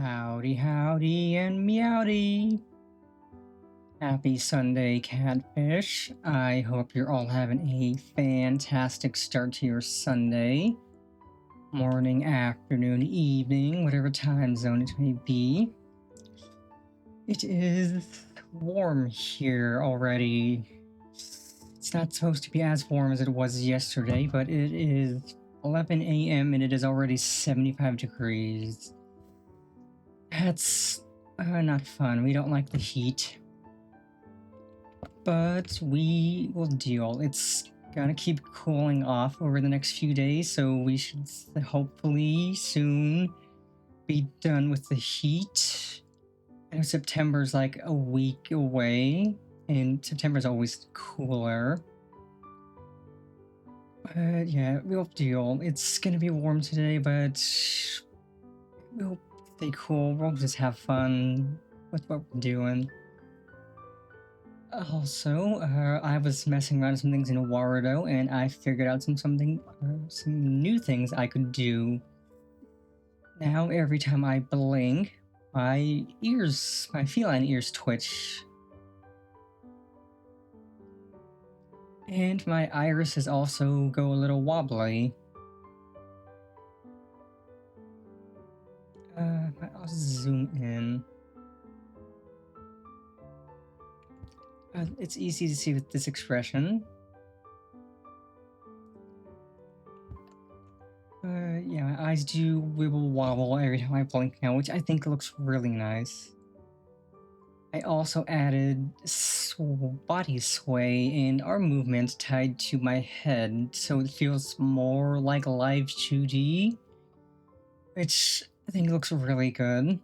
Howdy, howdy, and meowdy. Happy Sunday, Catfish. I hope you're all having a fantastic start to your Sunday. Morning, afternoon, evening, whatever time zone it may be. It is warm here already. It's not supposed to be as warm as it was yesterday, but it is 11 a.m. and it is already 75 degrees. That's not fun. We don't like the heat. But we will deal. It's gonna keep cooling off over the next few days, so we should hopefully soon be done with the heat. I know September's like a week away, and September's always cooler. But yeah, we'll deal. It's gonna be warm today, but we'll stay cool. We'll just have fun with what we're doing. Also, I was messing around with some things in Warudo, and I figured out some new things I could do. Now, every time I blink, my feline ears twitch. And my irises also go a little wobbly. I'll zoom in. It's easy to see with this expression. Yeah, my eyes do wibble wobble every time I blink now, which I think looks really nice. I also added body sway and arm movement tied to my head, so it feels more like live 2D, which I think looks really good.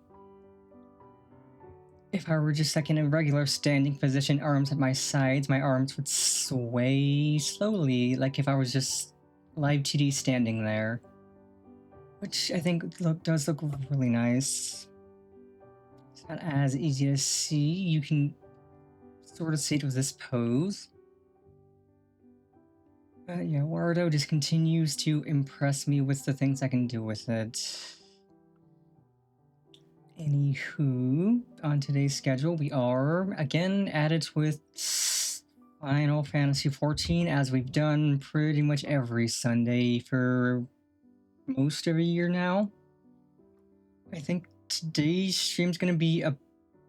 If I were just like in a regular standing position, arms at my sides, my arms would sway slowly, like if I was just live 2D standing there. Which I think does look really nice. It's not as easy to see. You can sort of see it with this pose. But yeah, Warudo just continues to impress me with the things I can do with it. Anywho, on today's schedule, we are again at it with Final Fantasy XIV, as we've done pretty much every Sunday for most of a year now. I think today's stream's gonna be a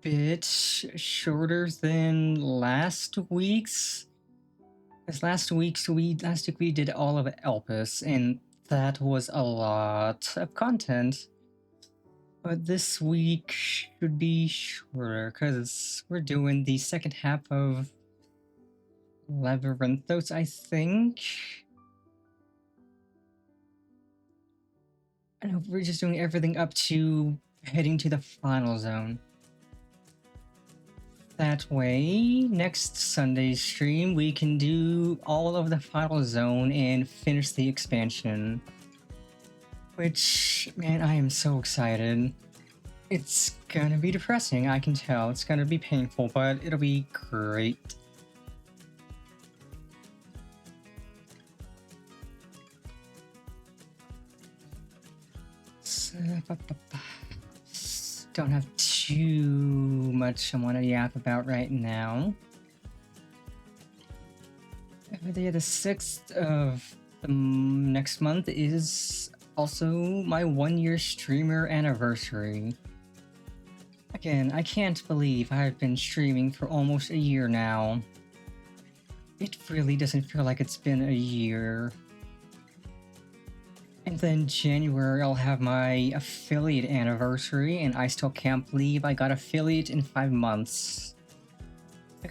bit shorter than last week's. Because last week we did all of Elpis, and that was a lot of content. But this week should be shorter, because we're doing the second half of Labyrinthos, I think. I know we're just doing everything up to heading to the final zone. That way, next Sunday's stream, we can do all of the final zone and finish the expansion. Which, man, I am so excited. It's gonna be depressing, I can tell. It's gonna be painful, but it'll be great. Don't have too much I want to yap about right now. The 6th of next month is also my 1-year streamer anniversary. Again, I can't believe I've been streaming for almost a year now. It really doesn't feel like it's been a year. And then January, I'll have my affiliate anniversary, and I still can't believe I got affiliate in 5 months.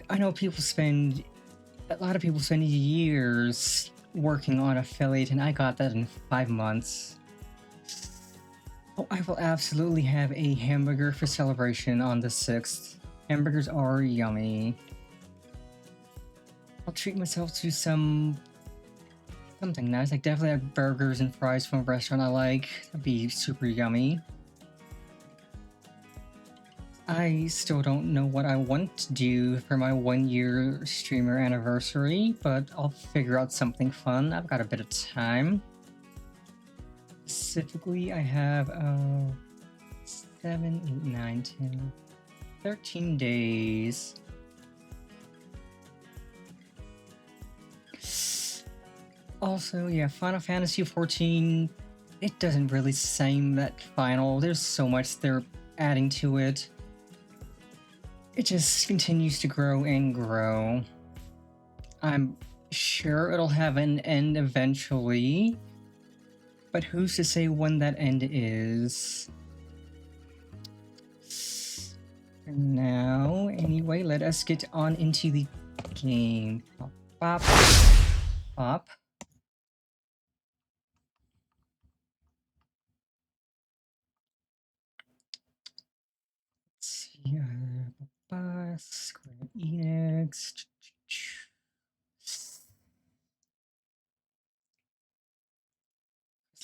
I know a lot of people spend years working on affiliate, and I got that in 5 months. Oh, I will absolutely have a hamburger for celebration on the 6th. Hamburgers are yummy. I'll treat myself to something nice. Like definitely have burgers and fries from a restaurant I like. That'd be super yummy. I still don't know what I want to do for my 1-year streamer anniversary, but I'll figure out something fun. I've got a bit of time. Specifically, I have 7, 8, 9, 10, 13 days. Also, yeah, Final Fantasy XIV, it doesn't really seem that final. There's so much they're adding to it. It just continues to grow and grow. I'm sure it'll have an end eventually, but who's to say when that end is? For now, anyway, let us get on into the game. Pop, pop. Let's see, Square Enix.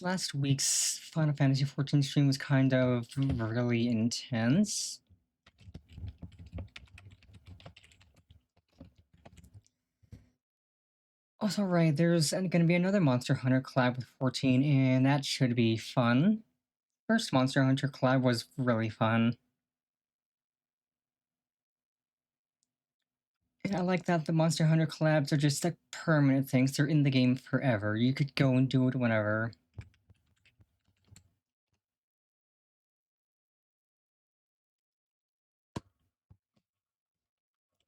Last week's Final Fantasy XIV stream was kind of really intense. Also, right, there's going to be another Monster Hunter collab with 14, and that should be fun. First Monster Hunter collab was really fun. And I like that the Monster Hunter collabs are just like permanent things. They're in the game forever. You could go and do it whenever.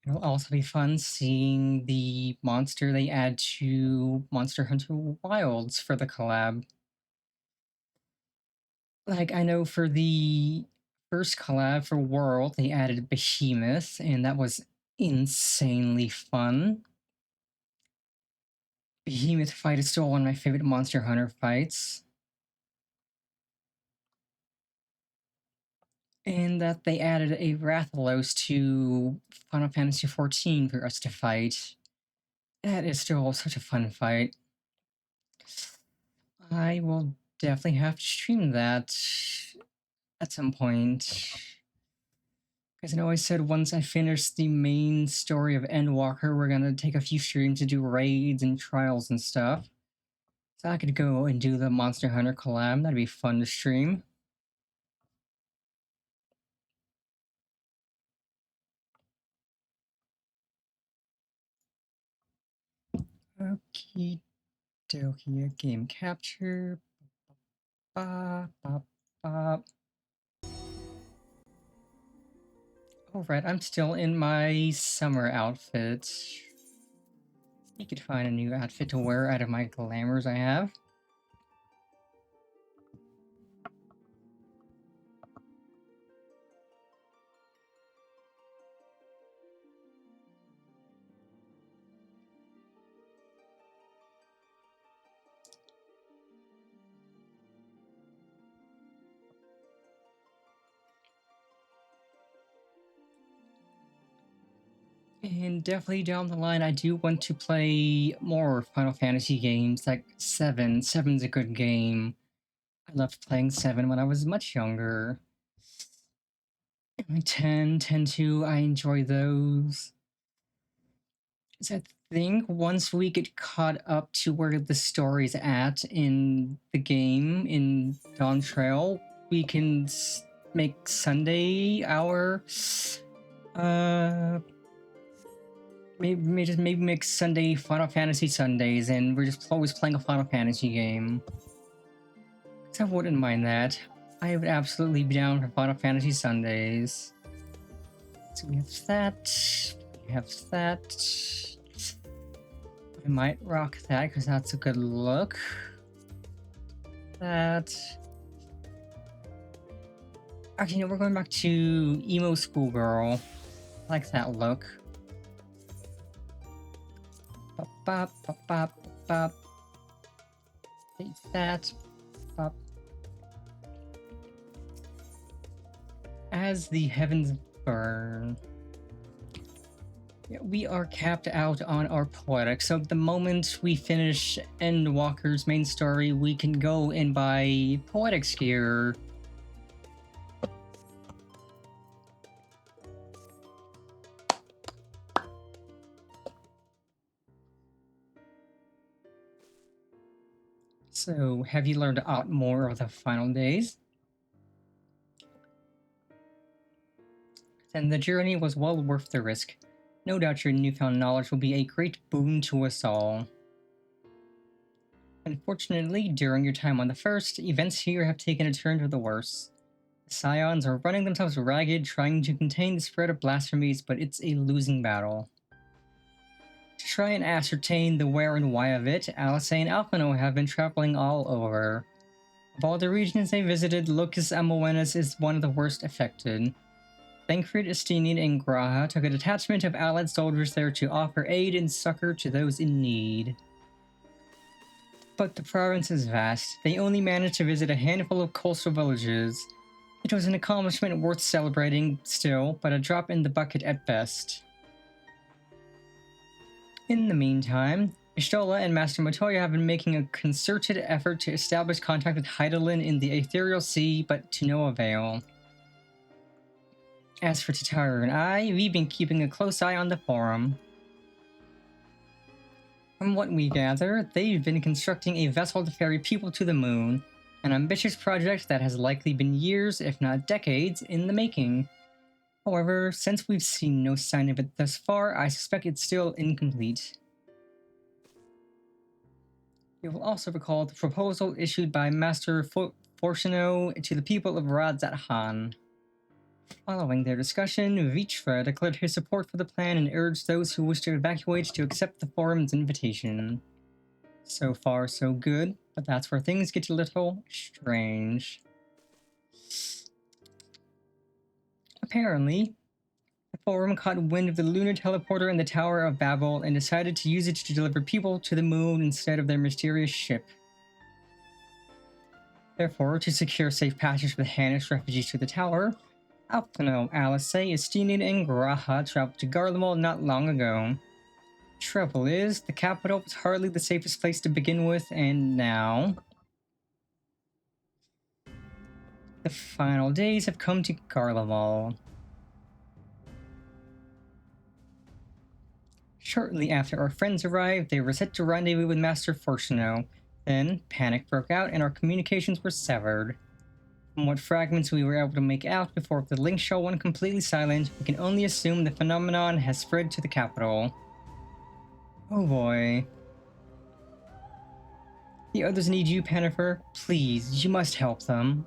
It'll also be fun seeing the monster they add to Monster Hunter Wilds for the collab. Like, I know for the first collab for World, they added Behemoth, and that was insanely fun. Behemoth fight is still one of my favorite Monster Hunter fights. And that they added a Rathalos to Final Fantasy XIV for us to fight. That is still such a fun fight. I will definitely have to stream that at some point. As I know, I said once I finish the main story of Endwalker, we're gonna take a few streams to do raids and trials and stuff. So I could go and do the Monster Hunter collab. That'd be fun to stream. Okie dokie, game capture. Bop, bop, bop. Alright, I'm still in my summer outfit. You could find a new outfit to wear out of my glamours I have. And definitely down the line, I do want to play more Final Fantasy games, like 7. 7's a good game. I loved playing 7 when I was much younger. Like 10, 10 2, I enjoy those. So I think once we get caught up to where the story's at in the game, in Dawn Trail, we can make Sunday our maybe make Sunday Final Fantasy Sundays, and we're just always playing a Final Fantasy game. I wouldn't mind that. I would absolutely be down for Final Fantasy Sundays. So we have that. We have that. I might rock that because that's a good look. That. Actually, no, we're going back to emo schoolgirl. I like that look. Bop, bop, bop, bop, bop. Take that. Bop. As the heavens burn. We are capped out on our poetic, so the moment we finish Endwalker's main story, we can go and buy Poetics gear. So, have you learned a lot more of the final days? Then the journey was well worth the risk. No doubt your newfound knowledge will be a great boon to us all. Unfortunately, during your time on the First, events here have taken a turn for the worse. The Scions are running themselves ragged trying to contain the spread of blasphemies, but it's a losing battle. To try and ascertain the where and why of it, Alice and Alphino have been traveling all over. Of all the regions they visited, Locus Amoenus is one of the worst affected. Thancred, Estinian, and Graha took a detachment of allied soldiers there to offer aid and succor to those in need. But the province is vast. They only managed to visit a handful of coastal villages. It was an accomplishment worth celebrating still, but a drop in the bucket at best. In the meantime, Ishtola and Master Matoya have been making a concerted effort to establish contact with Hydaelyn in the Ethereal Sea, but to no avail. As for Tataru and I, we've been keeping a close eye on the forum. From what we gather, they've been constructing a vessel to ferry people to the moon, an ambitious project that has likely been years, if not decades, in the making. However, since we've seen no sign of it thus far, I suspect it's still incomplete. You will also recall the proposal issued by Master Fortuno to the people of Radzat Han. Following their discussion, Vitra declared his support for the plan and urged those who wish to evacuate to accept the forum's invitation. So far, so good, but that's where things get a little strange. Apparently, the forum caught wind of the lunar teleporter in the Tower of Babel and decided to use it to deliver people to the moon instead of their mysterious ship. Therefore, to secure safe passage for the Hanish refugees to the tower, Alphino, Alice, Estinian, and Graha traveled to Garlemald not long ago. Trouble is, the capital was hardly the safest place to begin with, and now... the final days have come to Garlemald. Shortly after our friends arrived, they were set to rendezvous with Master Fortuno. Then, panic broke out and our communications were severed. From what fragments we were able to make out before the link shell went completely silent, we can only assume the phenomenon has spread to the capital. Oh boy. The others need you, Pennifer. Please, you must help them.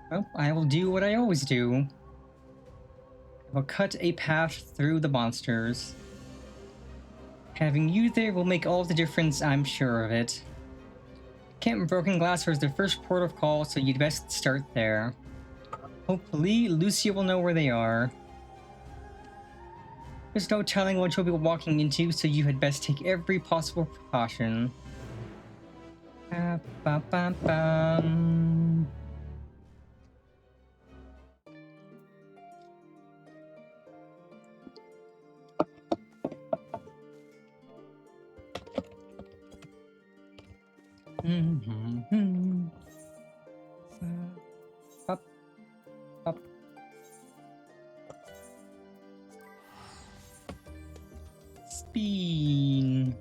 Well, I will do what I always do. I will cut a path through the monsters. Having you there will make all the difference, I'm sure of it. Camp Broken Glass was their first port of call, so you'd best start there. Hopefully, Lucia will know where they are. There's no telling what you'll be walking into, so you had best take every possible precaution. Ba-ba-ba-bum. Up, up. Spin.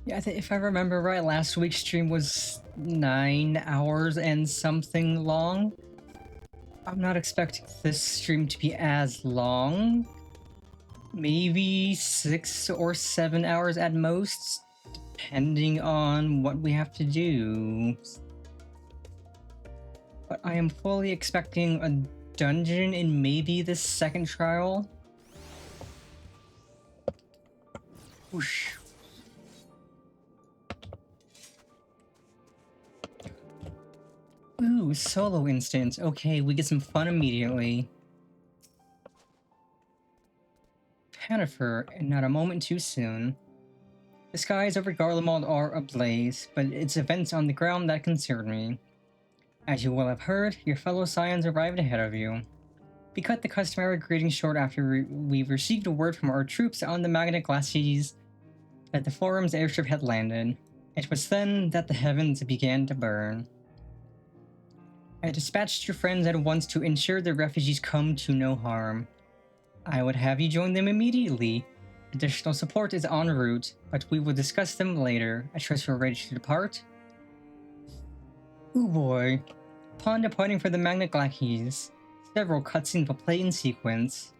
Yeah, if I remember right, last week's stream was 9 hours and something long. I'm not expecting this stream to be as long. Maybe 6 or 7 hours at most, depending on what we have to do. But I am fully expecting a dungeon in maybe the second trial. Whoosh. Ooh, solo instance. Okay, we get some fun immediately. Pennifer, and not a moment too soon. The skies over Garlemald are ablaze, but it's events on the ground that concern me. As you will have heard, your fellow Scions arrived ahead of you. We cut the customary greeting short after we received a word from our troops on the Magnet Glacis that the Forum's airship had landed. It was then that the heavens began to burn. I dispatched your friends at once to ensure the refugees come to no harm. I would have you join them immediately, Additional support is en route, but we will discuss them later. I trust we're ready to depart? Oh boy. Upon departing for the Magna Glacies, several cutscenes will play in sequence.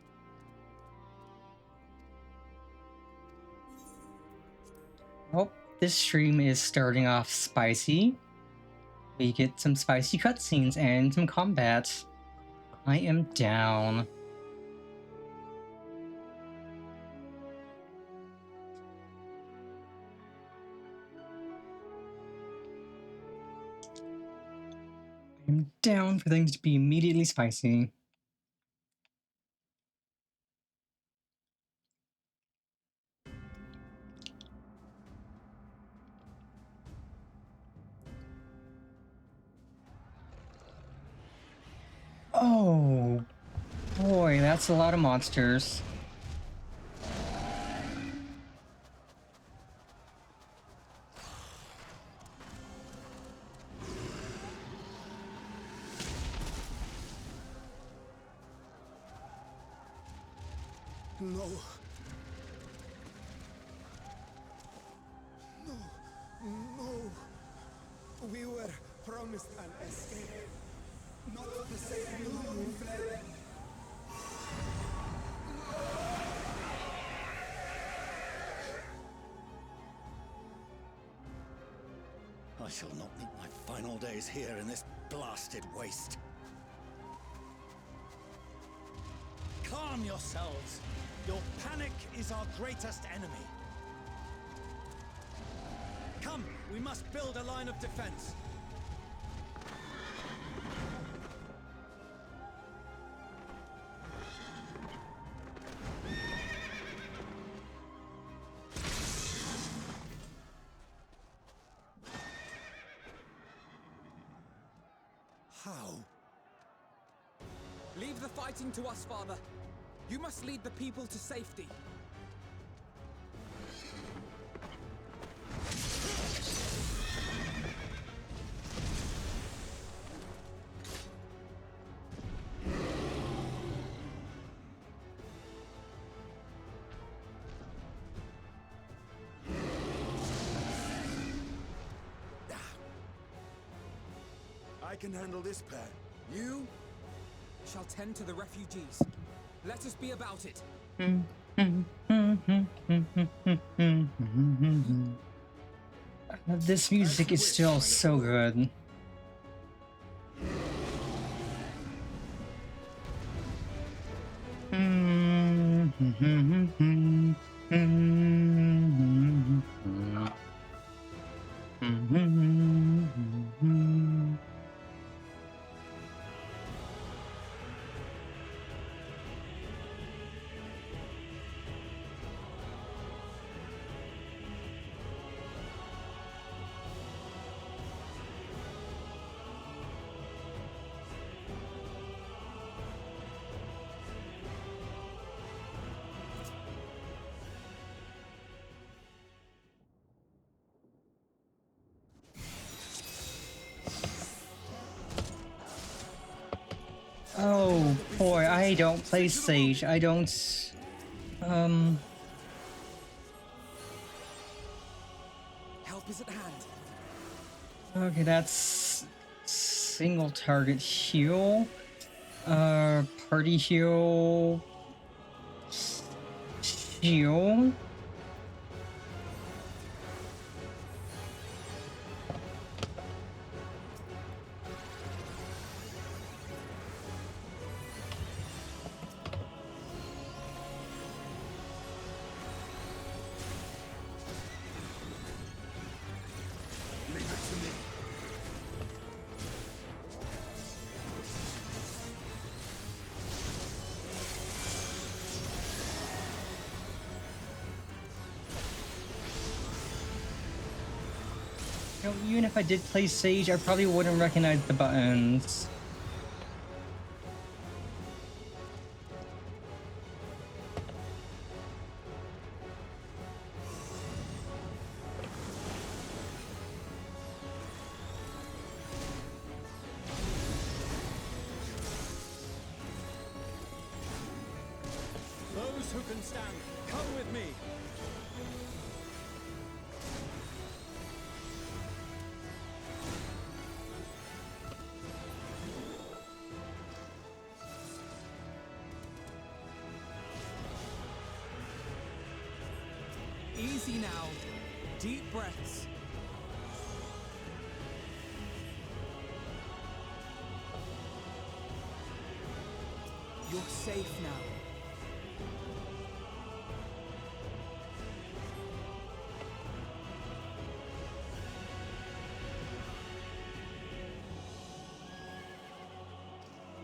Oh, this stream is starting off spicy. We get some spicy cutscenes and some combat. I am down. I'm down for things to be immediately spicy. Oh boy, that's a lot of monsters. No. No. No. We were promised an escape. Not the same room we fled. I shall not meet my final days here in this blasted waste. Calm yourselves. Your panic is our greatest enemy. Come, we must build a line of defense. How? Leave the fighting to us, Father. You must lead the people to safety. I can handle this pair. You shall tend to the refugees. Let us be about it. This music is still so good. Oh boy, I don't play Sage. I don't. Help is at hand. Okay, that's single target heal. Party heal. Heal. You know, even if I did play Sage, I probably wouldn't recognize the buttons. Those who can stand, come with me. Easy now. Deep breaths. You're safe now.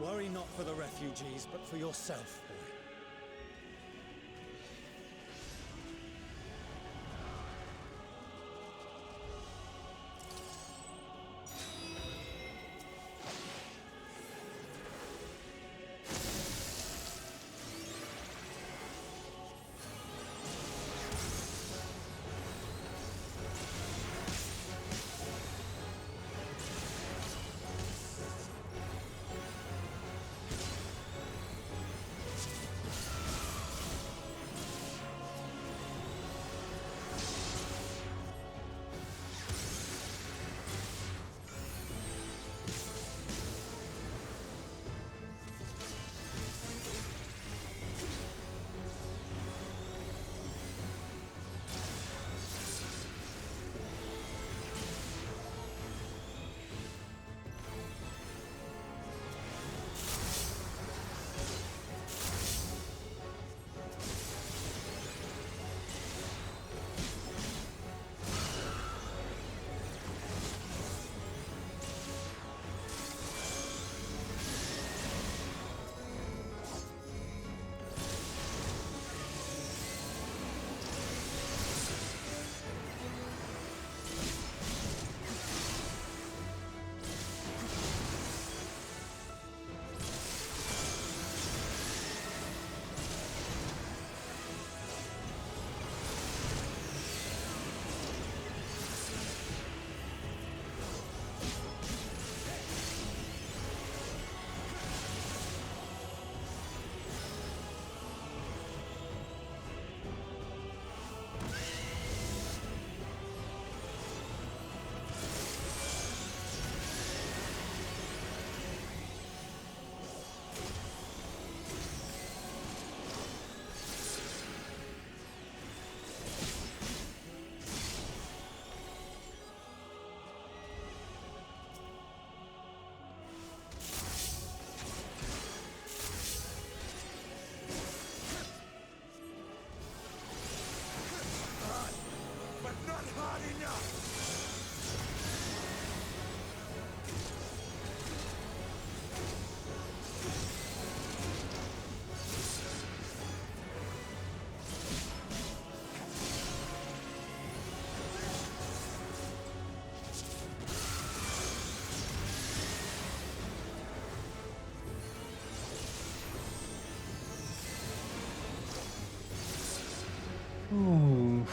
Worry not for the refugees, but for yourself, boy. Ooh.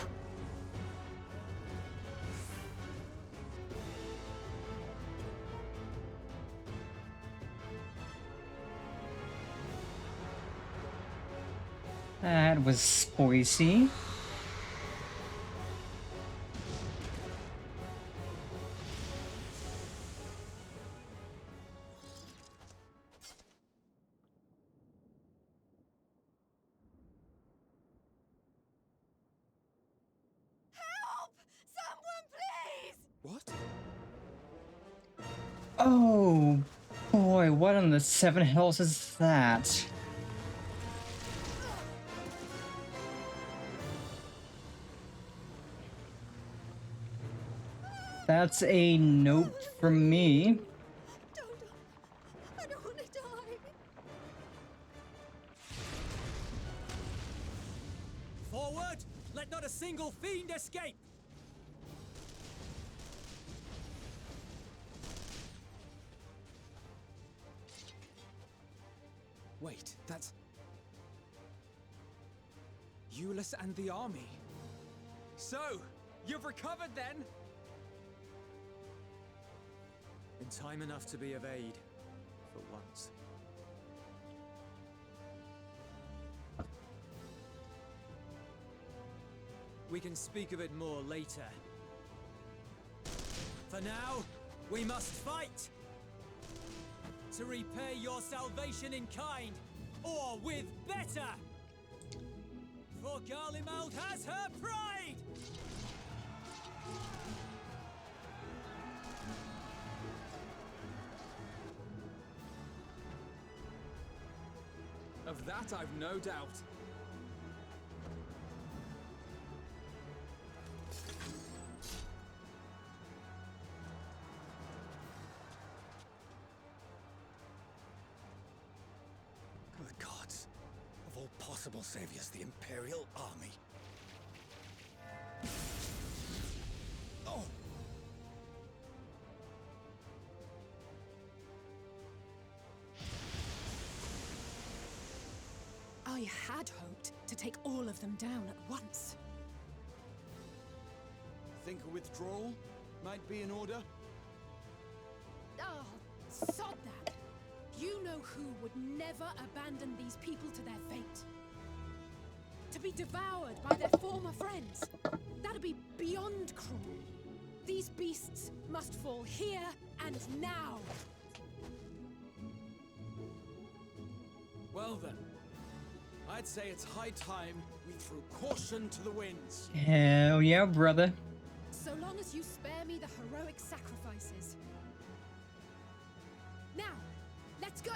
That was spicy. Help! Someone, please! What? Oh boy, what on the seven hills is that? That's a nope from me. Don't. I don't want to die. Forward! Let not a single fiend escape! Wait, that's... Eulus and the army. So, you've recovered then? In time enough to be of aid, for once. We can speak of it more later. For now, we must fight! To repay your salvation in kind, or with better! For Garlemald has her pride! Of that I've no doubt. Good gods. Of all possible saviors, the Imperial Army. Oh! I had hoped to take all of them down at once. Think a withdrawal might be in order? Oh, sod that. You know who would never abandon these people to their fate. To be devoured by their former friends. That'd be beyond cruel. These beasts must fall here and now. Well then, I'd say it's high time we threw caution to the winds. Hell yeah, brother. So long as you spare me the heroic sacrifices. Now, let's go!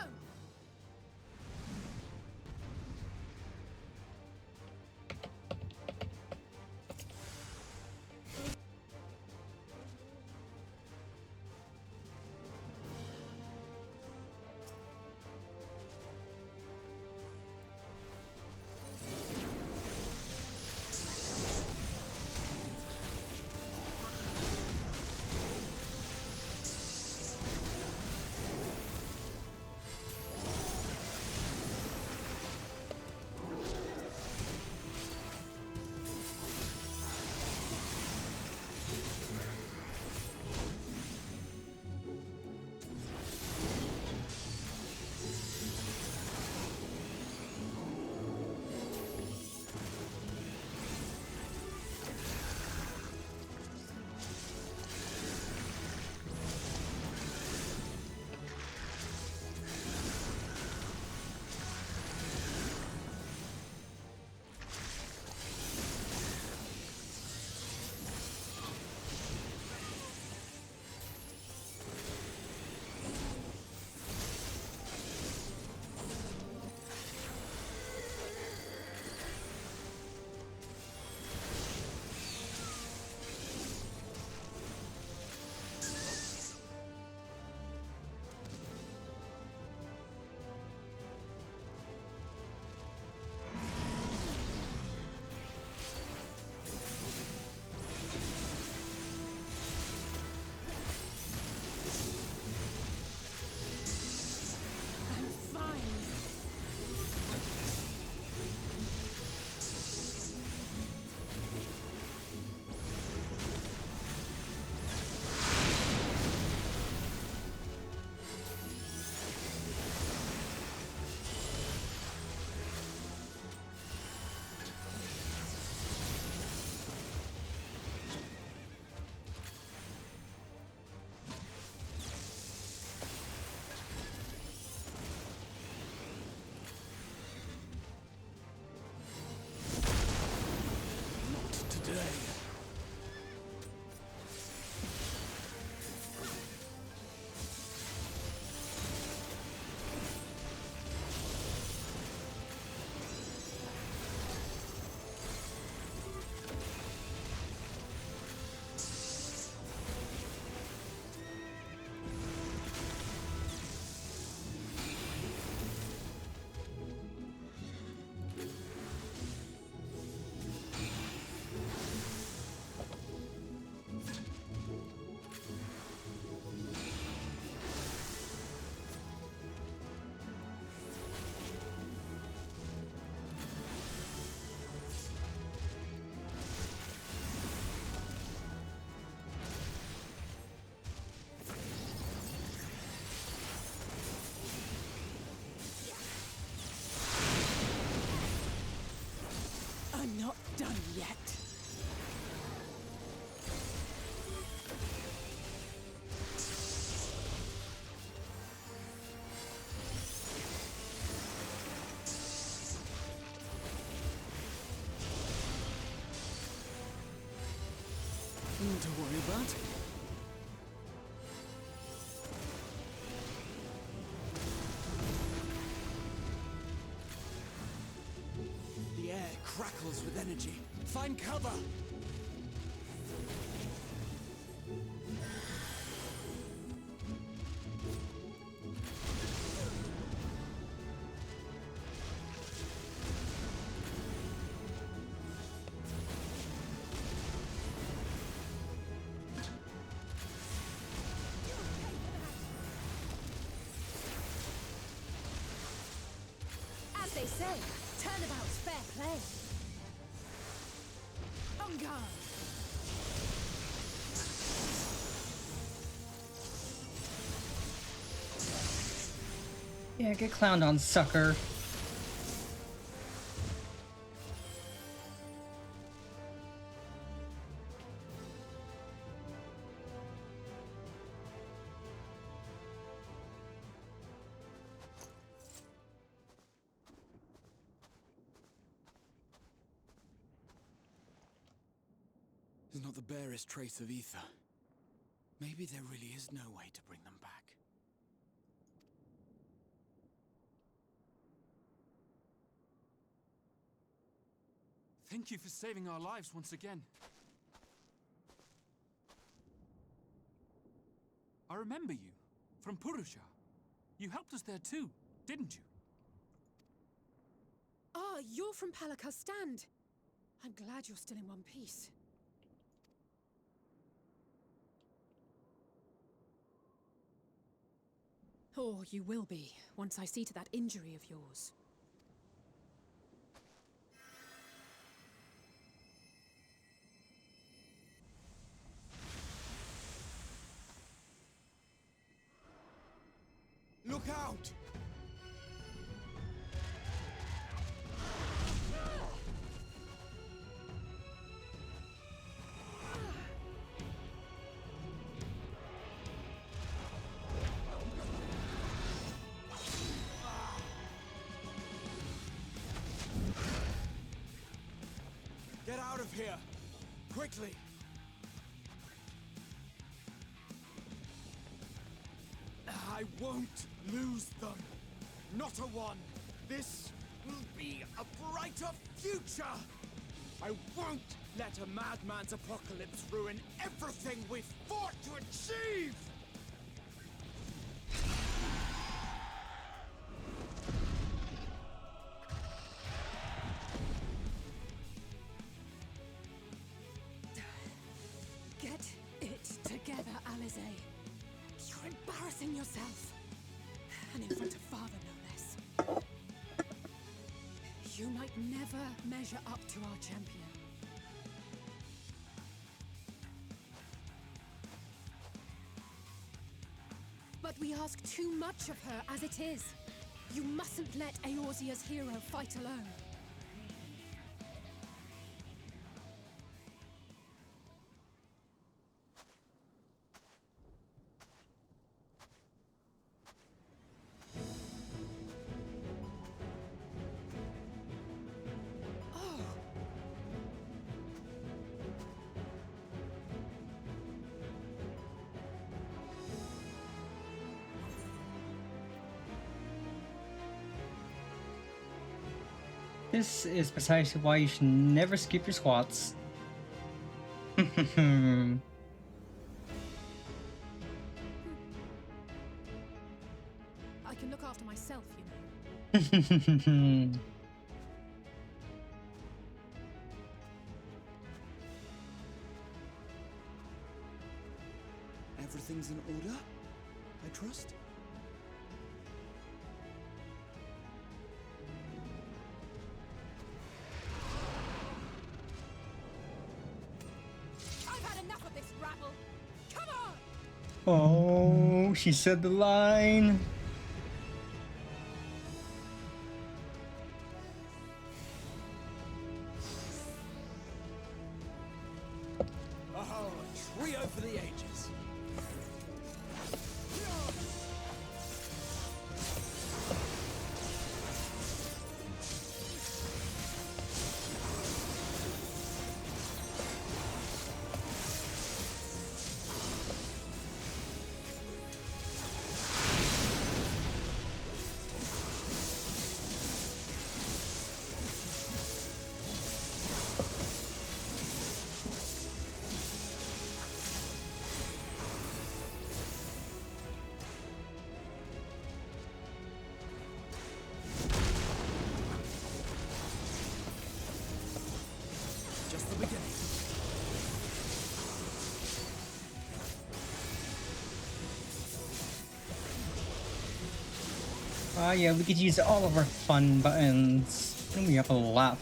I'm not done yet. Nothing to worry about. The air crackles with energy. Find cover! As they say, turnabout's fair play. On guard. Yeah, get clowned on, sucker. There's not the barest trace of ether. Maybe there really is no way to bring them back. Thank you for saving our lives once again. I remember you, from Purusha. You helped us there too, didn't you? Ah, you're from Palaka's stand. I'm glad you're still in one piece. Or you will be, once I see to that injury of yours. Look out! Get out of here! Quickly! I won't lose them. Not a one. This will be a brighter future. I won't let a madman's apocalypse ruin everything we've fought to achieve! Get it together, Alize. You're embarrassing yourself. And in front of father, no less. You might never measure up to our champion. But we ask too much of her as it is. You mustn't let Eorzea's hero fight alone. This is precisely why you should never skip your squats. I can look after myself, you know. Everything's in order, I trust? I've had enough of this rabble. Come on! Oh, she said the line. Oh, a trio for the ages. Ah, yeah, we could use all of our fun buttons. And we have a lot.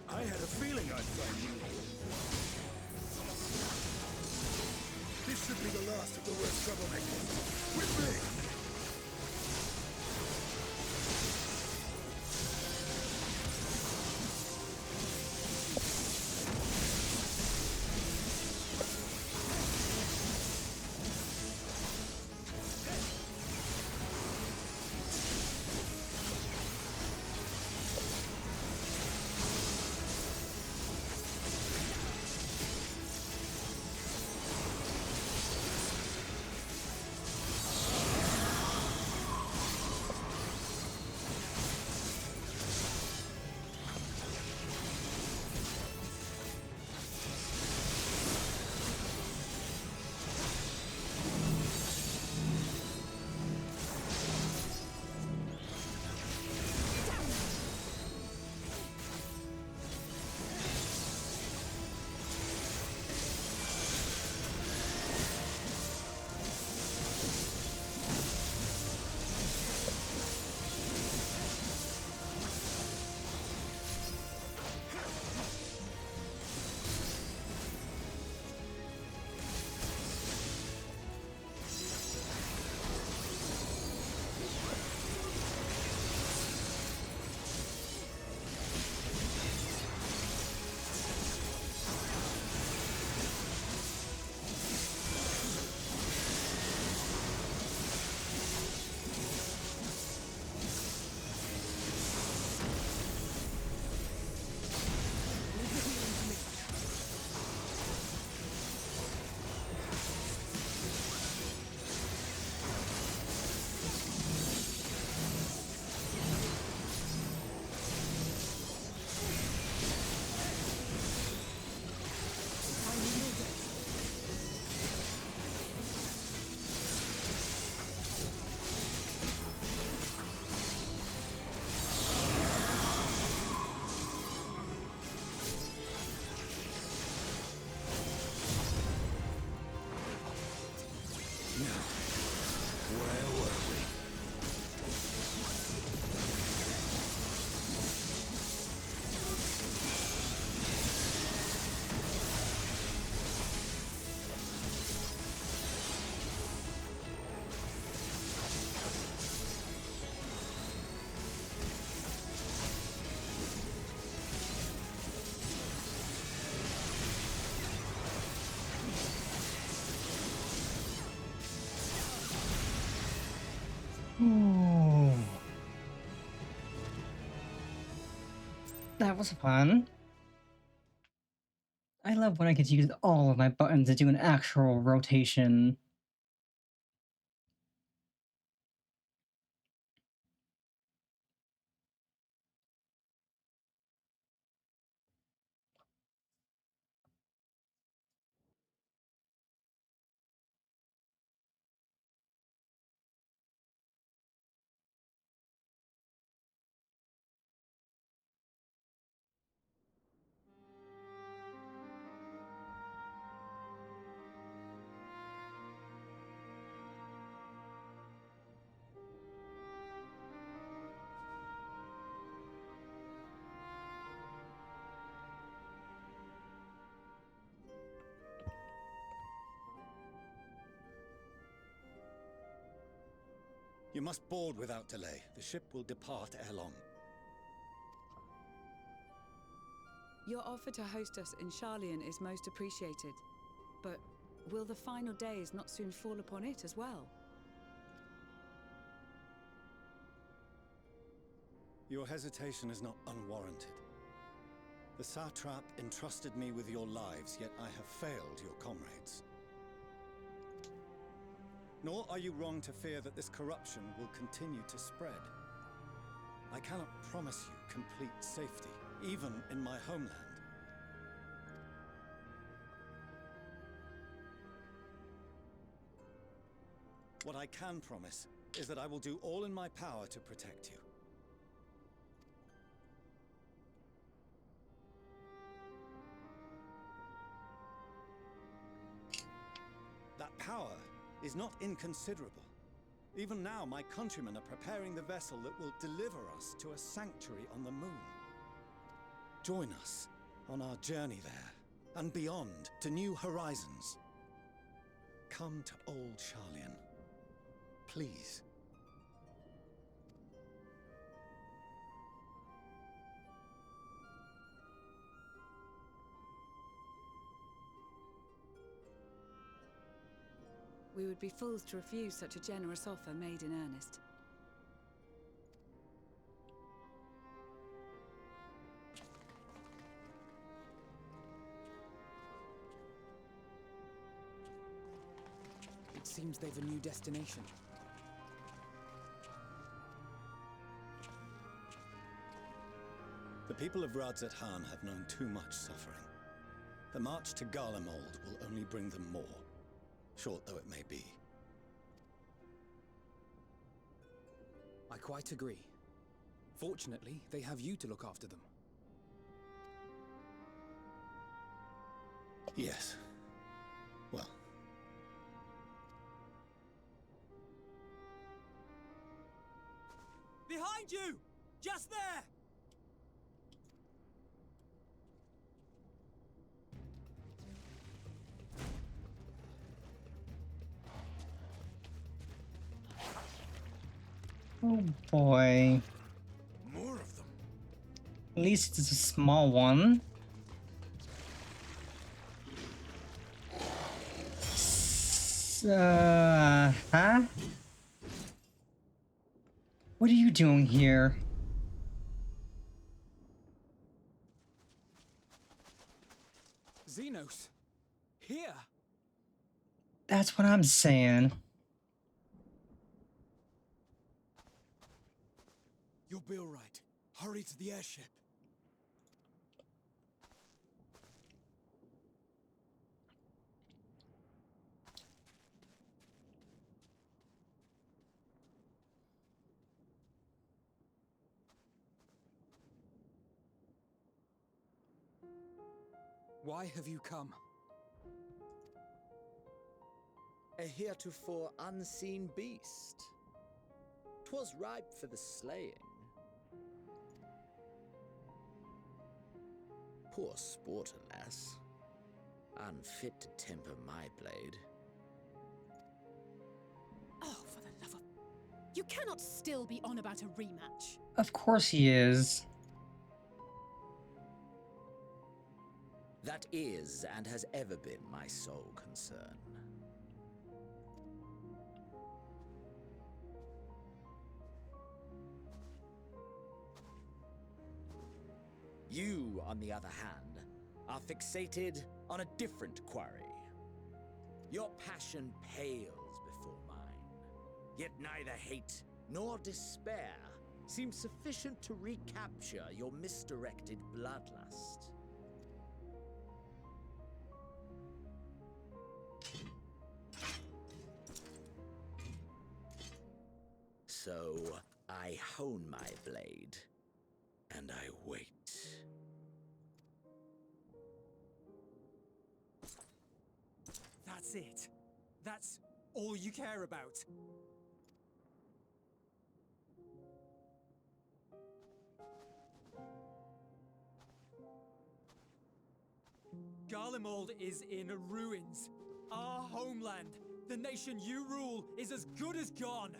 I had a feeling I'd find you. This should be the last of the worst troublemakers. With me! Ooh. That was fun. I love when I get to use all of my buttons to do an actual rotation. You must board without delay. The ship will depart ere long. Your offer to host us in Sharlayan is most appreciated. But will the final days not soon fall upon it as well? Your hesitation is not unwarranted. The satrap entrusted me with your lives, yet I have failed your comrades. Nor are you wrong to fear that this corruption will continue to spread. I cannot promise you complete safety, even in my homeland. What I can promise is that I will do all in my power to protect you. is not inconsiderable. Even now, my countrymen are preparing the vessel that will deliver us to a sanctuary on the moon. Join us on our journey there, and beyond to new horizons. Come to Old Sharlayan. Please. We would be fools to refuse such a generous offer made in earnest. It seems they've a new destination. The people of Radzat Han have known too much suffering. The march to Garlemald will only bring them more, short though it may be. I quite agree. Fortunately, they have you to look after them. Yes. Well. Behind you! Just there! Oh boy. More of them. At least it's a small one. Huh? What are you doing here? Xenos. Here. That's what I'm saying. You'll be all right. Hurry to the airship. Why have you come? A heretofore unseen beast. 'Twas ripe for the slaying. Poor sport, alas. Unfit to temper my blade. Oh, for the love of... You cannot still be on about a rematch. Of course he is. That is and has ever been my sole concern. You, on the other hand, are fixated on a different quarry. Your passion pales before mine, yet neither hate nor despair seems sufficient to recapture your misdirected bloodlust. So, I hone my blade, and I wait. That's it. That's all you care about. Garlemald is in ruins. Our homeland, the nation you rule, is as good as gone.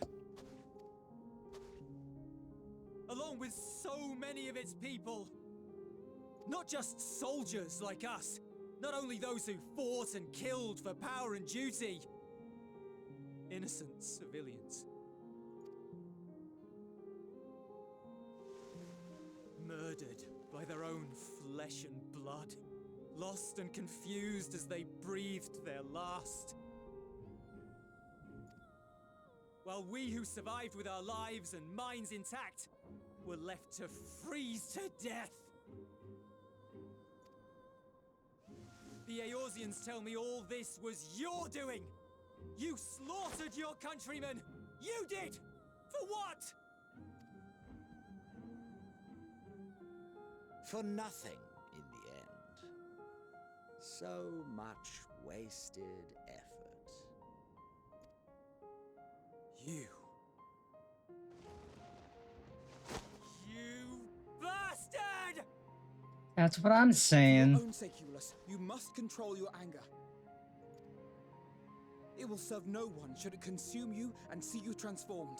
Along with so many of its people. Not just soldiers like us. Not only those who fought and killed for power and duty. Innocent civilians. Murdered by their own flesh and blood. Lost and confused as they breathed their last. While we who survived with our lives and minds intact were left to freeze to death. The Eorzeans tell me all this was your doing! You slaughtered your countrymen! You did! For what? For nothing, in the end. So much wasted effort. You. You bastard! That's what I'm For saying. your own sake, Eulus, you must control your anger. It will serve no one should it consume you and see you transformed.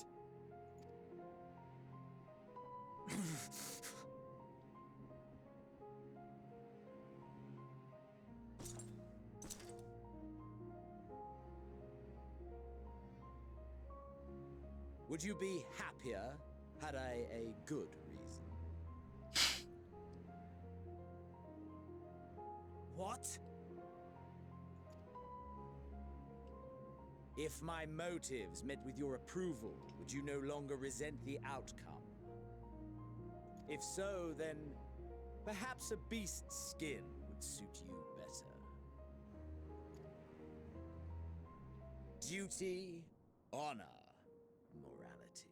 Would you be happier had I a good reason? What? If my motives met with your approval, would you no longer resent the outcome? If so, then perhaps a beast's skin would suit you better. Duty, honor, morality.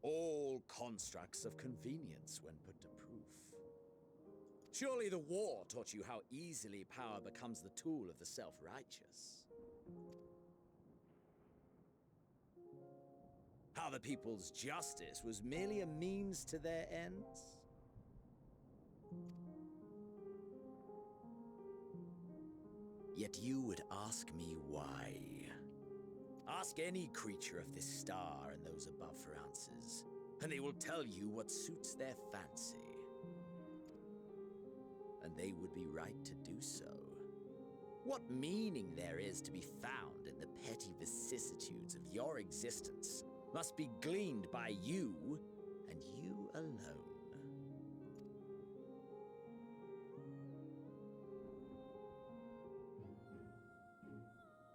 All constructs of convenience when put to proof. Surely the war taught you how easily power becomes the tool of the self-righteous. How the people's justice was merely a means to their ends? Yet you would ask me why. Ask any creature of this star and those above for answers, and they will tell you what suits their fancy. And they would be right to do so. What meaning there is to be found in the petty vicissitudes of your existence must be gleaned by you, and you alone.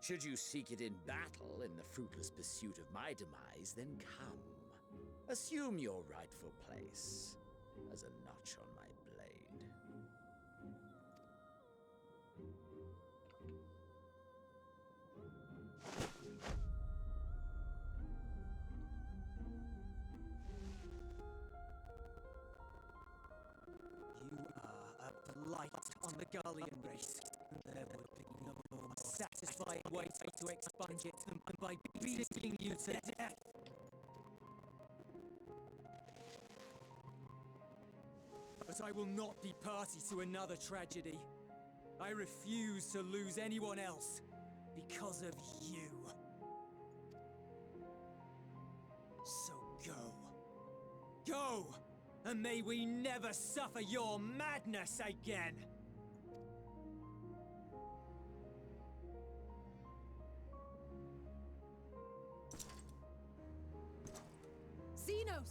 Should you seek it in battle in the fruitless pursuit of my demise, then come. Assume your rightful place as a notch on my blade. You are a blight on the Garlean race. There would be no more satisfying way to expunge it than by beating you to death. But I will not be party to another tragedy. I refuse to lose anyone else because of you. So go. Go! And may we never suffer your madness again! Xenos!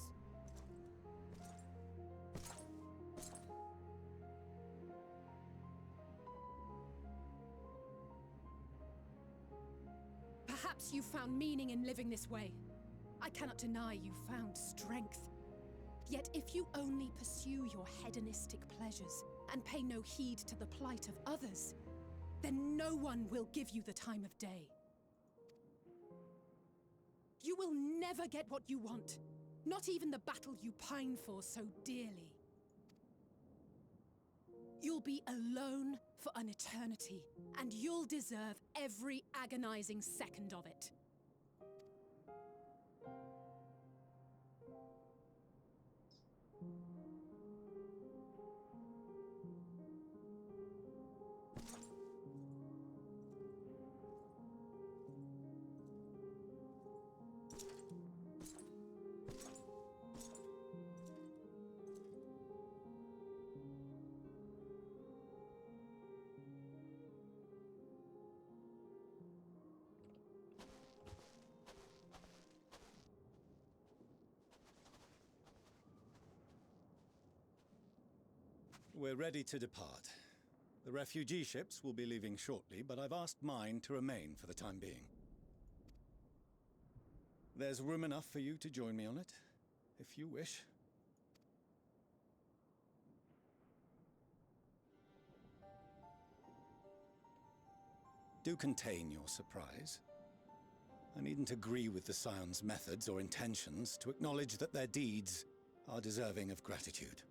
Perhaps you found meaning in living this way. I cannot deny you found strength. Yet if you only pursue your hedonistic pleasures and pay no heed to the plight of others, then no one will give you the time of day. You will never get what you want, not even the battle you pine for so dearly. You'll be alone for an eternity, and you'll deserve every agonizing second of it. We're ready to depart. The refugee ships will be leaving shortly, but I've asked mine to remain for the time being. There's room enough for you to join me on it, if you wish. Do contain your surprise. I needn't agree with the Scion's methods or intentions to acknowledge that their deeds are deserving of gratitude.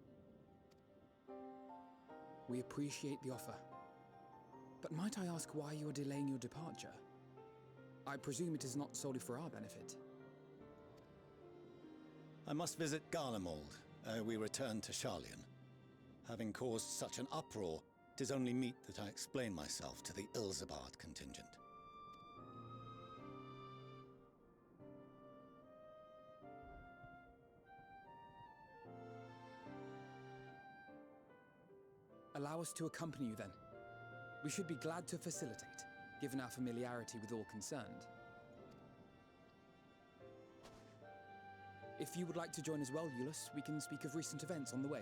We appreciate the offer. But might I ask why you are delaying your departure? I presume it is not solely for our benefit. I must visit Garlemald ere we return to Sharlayan. Having caused such an uproar, 'tis only meet that I explain myself to the Ilzabard contingent. Allow us to accompany you then. We should be glad to facilitate, given our familiarity with all concerned. If you would like to join as well, Eulus, we can speak of recent events on the way.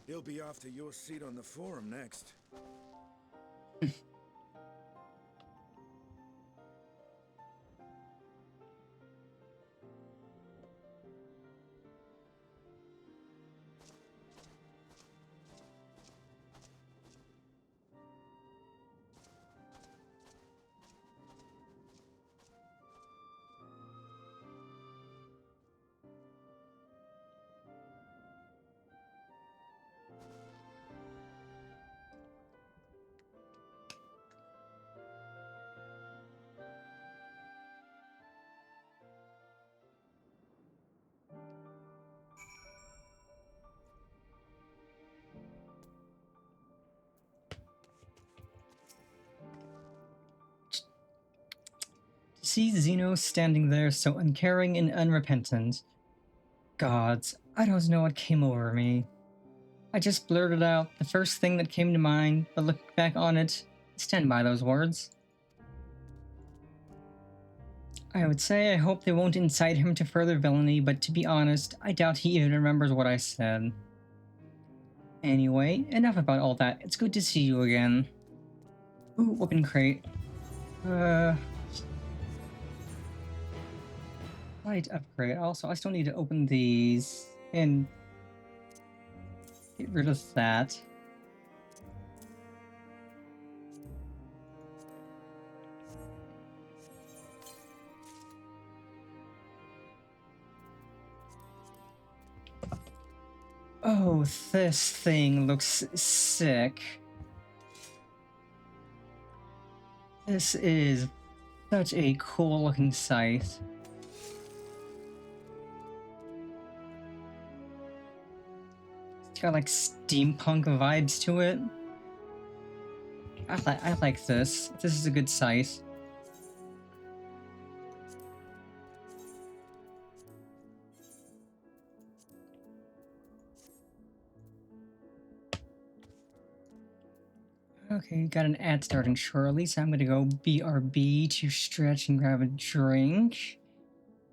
He'll be after your seat on the forum next. See Zeno standing there so uncaring and unrepentant. Gods, I don't know what came over me. I just blurted out the first thing that came to mind, but looking back on it, I stand by those words. I would say I hope they won't incite him to further villainy, but to be honest, I doubt he even remembers what I said. Anyway, enough about all that. It's good to see you again. Ooh, weapon crate. Light upgrade. Also, I still need to open these and get rid of that. Oh, this thing looks sick. This is such a cool looking scythe. It's got like steampunk vibes to it. I like this. This is a good scythe. Okay, got an ad starting shortly, so I'm gonna go BRB to stretch and grab a drink.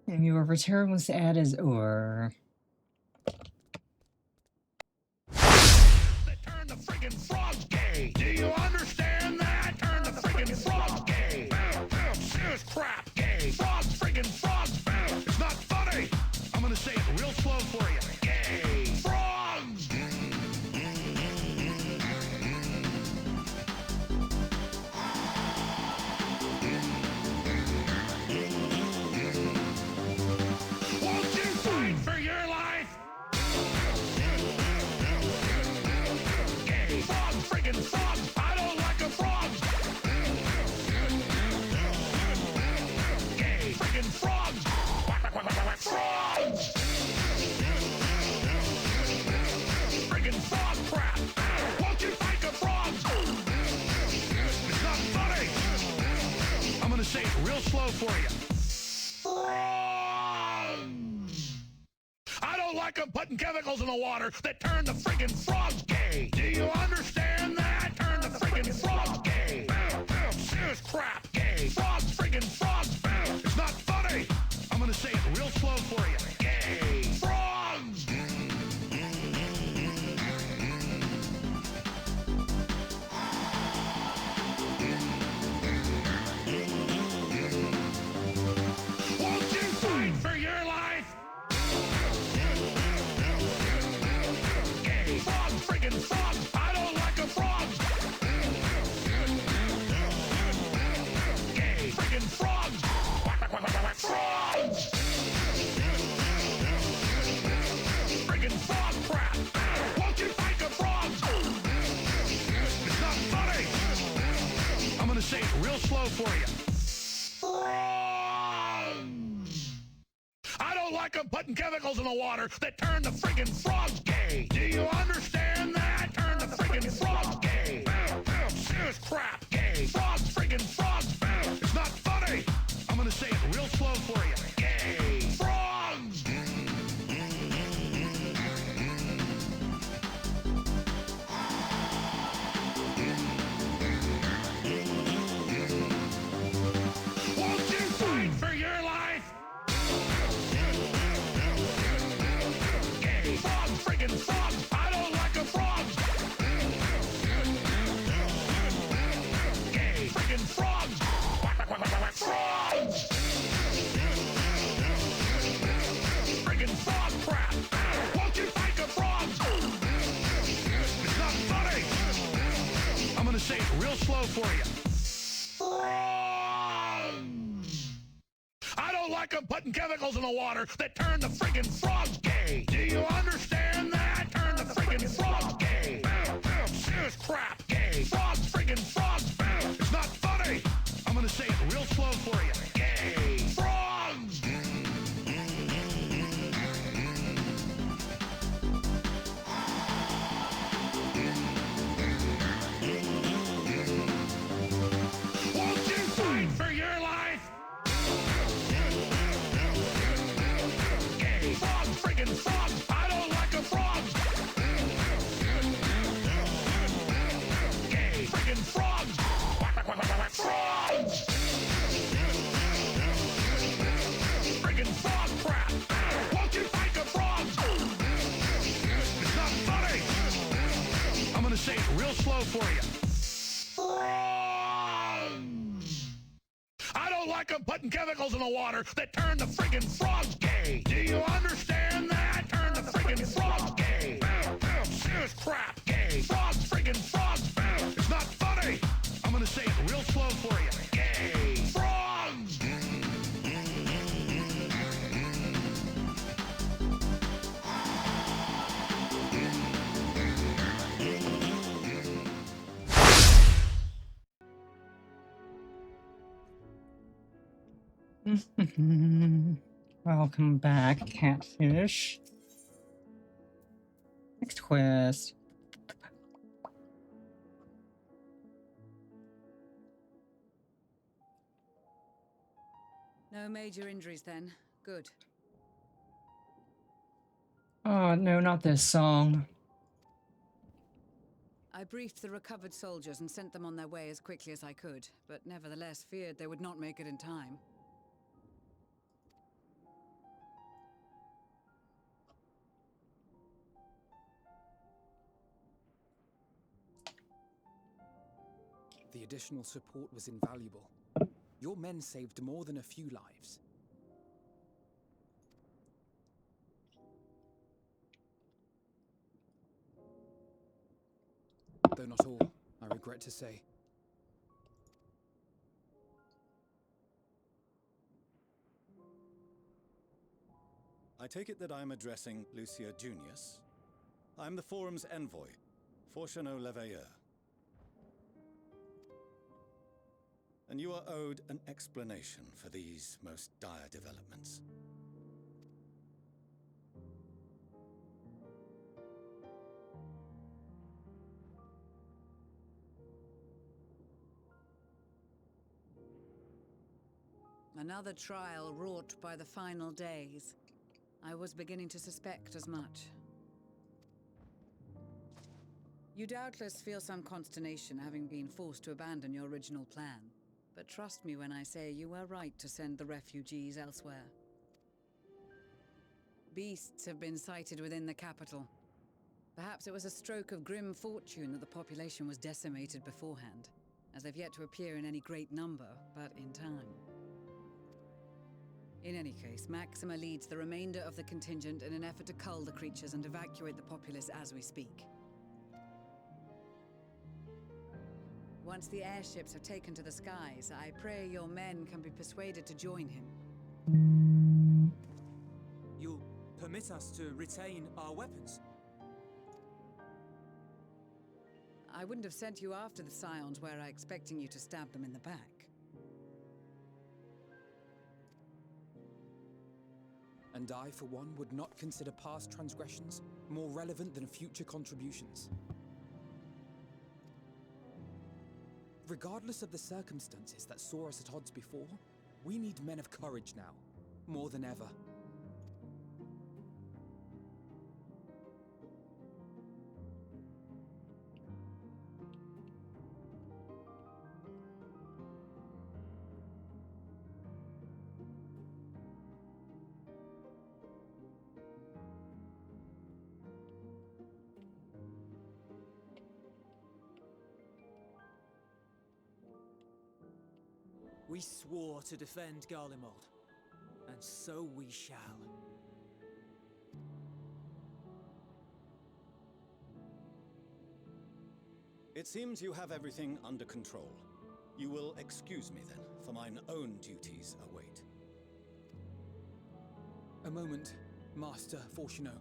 And you will return once the ad is over. Turn the friggin' frogs gay. Do you understand that? Turn the friggin' frogs gay. This is crap gay. Frogs, friggin' frogs. It's not funny. I'm gonna say it real slow for you. Gay. Frogs. Won't you fight for your life? Gay. Frogs, friggin' frogs. I don't like a frog. Gay. Friggin' frogs. Frogs. Friggin' frog crap. Won't you fight the frogs? It's not funny. I'm gonna say it real slow for you. Frogs. I don't like them putting chemicals in the water that turn the friggin' frogs gay. Do you understand that? Turn the friggin' frogs gay. This crap gay. Frogs, friggin' frogs. It's not funny. I'm gonna say it real slow for you. Gay. Frogs. Won't you fight for your life? Gay. Frogs, friggin' frogs. I don't like a frog. Gay. Friggin' frogs. Frogs. for you. Frogs! I don't like them putting chemicals in the water that turn the friggin' frogs gay. Do you understand that? Turn the friggin' frogs gay. Serious crap, gay. Frogs, friggin' frogs. It's not funny. I'm gonna say it real slow for you. Gay. Frogs! Won't you fight for your life? Gay. Frogs, friggin' frogs. I don't like a frog. Gay. Friggin' frogs. Frogs! Friggin' frog crap. Won't you fight the frogs? It's not funny. I'm gonna say it real slow for you. Frogs! I don't like them putting chemicals in the water that turn the friggin' frogs gay. Do you understand that? Turn the friggin' frogs gay. Serious crap, gay. Frogs, friggin' frogs. It's not funny. I'm gonna say it real slow for you. Gay. Frogs! Won't you fight for your life? Gay. Frogs, friggin' frogs. I don't like a frog. Gay. Friggin' frogs. Frogs! Friggin' frog crap. Won't you fight the frogs? It's not funny. I'm gonna say it real slow for you. Frogs! I don't like them putting chemicals in the water that turn the friggin' frogs gay. Do you understand that? Turn the friggin' frogs gay. Serious crap, gay. Frogs, friggin' frogs. It's not funny. I'm gonna say it real slow for you. Gay. Frogs! Welcome back, Catfish. Next quest. No major injuries then. Good. Oh, no, not this song. I briefed the recovered soldiers and sent them on their way as quickly as I could, but nevertheless feared they would not make it in time. The additional support was invaluable. Your men saved more than a few lives. Though not all, I regret to say. I take it that I'm addressing Lucia Junius. I'm the Forum's envoy, Fourcheneau Leveilleur. And you are owed an explanation for these most dire developments. Another trial wrought by the final days. I was beginning to suspect as much. You doubtless feel some consternation having been forced to abandon your original plan. But trust me when I say you were right to send the refugees elsewhere. Beasts have been sighted within the capital. Perhaps it was a stroke of grim fortune that the population was decimated beforehand, as they've yet to appear in any great number, but in time. In any case, Maxima leads the remainder of the contingent in an effort to cull the creatures and evacuate the populace as we speak. Once the airships have taken to the skies, I pray your men can be persuaded to join him. You'll permit us to retain our weapons? I wouldn't have sent you after the Scions were I expecting you to stab them in the back. And I, for one, would not consider past transgressions more relevant than future contributions. Regardless of the circumstances that saw us at odds before, we need men of courage now, more than ever. We swore to defend Garlemald, and so we shall. It seems you have everything under control. You will excuse me then, for mine own duties await. A moment, Master Fortuneau.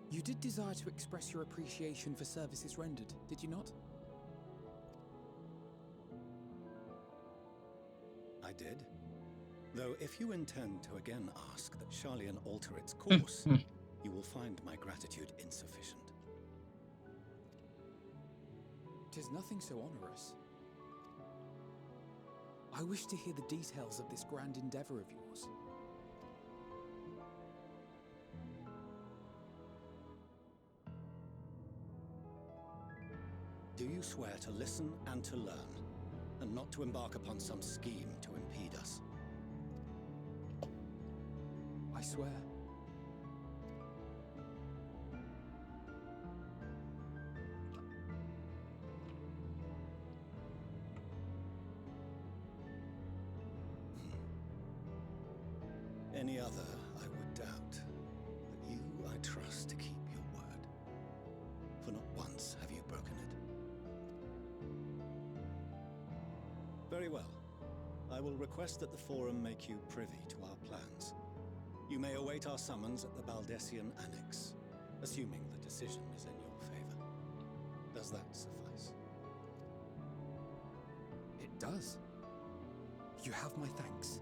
You did desire to express your appreciation for services rendered, did you not? I did. Though if you intend to again ask that Sharlayan alter its course, you will find my gratitude insufficient. 'Tis nothing so onerous. I wish to hear the details of this grand endeavor of yours. Do you swear to listen and to learn, and not to embark upon some scheme to impede us? I swear. Any other I would doubt, but you I trust to keep your word. For not once have you broken it. Very well. I will request that the Forum make you privy to our plans. You may await our summons at the Baldessian Annex, assuming the decision is in your favor. Does that suffice? It does. You have my thanks.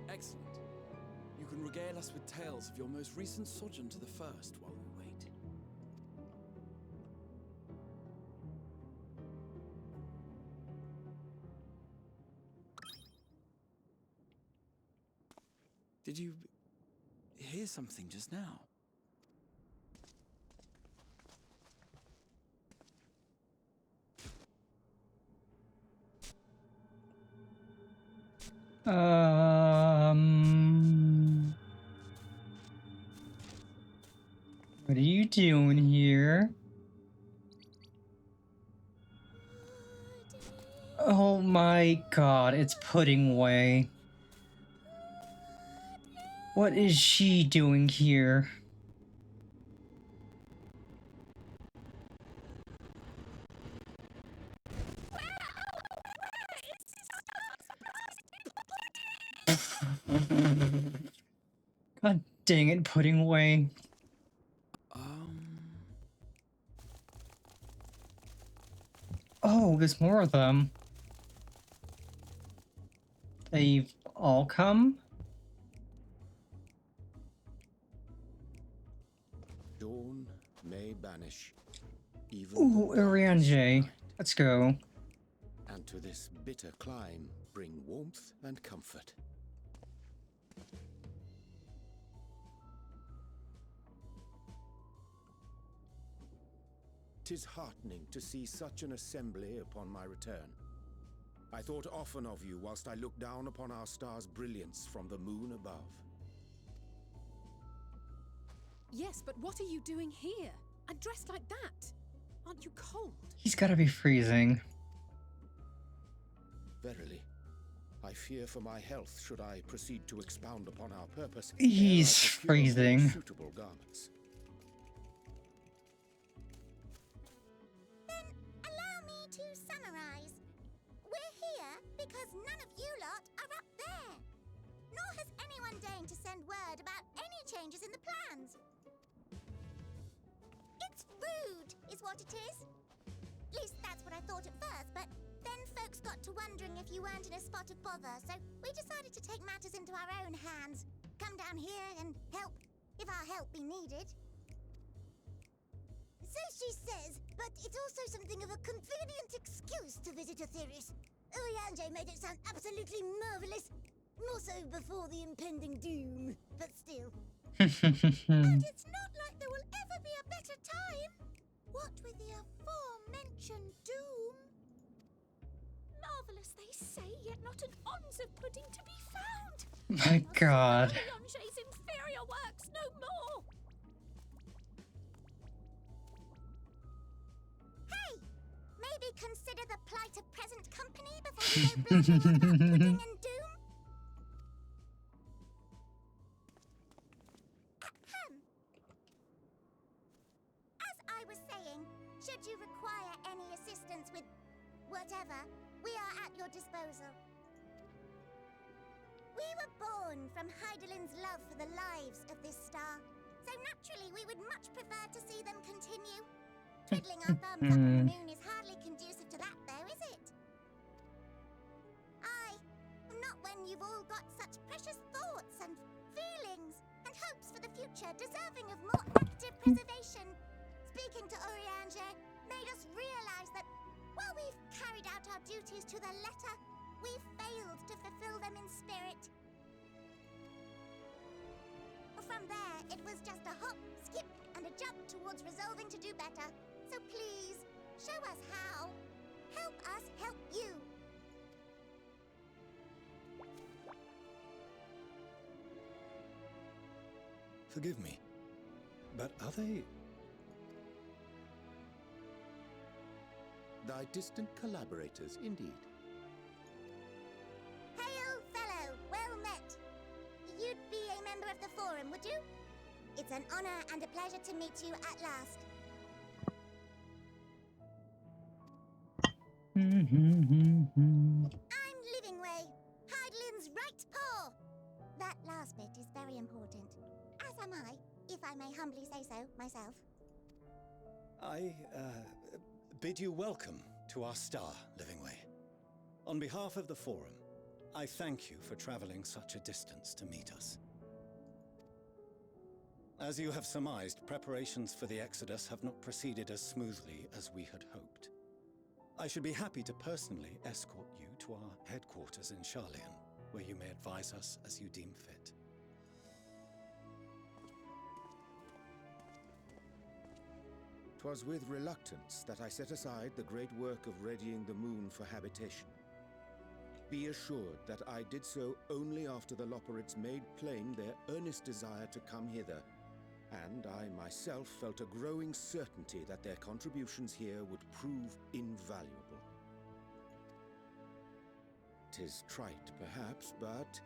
Excellent. You can regale us with tales of your most recent sojourn to the First while we wait. Did you hear something just now? What are you doing here? Oh my god, it's Puddingway. What is she doing here? God dang it, Puddingway. Oh, there's more of them. They've all come? Dawn may banish. Even Ooh, the darkest Urianger. night, Let's go. and to this bitter clime bring warmth and comfort. 'Tis heartening to see such an assembly upon my return. I thought often of you whilst I looked down upon our star's brilliance from the moon above. Yes, but what are you doing here? And dressed like that? Aren't you cold? He's gotta be freezing. Verily, I fear for my health should I proceed to expound upon our purpose. He's ere I procure more freezing. Suitable garments. Allow me to summarize. We're here because none of you lot are up there. Nor has anyone deigned to send word about any changes in the plans. It's rude, is what it is. At least that's what I thought at first, but then folks got to wondering if you weren't in a spot of bother, so we decided to take matters into our own hands. Come down here and help, if our help be needed. So she says, but it's also something of a convenient excuse to visit Aetheris. Urianger made it sound absolutely marvelous. More so before the impending doom, but still. And it's not like there will ever be a better time. What with the aforementioned doom? Marvelous, they say, yet not an ounce of pudding to be found. My God. Urianger's inferior works no more. Hey, maybe consider the plight of present company before you go blabbering on about pudding and doom. As I was saying, should you require any assistance with whatever, we are at your disposal. We were born from Hydaelyn's love for the lives of this star, so naturally we would much prefer to see them continue. Twiddling our thumbs up on the moon is hardly conducive to that, though, is it? Not when you've all got such precious thoughts and feelings and hopes for the future deserving of more active preservation. Speaking to Urianger made us realize that while we've carried out our duties to the letter, we've failed to fulfill them in spirit. From there, it was just a hop, skip, and a jump towards resolving to do better. So please, show us how. Help us help you. Forgive me, but are they... Thy distant collaborators, indeed. Hail, fellow, well met. You'd be a member of the Forum, would you? It's an honor and a pleasure to meet you at last. I'm Livingway, Hydaelyn's right paw. That last bit is very important. As am I, if I may humbly say so myself. I bid you welcome to our star, Livingway. On behalf of the Forum, I thank you for traveling such a distance to meet us. As you have surmised, preparations for the Exodus have not proceeded as smoothly as we had hoped. I should be happy to personally escort you to our headquarters in Sharlayan, where you may advise us as you deem fit. 'Twas with reluctance that I set aside the great work of readying the moon for habitation. Be assured that I did so only after the Loperids made plain their earnest desire to come hither, and I myself felt a growing certainty that their contributions here would prove invaluable. 'Tis trite, perhaps, but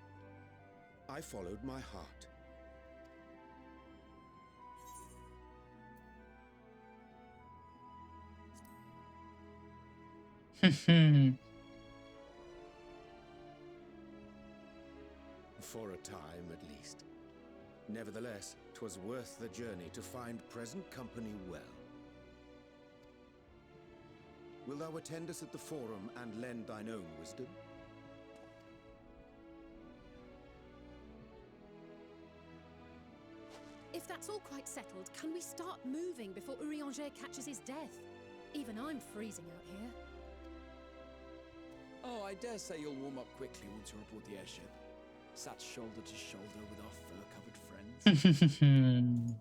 I followed my heart. For a time, at least. Nevertheless, 'twas worth the journey to find present company well. Wilt thou attend us at the Forum and lend thine own wisdom? If that's all quite settled, can we start moving before Urianger catches his death? Even I'm freezing out here. Oh, I dare say you'll warm up quickly once you report the airship. Sat shoulder to shoulder with our fur-covered friends.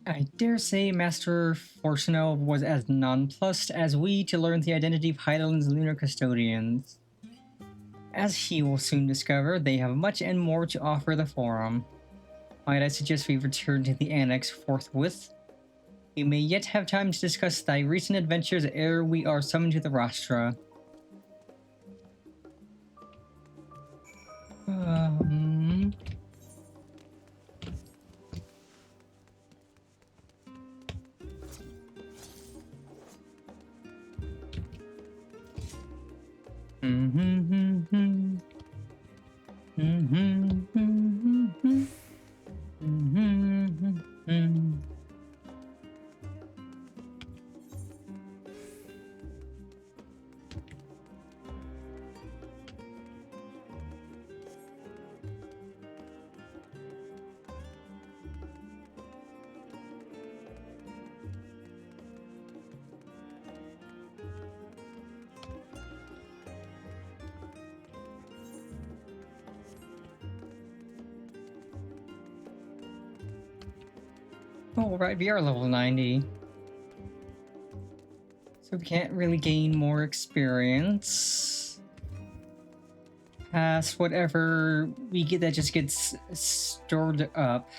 I dare say Master Fortunel was as nonplussed as we to learn the identity of Hydaelyn's lunar custodians. As he will soon discover, they have much and more to offer the Forum. Might I suggest we return to the Annex forthwith? We may yet have time to discuss thy recent adventures ere we are summoned to the Rostra. Oh, right, we are level 90. So we can't really gain more experience past whatever we get that just gets stored up.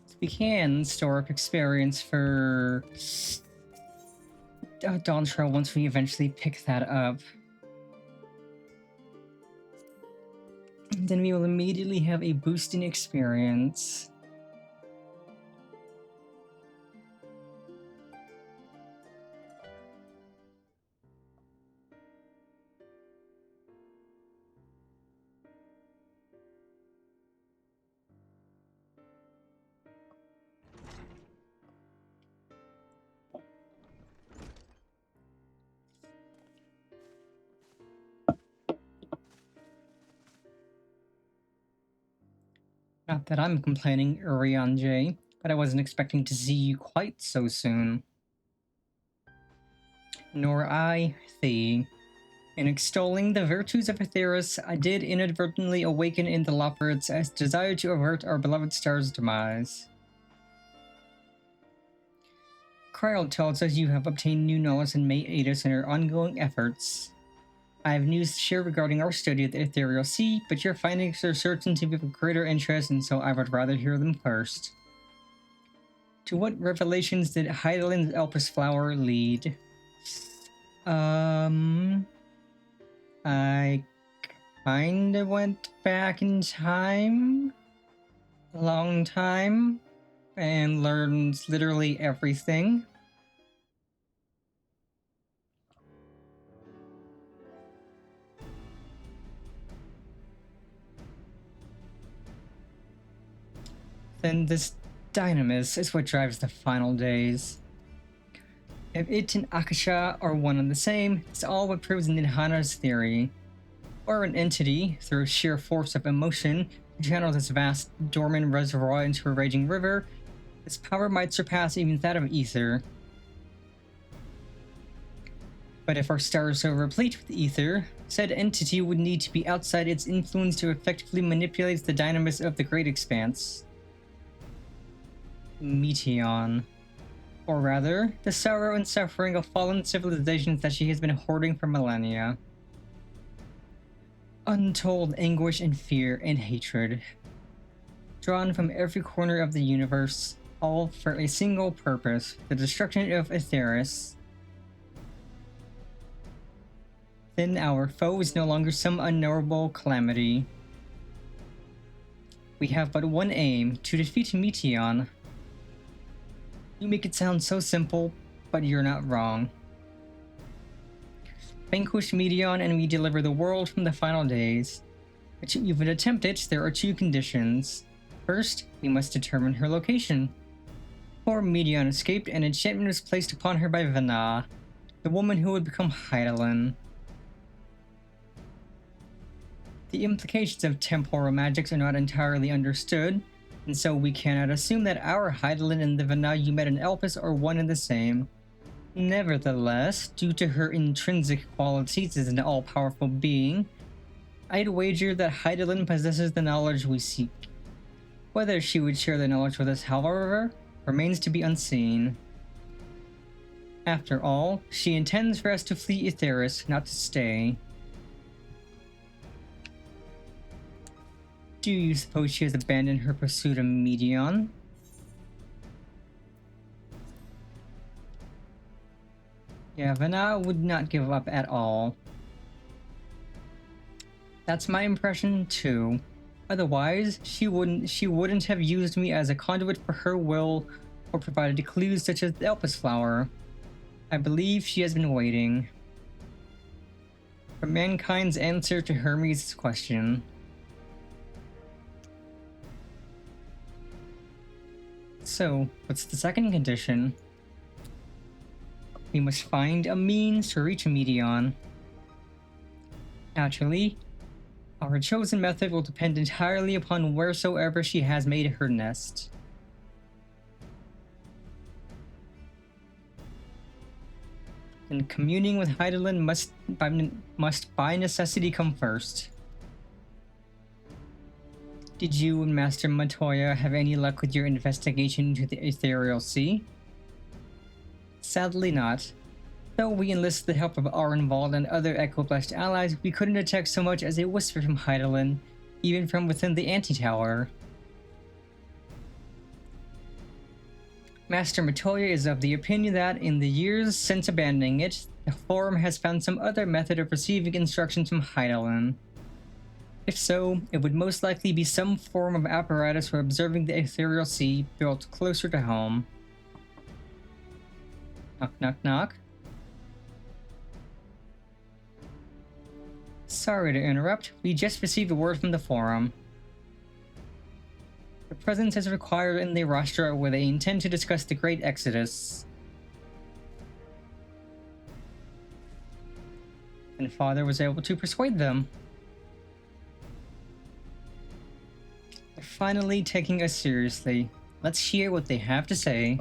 So we can store up experience for Dawn Trail once we eventually pick that up. Then we will immediately have a boost in experience. Not that I'm complaining, Urianger, but I wasn't expecting to see you quite so soon. Nor I, thee. In extolling the virtues of Aetheris, I did inadvertently awaken in the Loporrits a desire to avert our beloved star's demise. Kryl tells us you have obtained new knowledge and may aid us in our ongoing efforts. I have news to share regarding our study of the Ethereal Sea, but your findings are certain to be of greater interest, and so I would rather hear them first. To what revelations did Hydaelyn's Elpis flower lead? I kinda went back in time a long time and learned literally everything. Then this dynamis is what drives the final days. If it and Akasha are one and the same, it's all what proves Nidhana's theory. Or an entity, through sheer force of emotion, channel this vast dormant reservoir into a raging river, its power might surpass even that of ether. But if our star is so replete with ether, said entity would need to be outside its influence to effectively manipulate the dynamis of the Great Expanse. Meteion. Or rather, the sorrow and suffering of fallen civilizations that she has been hoarding for millennia. Untold anguish and fear and hatred. Drawn from every corner of the universe, all for a single purpose, the destruction of Aetheris. Then our foe is no longer some unknowable calamity. We have but one aim, to defeat Meteion. You make it sound so simple, but you're not wrong. Vanquish Meteion and we deliver the world from the final days. To even attempt it, there are two conditions. First, we must determine her location. Poor Meteion escaped and enchantment was placed upon her by Vana, the woman who would become Hydaelyn. The implications of temporal magics are not entirely understood, and so we cannot assume that our Hydaelyn and the Vana you met in Elpis are one and the same. Nevertheless, due to her intrinsic qualities as an all-powerful being, I'd wager that Hydaelyn possesses the knowledge we seek. Whether she would share the knowledge with us, however, remains to be unseen. After all, she intends for us to flee Etheirys, not to stay. Do you suppose she has abandoned her pursuit of Medion? Yeah, Vana would not give up at all. That's my impression too. Otherwise, she wouldn't have used me as a conduit for her will or provided clues such as the Elpis flower. I believe she has been waiting for mankind's answer to Hermes' question. So, what's the second condition? We must find a means to reach Medion. Naturally, our chosen method will depend entirely upon wheresoever she has made her nest. And communing with Hydaelyn must by necessity come first. Did you and Master Montoya have any luck with your investigation into the Ethereal Sea? Sadly not. Though we enlisted the help of Arenvald and other Echo-blessed allies, we couldn't detect so much as a whisper from Hydaelyn, even from within the Antitower. Master Montoya is of the opinion that, in the years since abandoning it, the Forum has found some other method of receiving instructions from Hydaelyn. If so, it would most likely be some form of apparatus for observing the Ethereal Sea built closer to home. Knock, knock, knock. Sorry to interrupt, we just received a word from the Forum. The presence is required in the Rashtra where they intend to discuss the Great Exodus. And Father was able to persuade them. They're finally taking us seriously. Let's hear what they have to say.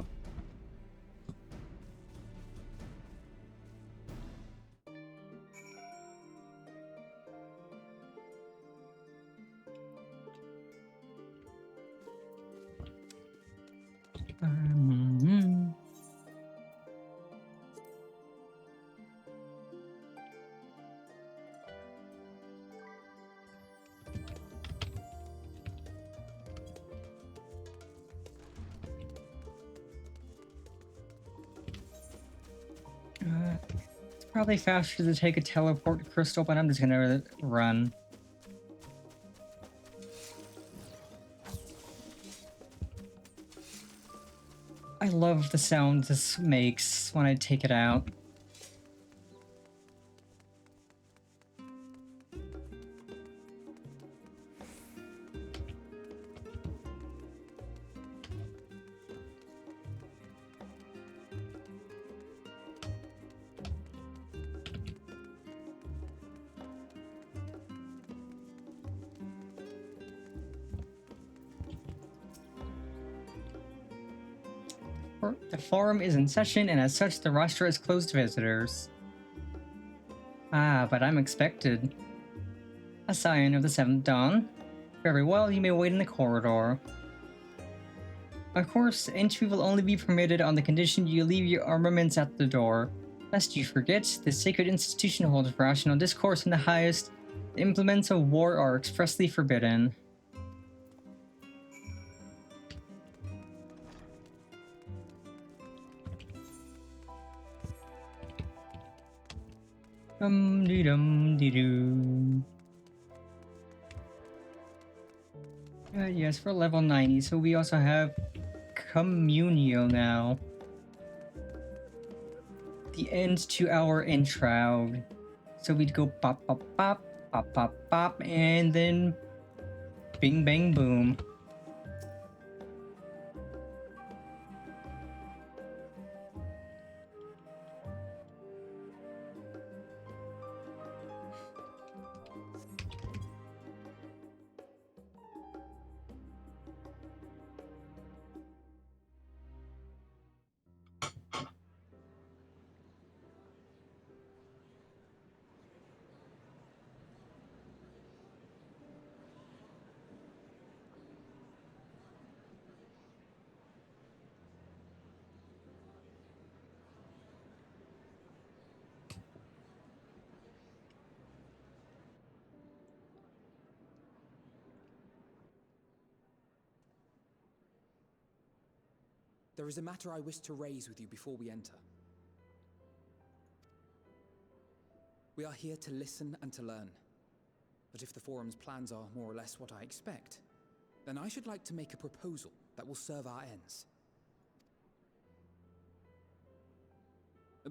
It's probably faster to take a teleport crystal, but I'm just gonna run. I love the sound this makes when I take it out. The forum is in session, and as such, the roster is closed to visitors. Ah, but I'm expected. A scion of the Seventh Dawn. Very well, you may wait in the corridor. Of course, entry will only be permitted on the condition you leave your armaments at the door. Lest you forget, the sacred institution holds rational discourse in the highest. The implements of war are expressly forbidden. Dum-dee-dum-dee-doo. Yes, for level 90, so we also have Communio now. The end to our enshroud. So we'd go pop, pop, pop, pop, pop, pop, and then bing, bang, boom. There is a matter I wish to raise with you before we enter. We are here to listen and to learn. But if the Forum's plans are more or less what I expect, then I should like to make a proposal that will serve our ends.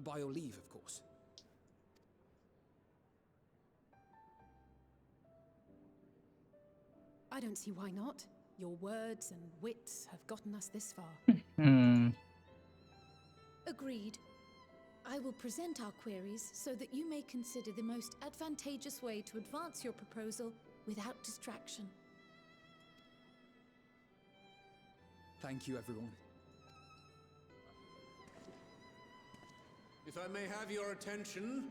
By your leave, of course. I don't see why not. Your words and wits have gotten us this far. Hmm. Agreed. I will present our queries so that you may consider the most advantageous way to advance your proposal without distraction. Thank you, everyone. If I may have your attention,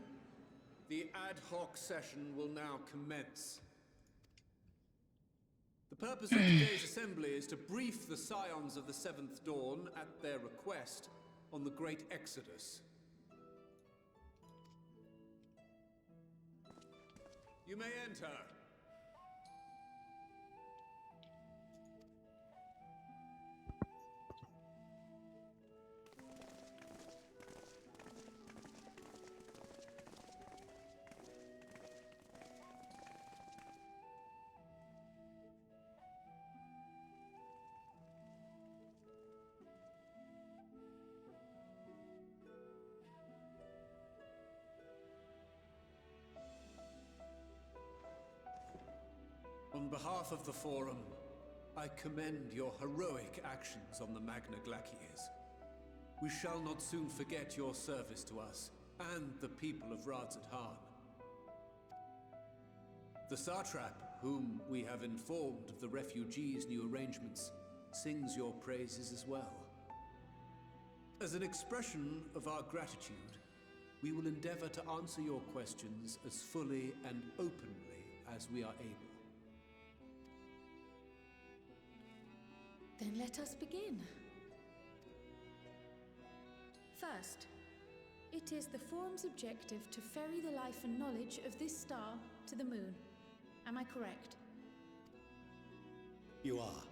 the ad hoc session will now commence. The purpose of today's assembly is to brief the Scions of the Seventh Dawn, at their request, on the Great Exodus. You may enter. On behalf of the Forum, I commend your heroic actions on the Magna Glaciers. We shall not soon forget your service to us and the people of Radzat-Han. The Satrap, whom we have informed of the refugees' new arrangements, sings your praises as well. As an expression of our gratitude, we will endeavor to answer your questions as fully and openly as we are able. Then let us begin. First, it is the Forum's objective to ferry the life and knowledge of this star to the moon. Am I correct? You are.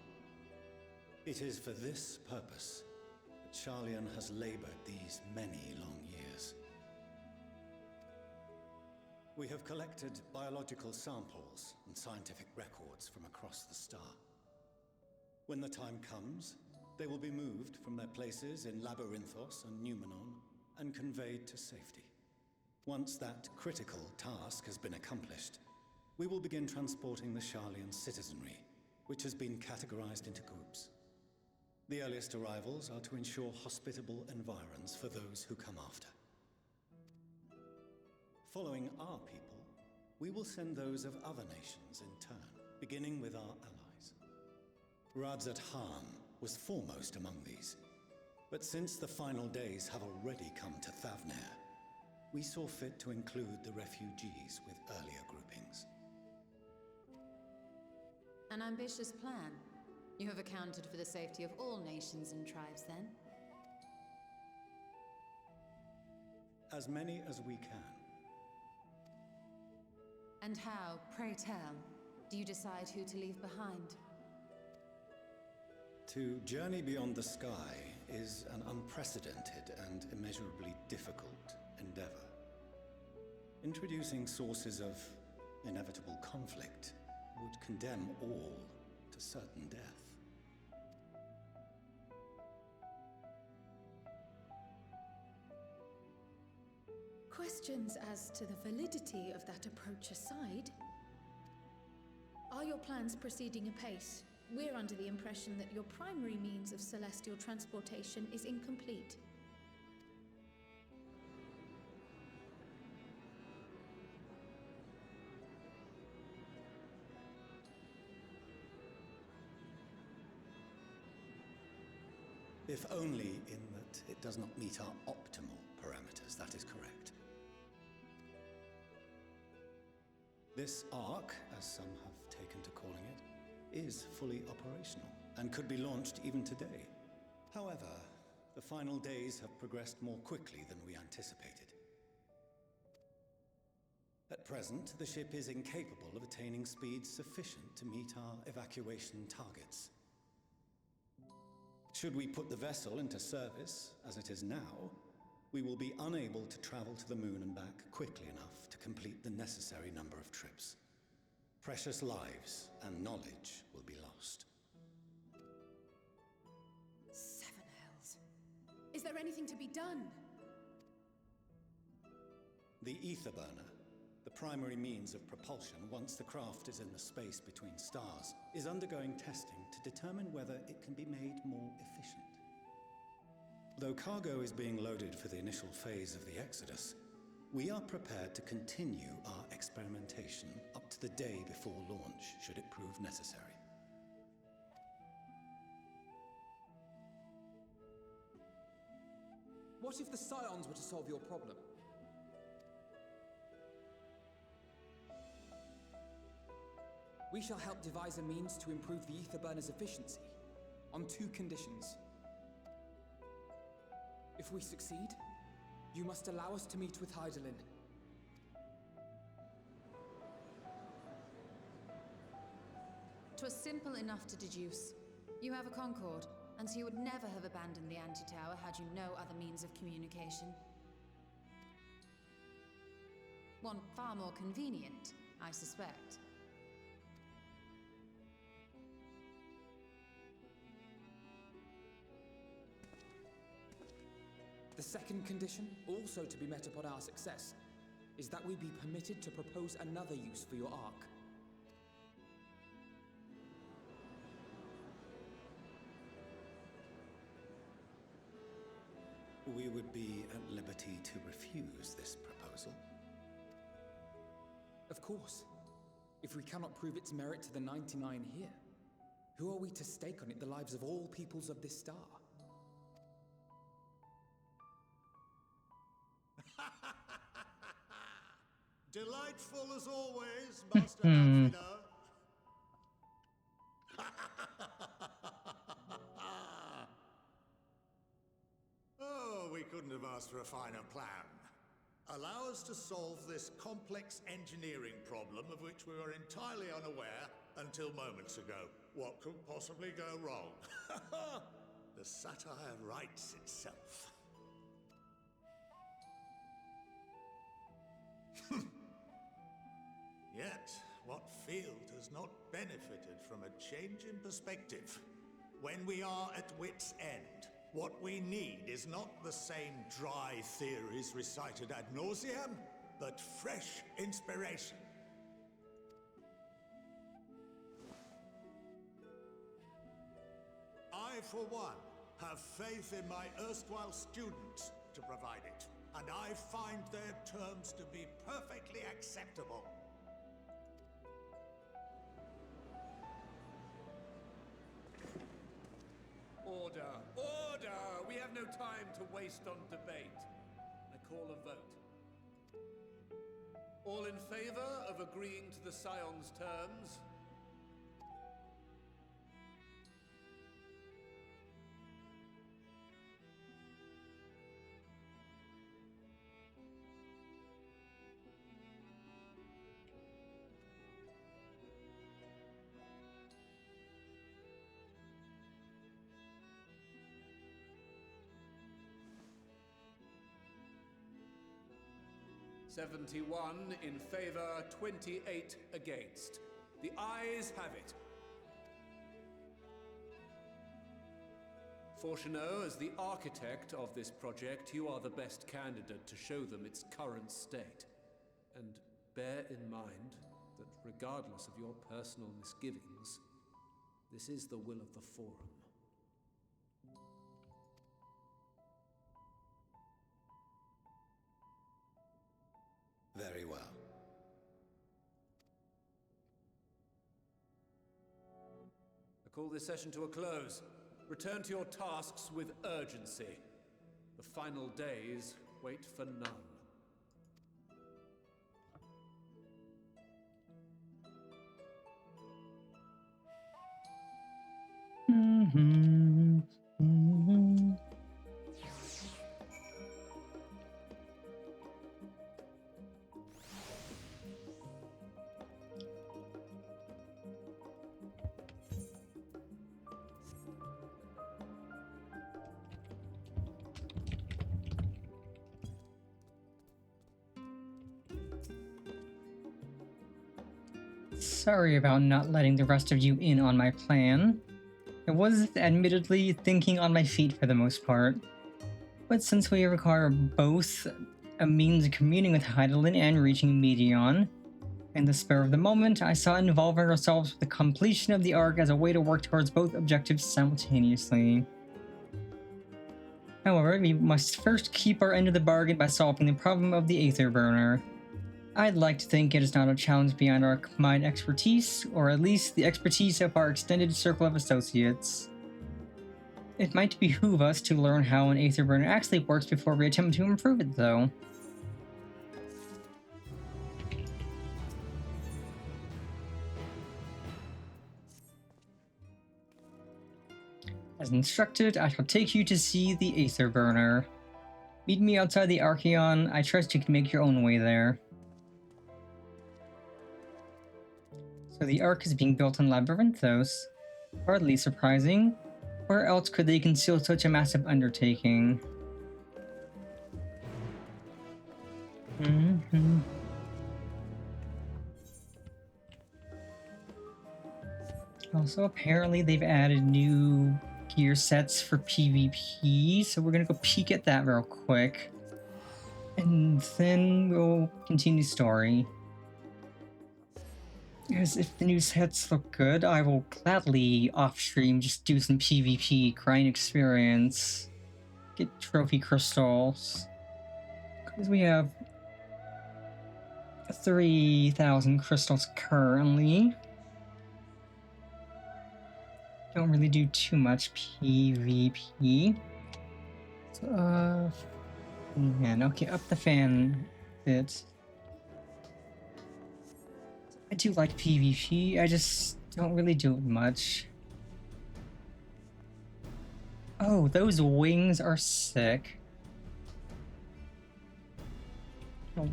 It is for this purpose that Sharlayan has labored these many long years. We have collected biological samples and scientific records from across the star. When the time comes, they will be moved from their places in Labyrinthos and Numenor and conveyed to safety. Once that critical task has been accomplished, we will begin transporting the Sharlayan citizenry, which has been categorized into groups. The earliest arrivals are to ensure hospitable environs for those who come after. Following our people, we will send those of other nations in turn, beginning with our allies. Radzat-Han was foremost among these, but since the final days have already come to Thavnair, we saw fit to include the refugees with earlier groupings. An ambitious plan. You have accounted for the safety of all nations and tribes, then? As many as we can. And how, pray tell, do you decide who to leave behind? To journey beyond the sky is an unprecedented and immeasurably difficult endeavor. Introducing sources of inevitable conflict would condemn all to certain death. Questions as to the validity of that approach aside, are your plans proceeding apace? We're under the impression that your primary means of celestial transportation is incomplete. If only in that it does not meet our optimal parameters, that is correct. This Ark, as some have taken to calling it, is fully operational and could be launched even today. However, the final days have progressed more quickly than we anticipated. At present, the ship is incapable of attaining speeds sufficient to meet our evacuation targets. Should we put the vessel into service, as it is now, we will be unable to travel to the moon and back quickly enough to complete the necessary number of trips. Precious lives and knowledge will be lost. Seven hells. Is there anything to be done? The ether burner, the primary means of propulsion once the craft is in the space between stars, is undergoing testing to determine whether it can be made more efficient. Though cargo is being loaded for the initial phase of the Exodus, we are prepared to continue our experimentation up to the day before launch, should it prove necessary. What if the Scions were to solve your problem? We shall help devise a means to improve the ether burner's efficiency, on 2 conditions. If we succeed, you must allow us to meet with Hydaelyn. 'Twas simple enough to deduce. You have a Concord, and so you would never have abandoned the Anti-Tower had you no other means of communication. One far more convenient, I suspect. The second condition, also to be met upon our success, is that we be permitted to propose another use for your Ark. We would be at liberty to refuse this proposal. Of course. If we cannot prove its merit to the 99 here, who are we to stake on it the lives of all peoples of this star? Delightful as always, Master Outfitter. Oh, we couldn't have asked for a finer plan. Allow us to solve this complex engineering problem of which we were entirely unaware until moments ago. What could possibly go wrong? The satire writes itself. Yet, what field has not benefited from a change in perspective? When we are at wit's end, what we need is not the same dry theories recited ad nauseam, but fresh inspiration. I, for one, have faith in my erstwhile students to provide it, and I find their terms to be perfectly acceptable. Order! Order! We have no time to waste on debate. I call a vote. All in favor of agreeing to the Scion's terms? "71 in favor, 28 against. The ayes have it. Fortuneau, as the architect of this project, you are the best candidate to show them its current state. And bear in mind that regardless of your personal misgivings, this is the will of the Forum. Very well. I call this session to a close. Return to your tasks with urgency. The final days wait for none. Sorry about not letting the rest of you in on my plan. I was admittedly thinking on my feet for the most part. But since we require both a means of communing with Hydaelyn and reaching Medion, in the spur of the moment, I saw involving ourselves with the completion of the arc as a way to work towards both objectives simultaneously. However, we must first keep our end of the bargain by solving the problem of the Aether Burner. I'd like to think it is not a challenge beyond our combined expertise, or at least the expertise of our extended circle of associates. It might behoove us to learn how an Aether Burner actually works before we attempt to improve it, though. As instructed, I shall take you to see the Aether Burner. Meet me outside the Archeon. I trust you can make your own way there. So the Ark is being built on Labyrinthos. Hardly surprising. Where else could they conceal such a massive undertaking? Also, apparently they've added new gear sets for PvP, so we're gonna go peek at that real quick. And then we'll continue story. As if the new sets look good, I will gladly off-stream just do some PvP, grind experience, get trophy crystals. Because we have 3,000 crystals currently. Don't really do too much PvP. So, man, okay, up the fan bit. I do like PvP, I just don't really do it much. Oh, those wings are sick.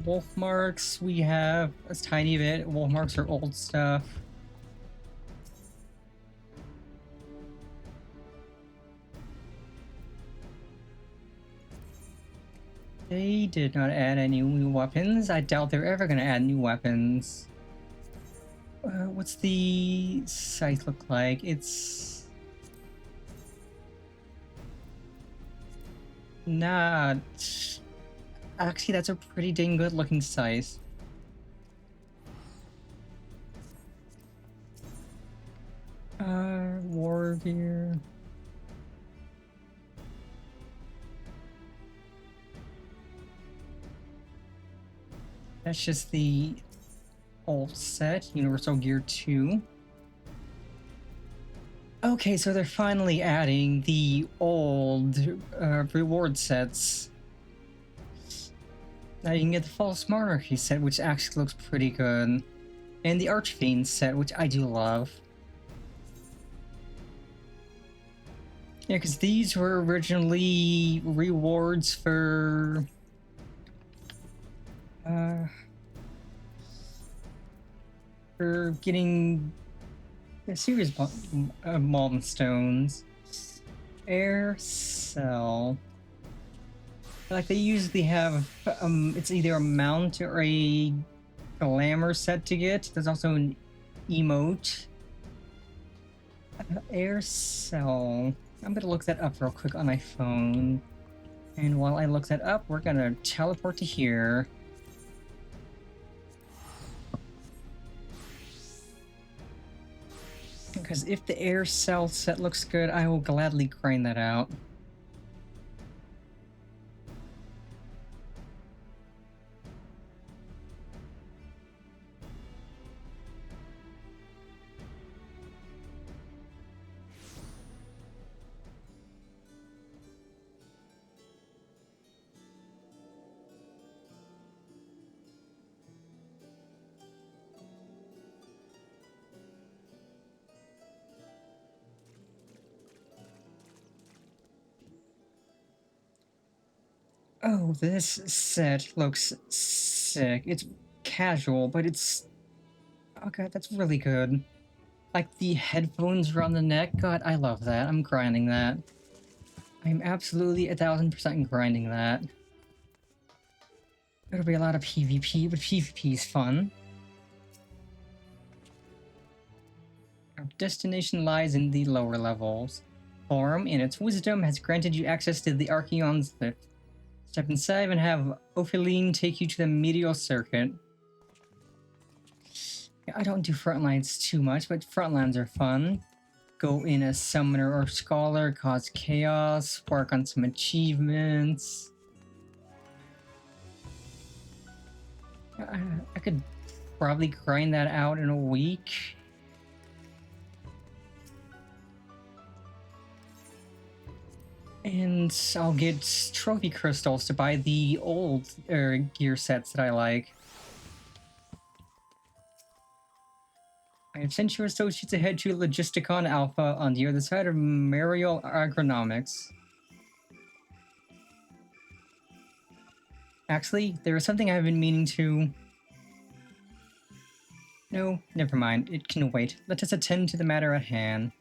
Wolf marks, we have a tiny bit. Wolf marks are old stuff. They did not add any new weapons. I doubt they're ever gonna add new weapons. What's the scythe look like? It's not... Actually, that's a pretty dang good looking scythe. War gear. That's just the old set, Universal Gear 2. Okay, so they're finally adding the old reward sets. Now you can get the False Monarchy set, which actually looks pretty good. And the Archfiend set, which I do love. Yeah, because these were originally rewards for... for getting a series of Malm Stones. Air Cell. Like, they usually have, it's either a mount or a glamour set to get. There's also an emote. Air Cell. I'm gonna look that up real quick on my phone. And while I look that up, we're gonna teleport to here. Because if the Air Cell set looks good, I will gladly grind that out. Oh, this set looks sick. It's casual, but it's... Oh god, that's really good. Like the headphones around the neck, god, I love that. I'm grinding that. I'm absolutely 1000% grinding that. There'll be a lot of PvP, but PvP is fun. destination lies in the lower levels. Forum, in its wisdom, has granted you access to the Archeon's lift. Step inside and have Ophiline take you to the Meteor Circuit. Yeah, I don't do frontlines too much, but frontlines are fun. Go in as summoner or scholar, cause chaos, work on some achievements. I could probably grind that out in a week. And I'll get trophy crystals to buy the old gear sets that I like. I have sent your associates ahead to Logisticon Alpha on the other side of Mariel Agronomics. Actually, there is something I've been meaning to... No, never mind. It can wait. Let us attend to the matter at hand.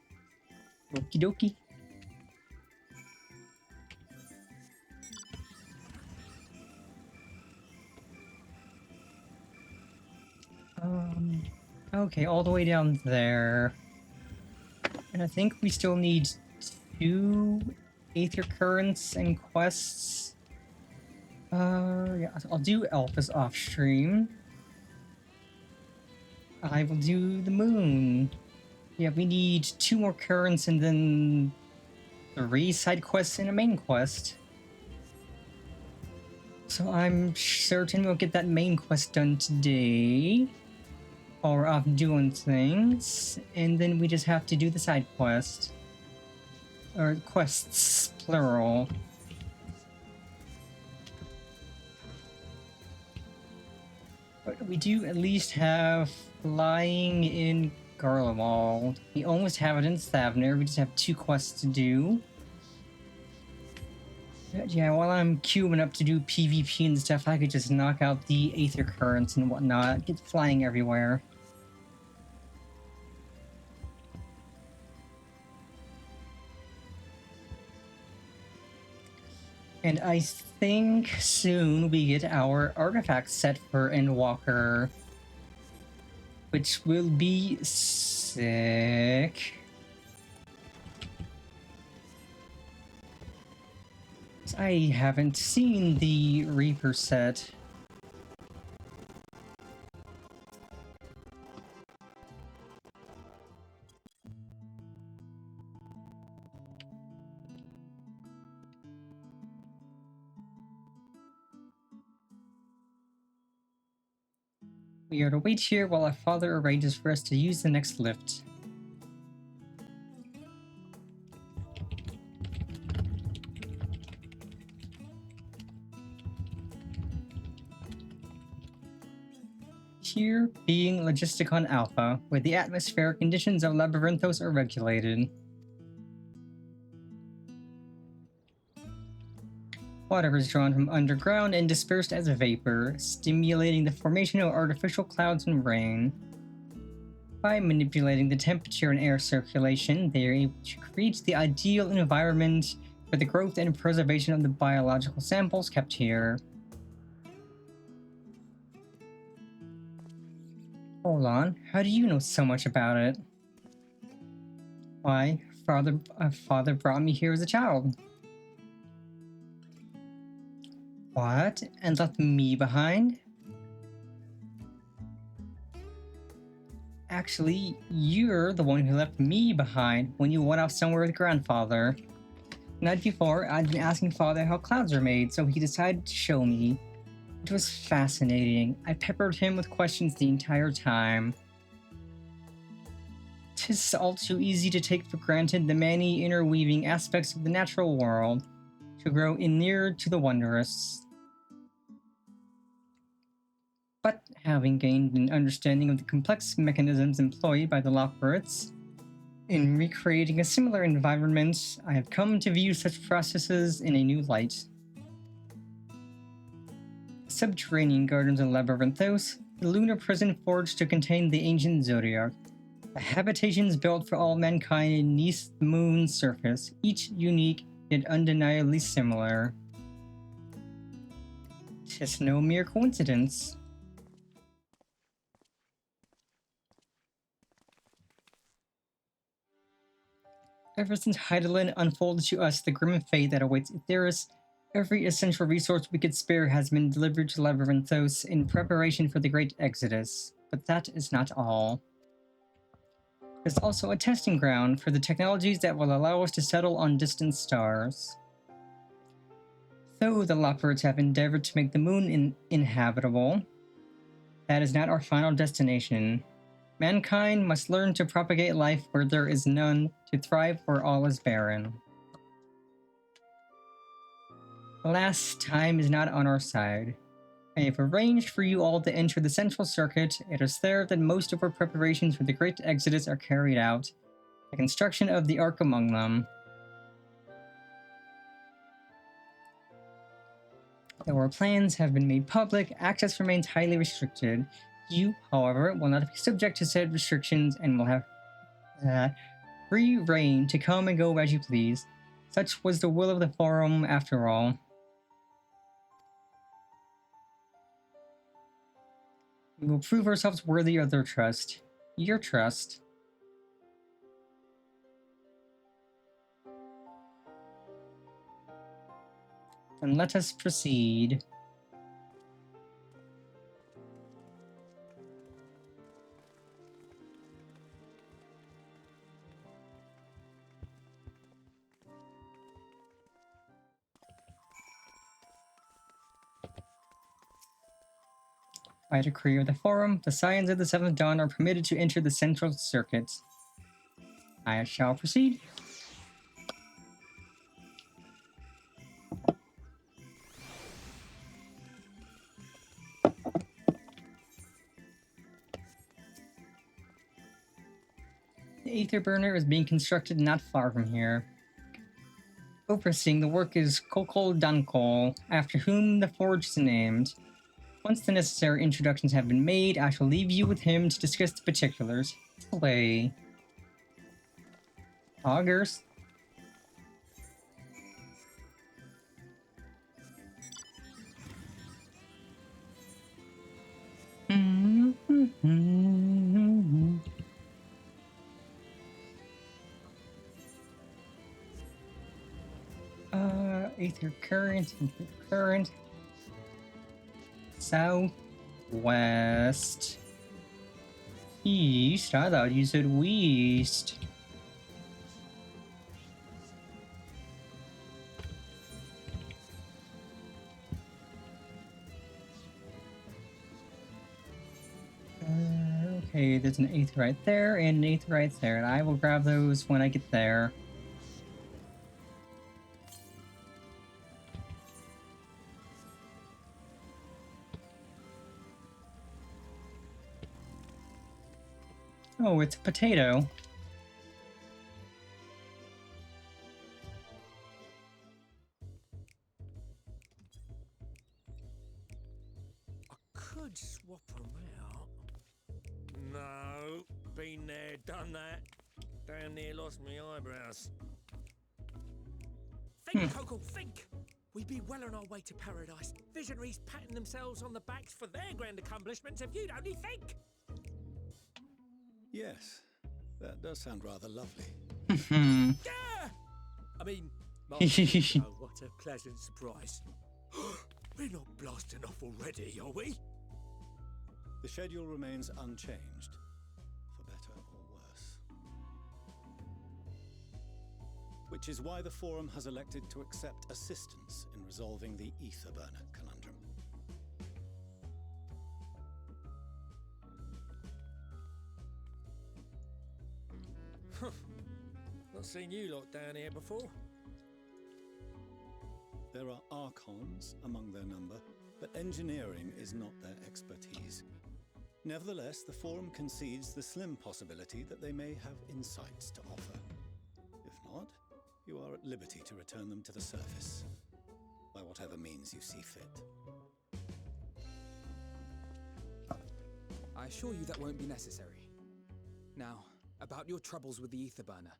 Okie dokie. Okay, all the way down there. And I think we still need 2 Aether Currents and quests. Yeah, I'll do Elpis off stream. I will do the moon. Yeah, we need 2 more currents and then 3 side quests and a main quest. So I'm certain we'll get that main quest done today. Or off doing things, and then we just have to do the side quest. Or quests, plural. But we do at least have flying in Garlemald. We almost have it in Thavner, we just have 2 quests to do. Yeah, while I'm queuing up to do PvP and stuff, I could just knock out the Aether Currents and whatnot, get flying everywhere. And I think soon we get our artifact set for Endwalker, which will be sick. I haven't seen the Reaper set. We are to wait here while our father arranges for us to use the next lift. Here being Logisticon Alpha, where the atmospheric conditions of Labyrinthos are regulated. Water is drawn from underground and dispersed as a vapor, stimulating the formation of artificial clouds and rain. By manipulating the temperature and air circulation, they are able to create the ideal environment for the growth and preservation of the biological samples kept here. Hold on, how do you know so much about it? Why, father brought me here as a child. What? And left me behind? Actually, you're the one who left me behind when you went off somewhere with grandfather. The night before, I'd been asking father how clouds are made, so he decided to show me. It was fascinating. I peppered him with questions the entire time. 'Tis all too easy to take for granted the many interweaving aspects of the natural world, to grow in near to the wondrous. But having gained an understanding of the complex mechanisms employed by the Loporrits in recreating a similar environment, I have come to view such processes in a new light. The subterranean gardens of Labyrinthos, the lunar prison forged to contain the ancient Zodiac, the habitations built for all mankind beneath the moon's surface, each unique yet undeniably similar. 'Tis no mere coincidence. Ever since Hydaelyn unfolded to us the grim fate that awaits Aetheris, every essential resource we could spare has been delivered to Labyrinthos in preparation for the Great Exodus. But that is not all. There's also a testing ground for the technologies that will allow us to settle on distant stars. Though the Loporrits have endeavored to make the moon inhabitable, that is not our final destination. Mankind must learn to propagate life where there is none, to thrive where all is barren. Alas, time is not on our side. I have arranged for you all to enter the central circuit. It is there that most of our preparations for the Great Exodus are carried out, the construction of the Ark among them. Though our plans have been made public, access remains highly restricted. You, however, will not be subject to said restrictions and will have free reign to come and go as you please. Such was the will of the Forum after all. We will prove ourselves worthy of their trust. Your trust. Then let us proceed. By decree of the Forum, the Scions of the Seventh Dawn are permitted to enter the central circuit. I shall proceed. The Aether Burner is being constructed not far from here. Overseeing the work is Kokol Dankol, after whom the forge is named. Once the necessary introductions have been made, I shall leave you with him to discuss the particulars. Play. Augers. Aether current. Southwest. East? I thought you said west. Okay, there's an Aether right there and an Aether right there, and I will grab those when I get there. Oh, it's a potato. I could swap them out. No, been there, done that. Down near lost me eyebrows. Think, Coco, think! We'd be well on our way to paradise. Visionaries patting themselves on the backs for their grand accomplishments if you'd only think! Yes, that does sound rather lovely. Yeah! I mean, oh, what a pleasant surprise. We're not blasting off already, are we? The schedule remains unchanged, for better or worse. Which is why the Forum has elected to accept assistance in resolving the Aether Burner conundrum. Not seen you lot down here before. There are Archons among their number, but engineering is not their expertise. Nevertheless, the Forum concedes the slim possibility that they may have insights to offer. If not, you are at liberty to return them to the surface, by whatever means you see fit. I assure you that won't be necessary. Now, about your troubles with the Aether Burner.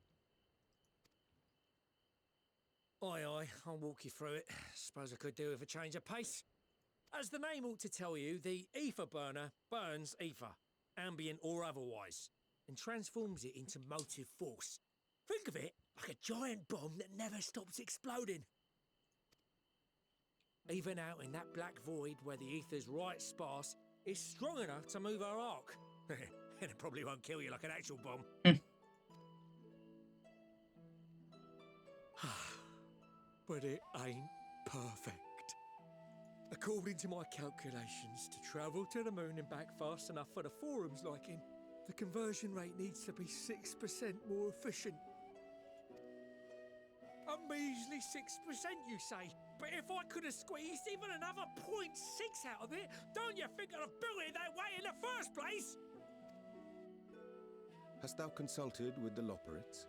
Aye, I'll walk you through it. Suppose I could do with a change of pace. As the name ought to tell you, the Aether Burner burns ether, ambient or otherwise, and transforms it into motive force. Think of it like a giant bomb that never stops exploding. Even out in that black void where the ether's right sparse, it's strong enough to move our arc. And it probably won't kill you like an actual bomb. But it ain't perfect. According to my calculations, to travel to the moon and back fast enough for the forum's liking, the conversion rate needs to be 6% more efficient. A measly 6%, you say? But if I could have squeezed even another 0.6 out of it, don't you think I'd have built it that way in the first place? Hast thou consulted with the Loporrits?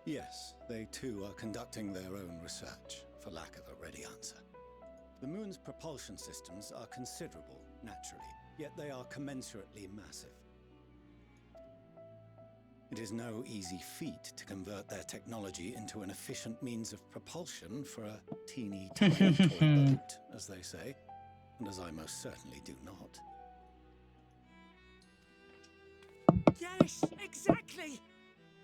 Yes, they too are conducting their own research, for lack of a ready answer. The moon's propulsion systems are considerable, naturally, yet they are commensurately massive. It is no easy feat to convert their technology into an efficient means of propulsion for a teeny tiny toy boat, as they say, and as I most certainly do not. Yes, exactly!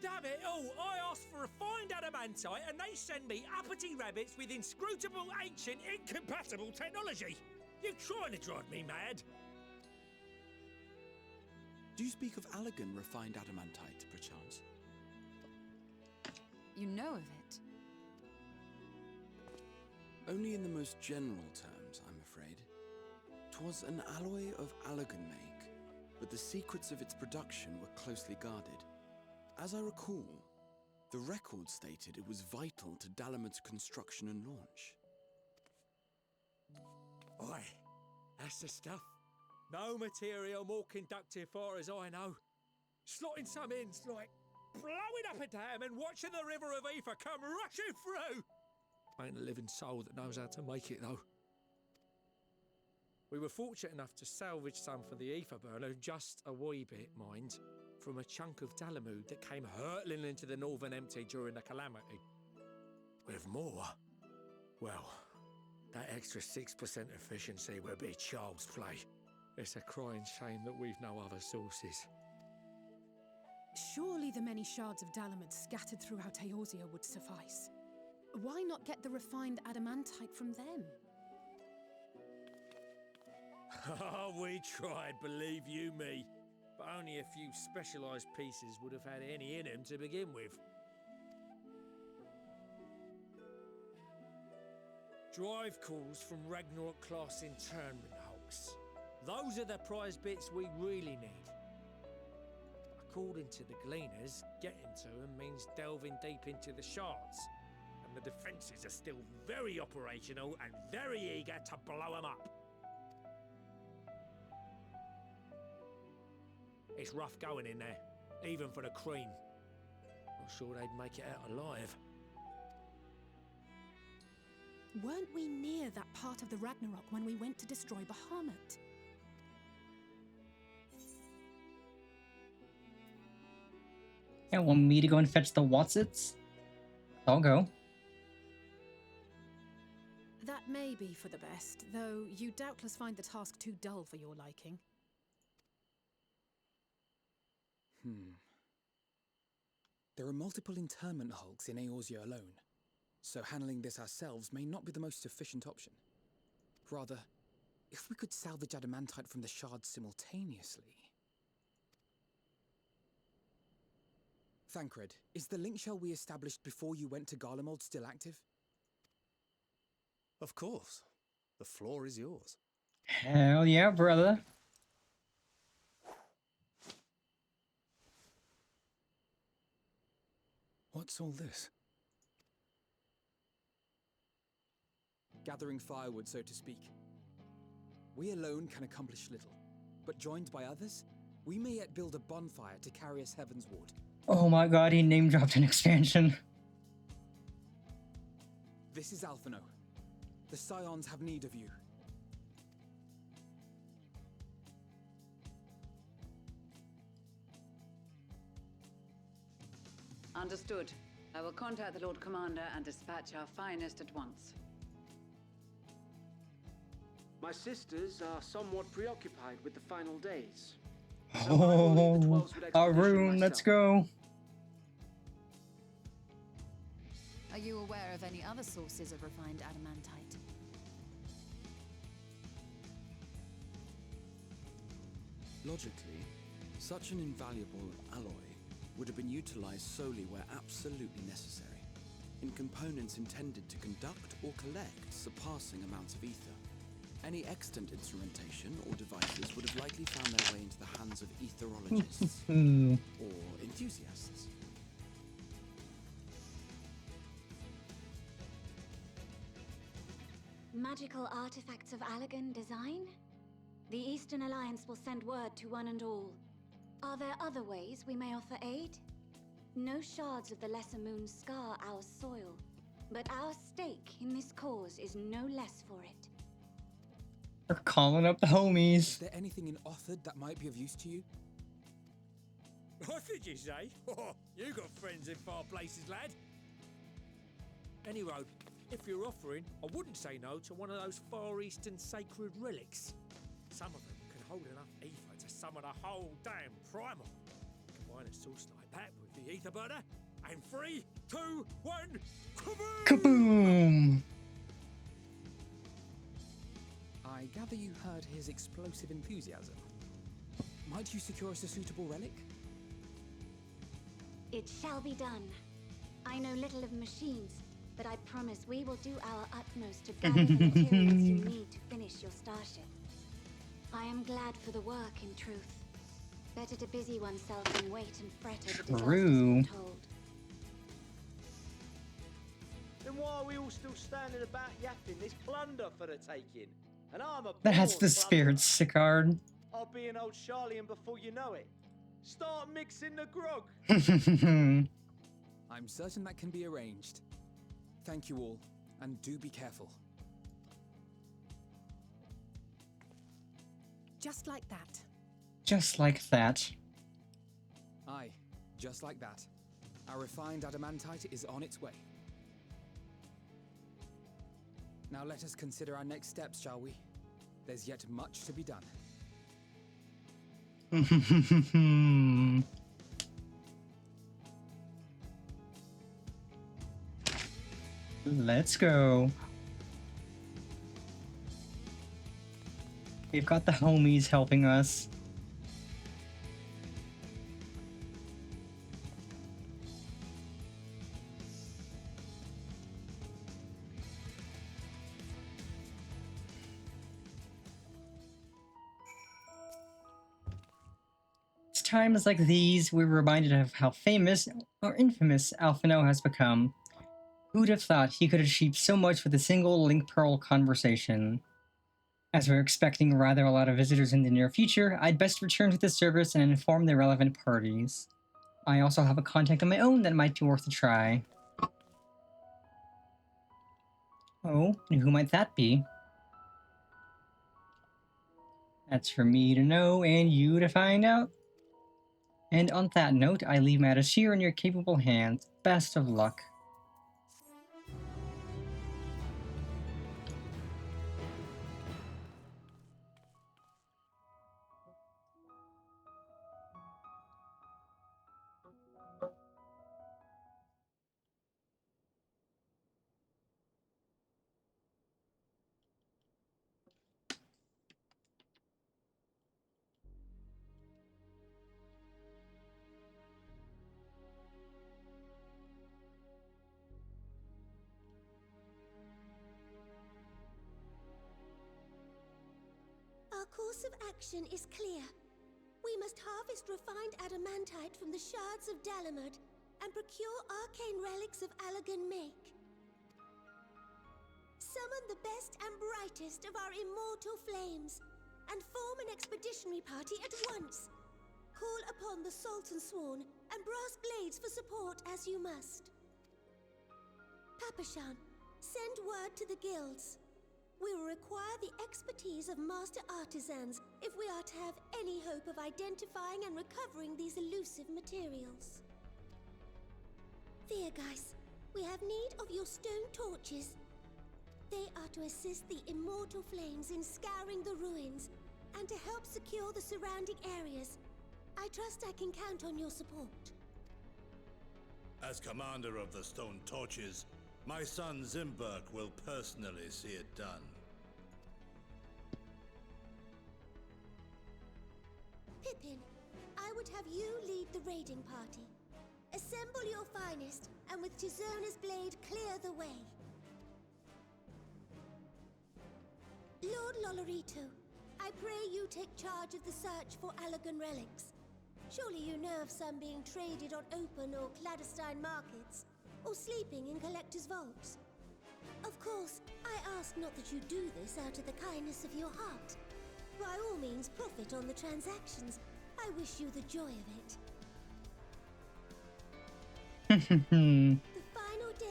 Damn it all, I asked for refined adamantite and they send me uppity rabbits with inscrutable, ancient, incompatible technology! You're trying to drive me mad! Do you speak of Allagan refined adamantite, perchance? You know of it? Only in the most general terms, I'm afraid. 'Twas an alloy of Allagan make, but the secrets of its production were closely guarded. As I recall, the record stated it was vital to Dalamud's construction and launch. Oi, that's the stuff. No material more conductive far as I know. Slotting some ends like blowing up a dam and watching the river of ether come rushing through. Ain't a living soul that knows how to make it though. We were fortunate enough to salvage some for the ether burner, just a wee bit, mind, from a chunk of Dalamud that came hurtling into the Northern Empty during the calamity. With more, well, that extra 6% efficiency would be child's play. It's a crying shame that we've no other sources. Surely the many shards of Dalamud scattered throughout Eorzea would suffice. Why not get the refined adamantite from them? Oh, we tried, believe you me. But only a few specialised pieces would have had any in them to begin with. Drive calls from Ragnarok-class internment hulks. Those are the prize bits we really need. According to the Gleaners, getting to them means delving deep into the shards, and the defences are still very operational and very eager to blow them up. It's rough going in there, even for the cream. Not sure they'd make it out alive. Weren't we near that part of the Ragnarok when we went to destroy Bahamut? Yeah, want me to go and fetch the Watsits? I'll go. That may be for the best, though you doubtless find the task too dull for your liking. There are multiple internment hulks in Eorzea alone, so handling this ourselves may not be the most efficient option. Rather, if we could salvage adamantite from the shards simultaneously... Thancred, is the link shell we established before you went to Garlemald still active? Of course. The floor is yours. Hell yeah, brother. What's all this? Gathering firewood, so to speak. We alone can accomplish little, but joined by others, we may yet build a bonfire to carry us heavensward. Oh my god, he name dropped an expansion. This is Alphino. The Scions have need of you. Understood. I will contact the Lord Commander and dispatch our finest at once. My sisters are somewhat preoccupied with the final days. Oh, Arun, let's go. other sources of refined adamantite. Logically, such an invaluable alloy would have been utilized solely where absolutely necessary, in components intended to conduct or collect surpassing amounts of ether. Any extant instrumentation or devices would have likely found their way into the hands of etherologists or enthusiasts. Magical artifacts of Allagan design? The Eastern Alliance will send word to one and all. Are there other ways we may offer aid? No shards of the Lesser Moon scar our soil, but our stake in this cause is no less for it. We're calling up the homies. Is there anything in Othard that might be of use to you? What did you say? Oh, you got friends in far places, lad. Any road, if you're offering, I wouldn't say no to one of those Far Eastern sacred relics. Some of them can hold enough ether to summon a whole damn primal. Combine a source like that with the ether burner, and 3, 2, 1, kaboom! Kaboom! I gather you heard his explosive enthusiasm. Might you secure us a suitable relic? It shall be done. I know little of machines, but I promise we will do our utmost to gather the materials you need to finish your starship. I am glad for the work, in truth. Better to busy oneself than wait and fret over disasters foretold. Then why are we all still standing about yapping? There's plunder for the taking. And I'm a That's the born spirit, plunderer. Sicard. I'll be an old Charlian before you know it. Start mixing the grog. I'm certain that can be arranged. Thank you all, and do be careful. Just like that. Just like that. Aye, just like that. Our refined adamantite is on its way. Now let us consider our next steps, shall we? There's yet much to be done. Let's go. We've got the homies helping us. It's times like these we're reminded of how famous or infamous Alphinaud has become. Who'd have thought he could achieve so much with a single Link Pearl conversation? As we're expecting rather a lot of visitors in the near future, I'd best return to the service and inform the relevant parties. I also have a contact of my own that might be worth a try. Oh, and who might that be? That's for me to know and you to find out. And on that note, I leave matters here in your capable hands. Best of luck. Our course of action is clear. We must harvest refined adamantite from the shards of Dalamud and procure arcane relics of Allagan make. Summon the best and brightest of our immortal flames and form an expeditionary party at once. Call upon the Sultan Sworn and Brass Blades for support as you must. Papashan, send word to the guilds. We will require the expertise of master artisans if we are to have any hope of identifying and recovering these elusive materials. Viergeist, we have need of your stone torches. They are to assist the immortal flames in scouring the ruins and to help secure the surrounding areas. I trust I can count on your support. As commander of the Stone Torches, My son Zimberk will personally see it done. Pippin, I would have you lead the raiding party. Assemble your finest, and with Tizona's blade clear the way. Lord Lolorito, I pray you take charge of the search for Allagan relics. Surely you know of some being traded on open or clandestine markets, or sleeping in collectors' vaults. Of course, I ask not that you do this out of the kindness of your heart. By all means, profit on the transactions. I wish you the joy of it.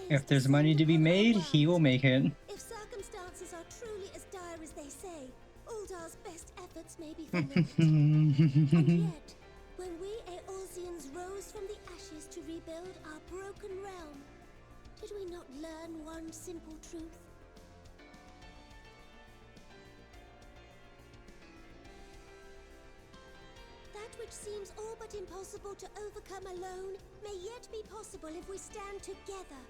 If there's money to be made, he will make it. If circumstances are truly as dire as they say, Uldar's best efforts may be for naught. And yet, when we Eorzeans rose from the ashes to rebuild our broken realm, did we not learn one simple truth? That which seems all but impossible to overcome alone may yet be possible if we stand together.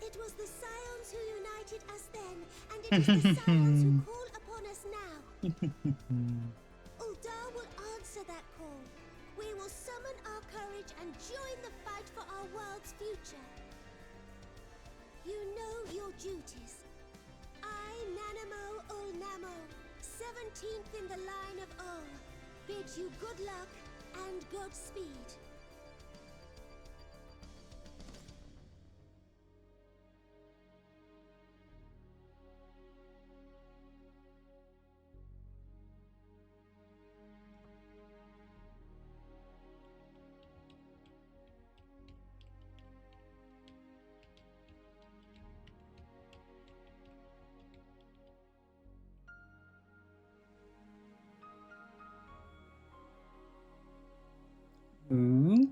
It was the Scions who united us then, and it is the Scions who call upon us now. Uldar will answer that call. We will summon our courage and join the fight for our world's future. You know your duties. I, Nanamo Ulnamo, 17th in the line of Ul, bid you good luck and Godspeed. Ooh.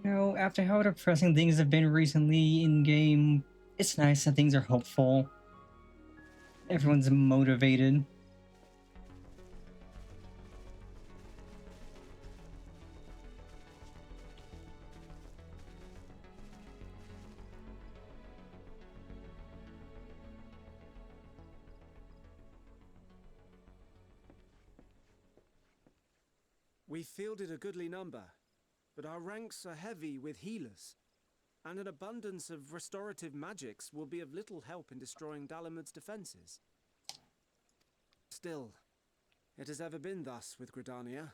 You know, after how depressing things have been recently in game, it's nice that things are hopeful. Everyone's motivated. We fielded a goodly number, but our ranks are heavy with healers, and an abundance of restorative magics will be of little help in destroying Dalamud's defenses. Still, it has ever been thus with Gridania.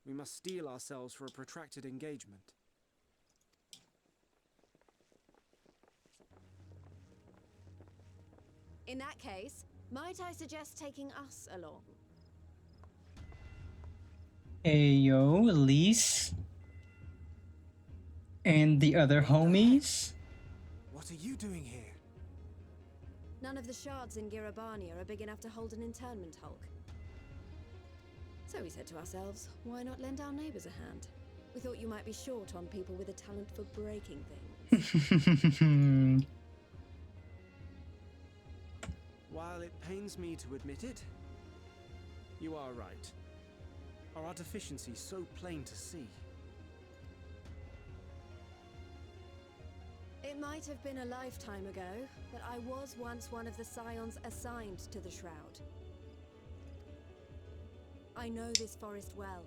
We must steel ourselves for a protracted engagement. In that case, might I suggest taking us along? Ayo, Elise. And the other homies? What are you doing here? None of the shards in Girabania are big enough to hold an internment hulk. So we said to ourselves, why not lend our neighbors a hand? We thought you might be short on people with a talent for breaking things. While it pains me to admit it, you are right. Are our deficiencies so plain to see? It might have been a lifetime ago, but I was once one of the Scions assigned to the Shroud. I know this forest well.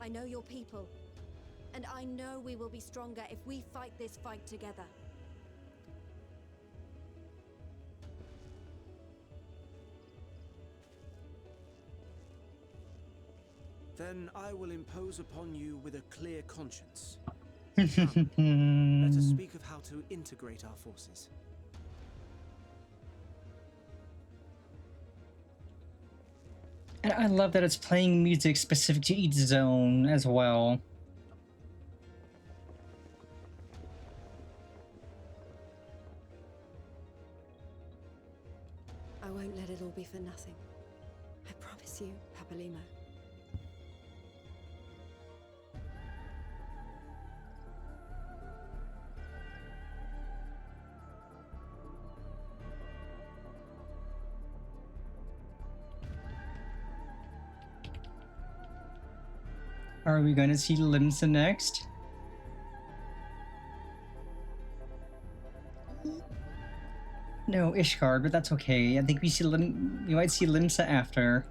I know your people. And I know we will be stronger if we fight this fight together. Then I will impose upon you with a clear conscience. Come, let us speak of how to integrate our forces. And I love that it's playing music specific to each zone as well. I won't let it all be for nothing. I promise you, Papalymo. Are we gonna see Limsa next? No, Ishgard, but that's okay. I think we see you might see Limsa after.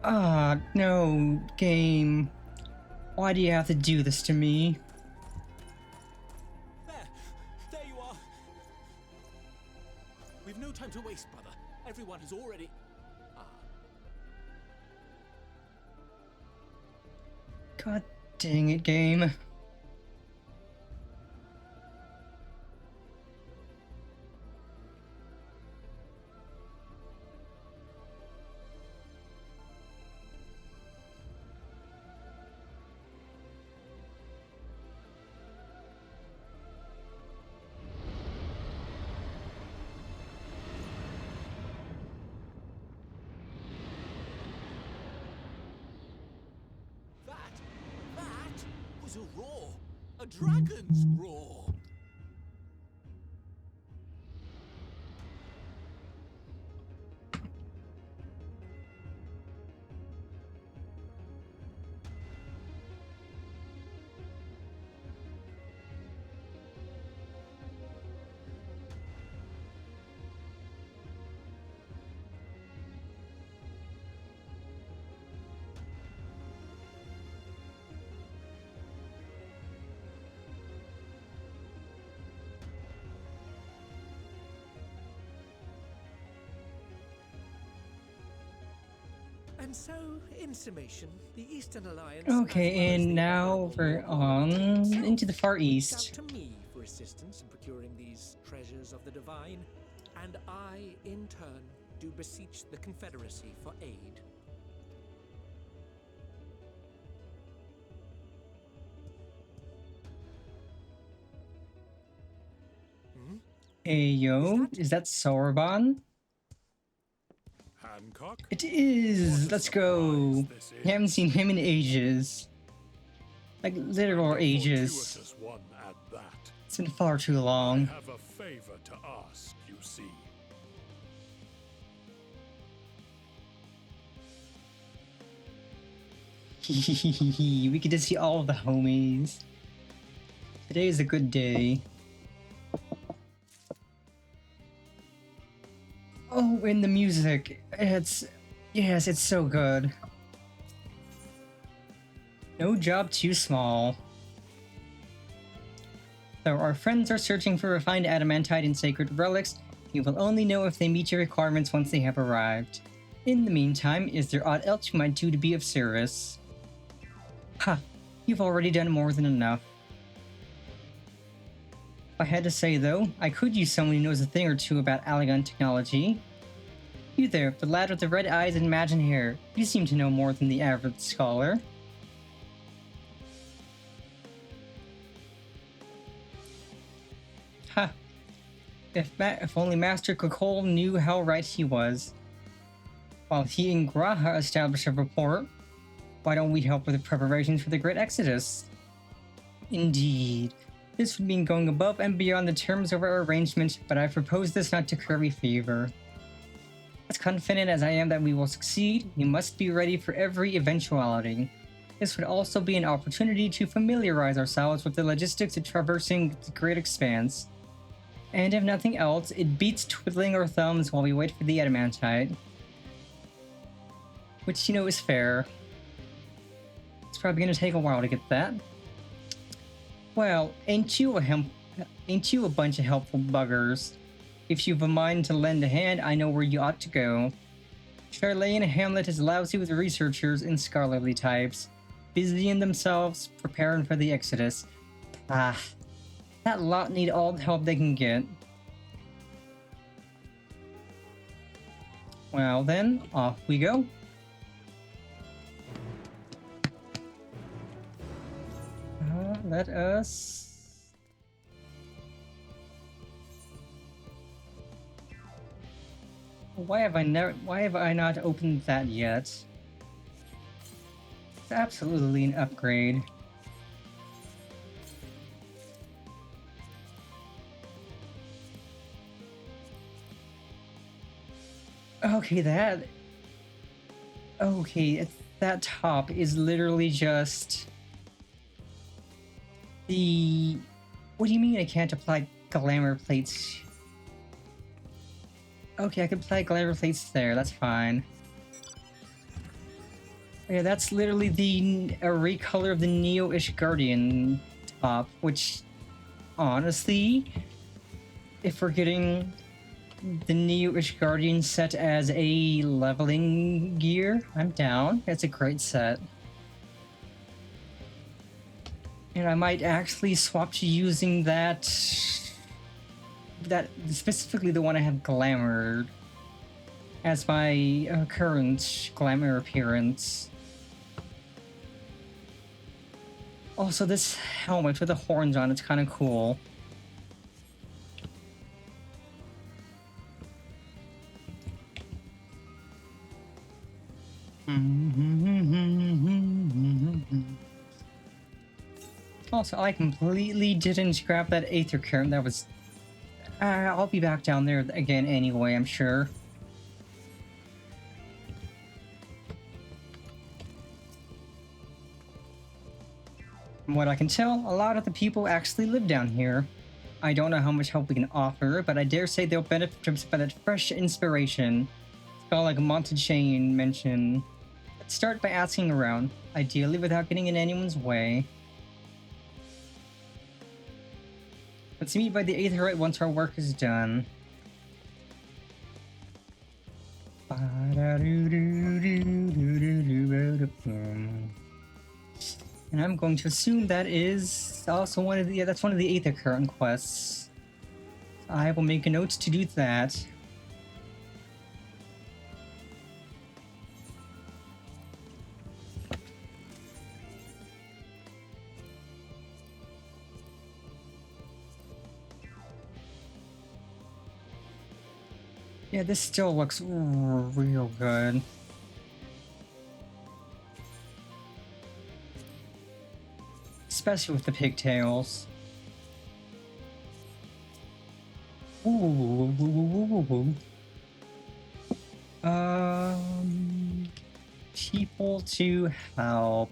Ah, no, game. Why do you have to do this to me? There you are. We've no time to waste, brother. Everyone has already... God dang it, game. That was a roar. A dragon's roar. And so, in summation, the Eastern Alliance... Okay, and now we're on into the Far East. ...reached out to me for assistance in procuring these treasures of the divine, and I, in turn, do beseech the Confederacy for aid. Hey yo, is that Sauron? Hancock? It is! Let's go! I haven't seen him in ages. Like, literal ages. Fortuitous one at that. It's been far too long. I have a favor to ask, you see. We get to see all of the homies. Today is a good day. Oh, and the music. Yes, it's so good. No job too small. Though our friends are searching for refined adamantite and sacred relics, you will only know if they meet your requirements once they have arrived. In the meantime, is there aught else you might do to be of service? Ha! You've already done more than enough. If I had to say though, I could use someone who knows a thing or two about Allagan technology. You there, the lad with the red eyes and imagined hair. You seem to know more than the average scholar. Ha! If only Master Kokol knew how right he was. While he and Graha established a rapport, why don't we help with the preparations for the Great Exodus? Indeed. This would mean going above and beyond the terms of our arrangement, but I propose this not to curry favor. As confident as I am that we will succeed, we must be ready for every eventuality. This would also be an opportunity to familiarize ourselves with the logistics of traversing the Great Expanse. And if nothing else, it beats twiddling our thumbs while we wait for the adamantite. Which, you know, is fair. It's probably gonna take a while to get that. Well, ain't you a bunch of helpful buggers? If you've a mind to lend a hand, I know where you ought to go. Charlene Hamlet is lousy with researchers and scholarly types, busying themselves, preparing for the Exodus. Ah, that lot need all the help they can get. Well then, off we go. Let us... Why have I not opened that yet? It's absolutely an upgrade. Okay, that Okay, that top is literally just the... What do you mean I can't apply glamour plates? Okay, I can apply glamour plates there, that's fine. Yeah, that's literally the recolor of the Neo-ish Guardian top, which, honestly, if we're getting the Neo-ish Guardian set as a leveling gear, I'm down. It's a great set. And I might actually swap to using that specifically the one I have glamored as my current glamour appearance. Also, this helmet with the horns on it's kind of cool. Also, I completely didn't scrap that Aether Current. That was... I'll be back down there again anyway, I'm sure. From what I can tell, a lot of the people actually live down here. I don't know how much help we can offer, but I dare say they'll benefit from that fresh inspiration. It's kind of like Montaigne mentioned. Let's start by asking around, ideally without getting in anyone's way. Let's meet by the Aetherite once our work is done. And I'm going to assume that is also one of the... Yeah, that's one of the Aether Current quests. I will make a note to do that. Yeah, this still looks real good. Especially with the pigtails. Ooh. People to help.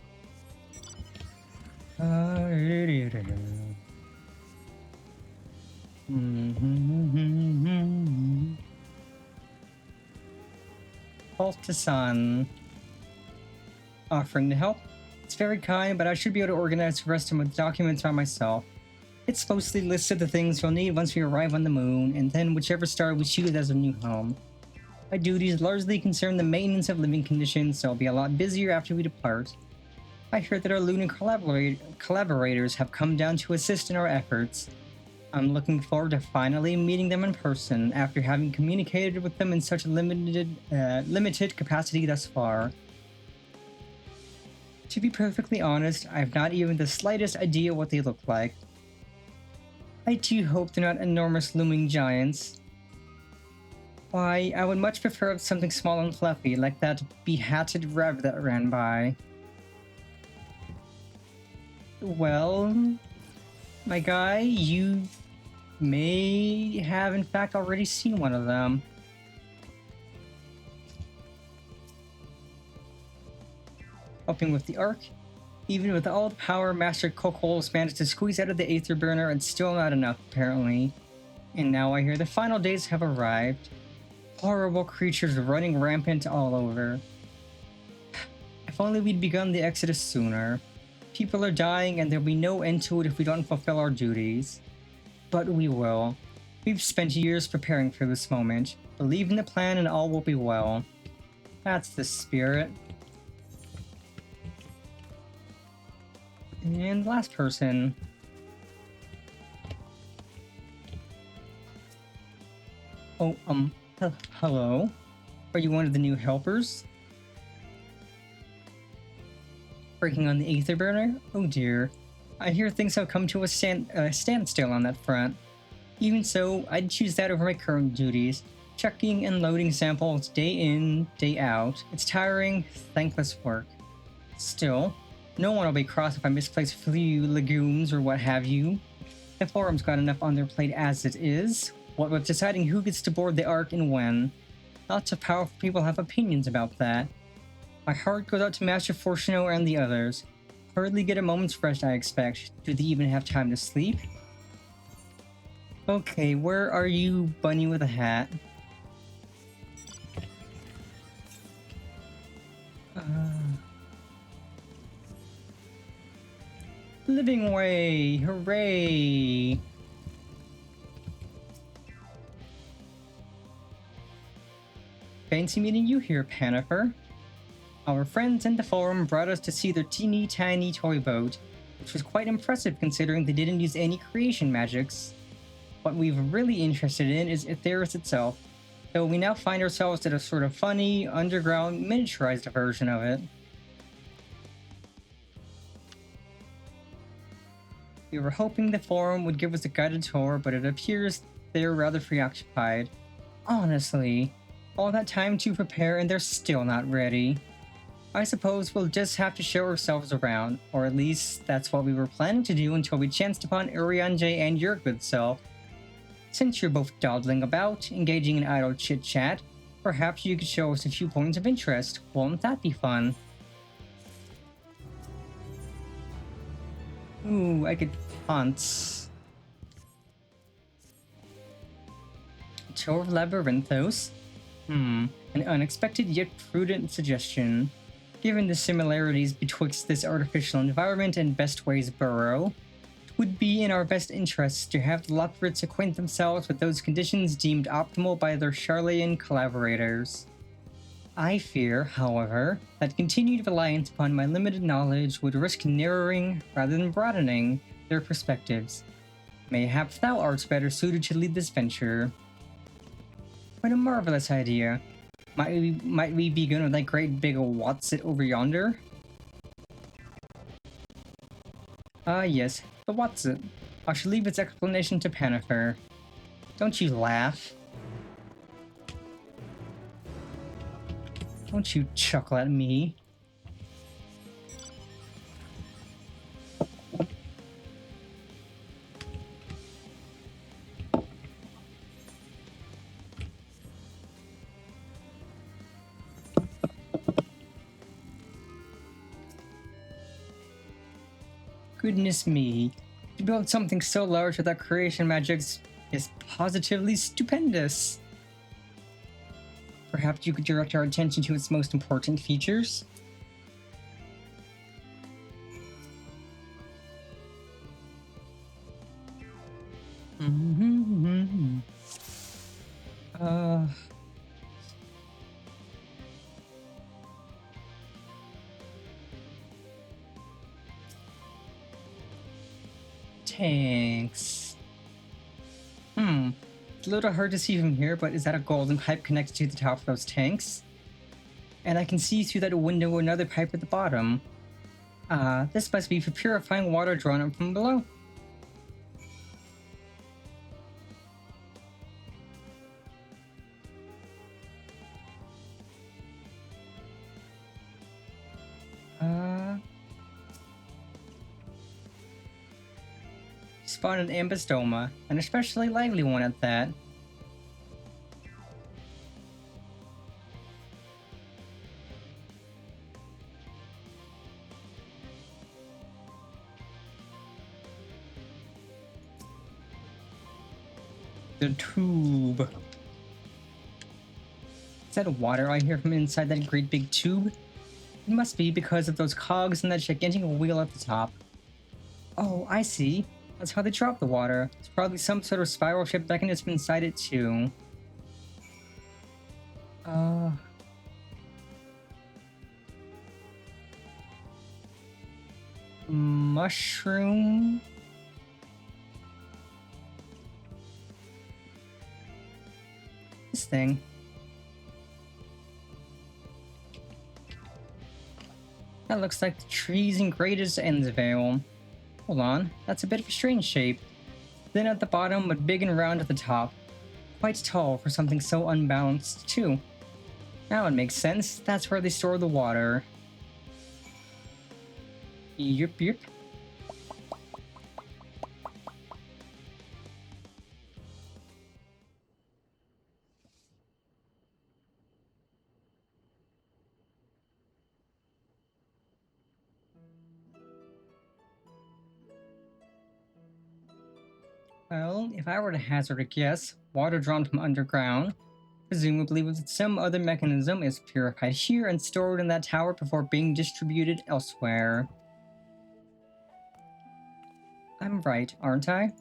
Baltasan. Offering to help. It's very kind, but I should be able to organize the rest of my documents by myself. It's mostly listed the things you'll need once we arrive on the moon, and then whichever star we choose as a new home. My duties largely concern the maintenance of living conditions, so I'll be a lot busier after we depart. I heard that our lunar collaborators have come down to assist in our efforts. I'm looking forward to finally meeting them in person after having communicated with them in such a limited capacity thus far. To be perfectly honest, I have not even the slightest idea what they look like. I do hope they're not enormous looming giants. Why, I would much prefer something small and fluffy, like that behatted rev that ran by. Well, my guy, you may have in fact already seen one of them. Helping with the arc, even with all the power Master Kokol's managed to squeeze out of the Aether Burner, it's still not enough apparently. And now I hear the final days have arrived. Horrible creatures running rampant all over. If only we'd begun the exodus sooner. People are dying and there'll be no end to it if we don't fulfill our duties. But we will. We've spent years preparing for this moment. Believe in the plan and all will be well. That's the spirit. And last person. Oh, hello? Are you one of the new helpers? Breaking on the Aether Burner? Oh dear. I hear things have come to a standstill on that front. Even so, I'd choose that over my current duties. Checking and loading samples day in, day out. It's tiring, thankless work. Still, no one will be cross if I misplace a few legumes or what have you. The forum's got enough on their plate as it is. What with deciding who gets to board the Ark and when. Lots of powerful people have opinions about that. My heart goes out to Master Fortuno and the others. Hardly get a moment's rest, I expect. Do they even have time to sleep? Okay, where are you, bunny with a hat? Living Way! Hooray! Fancy meeting you here, Panifer. Our friends in the forum brought us to see their teeny tiny toy boat, which was quite impressive considering they didn't use any creation magics. What we've really interested in is Aetheris itself, though we now find ourselves at a sort of funny, underground, miniaturized version of it. We were hoping the forum would give us a guided tour, but it appears they're rather preoccupied. Honestly, all that time to prepare and they're still not ready. I suppose we'll just have to show ourselves around, or at least that's what we were planning to do until we chanced upon Urianger and your good self. Since you're both dawdling about, engaging in idle chit-chat, perhaps you could show us a few points of interest. Won't that be fun? Ooh, I could hunt. Tour of Labyrinthos? An unexpected yet prudent suggestion. Given the similarities betwixt this artificial environment and Bestway's burrow, it would be in our best interests to have the Loporrits acquaint themselves with those conditions deemed optimal by their Charlayan collaborators. I fear, however, that continued reliance upon my limited knowledge would risk narrowing, rather than broadening, their perspectives. Mayhaps thou art better suited to lead this venture. What a marvelous idea. Might we be going with that great big Whatsit over yonder? Ah yes, the Whatsit. I shall leave its explanation to Panifer. Don't you laugh. Don't you chuckle at me. Goodness me, to build something so large without creation magics is positively stupendous. Perhaps you could direct our attention to its most important features? Tanks. It's a little hard to see from here, but is that a golden pipe connected to the top of those tanks? And I can see through that window another pipe at the bottom. This must be for purifying water drawn up from below. Spawn an ambystoma, an especially lively one at that. The tube. Is that water I hear from inside that great big tube? It must be because of those cogs and that gigantic wheel at the top. Oh, I see. That's how they drop the water. There's probably some sort of spiral ship mechanism inside it too. Mushroom? This thing. That looks like the trees in Greatest Endsvale. Hold on, that's a bit of a strange shape. Thin at the bottom, but big and round at the top. Quite tall for something so unbalanced, too. Now it makes sense, that's where they store the water. Yup. Well, if I were to hazard a guess, water drawn from underground, presumably with some other mechanism, is purified here and stored in that tower before being distributed elsewhere. I'm right, aren't I?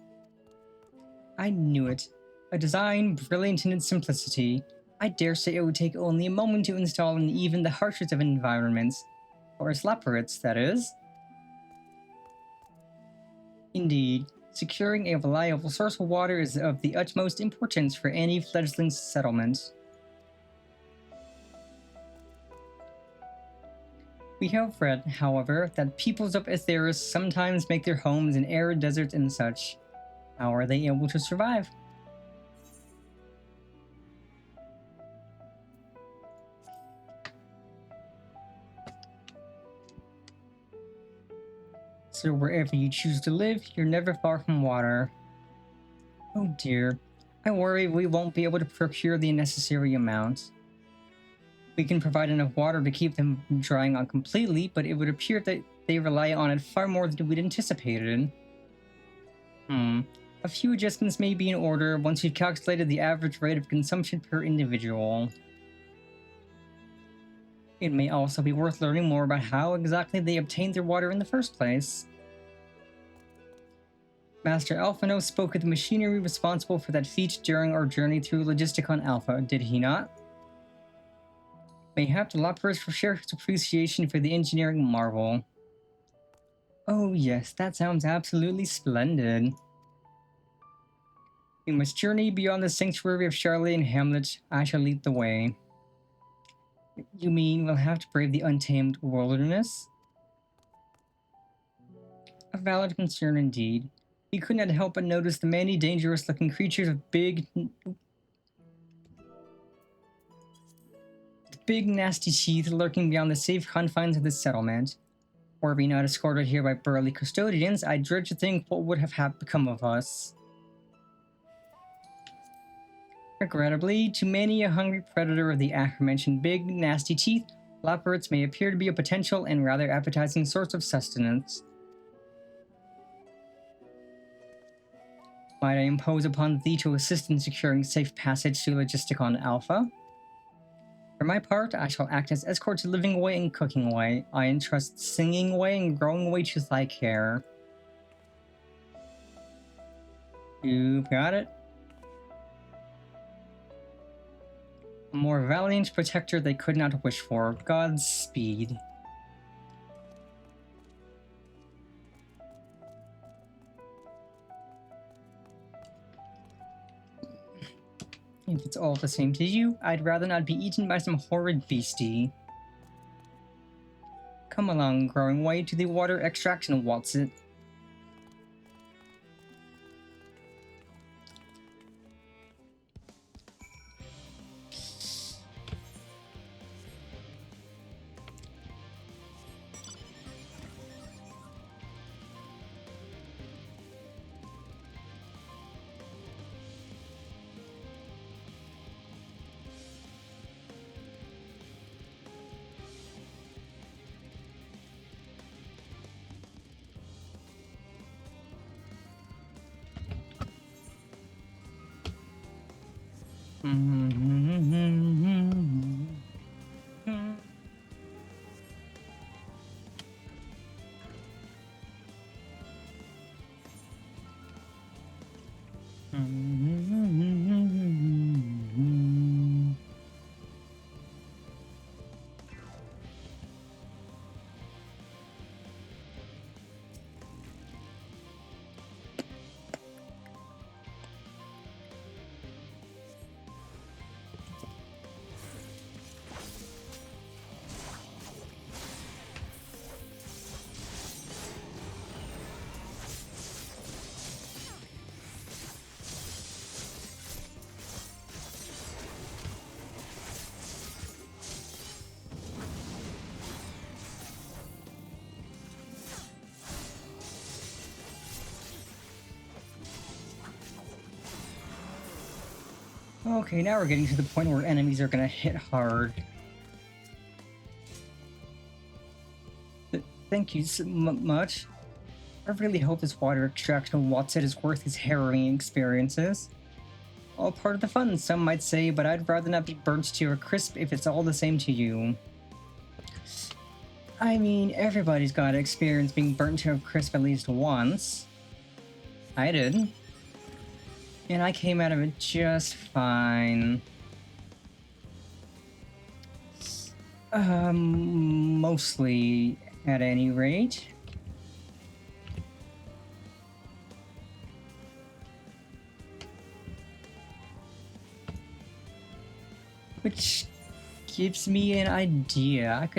I knew it. A design brilliant in its simplicity. I dare say it would take only a moment to install in even the harshest of environments. For Slapperits, that is. Indeed, securing a reliable source of water is of the utmost importance for any fledgling settlement. We have read, however, that peoples of Aetheris sometimes make their homes in arid deserts and such. How are they able to survive? So wherever you choose to live, you're never far from water. Oh dear, I worry we won't be able to procure the necessary amount. We can provide enough water to keep them from drying out completely, but it would appear that they rely on it far more than we'd anticipated. A few adjustments may be in order once we've calculated the average rate of consumption per individual. It may also be worth learning more about how exactly they obtained their water in the first place. Master Alphino spoke of the machinery responsible for that feat during our journey through Logisticon Alpha, did he not? Mayhap the Lapras will share his appreciation for the engineering marvel. Oh yes, that sounds absolutely splendid. We must journey beyond the sanctuary of Charlotte and Hamlet. I shall lead the way. You mean we'll have to brave the untamed wilderness? A valid concern indeed. We could not help but notice the many dangerous-looking creatures with big, nasty teeth lurking beyond the safe confines of this settlement. Were we not escorted here by burly custodians, I dread to think what would have become of us. Regrettably, to many a hungry predator of the aforementioned big, nasty teeth, Lapperits may appear to be a potential and rather appetizing source of sustenance. Might I impose upon thee to assist in securing safe passage to Logisticon Alpha? For my part, I shall act as escort to Living Way and Cooking Way. I entrust Singing Way and Growing Way to thy care. You've got it. A more valiant protector they could not wish for. Godspeed. If it's all the same to you, I'd rather not be eaten by some horrid beastie. Come along, Growing Way, to the water extraction, Watson. Okay, now we're getting to the point where enemies are gonna hit hard. Thank you so much. I really hope this water extraction Watson is worth his harrowing experiences. All part of the fun, some might say, but I'd rather not be burnt to a crisp if it's all the same to you. I mean, everybody's got to experience being burnt to a crisp at least once. I did. And I came out of it just fine. Mostly, at any rate. Which gives me an idea.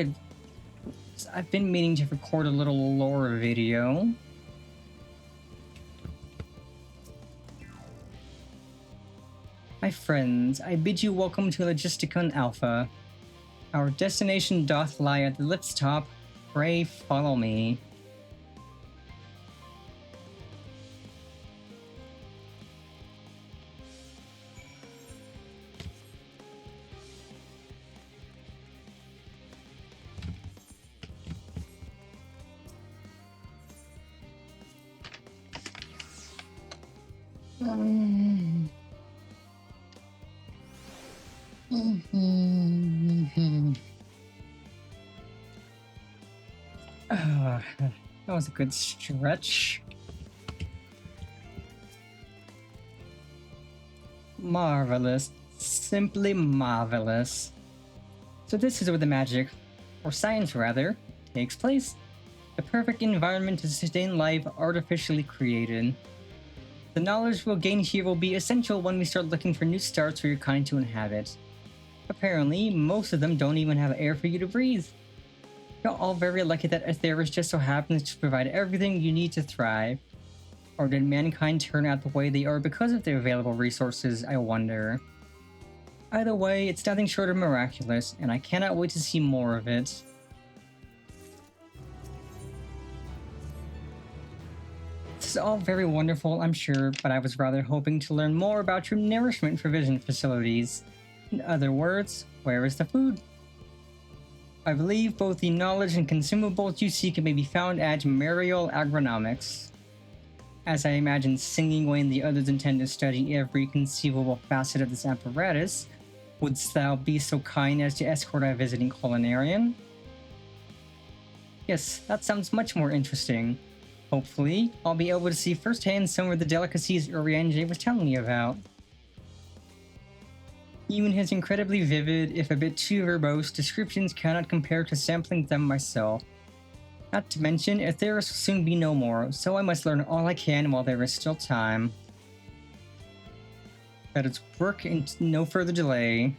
I've been meaning to record a little lore video. My friends, I bid you welcome to Logisticon Alpha. Our destination doth lie at the lift's top. Pray follow me. That was a good stretch. Marvelous. Simply marvelous. So this is where the magic, or science rather, takes place. The perfect environment to sustain life artificially created. The knowledge we'll gain here will be essential when we start looking for new stars for your kind to inhabit. Apparently, most of them don't even have air for you to breathe. You're all very lucky that Aetheris just so happens to provide everything you need to thrive. Or did mankind turn out the way they are because of their available resources, I wonder. Either way, it's nothing short of miraculous, and I cannot wait to see more of it. This is all very wonderful, I'm sure, but I was rather hoping to learn more about your nourishment provision facilities. In other words, where is the food? I believe both the knowledge and consumables you seek may be found at Mariel Agronomics. As I imagine singing when the others intend to study every conceivable facet of this apparatus, wouldst thou be so kind as to escort our visiting culinarian? Yes, that sounds much more interesting. Hopefully, I'll be able to see firsthand some of the delicacies Urianger was telling me about. Even his incredibly vivid, if a bit too verbose, descriptions cannot compare to sampling them myself. Not to mention, Aetheris will soon be no more, so I must learn all I can while there is still time. Let us work in no further delay.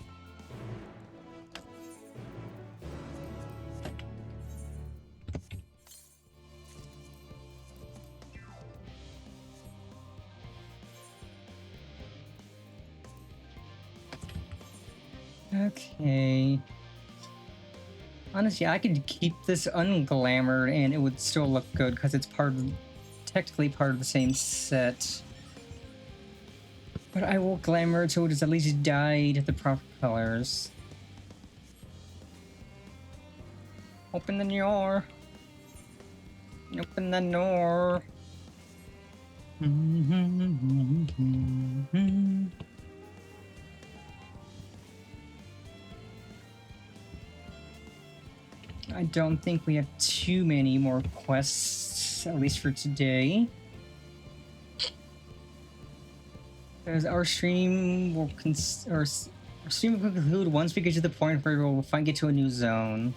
Okay. Honestly, I could keep this unglamored and it would still look good because it's technically part of the same set. But I will glamour it so it is at least dyed the proper colors. Open the door. Open the door. I don't think we have too many more quests, at least for today. Because our stream will conclude once we get to the point where we'll get to a new zone.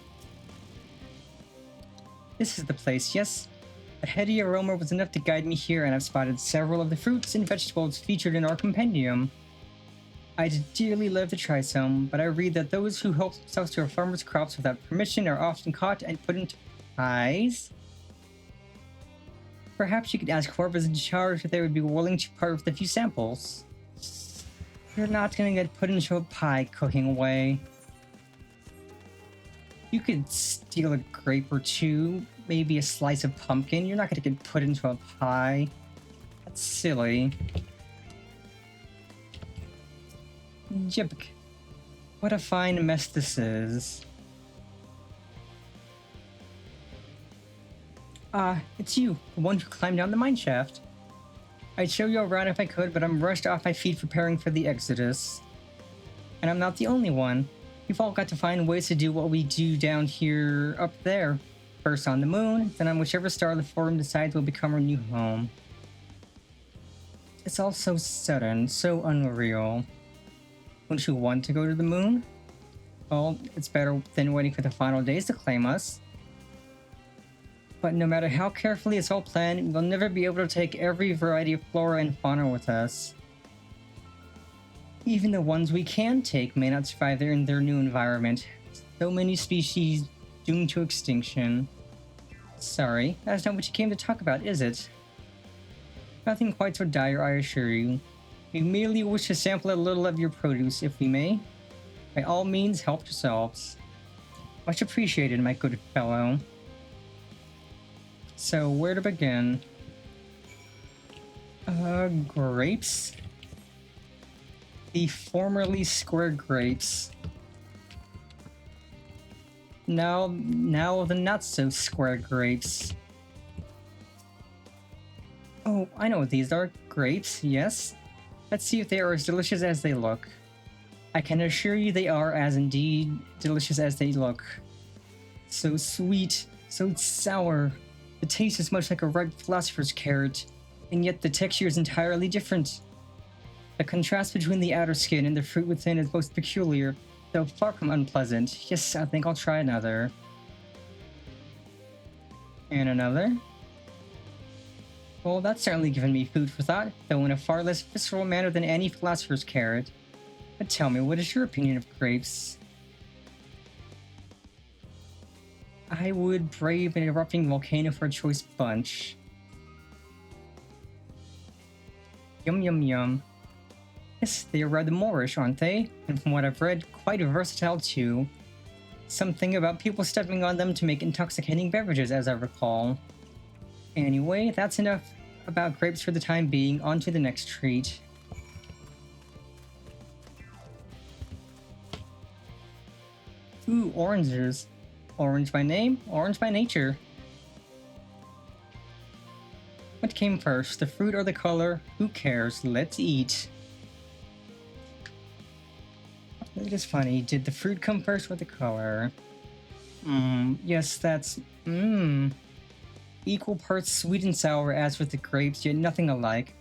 This is the place, yes. A heady aroma was enough to guide me here, and I've spotted several of the fruits and vegetables featured in our compendium. I'd dearly love to try some, but I read that those who help themselves to a farmer's crops without permission are often caught and put into pies. Perhaps you could ask whoever's in charge if they would be willing to part with a few samples. You're not gonna get put into a pie cooking way. You could steal a grape or two, maybe a slice of pumpkin. You're not gonna get put into a pie. That's silly. Jibk. What a fine mess this is. It's you, the one who climbed down the mine shaft. I'd show you around if I could, but I'm rushed off my feet preparing for the Exodus. And I'm not the only one. We've all got to find ways to do what we do down here, up there. First on the moon, then on whichever star the Forum decides will become our new home. It's all so sudden, so unreal. Don't you want to go to the moon? Well, it's better than waiting for the final days to claim us. But no matter how carefully it's all planned, we'll never be able to take every variety of flora and fauna with us. Even the ones we can take may not survive in their new environment. So many species doomed to extinction. Sorry, that's not what you came to talk about, is it? Nothing quite so dire, I assure you. We merely wish to sample a little of your produce, if we may. By all means, help yourselves. Much appreciated, my good fellow. So, where to begin? Grapes? The formerly square grapes. Now the not-so-square grapes. Oh, I know what these are. Grapes, yes. Let's see if they are as delicious as they look. I can assure you they are as indeed delicious as they look. So sweet, so sour. The taste is much like a ripe philosopher's carrot, and yet the texture is entirely different. The contrast between the outer skin and the fruit within is most peculiar, though far from unpleasant. Yes, I think I'll try another. And another. Well, that's certainly given me food for thought, though in a far less visceral manner than any philosopher's carrot. But tell me, what is your opinion of grapes? I would brave an erupting volcano for a choice bunch. Yum yum yum. Yes, they are rather Moorish, aren't they? And from what I've read, quite versatile too. Something about people stepping on them to make intoxicating beverages, as I recall. Anyway, that's enough about grapes for the time being. On to the next treat. Ooh, oranges. Orange by name, orange by nature. What came first, the fruit or the color? Who cares? Let's eat. It is funny. Did the fruit come first or the color? Yes, that's... Equal parts sweet and sour as with the grapes, yet nothing alike.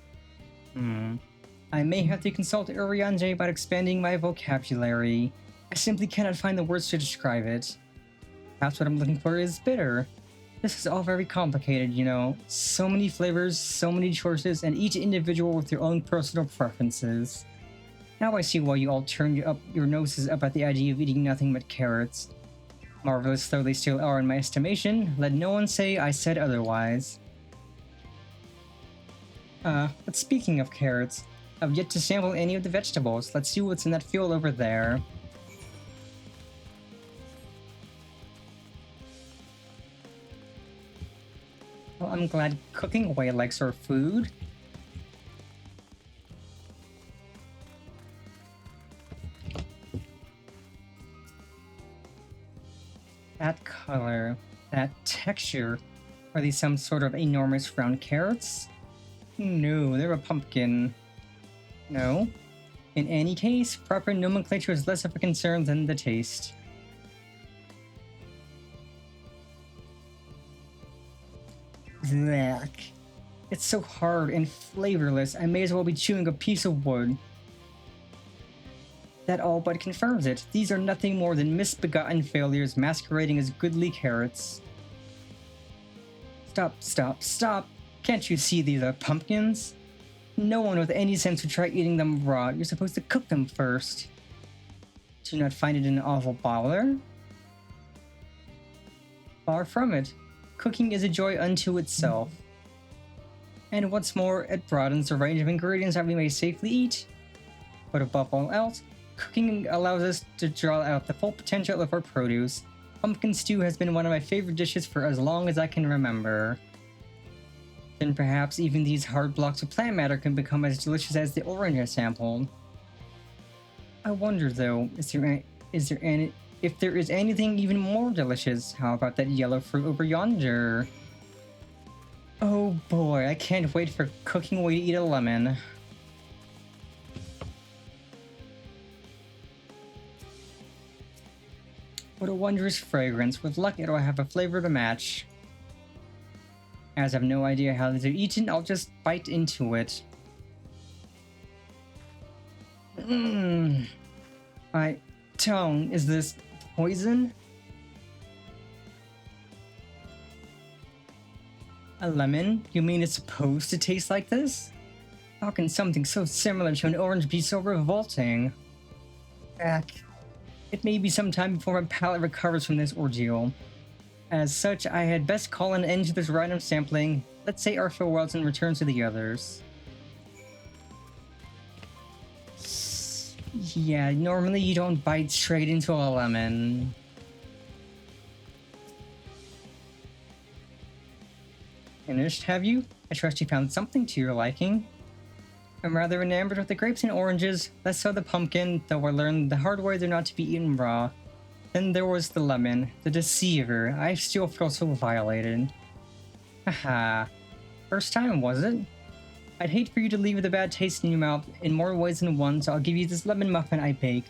I may have to consult Urianger about expanding my vocabulary. I simply cannot find the words to describe it. Perhaps what I'm looking for is bitter. This is all very complicated, you know. So many flavors, so many choices, and each individual with their own personal preferences. Now I see why you all turned your noses up at the idea of eating nothing but carrots. Marvelous though they still are in my estimation, let no one say I said otherwise. But speaking of carrots, I've yet to sample any of the vegetables. Let's see what's in that field over there. Well, I'm glad cooking away likes our food. That color, that texture. Are these some sort of enormous round carrots? No, they're a pumpkin. No. In any case, proper nomenclature is less of a concern than the taste. Blech. It's so hard and flavorless, I may as well be chewing a piece of wood. That all but confirms it. These are nothing more than misbegotten failures masquerading as goodly carrots. Stop, stop, stop! Can't you see these are pumpkins? No one with any sense would try eating them raw. You're supposed to cook them first. Do you not find it an awful bother? Far from it. Cooking is a joy unto itself. And what's more, it broadens the range of ingredients that we may safely eat. But above all else, cooking allows us to draw out the full potential of our produce. Pumpkin stew has been one of my favorite dishes for as long as I can remember. Then perhaps even these hard blocks of plant matter can become as delicious as the orange I sampled. I wonder though, if there is anything even more delicious. How about that yellow fruit over yonder? Oh boy, I can't wait for cooking way to eat a lemon. What a wondrous fragrance. With luck, it'll have a flavor to match. As I have no idea how these are eaten, I'll just bite into it. Mmm. My tongue, is this poison? A lemon? You mean it's supposed to taste like this? How can something so similar to an orange be so revolting? It may be some time before my palate recovers from this ordeal. As such, I had best call an end to this random sampling. Let's say our farewells and return to the others. Yeah, normally you don't bite straight into a lemon. Finished, have you? I trust you found something to your liking. I'm rather enamored with the grapes and oranges, less so the pumpkin, though I learned the hard way they're not to be eaten raw. Then there was the lemon, the deceiver. I still feel so violated. Haha. First time, was it? I'd hate for you to leave with a bad taste in your mouth in more ways than one, so I'll give you this lemon muffin I baked.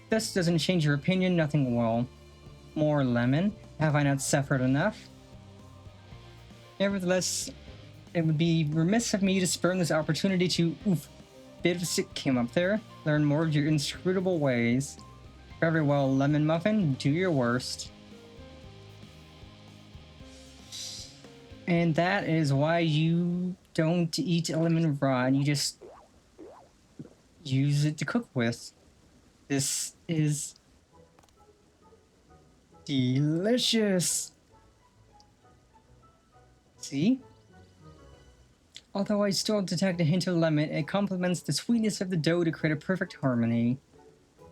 If this doesn't change your opinion, nothing will. More lemon? Have I not suffered enough? Nevertheless, it would be remiss of me to spurn this opportunity to, bit of sick came up there, learn more of your inscrutable ways. Very well, lemon muffin, do your worst. And that is why you don't eat a lemon raw, and you just use it to cook with. This is delicious. See? Although I still detect a hint of lemon, it complements the sweetness of the dough to create a perfect harmony.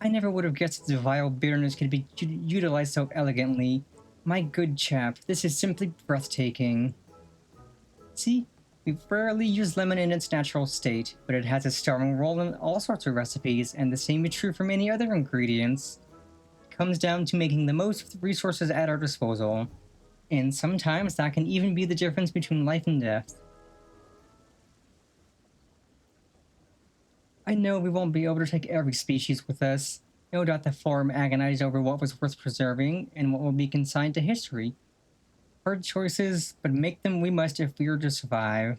I never would have guessed the vile bitterness could be utilized so elegantly. My good chap, this is simply breathtaking. See? We rarely use lemon in its natural state, but it has a starring role in all sorts of recipes, and the same is true for many other ingredients. It comes down to making the most of the resources at our disposal. And sometimes that can even be the difference between life and death. I know we won't be able to take every species with us. No doubt the Forum agonized over what was worth preserving and what will be consigned to history. Hard choices, but make them we must if we are to survive.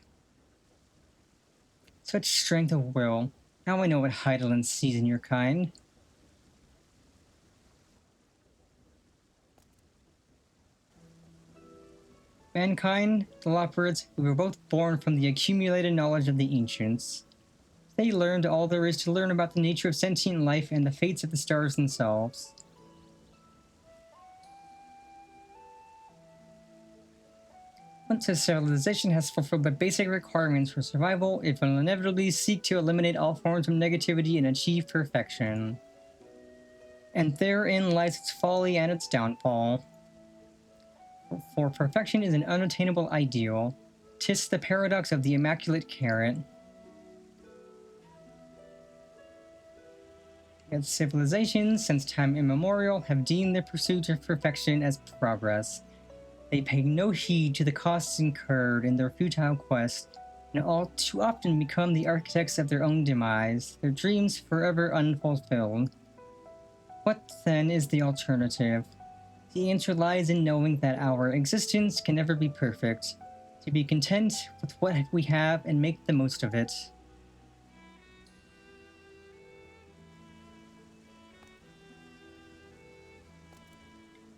Such strength of will. Now I know what Hydaelyn sees in your kind. Mankind, the Loporrits, we were both born from the accumulated knowledge of the ancients. They learned all there is to learn about the nature of sentient life and the fates of the stars themselves. Once a civilization has fulfilled the basic requirements for survival, it will inevitably seek to eliminate all forms of negativity and achieve perfection. And therein lies its folly and its downfall. For perfection is an unattainable ideal. 'Tis the paradox of the immaculate carrot. Yet civilizations, since time immemorial, have deemed the pursuit of perfection as progress. They pay no heed to the costs incurred in their futile quest, and all too often become the architects of their own demise, their dreams forever unfulfilled. What, then, is the alternative? The answer lies in knowing that our existence can never be perfect, to be content with what we have and make the most of it.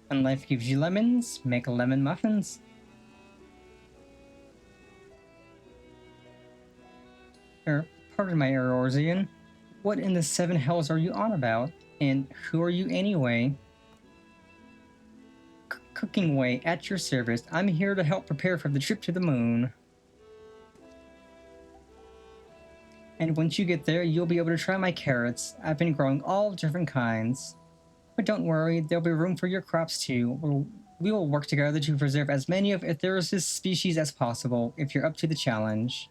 When life gives you lemons, make lemon muffins. Pardon my Eorzean. What in the seven hells are you on about? And who are you anyway? Cooking Way, at your service. I'm here to help prepare for the trip to the moon. And once you get there, you'll be able to try my carrots. I've been growing all different kinds. But don't worry, there'll be room for your crops too. We will work together to preserve as many of Aetheris' species as possible, if you're up to the challenge.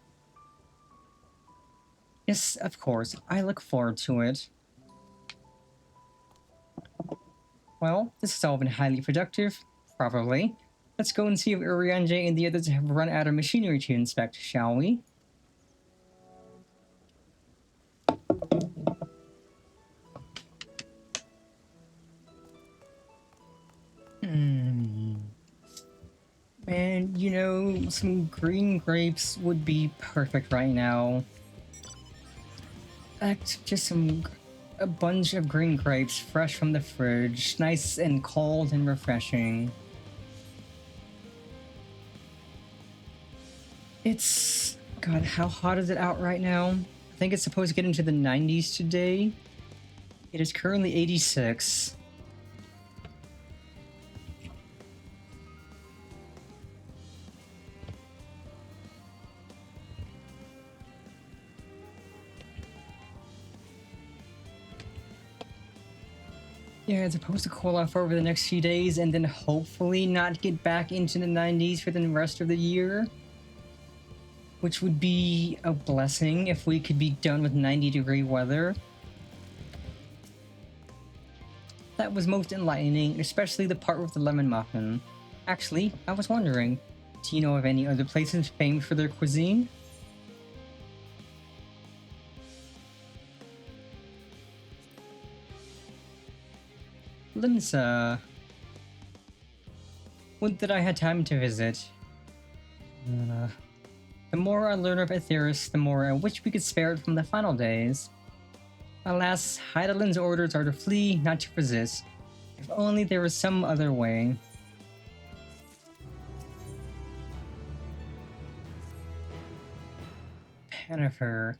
Yes, of course, I look forward to it. Well, this has all been highly productive, probably. Let's go and see if Urianger and the others have run out of machinery to inspect, shall we? And, you know, some green grapes would be perfect right now. In fact, just a bunch of green grapes fresh from the fridge, nice and cold and refreshing. It's... God, how hot is it out right now? I think it's supposed to get into the 90s today. It is currently 86. Yeah, it's supposed to cool off over the next few days and then hopefully not get back into the 90s for the rest of the year. Which would be a blessing if we could be done with 90-degree weather. That was most enlightening, especially the part with the lemon muffin. Actually, I was wondering, do you know of any other places famed for their cuisine? Linsa. Would that I had time to visit. The more I learn of Aetheris, the more I wish we could spare it from the final days. Alas, Hydaelyn's orders are to flee, not to resist. If only there was some other way. Pennifer,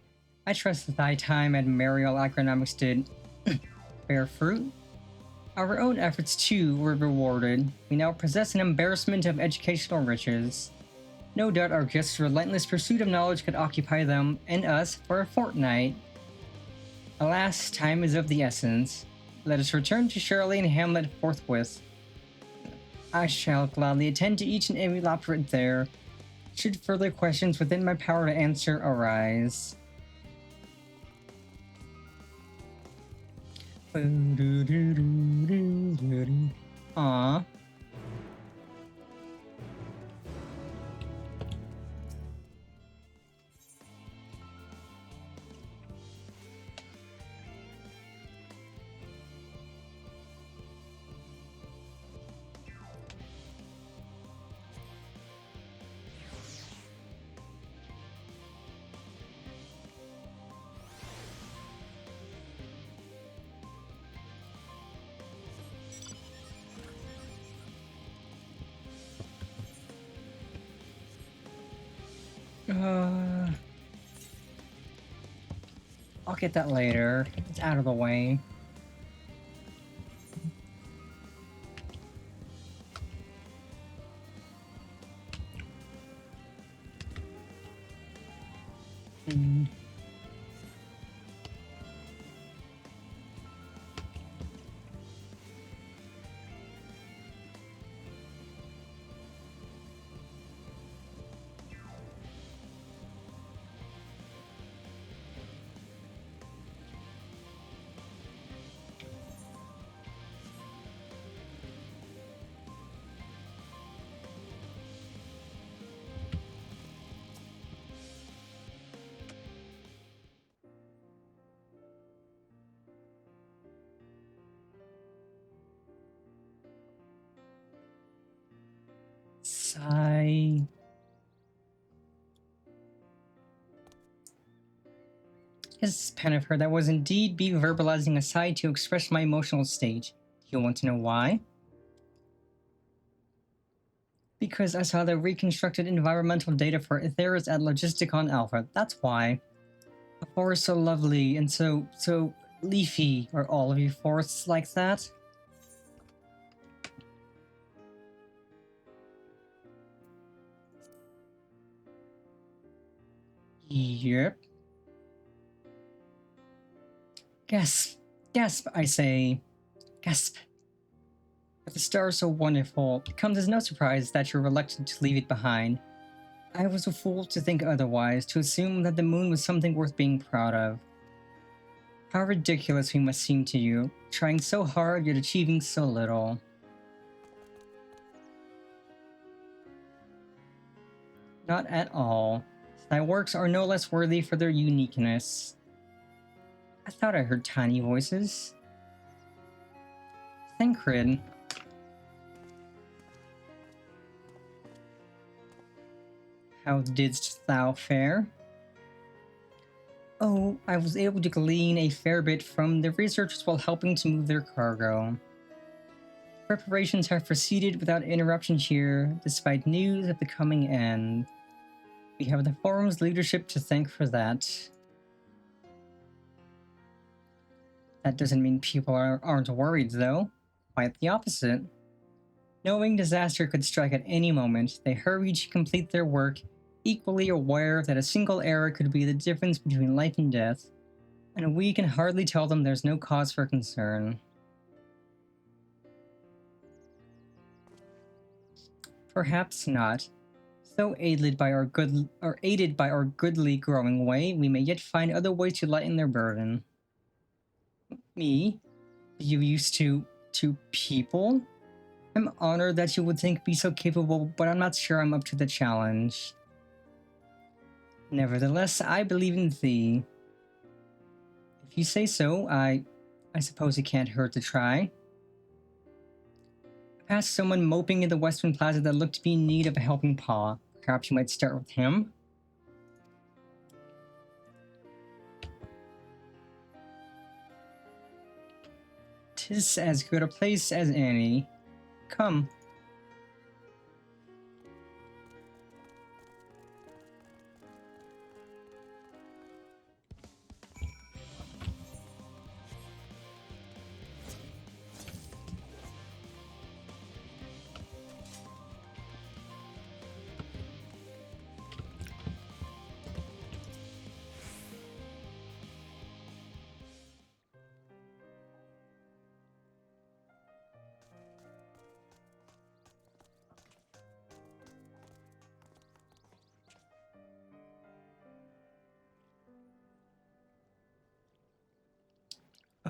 I trust that thy time at Mariel Agronomics did bear fruit. Our own efforts, too, were rewarded. We now possess an embarrassment of educational riches. No doubt our guests' relentless pursuit of knowledge could occupy them and us for a fortnight. Alas, time is of the essence. Let us return to Shirley and Hamlet forthwith. I shall gladly attend to each and every Loporrit there, should further questions within my power to answer arise. Aww. I'll get that later. It's out of the way. Sigh. Yes, Pennifer, that was indeed me verbalizing a sigh to express my emotional state. Do you want to know why? Because I saw the reconstructed environmental data for Aetheris at Logisticon Alpha. That's why. A forest so lovely and so leafy. Are all of you forests like that? Yep. Gasp. Gasp, I say. Gasp. With the star so wonderful, it comes as no surprise that you're reluctant to leave it behind. I was a fool to think otherwise, to assume that the moon was something worth being proud of. How ridiculous we must seem to you, trying so hard yet achieving so little. Not at all. Thy works are no less worthy for their uniqueness. I thought I heard tiny voices. Thancred. How didst thou fare? Oh, I was able to glean a fair bit from the researchers while helping to move their cargo. Preparations have proceeded without interruption here, despite news of the coming end. We have the forum's leadership to thank for that. That doesn't mean people aren't worried, though. Quite the opposite. Knowing disaster could strike at any moment, they hurried to complete their work, equally aware that a single error could be the difference between life and death, and we can hardly tell them there's no cause for concern. Perhaps not. Though aided by our goodly growing way, we may yet find other ways to lighten their burden. Me? You used to people? I'm honored that you would think me so capable, but I'm not sure I'm up to the challenge. Nevertheless, I believe in thee. If you say so, I suppose it can't hurt to try. I passed someone moping in the Western Plaza that looked to be in need of a helping paw. Perhaps you might start with him? 'Tis as good a place as any. Come.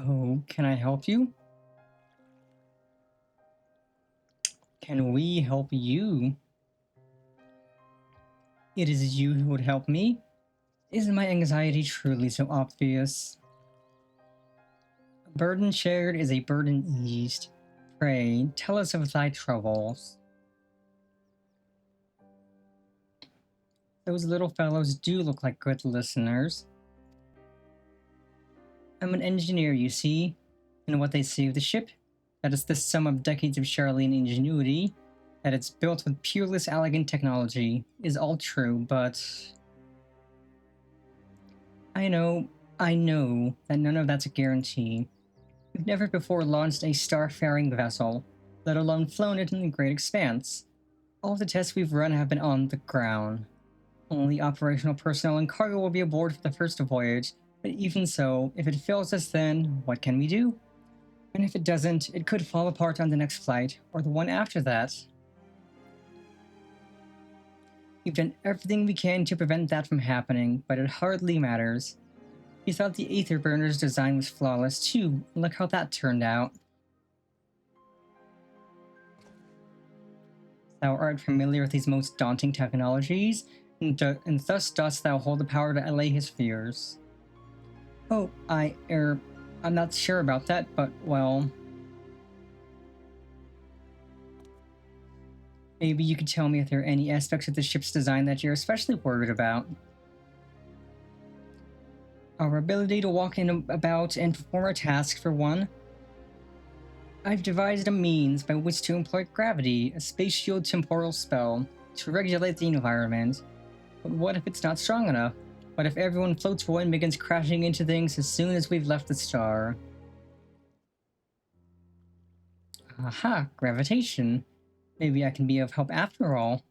Oh, can I help you? Can we help you? It is you who would help me? Isn't my anxiety truly so obvious? A burden shared is a burden eased. Pray, tell us of thy troubles. Those little fellows do look like good listeners. I'm an engineer, you see, and what they say of the ship, that it's the sum of decades of Charlene ingenuity, that it's built with peerless elegant technology, is all true, but... I know that none of that's a guarantee. We've never before launched a star-faring vessel, let alone flown it in the great expanse. All the tests we've run have been on the ground. Only operational personnel and cargo will be aboard for the first voyage, but even so, if it fails us then, what can we do? And if it doesn't, it could fall apart on the next flight, or the one after that. We've done everything we can to prevent that from happening, but it hardly matters. We thought the Aether Burner's design was flawless too, and look how that turned out. Thou art familiar with these most daunting technologies, and thus dost thou hold the power to allay his fears. Oh, I'm not sure about that, but, well... Maybe you could tell me if there are any aspects of the ship's design that you're especially worried about. Our ability to walk about and perform our tasks, for one. I've devised a means by which to employ gravity, a spatio-temporal spell, to regulate the environment. But what if it's not strong enough? What if everyone floats away and begins crashing into things as soon as we've left the star? Aha, gravitation. Maybe I can be of help after all.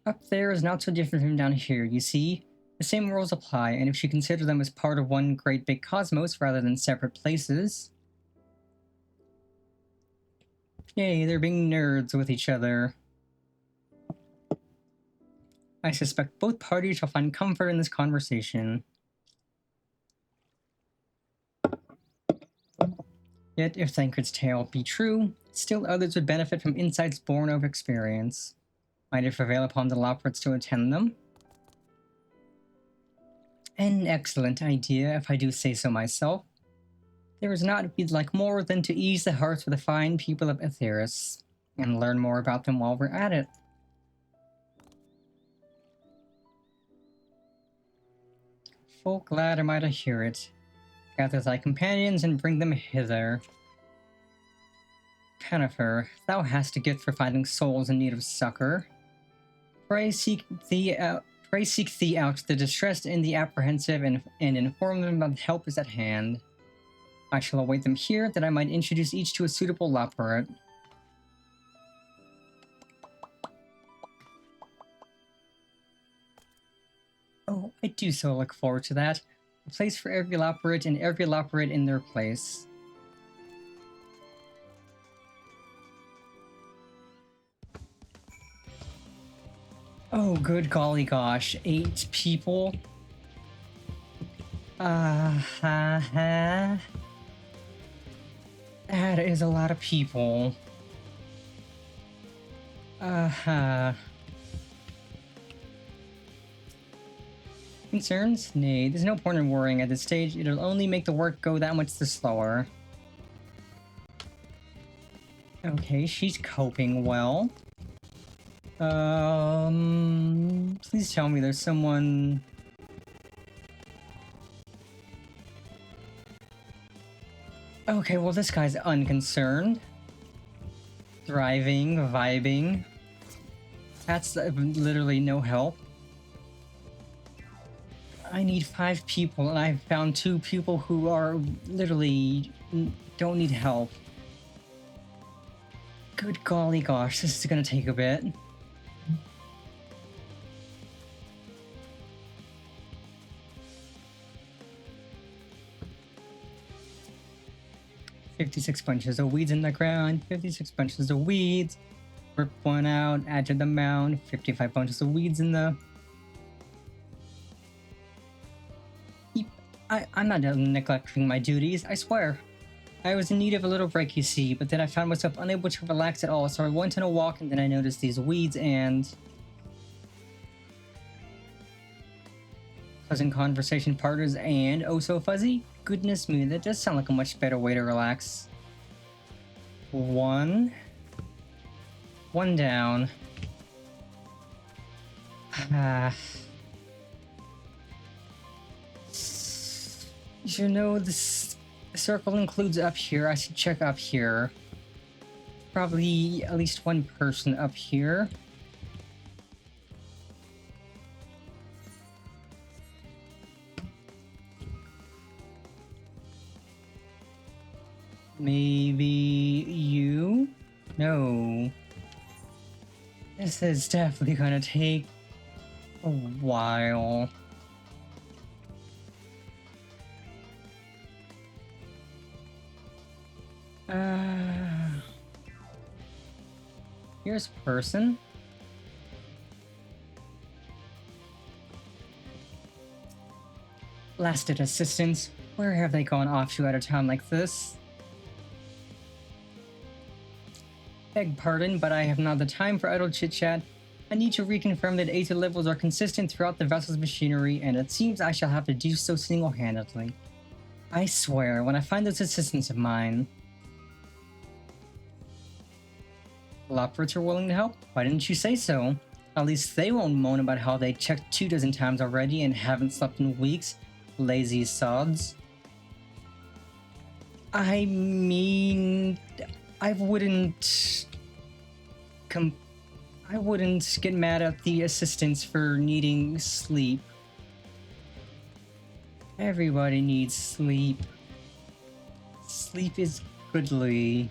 Up there is not so different from down here, you see? The same rules apply, and if you consider them as part of one great big cosmos rather than separate places... Yay, they're being nerds with each other. I suspect both parties will find comfort in this conversation. Yet, if Thancred's tale be true, still others would benefit from insights born of experience. Might it prevail upon the Loporrits to attend them? An excellent idea, if I do say so myself. There is not be like more than to ease the hearts of the fine people of Aetheris, and learn more about them while we're at it. Full glad am I to hear it. Gather thy companions and bring them hither. Pennifer, thou hast a gift for finding souls in need of succor. Pray seek thee out the distressed and the apprehensive, and inform them that help is at hand. I shall await them here, that I might introduce each to a suitable Loporrit. Oh, I do so look forward to that. A place for every Loporrit and every Loporrit in their place. Oh, good golly gosh. 8 people? That is a lot of people. Concerns? Nay, there's no point in worrying at this stage. It'll only make the work go that much the slower. Okay, she's coping well. Please tell me there's someone... Okay, well this guy's unconcerned. Thriving, vibing. That's literally no help. I need 5 people, and I've found 2 people who are literally don't need help. Good golly gosh, this is gonna take a bit. "56 bunches of weeds in the ground, 56 bunches of weeds. Rip one out, add to the mound, 55 bunches of weeds in the..." I'm not neglecting my duties, I swear. I was in need of a little break, you see, but then I found myself unable to relax at all, so I went on a walk and then I noticed these weeds and... pleasant conversation partners and oh so fuzzy? Goodness me, that does sound like a much better way to relax. One down. You know, this circle includes up here. I should check up here. Probably at least 1 person up here. Maybe you? No. This is definitely gonna take a while. Here's a person. Lasted assistants. Where have they gone off to at a time like this? Beg pardon, but I have not the time for idle chit-chat. I need to reconfirm that Aether levels are consistent throughout the vessel's machinery, and it seems I shall have to do so single-handedly. I swear, when I find those assistants of mine... Loporrits are willing to help? Why didn't you say so? At least they won't moan about how they checked 24 times already and haven't slept in weeks. Lazy sods. I mean... I wouldn't get mad at the assistants for needing sleep. Everybody needs sleep. Sleep is goodly.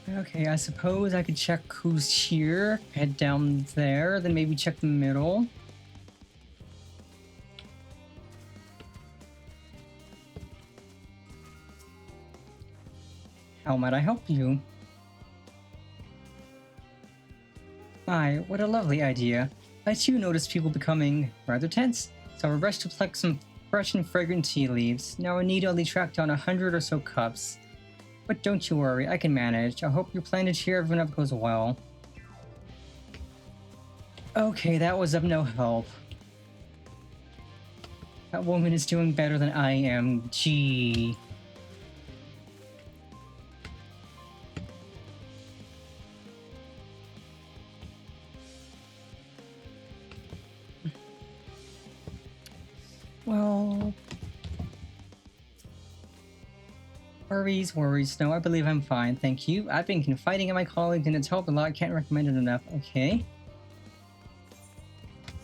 Okay, I suppose I could check who's here. Head down there, then maybe check the middle. How might I help you? My, what a lovely idea. I too noticed people becoming rather tense, so I rushed to pluck some fresh and fragrant tea leaves. Now I need only track down 100 or so cups. But don't you worry, I can manage. I hope your plan to cheer everyone up goes well. Okay, that was of no help. That woman is doing better than I am. Gee. Well... Worries. No, I believe I'm fine, thank you. I've been confiding in my colleagues and it's helped a lot. Can't recommend it enough. Okay.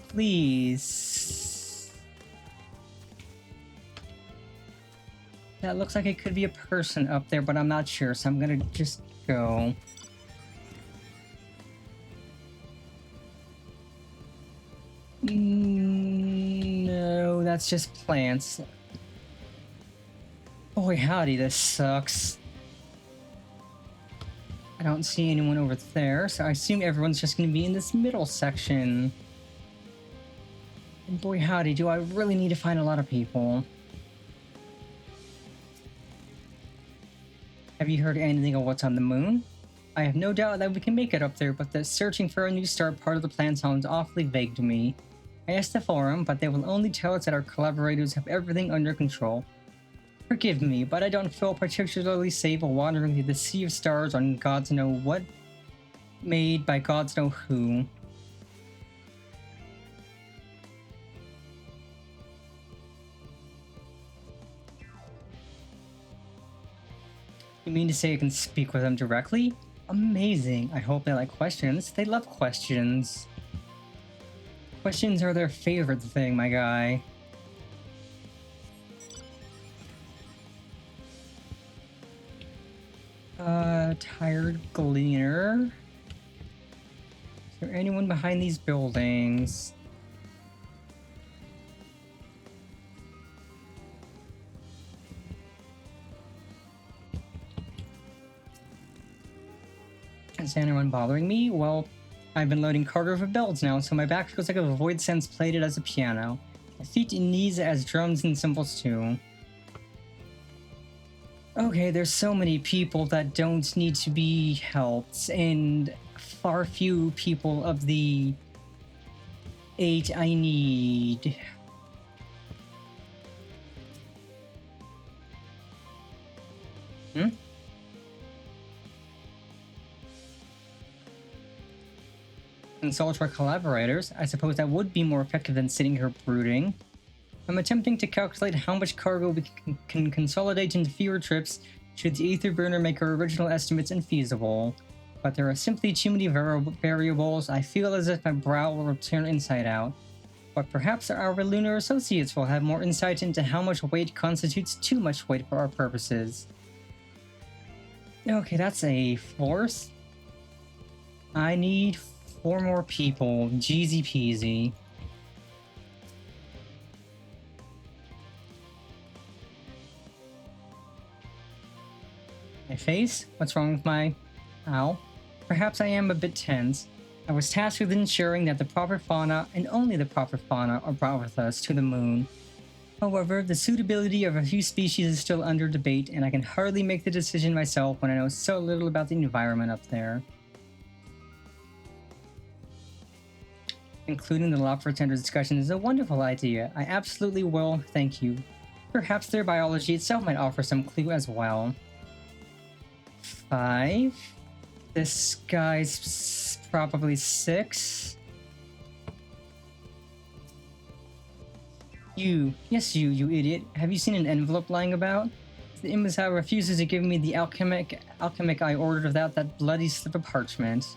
Please. That looks like it could be a person up there, but I'm not sure, so I'm gonna just go. No, that's just plants. Boy, howdy, this sucks. I don't see anyone over there, so I assume everyone's just gonna be in this middle section. And boy, howdy, do I really need to find a lot of people. Have you heard anything of what's on the moon? I have no doubt that we can make it up there, but the searching for a new start part of the plan sounds awfully vague to me. I asked the forum, but they will only tell us that our collaborators have everything under control. Forgive me, but I don't feel particularly safe wandering through the sea of stars on gods know what, made by gods know who. You mean to say I can speak with them directly? Amazing. I hope they like questions. They love questions. Questions are their favorite thing, my guy. Tired gleaner. Is there anyone behind these buildings? Is anyone bothering me? Well, I've been loading cargo for builds now, so my back feels like a void sense plated as a piano. My feet and knees as drums and cymbals too. Okay, there's so many people that don't need to be helped, and far few people of the 8 I need. Consult our collaborators. I suppose that would be more effective than sitting here brooding. I'm attempting to calculate how much cargo we can consolidate into fewer trips should the Aether Burner make our original estimates infeasible. But there are simply too many variables. I feel as if my brow will turn inside out. But perhaps our lunar associates will have more insight into how much weight constitutes too much weight for our purposes. Okay, that's a fourth. I need 4 more people. Jeezy peasy. My face? What's wrong with my... Ow. Perhaps I am a bit tense. I was tasked with ensuring that the proper fauna, and only the proper fauna, are brought with us to the moon. However, the suitability of a few species is still under debate, and I can hardly make the decision myself when I know so little about the environment up there. Including the Lopford Center discussion is a wonderful idea. I absolutely will, thank you. Perhaps their biology itself might offer some clue as well. 5. This guy's probably 6. Yes you idiot. Have you seen an envelope lying about? The Imazao refuses to give me the alchemic I ordered without that bloody slip of parchment.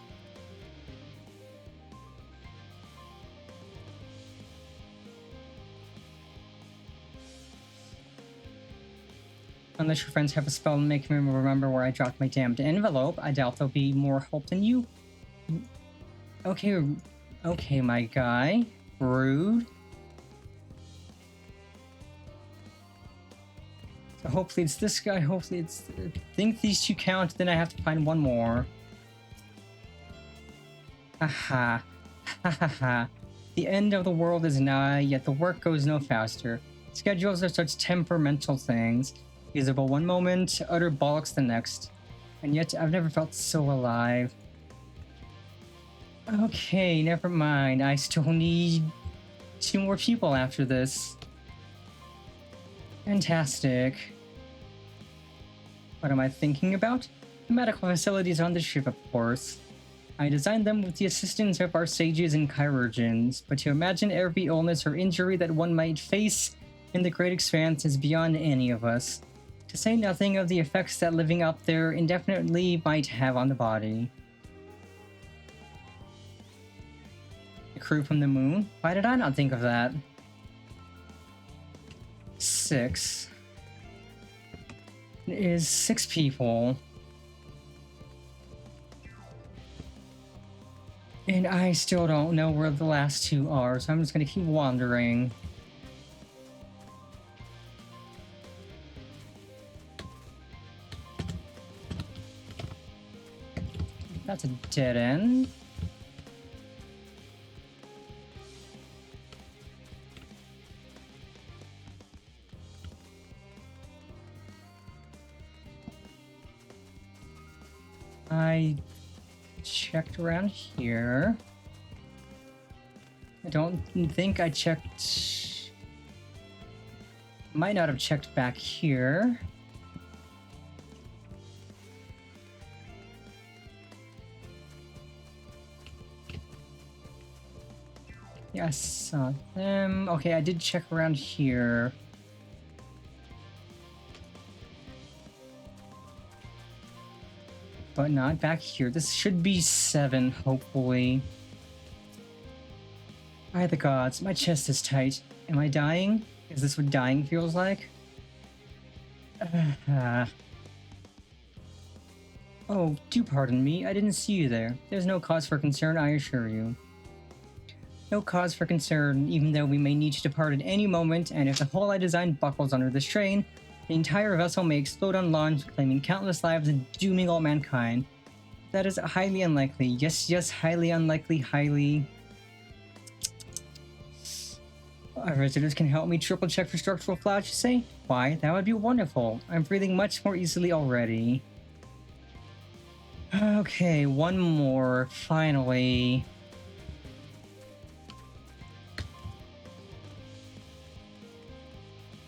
Unless your friends have a spell to make me remember where I dropped my damned envelope, I doubt there'll be more help than you. Okay, my guy. Rude. So hopefully it's this guy, hopefully it's... I think these two count, then I have to find one more. Haha. Ha ha ha. The end of the world is nigh, yet the work goes no faster. Schedules are such temperamental things. Feasible one moment, utter bollocks the next. And yet, I've never felt so alive. Okay, never mind. I still need 2 more people after this. Fantastic. What am I thinking about? The medical facilities on the ship, of course. I designed them with the assistance of our sages and chirurgeons, but to imagine every illness or injury that one might face in the great expanse is beyond any of us. To say nothing of the effects that living out there indefinitely might have on the body. The crew from the moon? Why did I not think of that? 6. It is 6 people. And I still don't know where the last 2 are, so I'm just gonna keep wandering. That's a dead end. I checked around here. I don't think I checked... Might not have checked back here. Yes, them. Okay, I did check around here. But not back here. This should be 7, hopefully. By the gods, my chest is tight. Am I dying? Is this what dying feels like? Oh, do pardon me. I didn't see you there. There's no cause for concern, I assure you. No cause for concern, even though we may need to depart at any moment, and if the hull I designed buckles under the strain, the entire vessel may explode on launch, claiming countless lives and dooming all mankind. That is highly unlikely. Yes, highly unlikely, highly... Our visitors can help me triple check for structural flaws, you say? Why, that would be wonderful. I'm breathing much more easily already. Okay, one more, finally.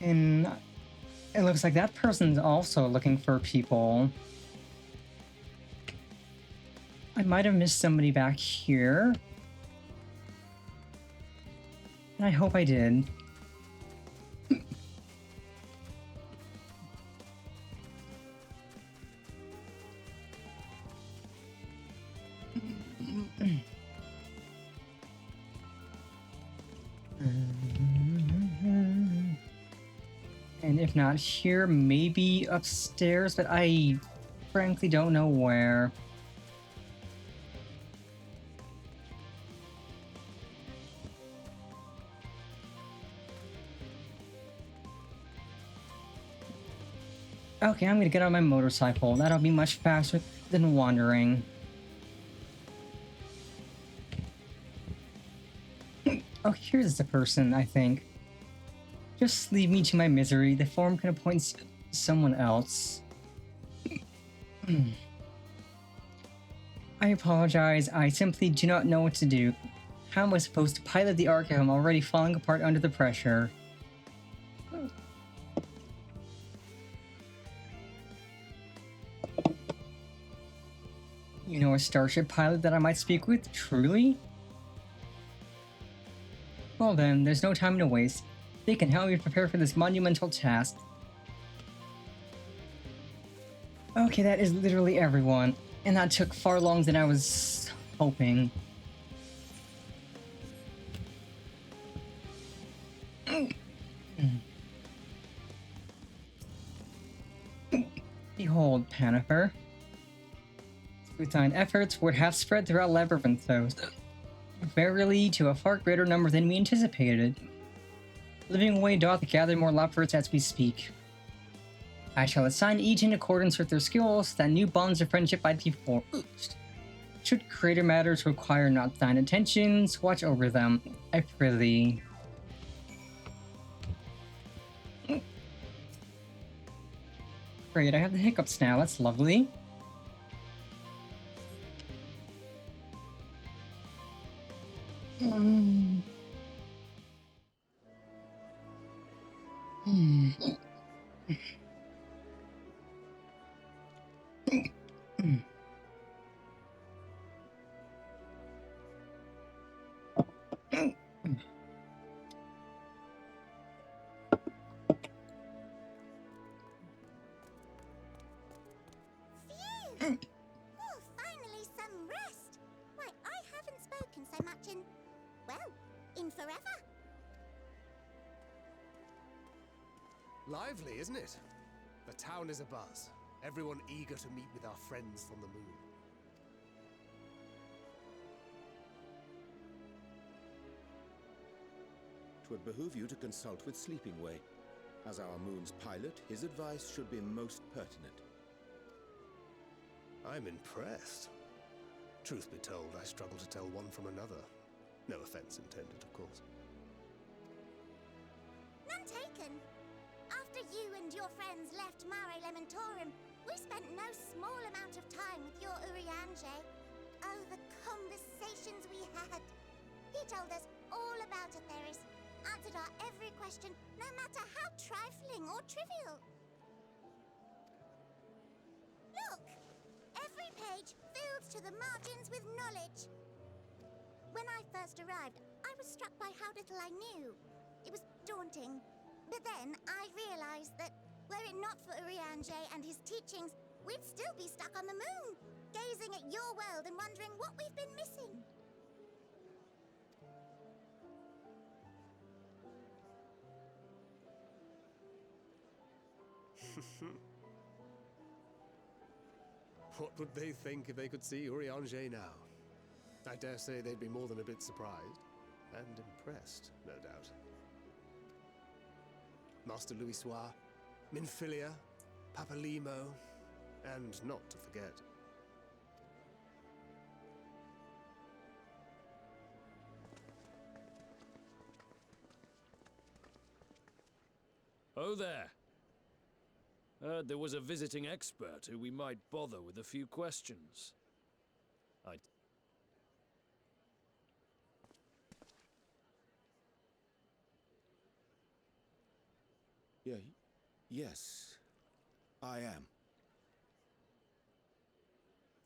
And it looks like that person's also looking for people. I might have missed somebody back here. And I hope I did. And if not here, maybe upstairs, but I frankly don't know where. Okay, I'm gonna get on my motorcycle. That'll be much faster than wandering. Oh, here's the person, I think. Just leave me to my misery. The form can appoint someone else. I apologize. I simply do not know what to do. How am I supposed to pilot the Ark if I'm already falling apart under the pressure? You know a starship pilot that I might speak with, truly? Well then, there's no time to waste. They can help me prepare for this monumental task. Okay, that is literally everyone. And that took far longer than I was hoping. Behold, Panifer. Through thine efforts, word hath spread throughout Labyrinthos. Verily, to a far greater number than we anticipated. Living away doth gather more Loppers as we speak. I shall assign each in accordance with their skills, that new bonds of friendship might be forged. Should greater matters require not thine attentions, watch over them, I prithee. Great, I have the hiccups now. That's lovely. Phew! Oh, finally some rest. Why, I haven't spoken so much in, well, in forever. Lively, isn't it? The town is abuzz. Everyone eager to meet with our friends from the moon. Twould behoove you to consult with Sleepingway. As our moon's pilot, his advice should be most pertinent. I'm impressed. Truth be told, I struggle to tell one from another. No offense intended, of course. None taken. After you and your friends left Mare Elementorum, we spent no small amount of time with your Urianger. Oh, the conversations we had. He told us all about Atheris, answered our every question, no matter how trifling or trivial. Look! Every page filled to the margins with knowledge. When I first arrived, I was struck by how little I knew. It was daunting. But then I realized that, were it not for Urianger and his teachings, we'd still be stuck on the moon, gazing at your world and wondering what we've been missing. What would they think if they could see Urianger now? I dare say they'd be more than a bit surprised. And impressed, no doubt. Master Louisoix, Minfilia, Papalimo, and not to forget... Oh there. Heard there was a visiting expert who we might bother with a few questions. Yes, I am.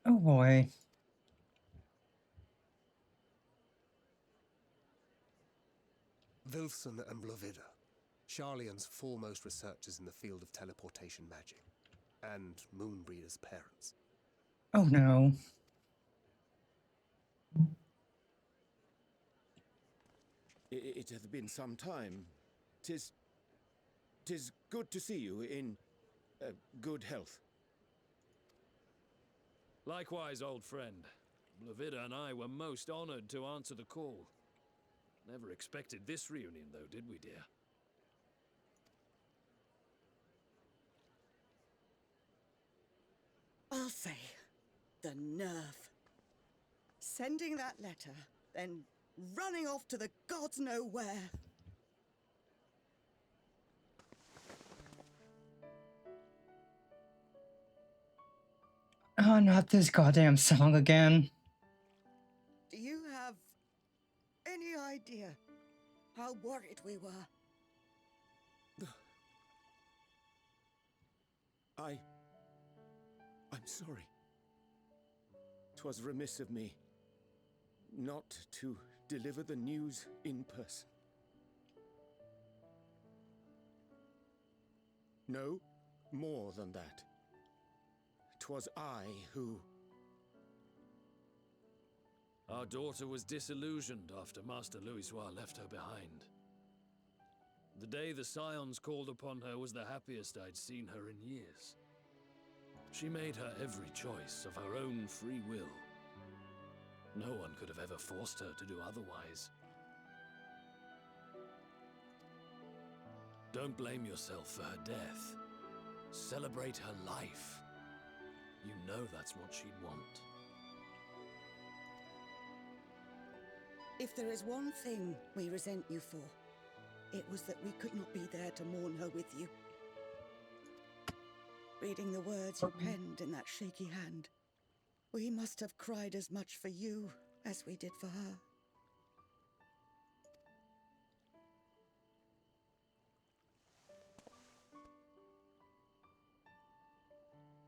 Oh boy. Vilson and Blovida, Sharlayan's foremost researchers in the field of teleportation magic, and Moonbreeder's parents. Oh no. It hath been some time. 'Tis good to see you in good health. Likewise, old friend. Blovida and I were most honored to answer the call. Never expected this reunion, though, did we, dear? I'll say, the nerve. Sending that letter, then running off to the gods know where. Oh, not this goddamn song again. Do you have any idea how worried we were? I'm sorry. 'Twas remiss of me not to deliver the news in person. No, more than that. 'Twas I who... Our daughter was disillusioned after Master Louisoix left her behind. The day the Scions called upon her was the happiest I'd seen her in years. She made her every choice of her own free will. No one could have ever forced her to do otherwise. Don't blame yourself for her death. Celebrate her life. You know that's what she'd want. If there is one thing we resent you for, it was that we could not be there to mourn her with you. reading the words you penned in that shaky hand. We must have cried as much for you as we did for her.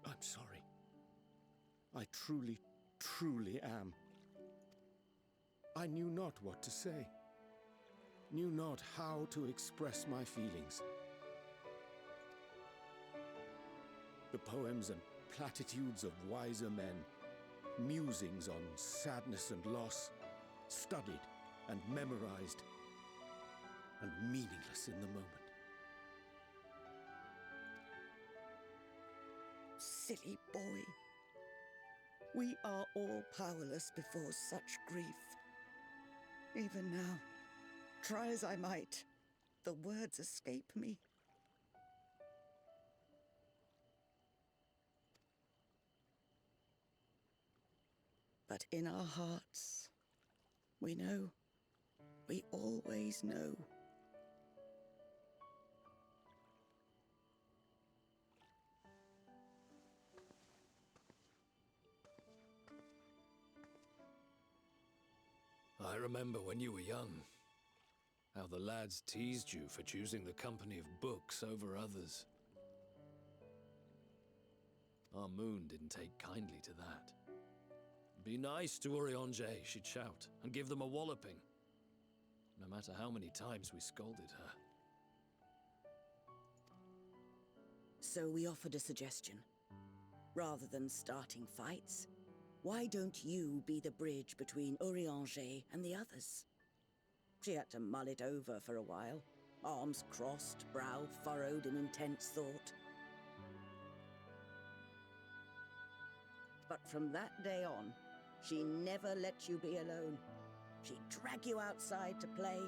I'm sorry. I truly, truly am. I knew not what to say, knew not how to express my feelings. The poems and platitudes of wiser men, musings on sadness and loss, studied and memorized, and meaningless in the moment. Silly boy. We are all powerless before such grief. Even now, try as I might, the words escape me. But in our hearts, we know, we always know. I remember when you were young, how the lads teased you for choosing the company of books over others. Our moon didn't take kindly to that. Be nice to Urianger, she'd shout, and give them a walloping, no matter how many times we scolded her. So we offered a suggestion. Rather than starting fights, why don't you be the bridge between Urianger and the others? She had to mull it over for a while, arms crossed, brow furrowed in intense thought. But from that day on, she never let you be alone. She'd drag you outside to play,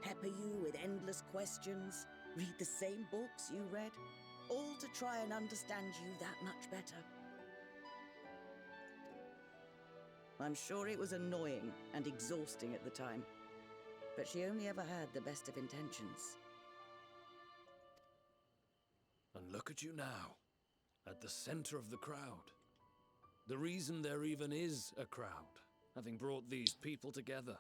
pepper you with endless questions, read the same books you read, all to try and understand you that much better. I'm sure it was annoying and exhausting at the time, but she only ever had the best of intentions. And look at you now, at the center of the crowd. The reason there even is a crowd, having brought these people together.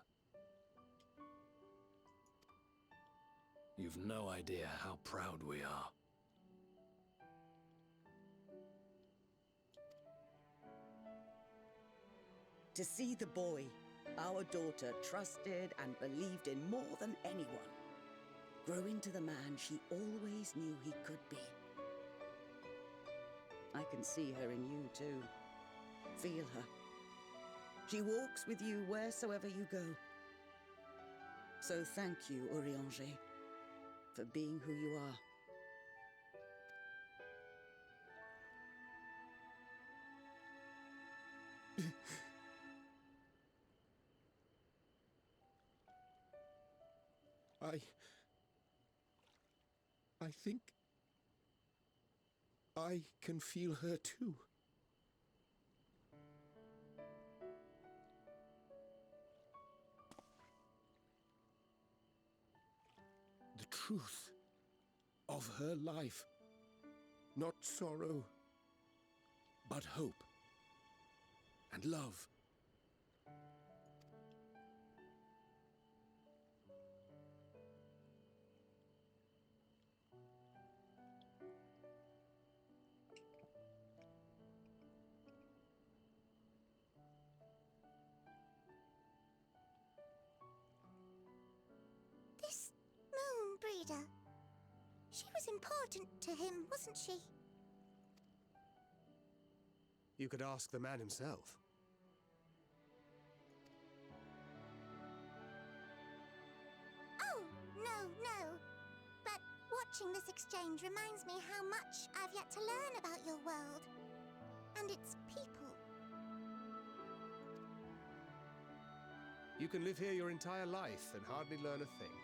You've no idea how proud we are. To see the boy, our daughter, trusted and believed in more than anyone, grow into the man she always knew he could be. I can see her in you too. Feel her. She walks with you wheresoever you go. So thank you, Urianger, for being who you are. I think I can feel her too. The truth of her life. Not sorrow, but hope and love. This moon breeder. She was important to him, wasn't she? You could ask the man himself. Oh, no. But watching this exchange reminds me how much I've yet to learn about your world. And its people. You can live here your entire life and hardly learn a thing.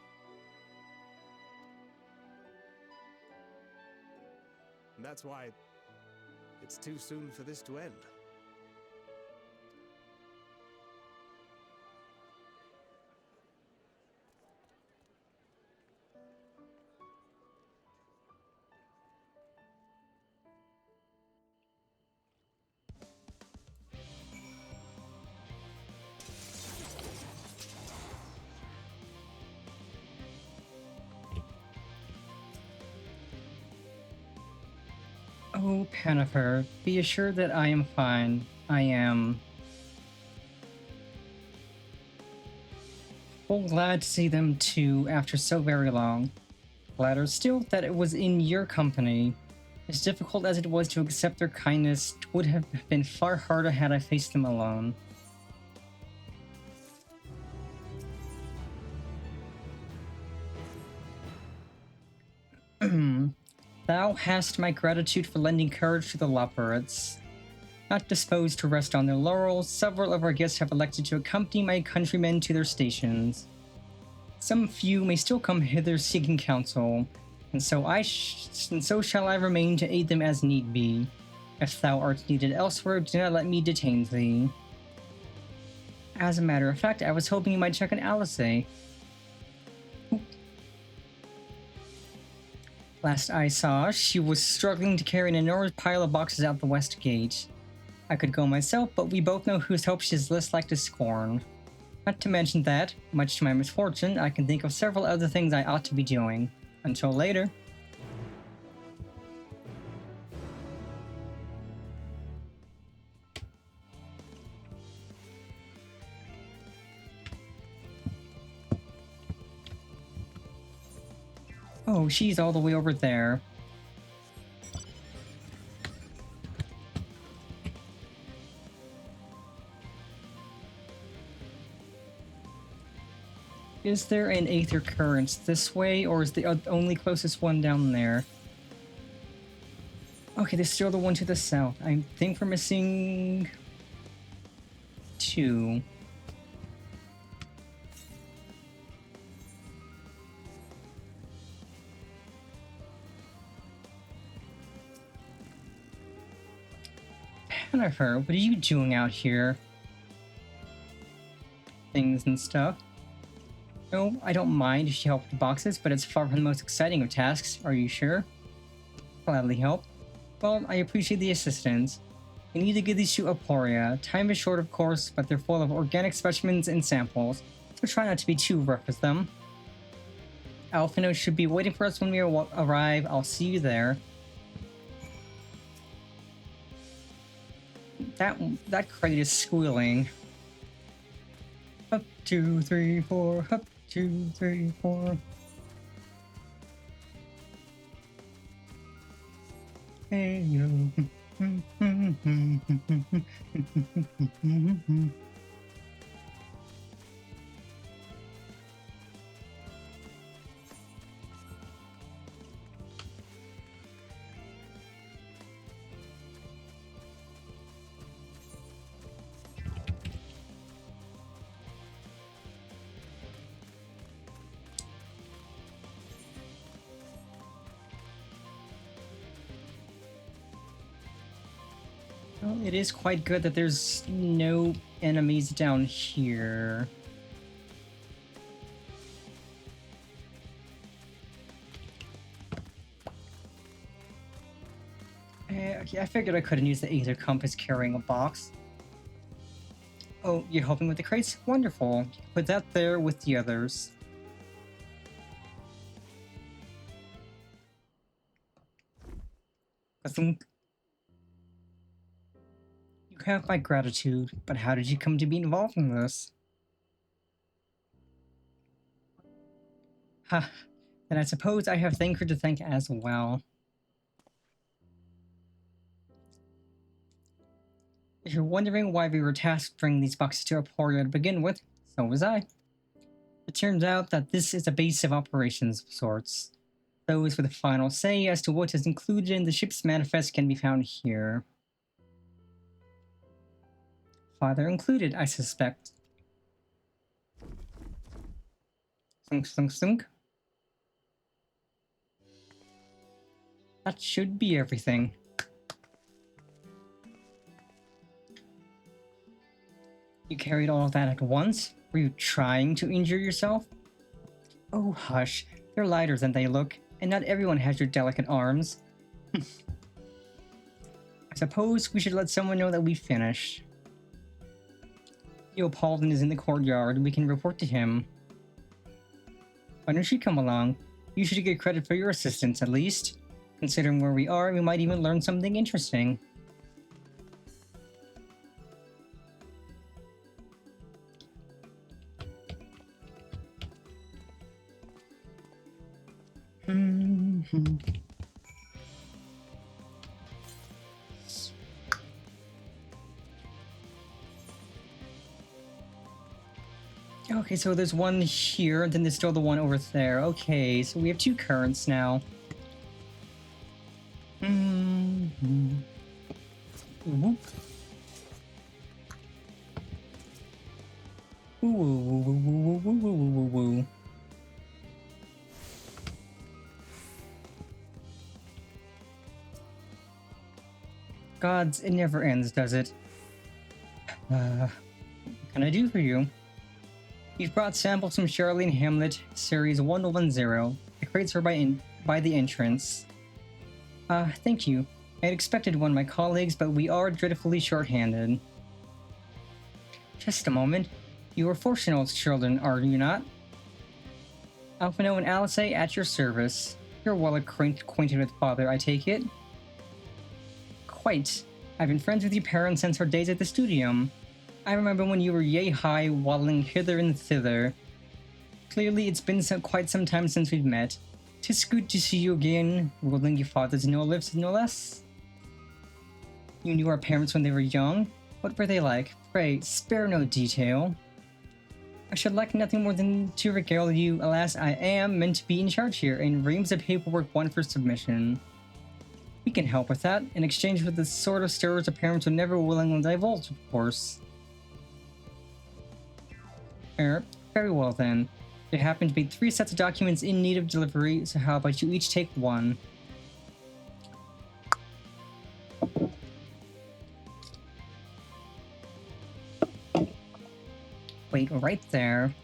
And that's why it's too soon for this to end. Oh, Pennifer, be assured that I am fine. I am. Well, glad to see them too after so very long. Gladder still that it was in your company. As difficult as it was to accept their kindness, it would have been far harder had I faced them alone. Thou hast my gratitude for lending courage to the Loporrits. Not disposed to rest on their laurels, several of our guests have elected to accompany my countrymen to their stations. Some few may still come hither seeking counsel, and so shall I remain to aid them as need be. If thou art needed elsewhere, do not let me detain thee. As a matter of fact, I was hoping you might check on Alice. Last I saw, she was struggling to carry an enormous pile of boxes out the west gate. I could go myself, but we both know whose help she is less like to scorn. Not to mention that, much to my misfortune, I can think of several other things I ought to be doing. Until later. Oh, she's all the way over there. Is there an Aether Current this way, or is the only closest one down there? Okay, there's still the one to the south. I think we're missing 2. Pennifer, what are you doing out here? Things and stuff. No, I don't mind if you help with the boxes, but it's far from the most exciting of tasks. Are you sure? Gladly help. Well, I appreciate the assistance. We need to get these to Aporia. Time is short, of course, but they're full of organic specimens and samples, so try not to be too rough with them. Alphino should be waiting for us when we arrive. I'll see you there. That crate is squealing. Up, 2, 3, 4. Up, 2, 3, 4. Hey yo. Well, it is quite good that there's no enemies down here. Okay, I figured I couldn't use the Aether Compass carrying a box. Oh, you're helping with the crates? Wonderful. Put that there with the others. You have my gratitude, but how did you come to be involved in this? Ha, then I suppose I have Thanker to thank as well. If you're wondering why we were tasked with bringing these boxes to Aporia to begin with, so was I. It turns out that this is a base of operations of sorts. Those with a final say as to what is included in the ship's manifest can be found here. Father included, I suspect. Thunk, thunk, thunk. That should be everything. You carried all of that at once? Were you trying to injure yourself? Oh, hush. They're lighter than they look, and not everyone has your delicate arms. I suppose we should let someone know that we finished. Leopoldin is in the courtyard, and we can report to him. Why don't you come along? You should get credit for your assistance, at least. Considering where we are, we might even learn something interesting. Okay, so there's one here, and then there's still the one over there. Okay, so we have two currents now. Whoop. Woo, woo, woo, woo, woo, woo, woo, woo, woo. Gods, it never ends, does it? What can I do for you? You've brought samples from Charlene Hamlet, Series 1010. The crates are by the entrance. Thank you. I had expected one of my colleagues, but we are dreadfully short-handed. Just a moment. You are fortunate children, are you not? Alphino and Alice at your service. You're well acquainted with Father, I take it? Quite. I've been friends with your parents since our days at the studium. I remember when you were yay-high, waddling hither and thither. Clearly, it's been quite some time since we've met. 'Tis good to see you again, ruling your father's no lives, no less. You knew our parents when they were young. What were they like? Pray, spare no detail. I should like nothing more than to regale you. Alas, I am meant to be in charge here, and reams of paperwork won for submission. We can help with that, in exchange for the sort of stories our parents would never willingly divulge, of course. Very well then. There happen to be 3 sets of documents in need of delivery, so how about you each take one? Wait, right there.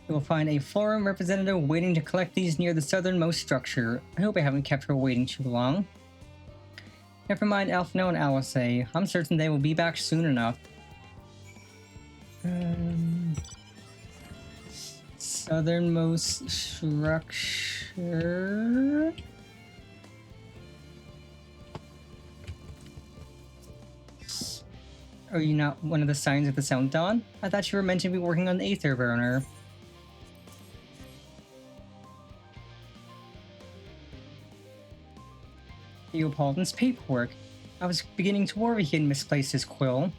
You will find a forum representative waiting to collect these near the southernmost structure. I hope I haven't kept her waiting too long. Never mind Alphino and Alice. I'm certain they will be back soon enough. Southernmost structure... Are you not one of the Scions of the Sound Dawn? I thought you were meant to be working on the Aether Burner. Theopoldin's paperwork. I was beginning to worry he had misplaced his quill.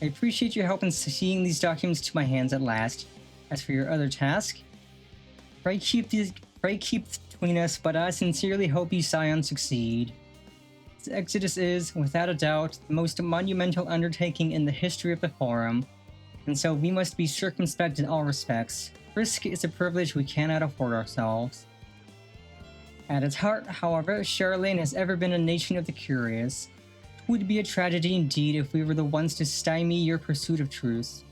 I appreciate your help in seeing these documents to my hands at last. As for your other task, pray keep between us, but I sincerely hope you Scions succeed. This Exodus is, without a doubt, the most monumental undertaking in the history of the Forum, and so we must be circumspect in all respects. Risk is a privilege we cannot afford ourselves. At its heart, however, Charlene has ever been a nation of the curious. It would be a tragedy indeed if we were the ones to stymie your pursuit of truth.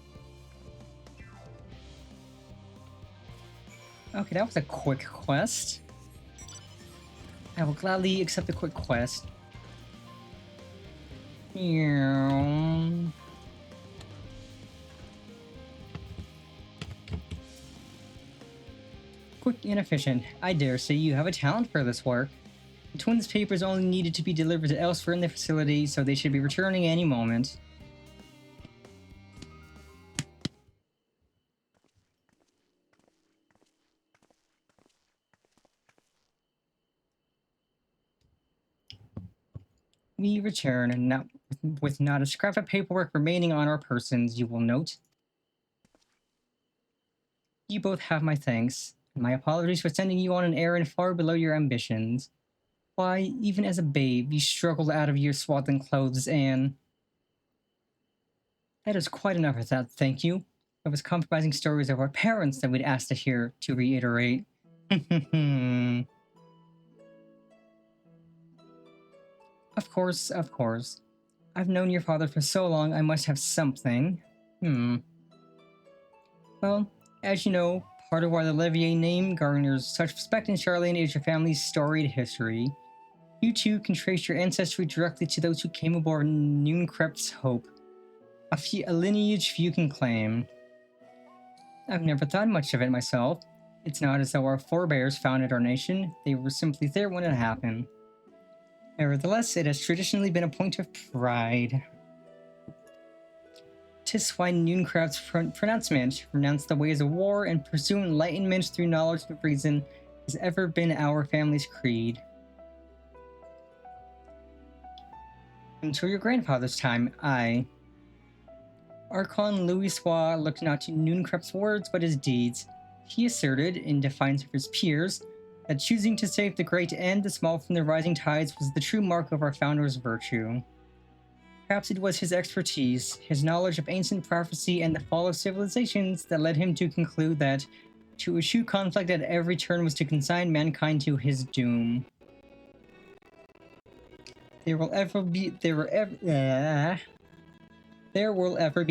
Okay, that was a quick quest. I will gladly accept the quick quest. Quick and efficient. I dare say you have a talent for this work. The twins' papers only needed to be delivered to elsewhere in the facility, so they should be returning any moment. We return, and with not a scrap of paperwork remaining on our persons, you will note. You both have my thanks, and my apologies for sending you on an errand far below your ambitions. Why, even as a babe, you struggled out of your swaddling clothes, and... That is quite enough of that, thank you. It was compromising stories of our parents that we'd asked to hear, to reiterate. Of course, of course. I've known your father for so long, I must have something. Well, as you know, part of why the Levier name garners such respect in Charlene is your family's storied history. You too can trace your ancestry directly to those who came aboard Nooncrept's Hope. a lineage few can claim. I've never thought much of it myself. It's not as though our forebears founded our nation, they were simply there when it happened. Nevertheless, it has traditionally been a point of pride. 'Tis why Nooncraft's pronouncement, renounce the ways of war and pursue enlightenment through knowledge of reason, has ever been our family's creed. Until your grandfather's time, Archon Louisoix looked not to Nooncraft's words but his deeds. He asserted, in defiance of his peers, that choosing to save the great and the small from the rising tides was the true mark of our founder's virtue. Perhaps it was his expertise, his knowledge of ancient prophecy and the fall of civilizations that led him to conclude that to eschew conflict at every turn was to consign mankind to his doom. There will ever be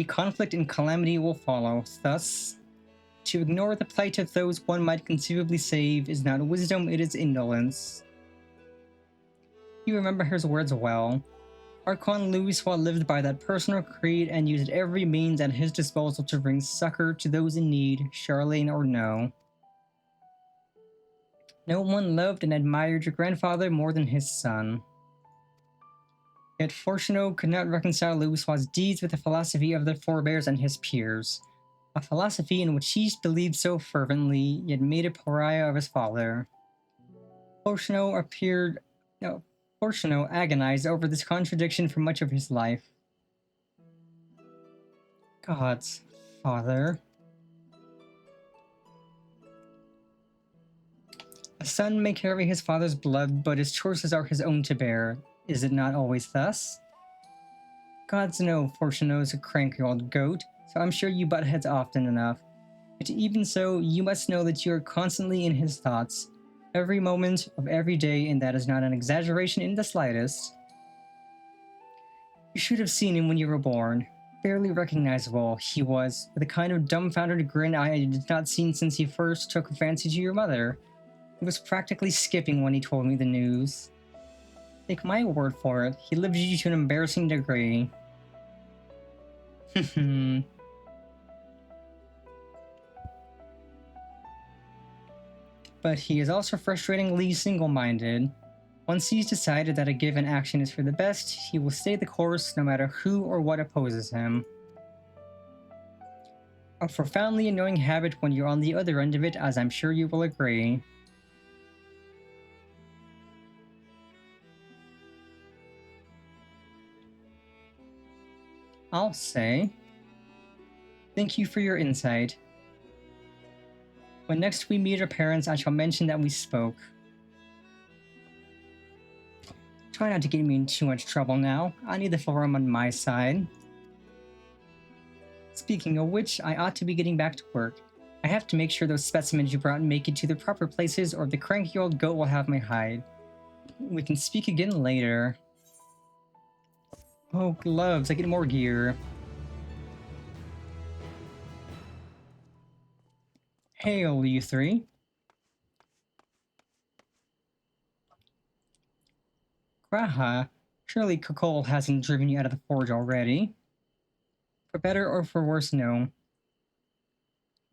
conflict and calamity will follow. Thus, to ignore the plight of those one might conceivably save is not wisdom, it is indolence. You remember his words well. Archon Louisoix lived by that personal creed and used every means at his disposal to bring succor to those in need, Charlene or no. No one loved and admired your grandfather more than his son. Yet Fortunato could not reconcile Louisoix's deeds with the philosophy of their forebears and his peers, a philosophy in which he believed so fervently, yet made a pariah of his father. Fortunato agonized over this contradiction for much of his life. God's father. A son may carry his father's blood, but his choices are his own to bear. Is it not always thus? Gods know Fortunato's a cranky old goat, so I'm sure you butt heads often enough. But even so, you must know that you are constantly in his thoughts, every moment of every day, and that is not an exaggeration in the slightest. You should have seen him when you were born. Barely recognizable, he was, with a kind of dumbfounded grin I had not seen since he first took a fancy to your mother. He was practically skipping when he told me the news. Take my word for it, he lived you to an embarrassing degree. But he is also frustratingly single-minded. Once he's decided that a given action is for the best, he will stay the course no matter who or what opposes him. A profoundly annoying habit when you're on the other end of it, as I'm sure you will agree. I'll say, thank you for your insight. When next we meet our parents, I shall mention that we spoke. Try not to get me in too much trouble now. I need the forum on my side. Speaking of which, I ought to be getting back to work. I have to make sure those specimens you brought make it to the proper places, or the cranky old goat will have my hide. We can speak again later. Oh, gloves, I get more gear. Hail, you three. Graha, surely Kokol hasn't driven you out of the forge already. For better or for worse, no.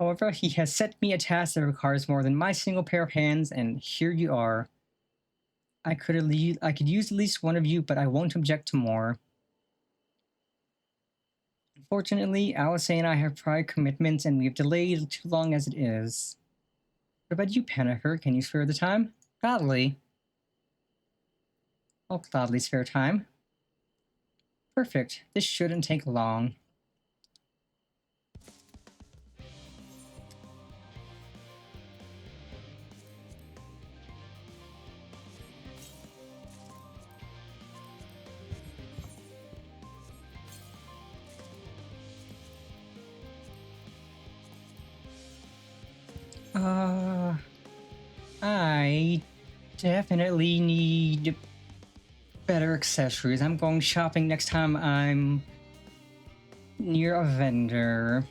However, he has set me a task that requires more than my single pair of hands, and here you are. I could use at least one of you, but I won't object to more. Unfortunately, Alice and I have prior commitments, and we have delayed too long as it is. What about you, Panicker? Can you spare the time? Gladly. I'll gladly spare time. Perfect. This shouldn't take long. I definitely need better accessories. I'm going shopping next time I'm near a vendor.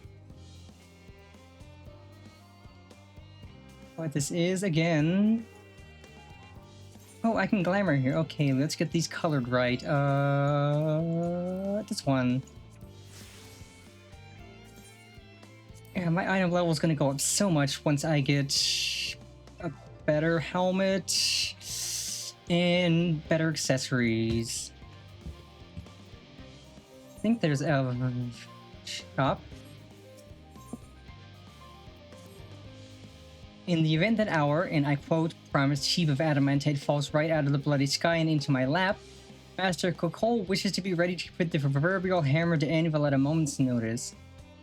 What this is again. Oh, I can glamour here. Okay, let's get these colored right. This one. my item level is going to go up so much once I get a better helmet and better accessories. I think there's a shop. In the event that our, and I quote, promised heap of adamantite falls right out of the bloody sky and into my lap, Master Kokol wishes to be ready to put the proverbial hammer to anvil at a moment's notice.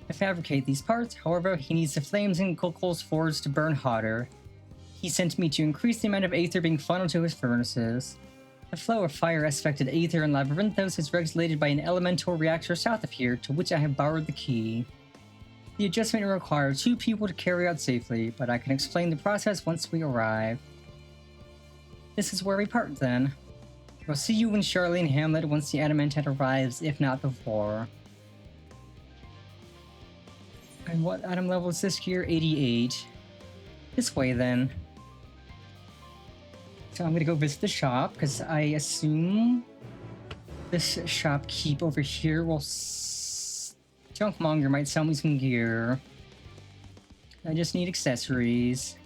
To fabricate these parts, however, he needs the flames in Kokol's forge to burn hotter. He sent me to increase the amount of aether being funneled to his furnaces. The flow of fire-aspected aether in Labyrinthos is regulated by an elemental reactor south of here, to which I have borrowed the key. The adjustment will require 2 people to carry out safely, but I can explain the process once we arrive. This is where we part then. We'll see you in Charlene Hamlet once the adamantite arrives, if not before. And what item level is this here? 88. This way then. So I'm gonna go visit the shop, because I assume this shopkeep over here will... Junkmonger might sell me some gear. I just need accessories.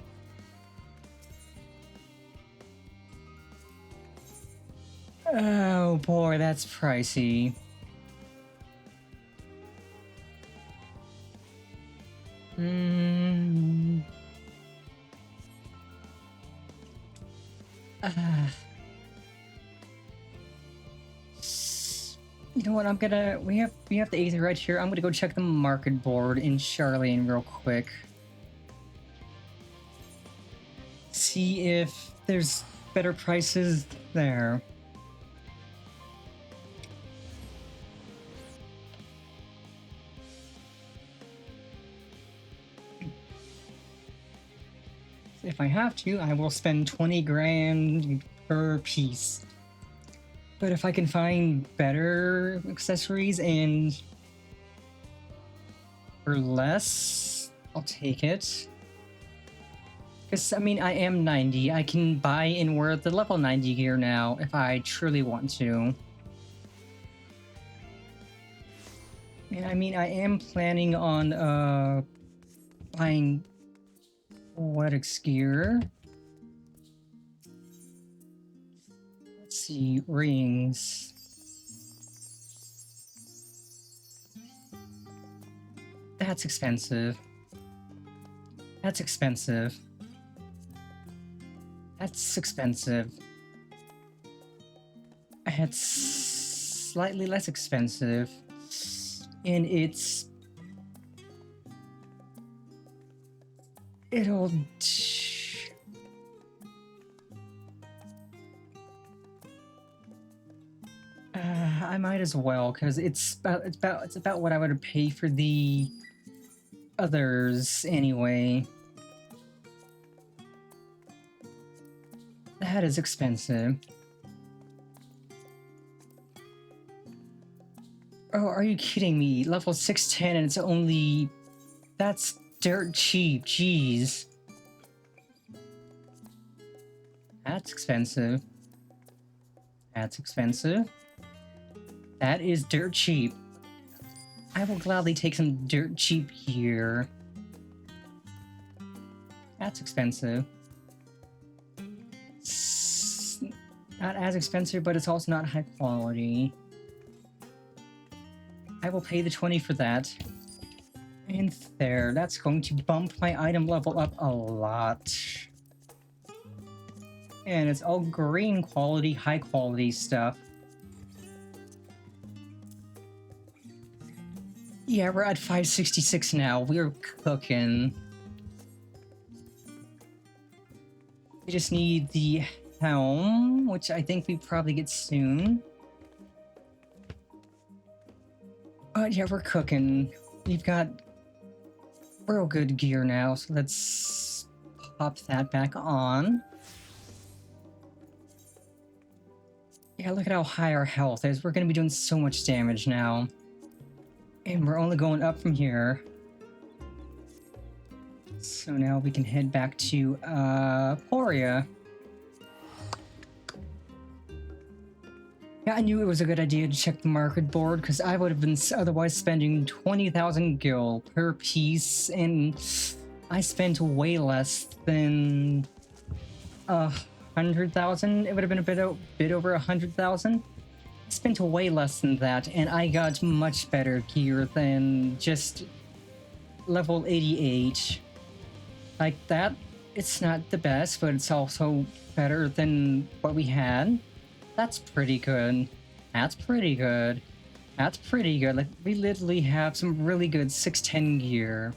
Oh boy, that's pricey. You know what? We have the aether right here. I'm gonna go check the market board in Charlene real quick. See if there's better prices there. If I have to, I will spend 20 grand per piece. But if I can find better accessories and for less, I'll take it. Because, I mean, I am 90. I can buy and wear the level 90 gear now if I truly want to. And I mean, I am planning on buying athletics gear. Let's see, rings. That's expensive. That's expensive. That's expensive. It's slightly less expensive. And it'll... I might as well, because it's about what I would pay for the others anyway. That is expensive. Oh, are you kidding me? Level 610 and it's only... That's dirt cheap, jeez. That's expensive. That's expensive. That is dirt cheap. I will gladly take some dirt cheap here. That's expensive. It's not as expensive, but it's also not high quality. I will pay the 20 for that. And there, that's going to bump my item level up a lot. And it's all green quality, high quality stuff. Yeah, we're at 566 now. We're cooking. We just need the helm, which I think we probably get soon. But yeah, we're cooking. We've got real good gear now, so let's pop that back on. Yeah, look at how high our health is. We're gonna be doing so much damage now. And we're only going up from here. So now we can head back to Poria. Yeah, I knew it was a good idea to check the market board, because I would have been otherwise spending 20,000 gil per piece, and I spent way less than 100,000. It would have been a bit over 100,000. I spent way less than that, and I got much better gear than just level 88. Like that, it's not the best, but it's also better than what we had. That's pretty good. That's pretty good. That's pretty good. Like, we literally have some really good 610 gear.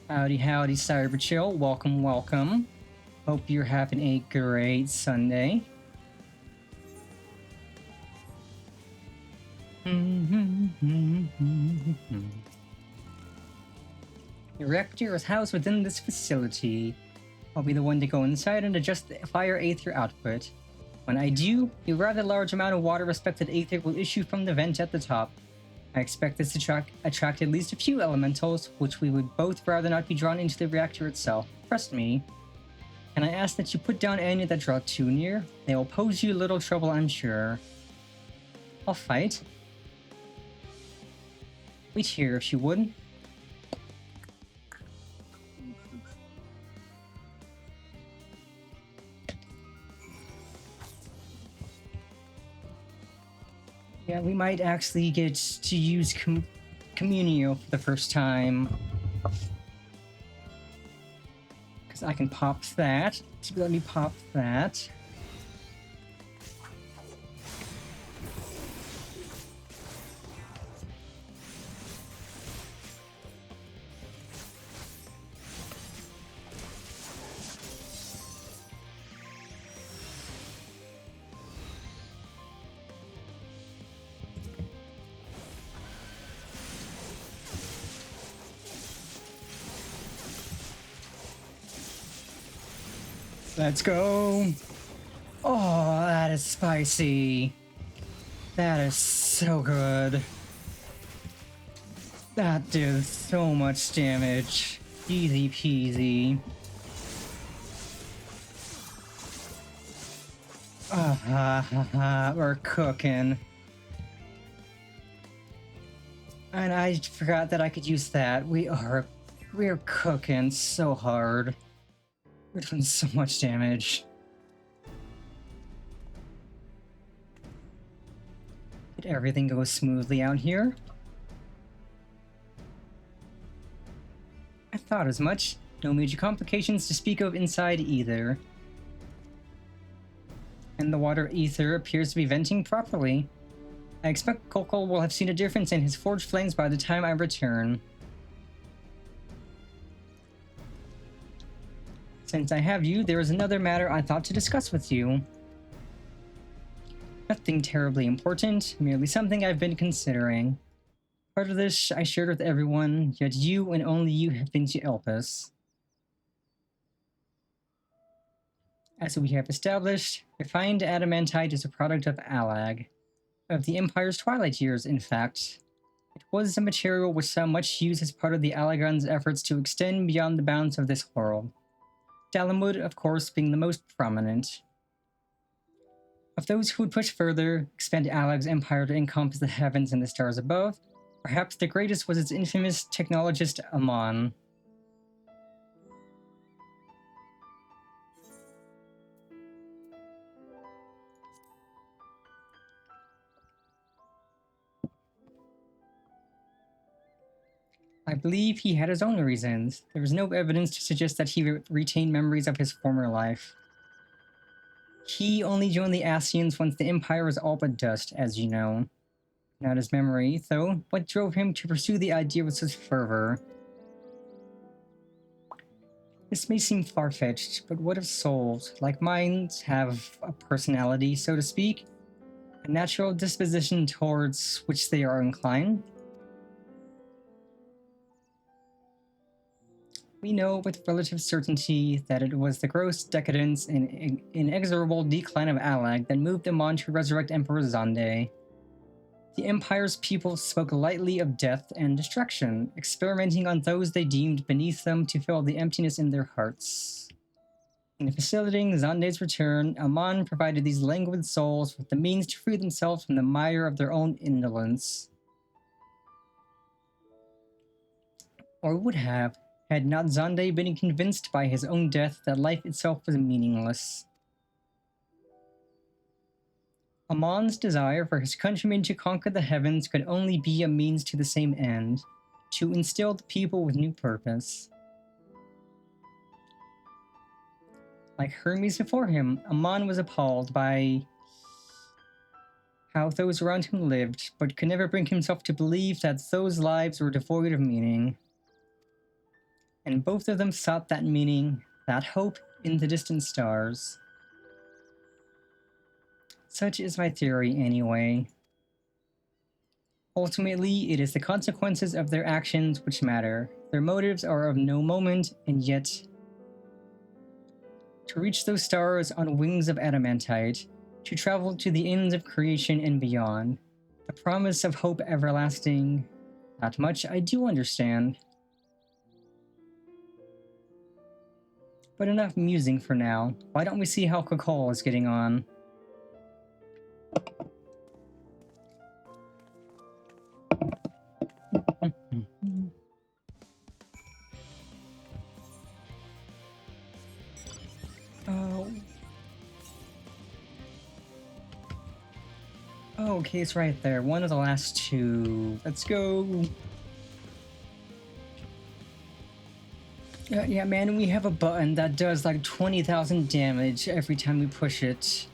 Howdy, howdy, Cyberchill. Welcome, welcome. Hope you're having a great Sunday. The reactor is housed within this facility. I'll be the one to go inside and adjust the fire aether output. When I do, a rather large amount of water-respected aether will issue from the vent at the top. I expect this to attract at least a few elementals, which we would both rather not be drawn into the reactor itself. Trust me. And I ask that you put down any that draw too near. They will pose you little trouble, I'm sure. I'll fight. Wait here if you would. Yeah, we might actually get to use Communio for the first time. Because I can pop that. So let me pop that. Let's go. Oh, that is spicy. That is so good. That did so much damage. Easy peasy. We're cooking. And I forgot that I could use that. We're cooking so hard. We're doing so much damage. Did everything go smoothly out here? I thought as much. No major complications to speak of inside either. And the water ether appears to be venting properly. I expect Kokol will have seen a difference in his forged flames by the time I return. Since I have you, there is another matter I thought to discuss with you. Nothing terribly important, merely something I've been considering. Part of this I shared with everyone, yet you and only you have been to Elpis. As we have established, refined adamantite is a product of Alag. Of the Empire's twilight years, in fact. It was a material which saw much use as part of the Alagon's efforts to extend beyond the bounds of this world. Dalamud, of course, being the most prominent. Of those who would push further, expand Alag's empire to encompass the heavens and the stars above, perhaps the greatest was its infamous technologist Amon. I believe he had his own reasons. There was no evidence to suggest that he retained memories of his former life. He only joined the Ascians once the Empire was all but dust, as you know. Not his memory, though. What drove him to pursue the idea with such fervor? This may seem far-fetched, but what if souls, like mine, have a personality, so to speak? A natural disposition towards which they are inclined? We know with relative certainty that it was the gross decadence and inexorable decline of Alag that moved Amon to resurrect Emperor Xande. The Empire's people spoke lightly of death and destruction, experimenting on those they deemed beneath them to fill the emptiness in their hearts. In facilitating Zande's return, Amon provided these languid souls with the means to free themselves from the mire of their own indolence. Or would have, had not Zande been convinced by his own death that life itself was meaningless. Amon's desire for his countrymen to conquer the heavens could only be a means to the same end, to instill the people with new purpose. Like Hermes before him, Amon was appalled by how those around him lived, but could never bring himself to believe that those lives were devoid of meaning. And both of them sought that meaning, that hope, in the distant stars. Such is my theory, anyway. Ultimately, it is the consequences of their actions which matter. Their motives are of no moment, and yet to reach those stars on wings of adamantite, to travel to the ends of creation and beyond, the promise of hope everlasting, that much I do understand. But enough musing for now. Why don't we see how Cacol is getting on? Oh, okay, it's right there. One of the last two. Let's go. Yeah, man, we have a button that does like 20,000 damage every time we push it.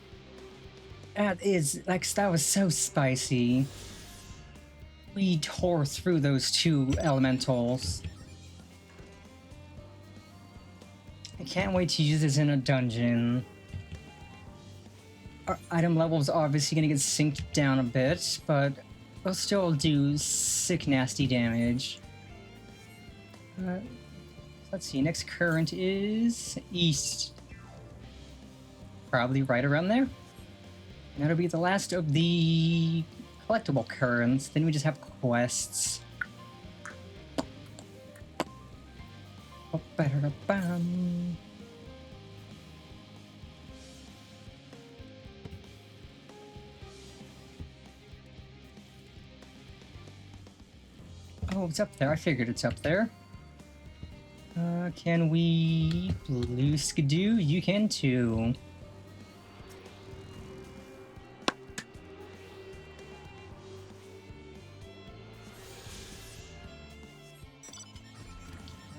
That was so spicy. We tore through those two elementals. I can't wait to use this in a dungeon. Our item level is obviously gonna get synced down a bit, but we'll still do sick nasty damage. Let's see, next current is east. Probably right around there. That'll be the last of the collectible currents. Then we just have quests. Ba-da-da-bam. Oh, it's up there. I figured it's up there. Can we blue skidoo? You can too.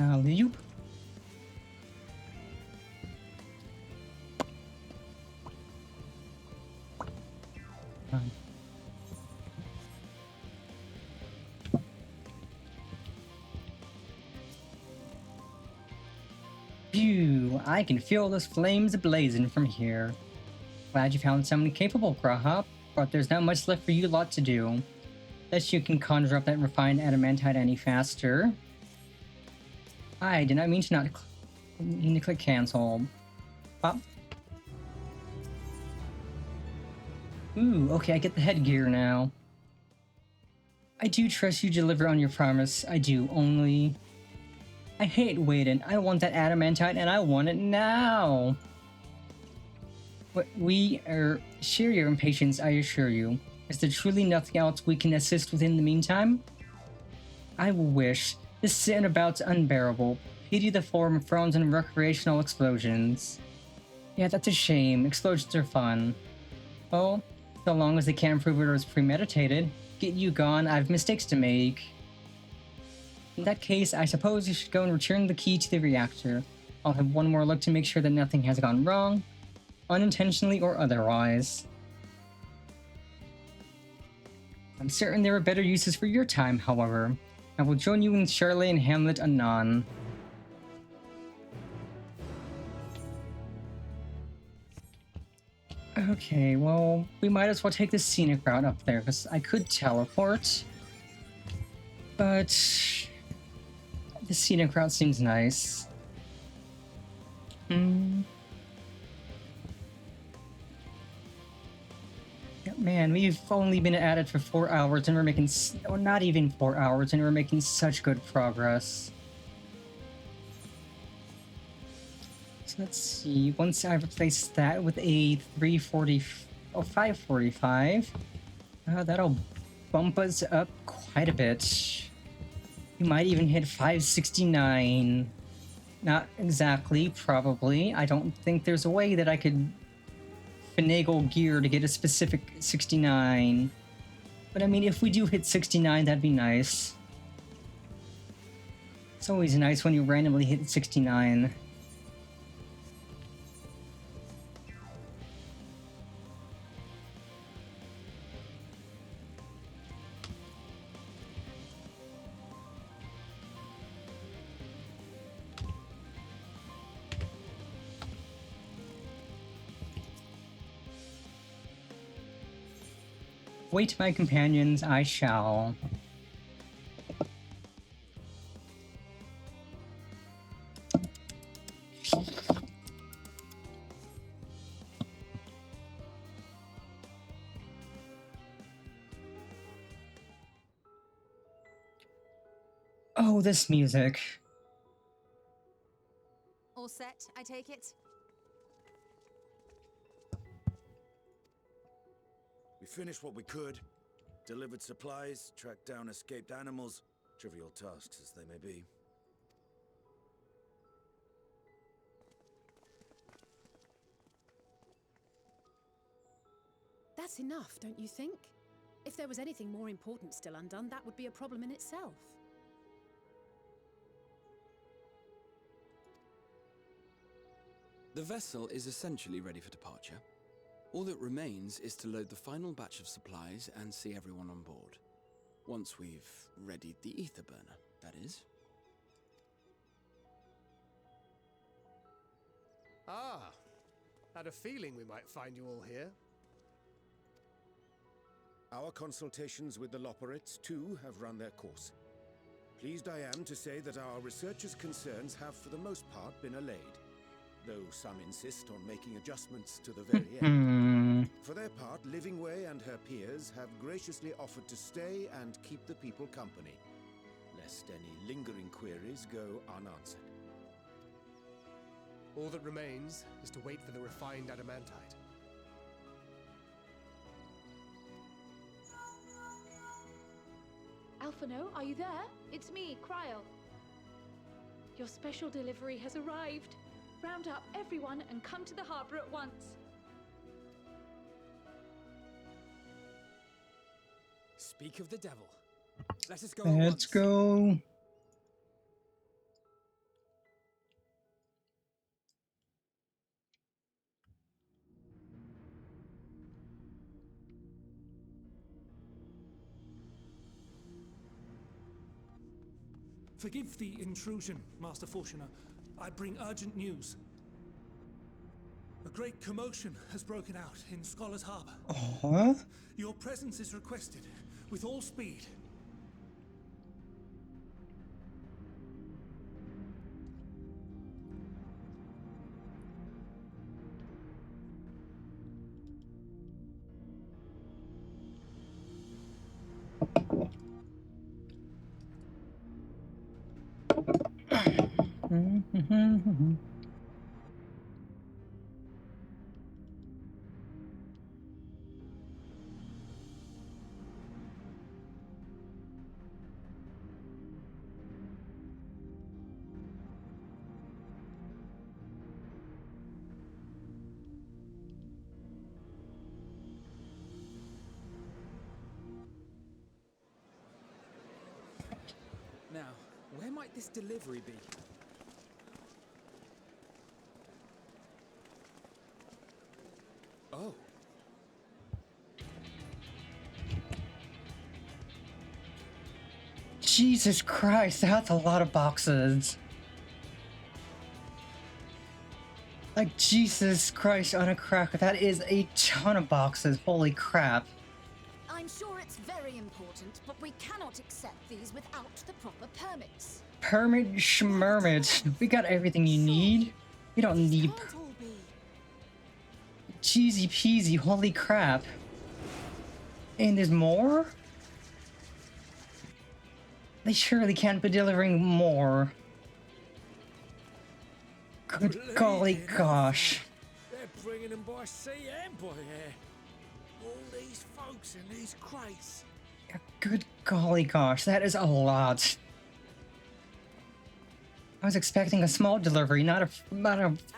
Alley-oop. Phew, I can feel those flames blazing from here. Glad you found someone capable, Grahop, but there's not much left for you lot to do. Unless you can conjure up that refined adamantite any faster. I did not mean to click cancel. Pop. Ooh, okay, I get the headgear now. I do trust you to deliver on your promise. I do, only I hate waiting. I want that adamantite and I want it now. We share your impatience, I assure you. Is there truly nothing else we can assist with in the meantime? I will wish. This sitting about's unbearable. Pity the form of frowns and recreational explosions. Yeah, that's a shame. Explosions are fun. Well, so long as they can't prove it was premeditated. Get you gone, I have mistakes to make. In that case, I suppose you should go and return the key to the reactor. I'll have one more look to make sure that nothing has gone wrong, unintentionally or otherwise. I'm certain there are better uses for your time, however. I will join you in Charlotte and Hamlet anon. Okay, well, we might as well take the scenic route up there, because I could teleport. But the scenic route seems nice. Man, we've only been at it for 4 hours and we're making, or not even 4 hours, and we're making such good progress. So let's see. Once I replace that with a 545, that'll bump us up quite a bit. You might even hit 569. Not exactly, probably. I don't think there's a way that I could finagle gear to get a specific 69. But I mean, if we do hit 69, that'd be nice. It's always nice when you randomly hit 69. Wait, my companions, I shall. Oh, this music. All set, I take it? We finished what we could. Delivered supplies, tracked down escaped animals. Trivial tasks as they may be. That's enough, don't you think? If there was anything more important still undone, that would be a problem in itself. The vessel is essentially ready for departure. All that remains is to load the final batch of supplies and see everyone on board. Once we've readied the ether burner, that is. Ah, had a feeling we might find you all here. Our consultations with the Loporrits, too, have run their course. Pleased I am to say that our researchers' concerns have, for the most part, been allayed, though some insist on making adjustments to the very end. For their part, Livingway and her peers have graciously offered to stay and keep the people company, lest any lingering queries go unanswered. All that remains is to wait for the refined adamantite. Alphino, are you there? It's me, Cryo. Your special delivery has arrived. Round up everyone and come to the harbor at once. Speak of the devil. Let us go. Let's go. Forgive the intrusion, Master Fortuner. I bring urgent news. A great commotion has broken out in Scholar's Harbor. Your presence is requested, with all speed. Now, where might this delivery be? Oh. Jesus Christ, that's a lot of boxes. Like, Jesus Christ on a cracker, that is a ton of boxes, holy crap. I'm sure it's very important, but we cannot accept these without the proper permits. Permit schmermit, we got everything you need. You don't need... Cheesy peasy, holy crap. And there's more? They surely can't be delivering more. Good golly gosh. They're bringing them by sea and by air. All these folks in these crates. Good golly gosh, that is a lot. I was expecting a small delivery, not a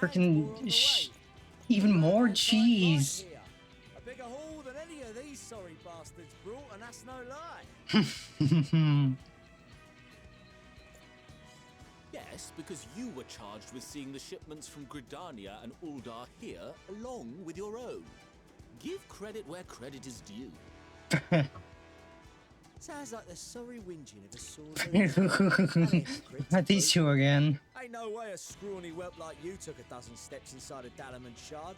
freaking even more cheese. A bigger haul than any of these sorry bastards brought, and that's no lie. Yes, because you were charged with seeing the shipments from Gridania and Uldar here, along with your own. Give credit where credit is due. Sounds like the sorry whinging of a sword. Not these two again. Ain't no way a scrawny whelp like you took a dozen steps inside a Dalamud shard.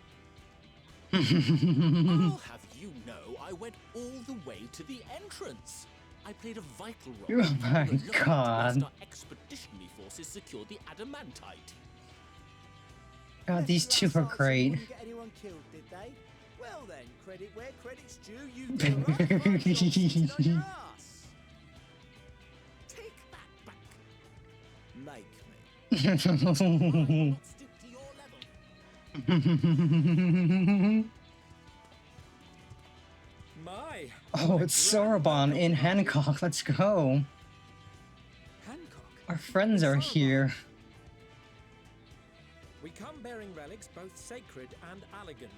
I'll have you know I went all the way to the entrance. I played a vital role. Oh my god. Our expeditionary forces secured the adamantite. God, these two are great. Didn't get anyone killed, did they? Well then, credit where credit's due. You did the right thing, sitting on your ass. Take that back. Make me. My. Oh, it's Sorbonne in Hancock. Let's go. Hancock. Our friends are here. We come bearing relics both sacred and Allegan,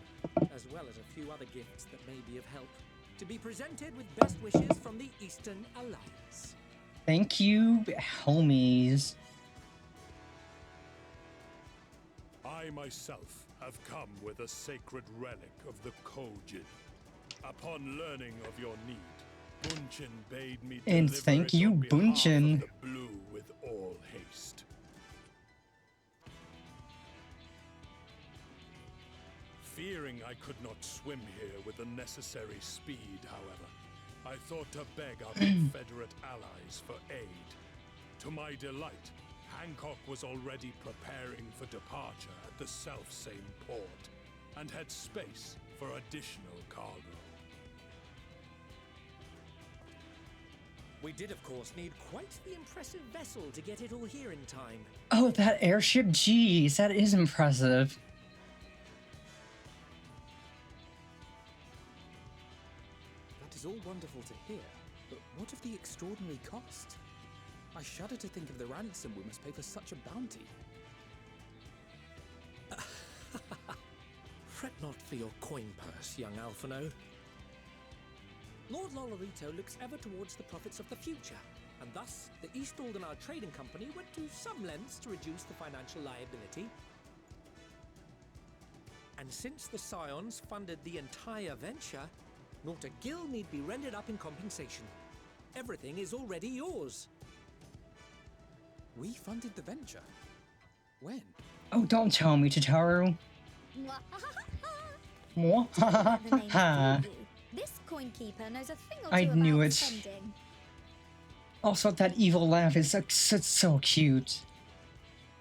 as well as a few other gifts that may be of help, to be presented with best wishes from the Eastern Alliance. Thank you, homies. I myself have come with a sacred relic of the Kojin. Upon learning of your need, Bunchin bade me And deliver thank it you, on behalf Bunchin. of the Blue with all haste. Fearing I could not swim here with the necessary speed, however, I thought to beg our Confederate allies for aid. To my delight, Hancock was already preparing for departure at the self-same port, and had space for additional cargo. We did, of course, need quite the impressive vessel to get it all here in time. Oh, that airship, jeez, that is impressive. That is all wonderful to hear, but what of the extraordinary cost? I shudder to think of the ransom we must pay for such a bounty. Fret not for your coin purse, young Alphino. Lord Lolorito looks ever towards the profits of the future, and thus the East Aldenar Trading Company went to some lengths to reduce the financial liability. And since the Scions funded the entire venture, not a gill need be rendered up in compensation. Everything is already yours. We funded the venture? When? Oh, don't tell me, Tataru. Mwahahaha. This coin keeper knows a thing or two I knew about it. spending. Also, that evil laugh is so cute.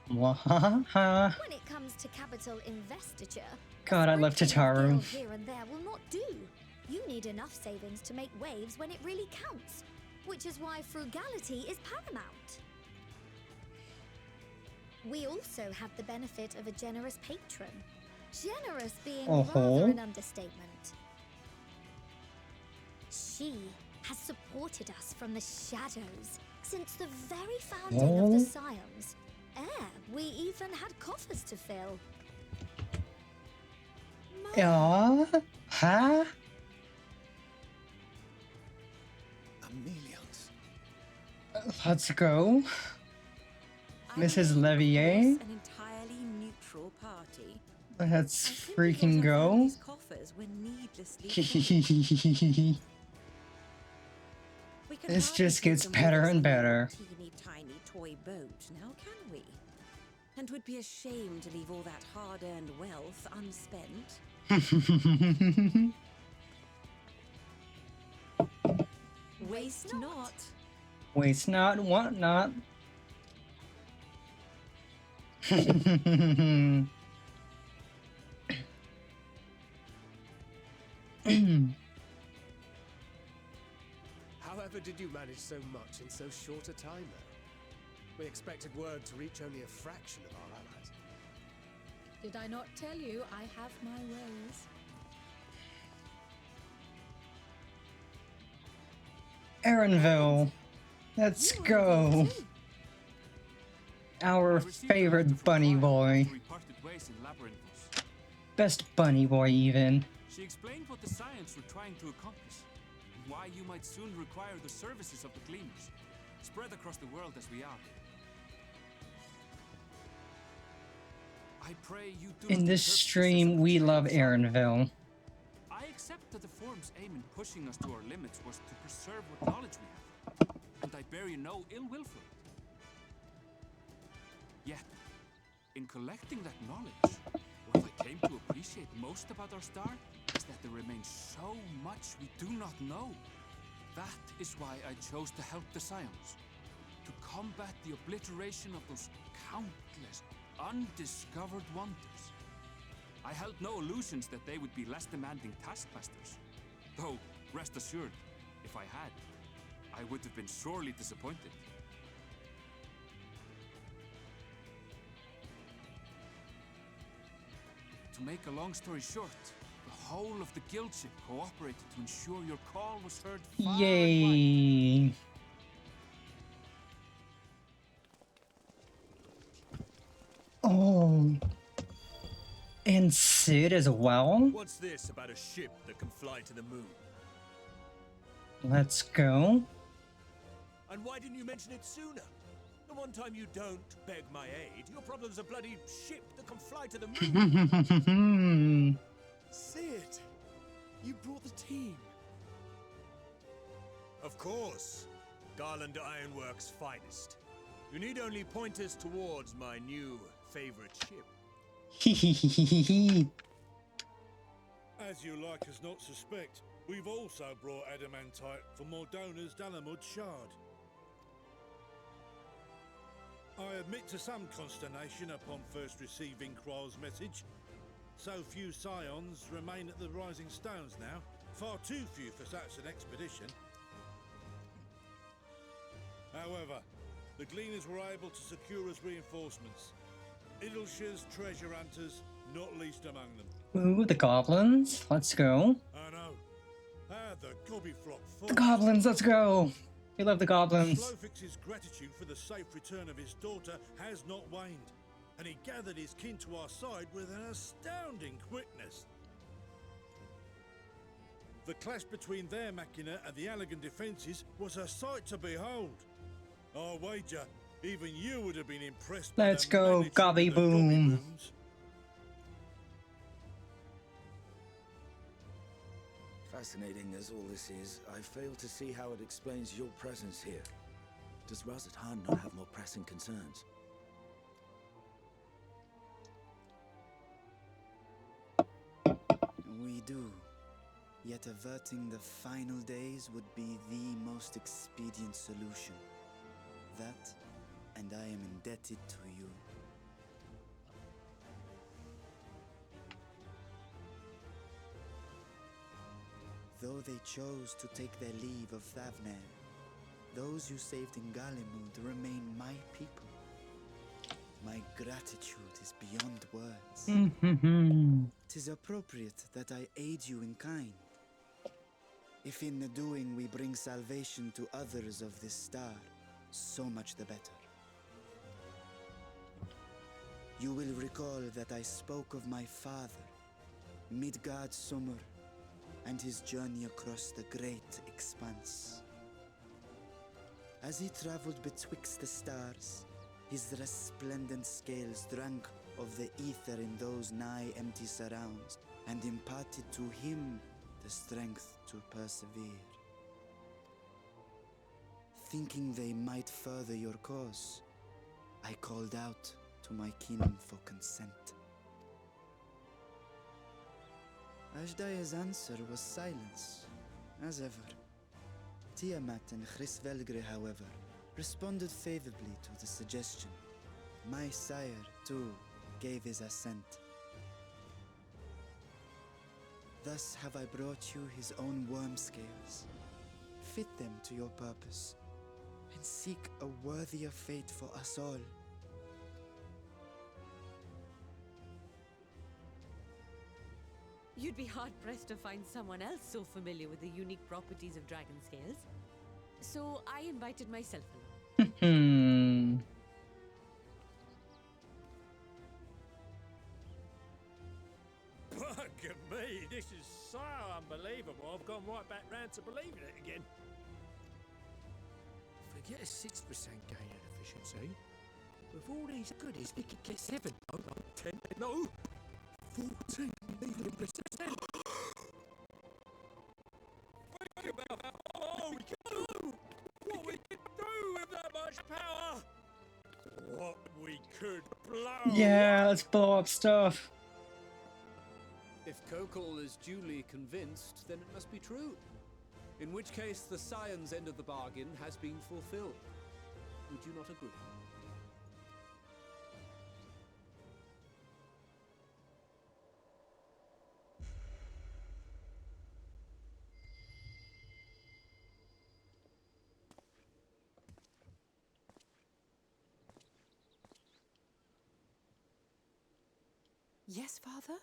Mwahaha. When it comes to capital investiture, God, I love Tataru. here and there will not do. You need enough savings to make waves when it really counts, which is why frugality is paramount. We also have the benefit of a generous patron. Generous being rather an understatement. She has supported us from the shadows since the very founding of the Scions. We even had coffers to fill. Yeah? Huh? Amelians. Let's go. Mrs. Levier. An entirely neutral party. Let's freaking go. These coffers were needlessly This just gets better and better. teeny tiny toy boat, now can we? And would be a shame to leave all that hard-earned wealth unspent. Waste not. Waste not, want not. However did you manage so much in so short a time, though? We expected word to reach only a fraction of our allies. Did I not tell you I have my ways? Aaronville. Let's go. Our favorite bunny boy. We parted ways in Labyrinthos. Best bunny boy, even. She explained what the Scions were trying to accomplish, and why you might soon require the services of the Gleaners, spread across the world as we are. I pray you do In not this interpret stream, we love Aaronville. I accept that the Forum's aim in pushing us to our limits was to preserve what knowledge we have, and I bear you no ill will for it. Yet, in collecting that knowledge, what I came to appreciate most about our star is that there remains so much we do not know. That is why I chose to help the Scions, to combat the obliteration of those countless undiscovered wonders. I held no illusions that they would be less demanding taskmasters. Though, rest assured, if I had, I would have been sorely disappointed. To make a long story short, the whole of the guild ship cooperated to ensure your call was heard far and wide. Yay. Oh. And Sid as well? What's this about a ship that can fly to the moon? Let's go. And why didn't you mention it sooner? The one time you don't beg my aid, your problem's a bloody ship that can fly to the moon. Sid, you brought the team. Of course. Garland Ironworks' finest. You need only point us towards my new favorite ship. As you like us not suspect, we've also brought adamantite from Mordona's Dalamud Shard. I admit to some consternation upon first receiving Kryl's message. So few Scions remain at the Rising Stones now. Far too few for such an expedition. However, the Gleaners were able to secure us reinforcements. Idleshire's treasure hunters, not least among them. Ooh, the goblins. Let's go. I know. Ah, the Gobbyflock The goblins, let's go. We love the goblins. Slowfix's gratitude for the safe return of his daughter has not waned, and he gathered his kin to our side with an astounding quickness. The clash between their machina and the Allagan defences was a sight to behold. I wager even you would have been impressed by Let's the go, management Gobby of the Boom. Gobbybooms. Fascinating as all this is, I fail to see how it explains your presence here. Does Razat Khan not have more pressing concerns? We do. Yet averting the final days would be the most expedient solution. That, and I am indebted to you. Though they chose to take their leave of Thavnair, those you saved in Galimund remain my people. My gratitude is beyond words. 'Tis appropriate that I aid you in kind. If in the doing we bring salvation to others of this star, so much the better. You will recall that I spoke of my father, Midgard Summer, and his journey across the great expanse. As he traveled betwixt the stars, his resplendent scales drank of the ether in those nigh empty surrounds, and imparted to him the strength to persevere. Thinking they might further your cause, I called out to my kin for consent. Ashdaya's answer was silence, as ever. Tiamat and Chris-Velgre, however, responded favorably to the suggestion. My sire, too, gave his assent. Thus have I brought you his own worm scales. Fit them to your purpose, and seek a worthier fate for us all. You'd be hard-pressed to find someone else so familiar with the unique properties of dragon scales. So I invited myself along. Bugger me, this is so unbelievable. I've gone right back round to believing it again. Forget a 6% gain in efficiency. With all these goodies, we could get 7. No, 10. No, 14. Even percent. Think about how far we could do. What we could do with that much power. What we could blow. Yeah, let's blow up stuff. If Kokol is duly convinced, then it must be true. In which case, the Scion's end of the bargain has been fulfilled. Would you not agree? Yes, Father?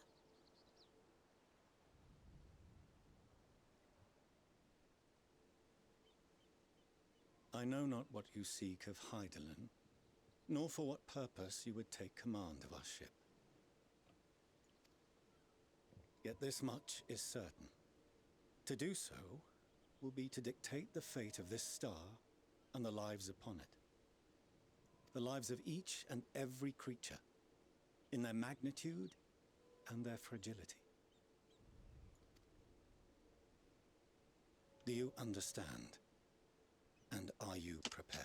I know not what you seek of Hydaelyn, nor for what purpose you would take command of our ship. Yet this much is certain. To do so will be to dictate the fate of this star and the lives upon it. The lives of each and every creature, in their magnitude and their fragility. Do you understand? And are you prepared?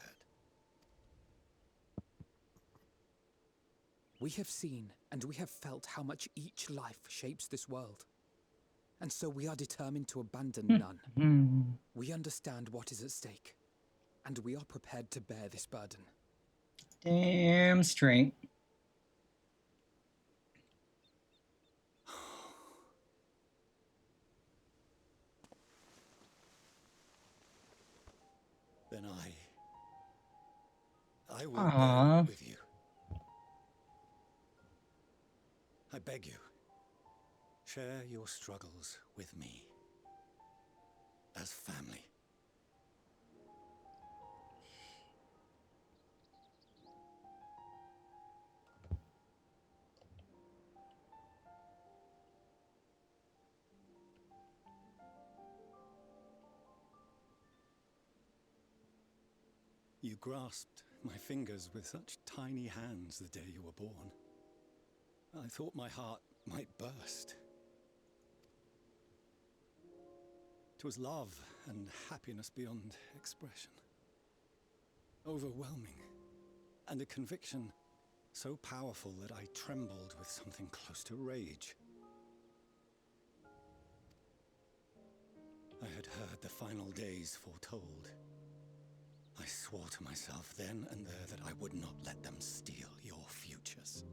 We have seen and we have felt how much each life shapes this world. And so we are determined to abandon none. We understand what is at stake, and we are prepared to bear this burden. Damn straight. Then I will bear it with you. I beg you, share your struggles with me, as family. You grasped my fingers with such tiny hands the day you were born. I thought my heart might burst. 'Twas love and happiness beyond expression. Overwhelming, and a conviction so powerful that I trembled with something close to rage. I had heard the final days foretold. I swore to myself then and there that I would not let them steal your futures.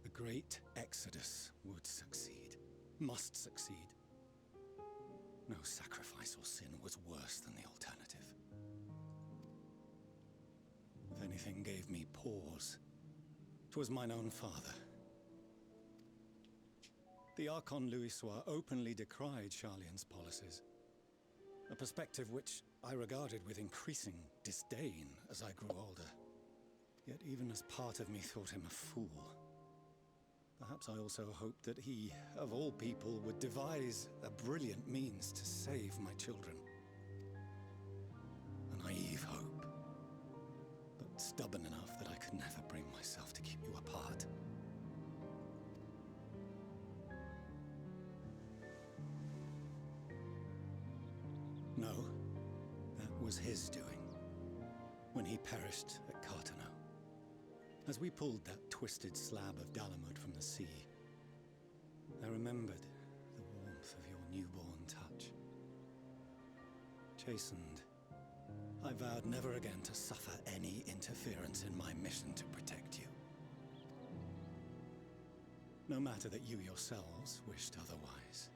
The great exodus would succeed, must succeed. No sacrifice or sin was worse than the alternative. If anything gave me pause, 'twas mine own father. The Archon Louisoix openly decried Sharlayan's policies, a perspective which I regarded with increasing disdain as I grew older. Yet even as part of me thought him a fool, perhaps I also hoped that he, of all people, would devise a brilliant means to save my children. A naive hope, but stubborn enough that I could never bring myself to keep you apart. No, that was his doing, when he perished at Carteneau. As we pulled that twisted slab of Dalamud from the sea, I remembered the warmth of your newborn touch. Chastened, I vowed never again to suffer any interference in my mission to protect you. No matter that you yourselves wished otherwise.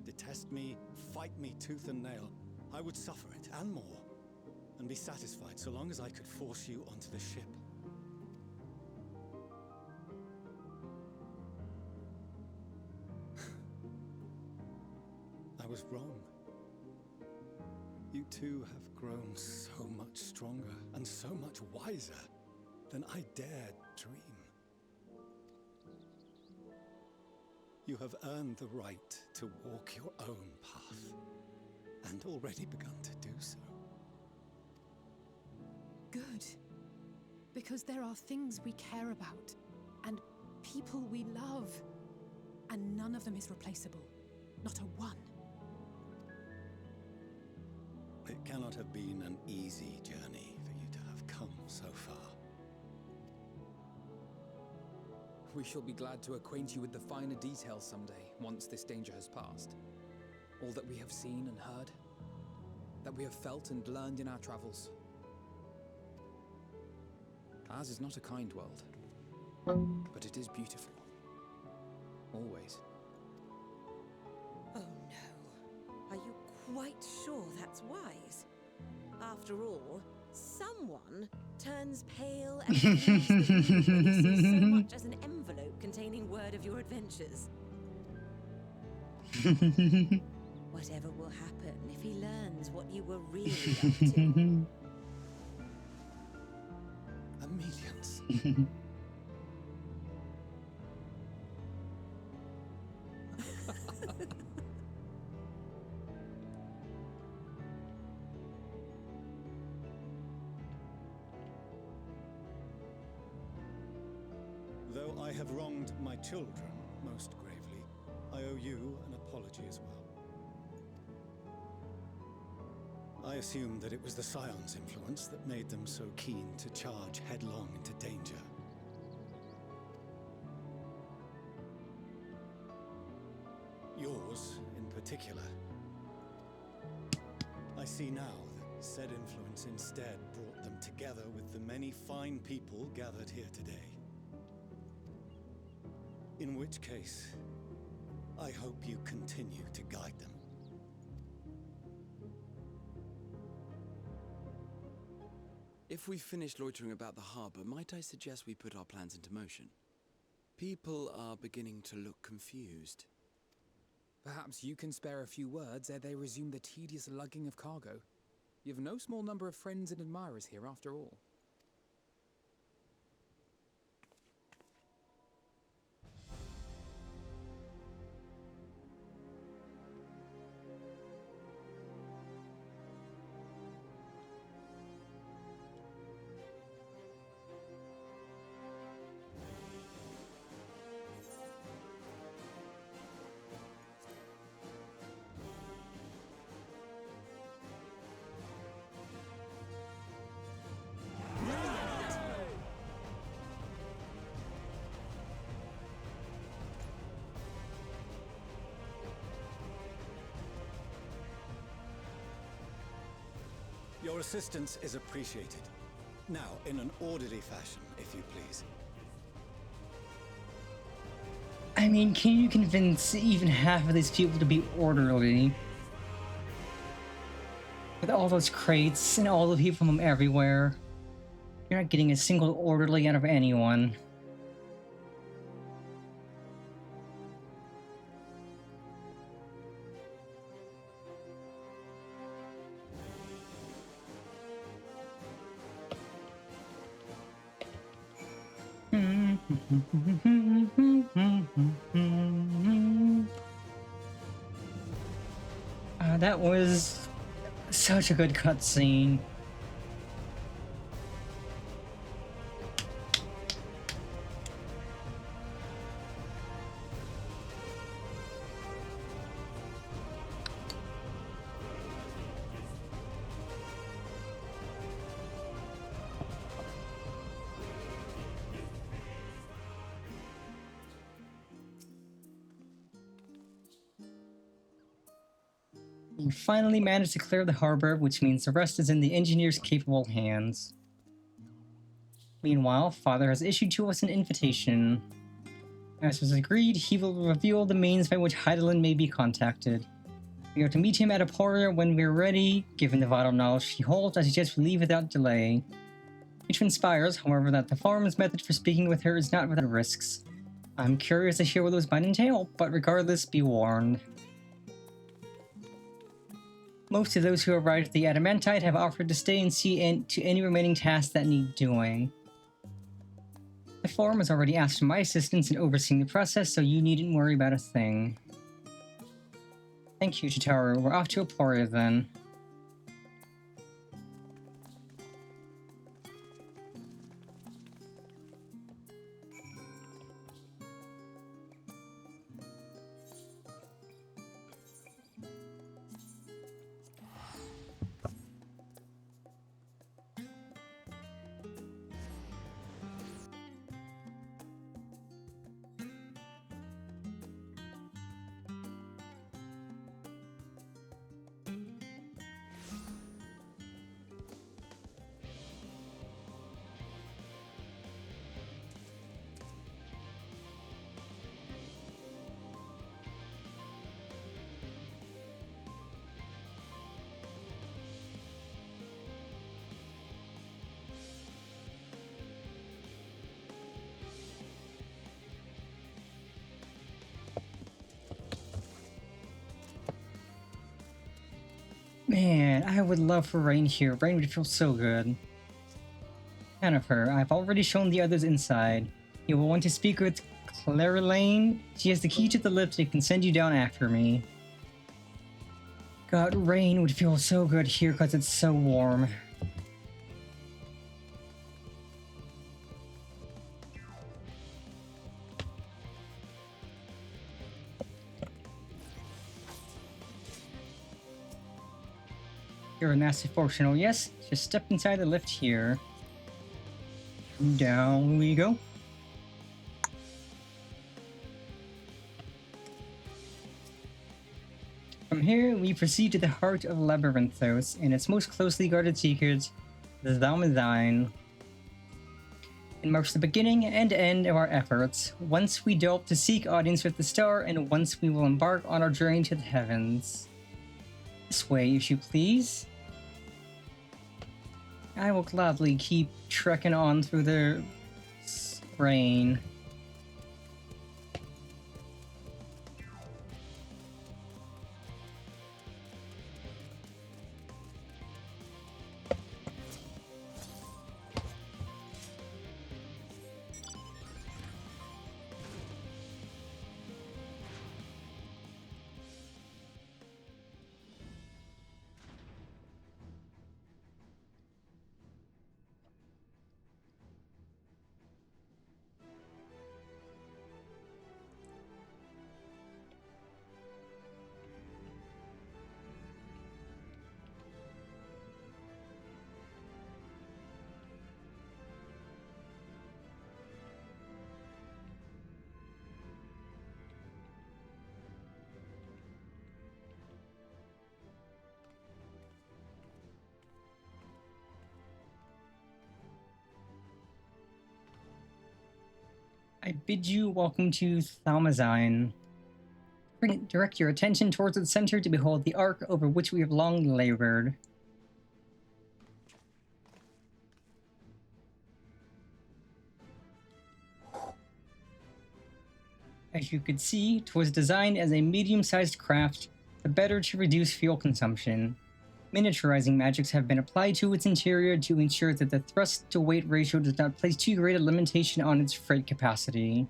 Detest me, fight me tooth and nail, I would suffer it, and more. and be satisfied so long as I could force you onto the ship. I was wrong. You two have grown so much stronger and so much wiser than I dared dream. You have earned the right to walk your own path, and already begun to do so. Good. Because there are things we care about, and people we love, and none of them is replaceable. Not a one. It cannot have been an easy journey for you to have come so far. We shall be glad to acquaint you with the finer details someday, once this danger has passed. All that we have seen and heard, that we have felt and learned in our travels. Ours is not a kind world, but it is beautiful. Always. Oh no. Are you quite sure that's wise? After all, someone turns pale and leaves the room when he sees so much as an envelope containing word of your adventures. Whatever will happen if he learns what you were really up to? Amelians. Though I have wronged my children most gravely, I owe you an apology as well. I assumed that it was the Scion's influence that made them so keen to charge headlong into danger. Yours, in particular. I see now that said influence instead brought them together with the many fine people gathered here today. In which case, I hope you continue to guide them. If we've finished loitering about the harbor, might I suggest we put our plans into motion? People are beginning to look confused. Perhaps you can spare a few words ere they resume the tedious lugging of cargo. You've no small number of friends and admirers here after all. Your assistance is appreciated. Now, in an orderly fashion, if you please. I mean, can you convince even half of these people to be orderly? With all those crates and all the people from everywhere, you're not getting a single orderly out of anyone. That was such a good cutscene. We finally managed to clear the harbor, which means the rest is in the engineer's capable hands. Meanwhile, Father has issued to us an invitation. As was agreed, he will reveal the means by which Hydaelyn may be contacted. We are to meet him at Aporia when we're ready. Given the vital knowledge he holds, I suggest we leave without delay. It transpires, however, that the farm's method for speaking with her is not without risks. I'm curious to hear what those might entail, but regardless, be warned. Most of those who arrived at the Adamantite have offered to stay and see to any remaining tasks that need doing. The farm has already asked for my assistance in overseeing the process, so you needn't worry about a thing. Thank you, Chitaru. We're off to Aporia then. Man, I would love for Rain here. Rain would feel so good. Fan of her. I've already shown the others inside. You will want to speak with Clara Lane. She has the key to the lift and can send you down after me. God, Rain would feel so good here because it's so warm. You're a nasty fortunate. Yes, just step inside the lift here. Down we go. From here, we proceed to the heart of Labyrinthos and its most closely guarded secret, the Thalmazine. It marks the beginning and end of our efforts. Once we delve to seek audience with the star, and once we will embark on our journey to the heavens. This way, if you please. I will gladly keep trekking on through the rain. I bid you welcome to Thalmazine. Direct your attention towards the center to behold the arc over which we have long labored. As you could see, it was designed as a medium-sized craft, the better to reduce fuel consumption. Miniaturizing magics have been applied to its interior to ensure that the thrust-to-weight ratio does not place too great a limitation on its freight capacity.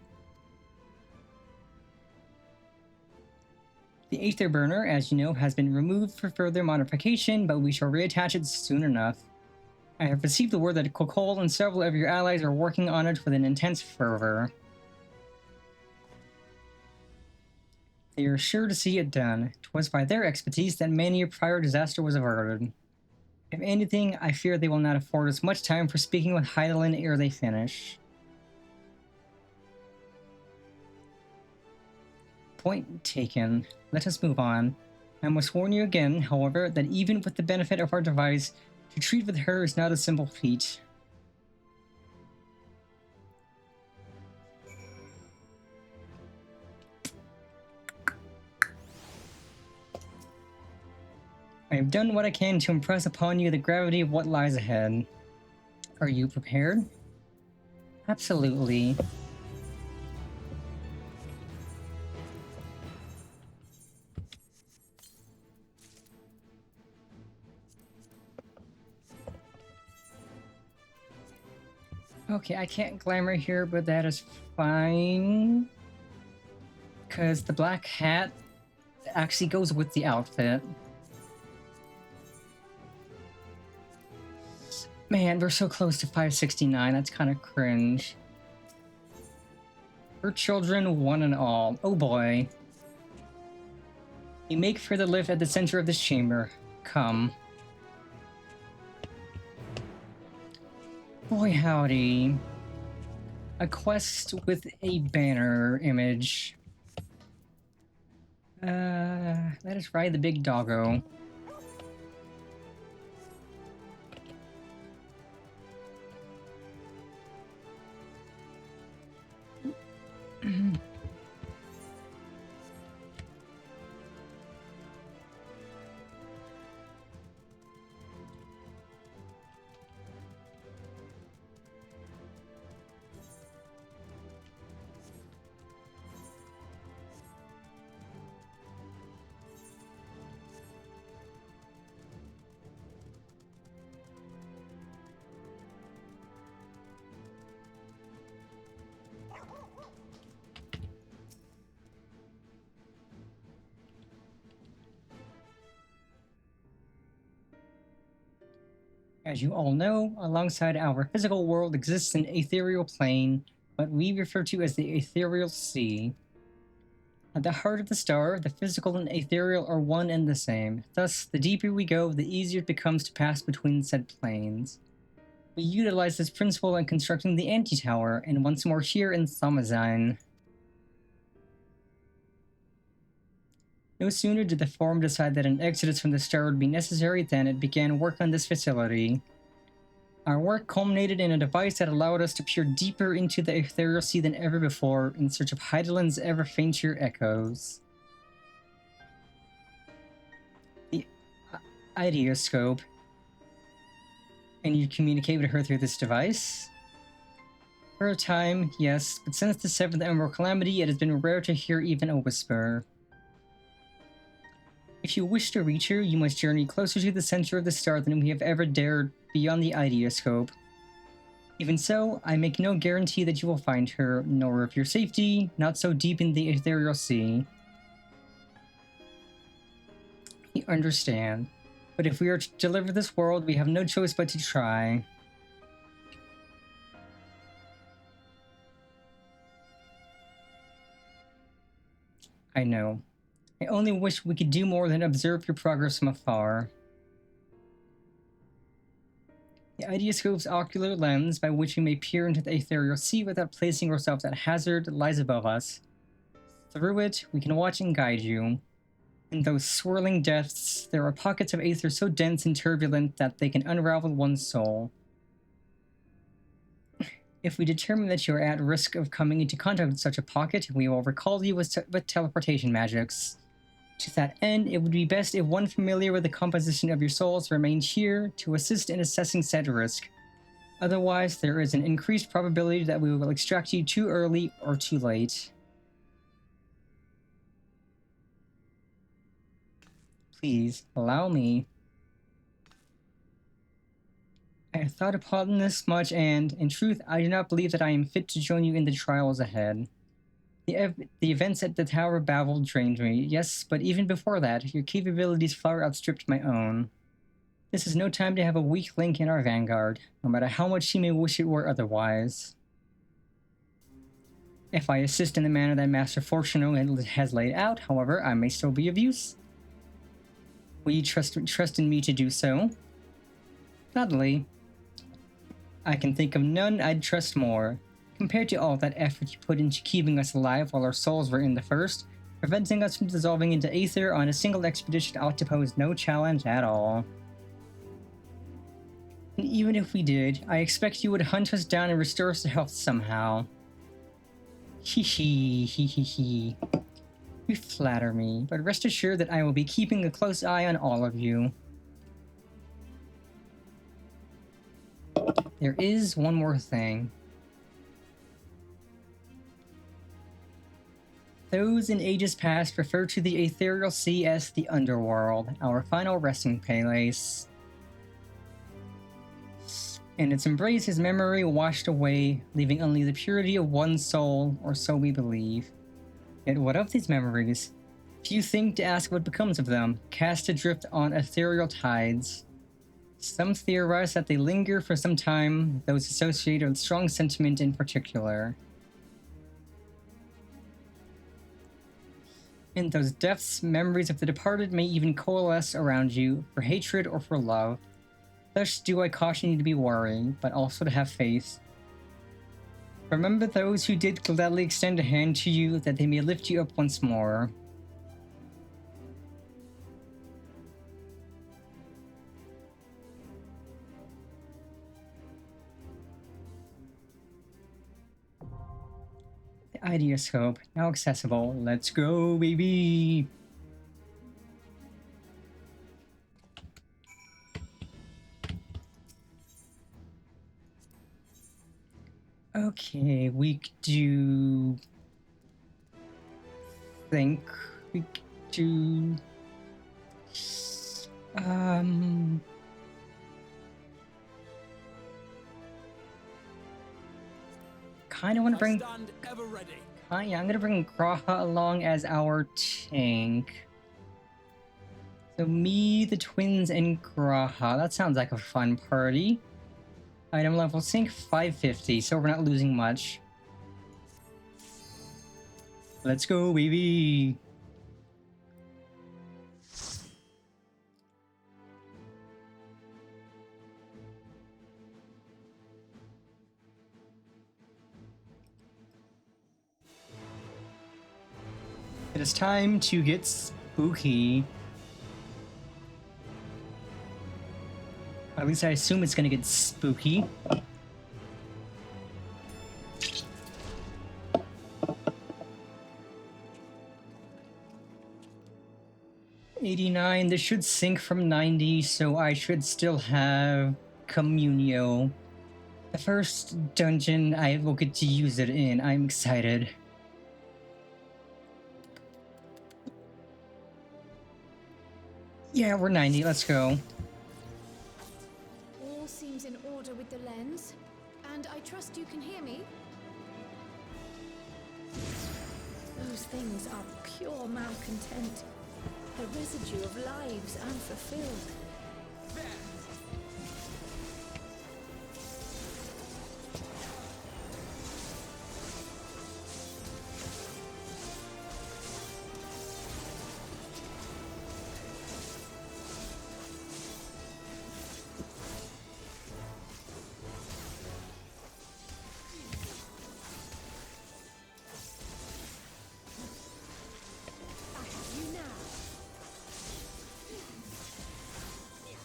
The Aether Burner, as you know, has been removed for further modification, but we shall reattach it soon enough. I have received the word that Kokol and several of your allies are working on it with an intense fervor. They are sure to see it done. 'Twas by their expertise that many a prior disaster was averted. If anything, I fear they will not afford us much time for speaking with Hydaelyn ere they finish. Point taken. Let us move on. I must warn you again, however, that even with the benefit of our device, to treat with her is not a simple feat. I have done what I can to impress upon you the gravity of what lies ahead. Are you prepared? Absolutely. Okay, I can't glamour here, but that is fine. Because the black hat actually goes with the outfit. Man, we're so close to 569. That's kind of cringe. Her children, one and all. Oh boy. You make for the lift at the center of this chamber. Come. Boy howdy. A quest with a banner image. Let us ride the big doggo. As you all know, alongside our physical world exists an ethereal plane, what we refer to as the ethereal sea. At the heart of the star, the physical and ethereal are one and the same. Thus, the deeper we go, the easier it becomes to pass between said planes. We utilize this principle in constructing the anti-tower, and once more here in Thomazine. No sooner did the Forum decide that an exodus from the star would be necessary than it began work on this facility. Our work culminated in a device that allowed us to peer deeper into the ethereal sea than ever before in search of Heidelin's ever fainter echoes. The Ideoscope. And you communicate with her through this device? For a time, yes, but since the 7th Emerald Calamity, it has been rare to hear even a whisper. If you wish to reach her, you must journey closer to the center of the star than we have ever dared beyond the Ideoscope. Even so, I make no guarantee that you will find her, nor of your safety, not so deep in the ethereal sea. We understand, but if we are to deliver this world, we have no choice but to try. I know. I only wish we could do more than observe your progress from afar. The Ideoscope's ocular lens, by which we may peer into the ethereal sea without placing ourselves at hazard, lies above us. Through it, we can watch and guide you. In those swirling depths, there are pockets of aether so dense and turbulent that they can unravel one's soul. If we determine that you are at risk of coming into contact with such a pocket, we will recall you with teleportation magics. To that end, it would be best if one familiar with the composition of your souls remained here to assist in assessing said risk. Otherwise, there is an increased probability that we will extract you too early or too late. Please, allow me. I have thought upon this much and, in truth, I do not believe that I am fit to join you in the trials ahead. The events at the Tower of Babel drained me, yes, but even before that, your capabilities far outstripped my own. This is no time to have a weak link in our vanguard, no matter how much she may wish it were otherwise. If I assist in the manner that Master Fortuno has laid out, however, I may still be of use. Will you trust in me to do so? Gladly. I can think of none I'd trust more. Compared to all that effort you put into keeping us alive while our souls were in the first, preventing us from dissolving into aether on a single expedition ought to pose no challenge at all. And even if we did, I expect you would hunt us down and restore us to health somehow. Hee hee, hee hee hee. You flatter me, but rest assured that I will be keeping a close eye on all of you. There is one more thing. Those in ages past refer to the ethereal sea as the underworld, our final resting place. In its embrace, his memory washed away, leaving only the purity of one soul, or so we believe. Yet what of these memories? Few think to ask what becomes of them, cast adrift on ethereal tides. Some theorize that they linger for some time, those associated with strong sentiment in particular. In those depths, memories of the departed may even coalesce around you, for hatred or for love. Thus do I caution you to be wary, but also to have faith. Remember those who did gladly extend a hand to you, that they may lift you up once more. The Ideascope, now accessible. Let's go, baby! Okay, we could do... think we could do... Kinda wanna bring... yeah, I'm gonna bring Graha along as our tank. So me, the twins, and Graha. That sounds like a fun party. Item level sync 550, so we're not losing much. Let's go, baby! It is time to get spooky. At least I assume it's gonna get spooky. $89, this should sync from 90, so I should still have Communio. The first dungeon I will get to use it in. I'm excited. Yeah, we're 90, let's go. All seems in order with the lens, and I trust you can hear me. Those things are pure malcontent, the residue of lives unfulfilled.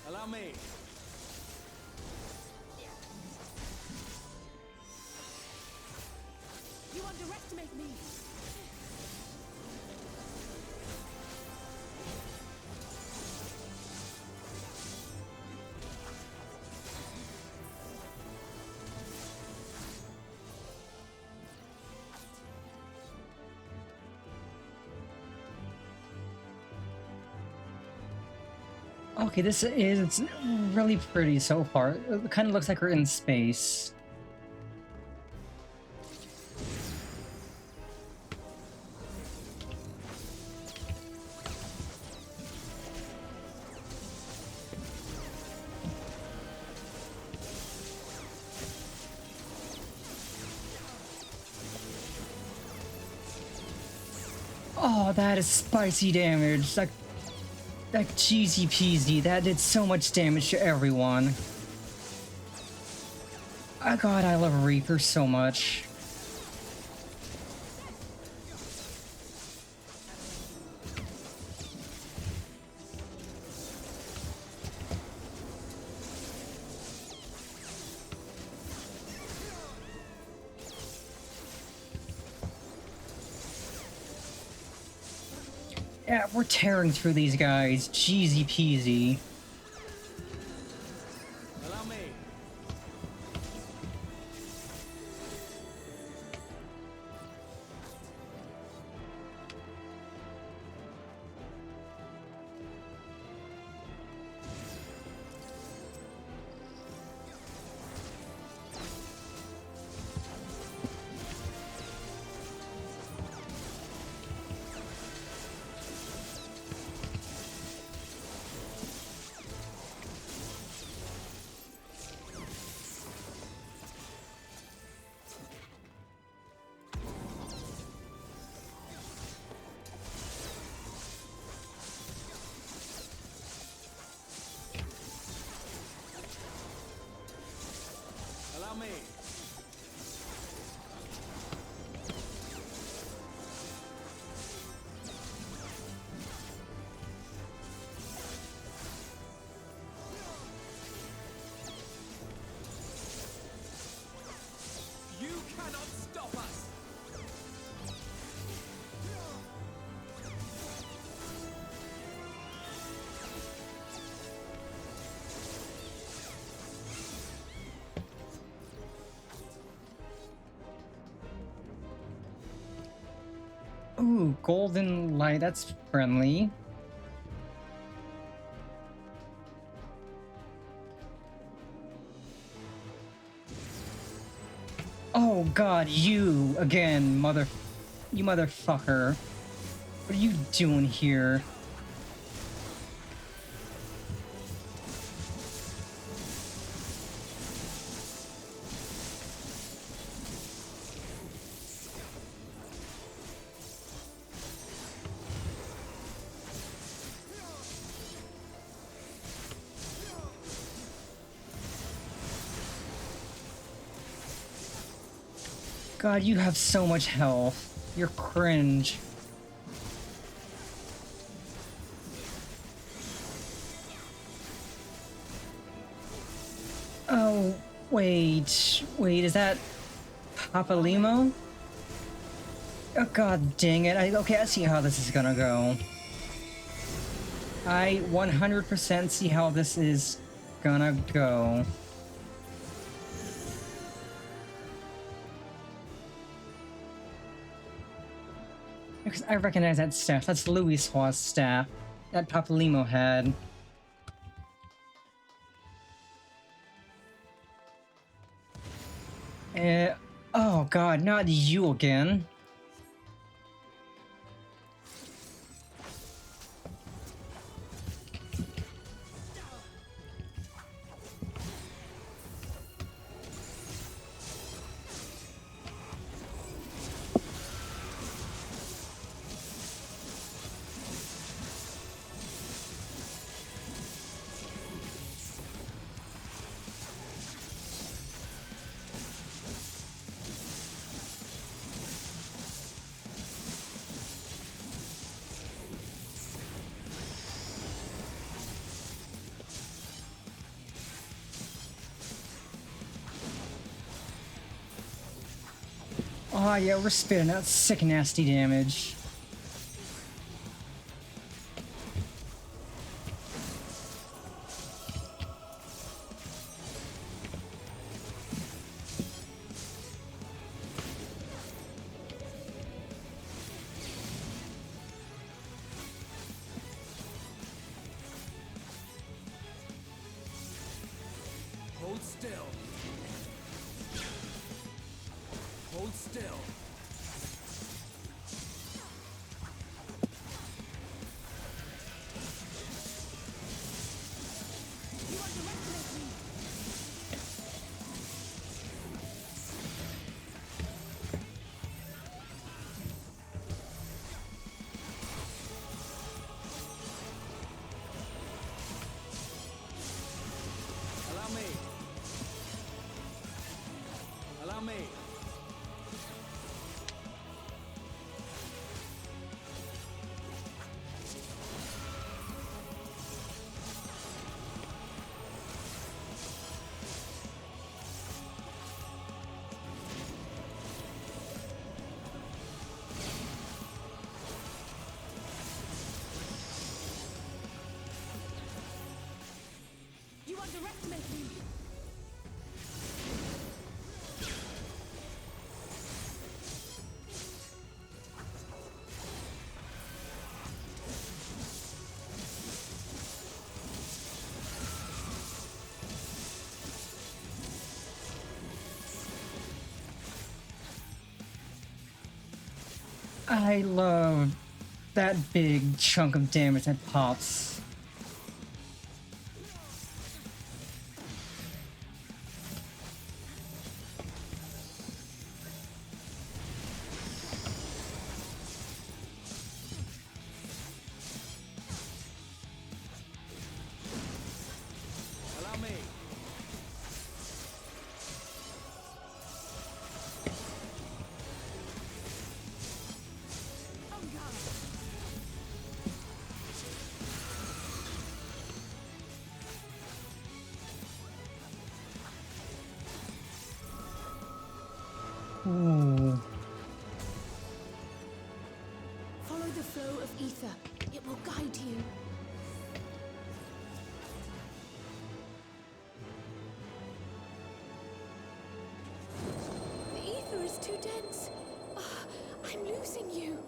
Allow me. You underestimate me. Okay, this is really pretty so far. It kind of looks like we're in space. Oh, that is spicy damage. Like cheesy peasy, that did so much damage to everyone. Oh god, I love Reaper so much. Yeah, we're tearing through these guys, cheesy peasy. Allow me. me. You cannot stop us. Ooh, golden light, that's friendly. Oh god, you again, you motherfucker. What are you doing here? God, you have so much health. You're cringe. Oh, wait, is that Papalimo? Oh god dang it, okay, I see how this is gonna go. I 100% see how this is gonna go. Because I recognize that staff. That's Louisoire's staff that Papalimo had. Oh god, not you again. Oh yeah, we're spitting out sick nasty damage. Hold still. Hold still. Allow me. Allow me. You underestimate me. I love that big chunk of damage that pops. Allow me. Ooh. Follow the flow of ether. It will guide you. The ether is too dense. Ah, I'm losing you.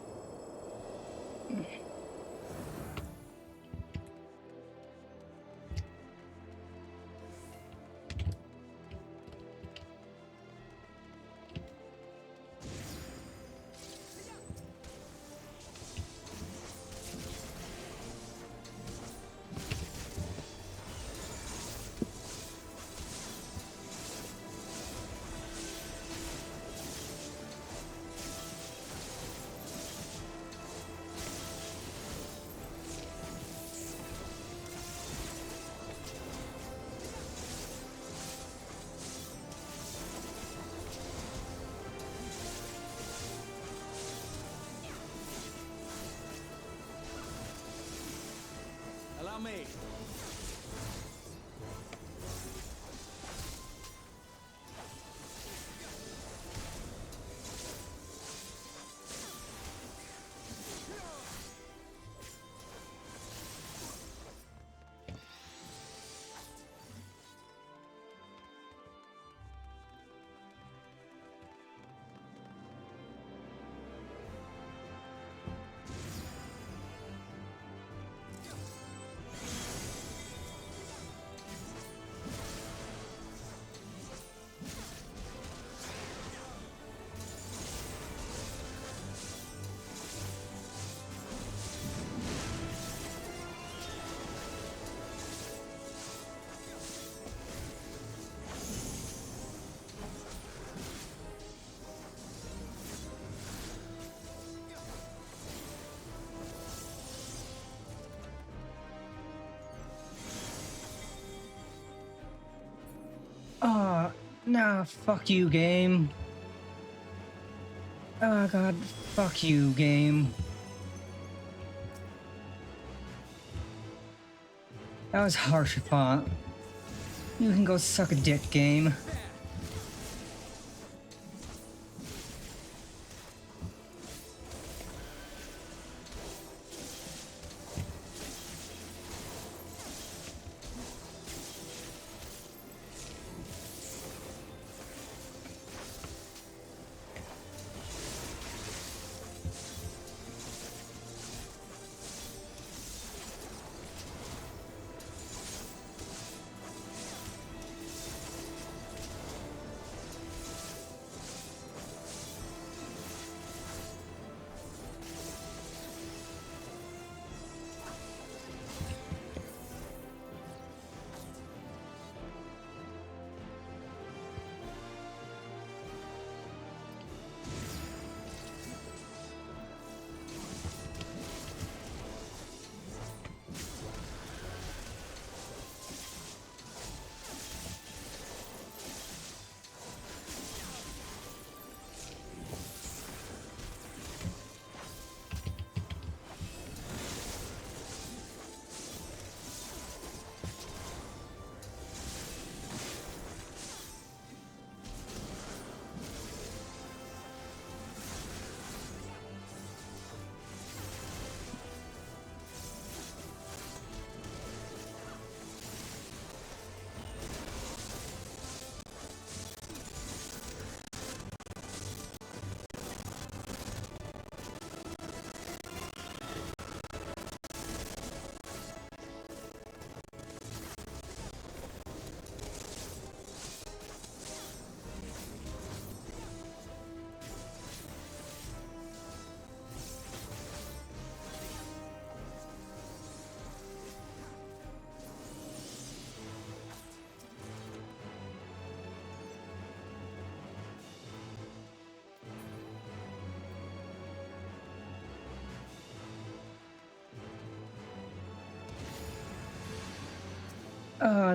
Allow me. Nah, fuck you, game. Oh god, fuck you, game. That was harsh, font. You can go suck a dick, game.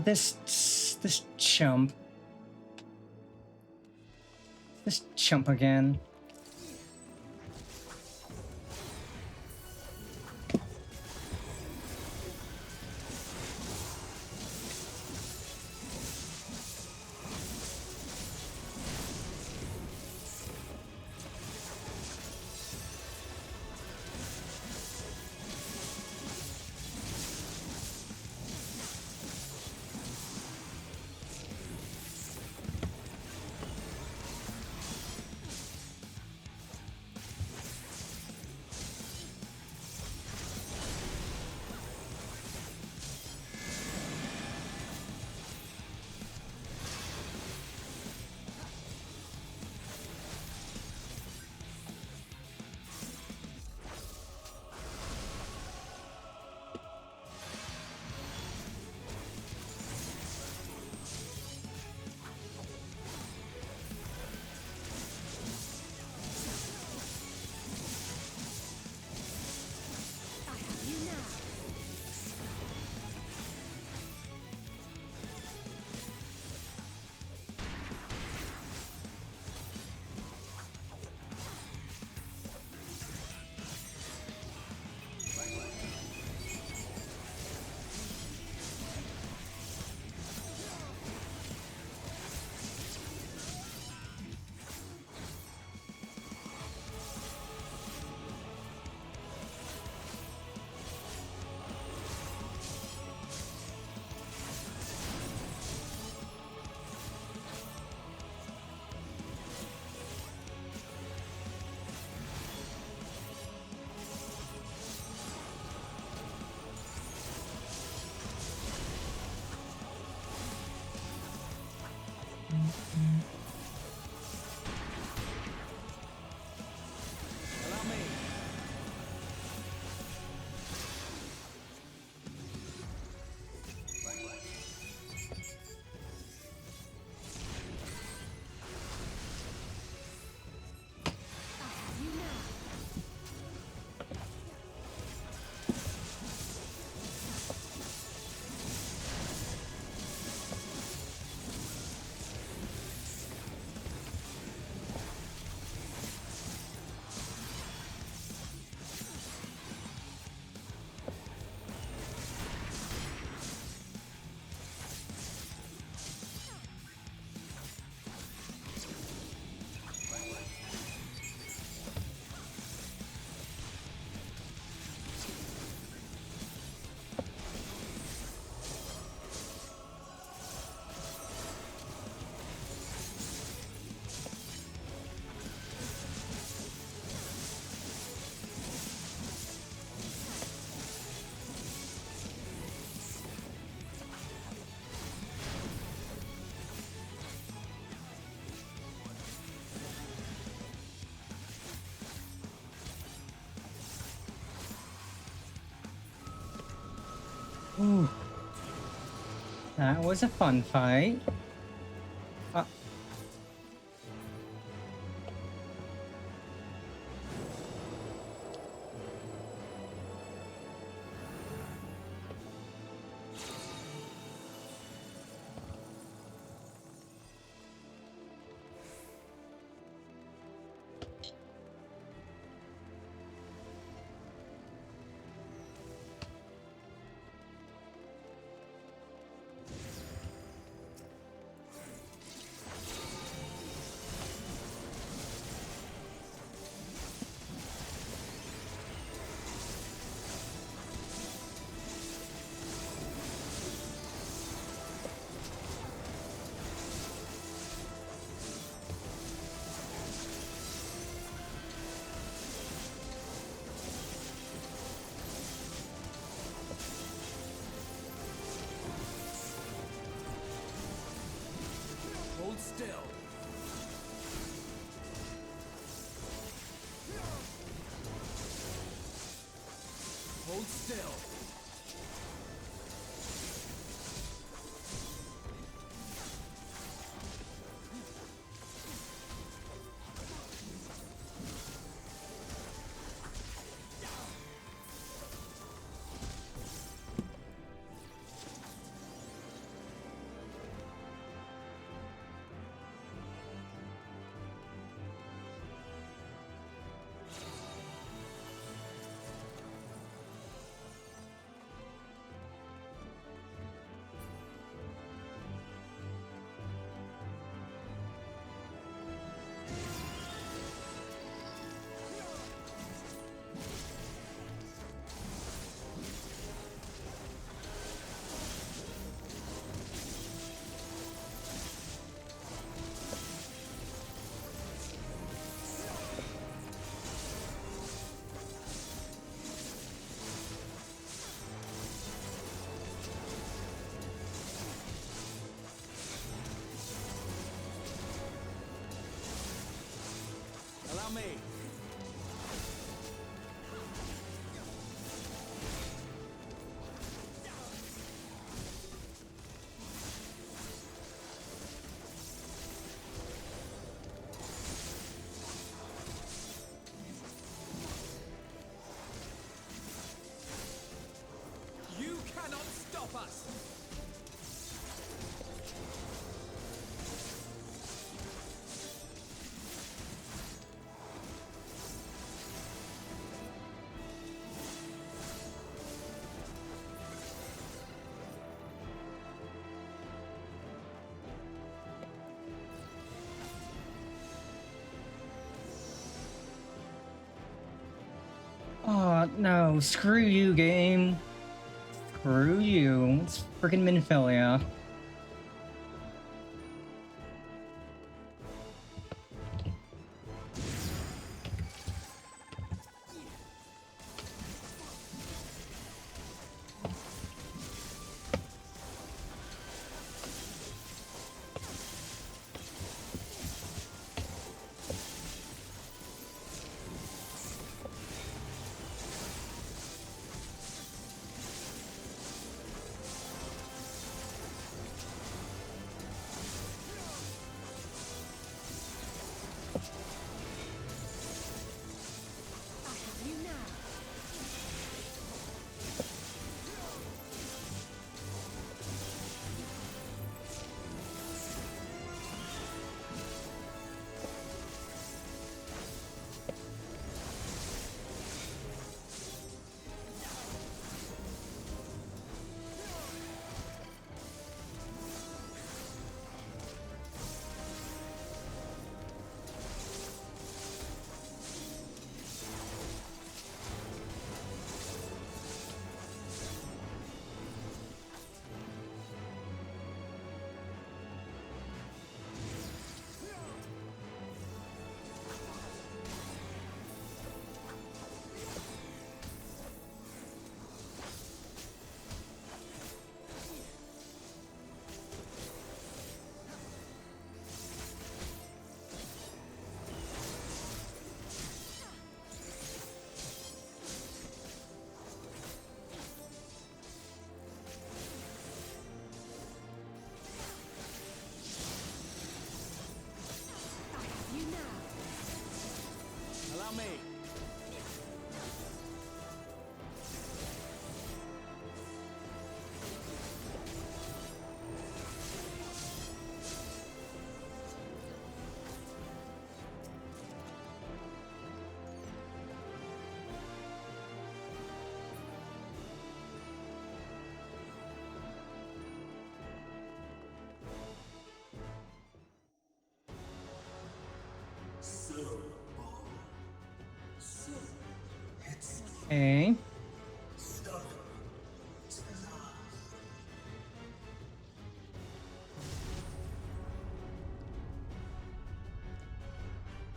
This chump. This chump again. Allow me. Ooh. That was a fun fight. Hold still. Hold still. Allow me. You cannot stop us. Oh, no. Screw you, game. Screw you. It's freaking Minfilia. Okay.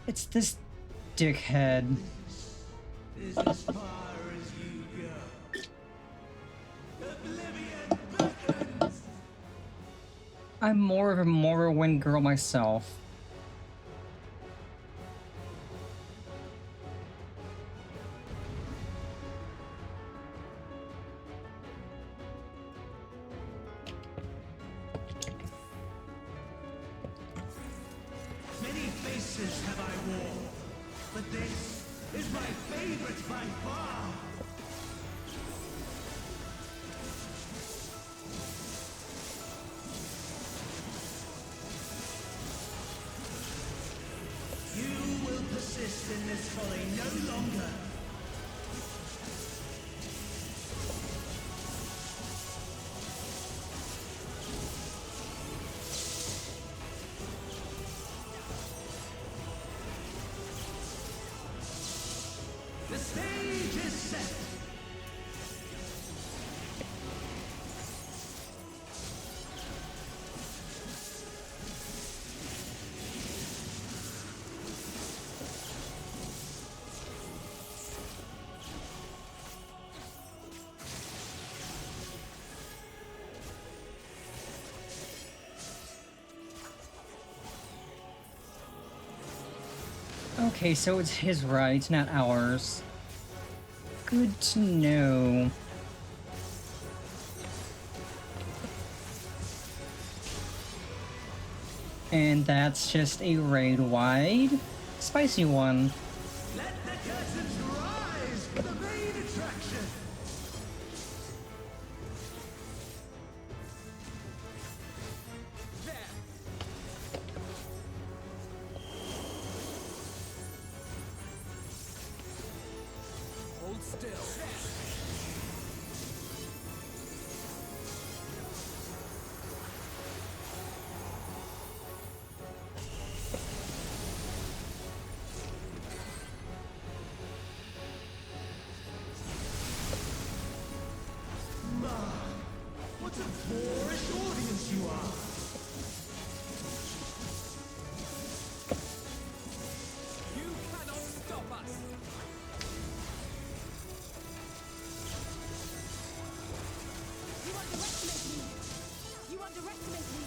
It's this dickhead. Is as far as you go. Oblivion beckons. I'm more of a Morrowind girl myself. Many faces have I worn, but this is my favorite by far. You will persist in this folly no longer. The stage is set. Okay, so it's his right, not ours. Good to know. And that's just a raid-wide spicy one. Let the curtains rise for the main attraction. Hold still. What a boorish audience you are! You cannot stop us! You underestimate me! You underestimate me!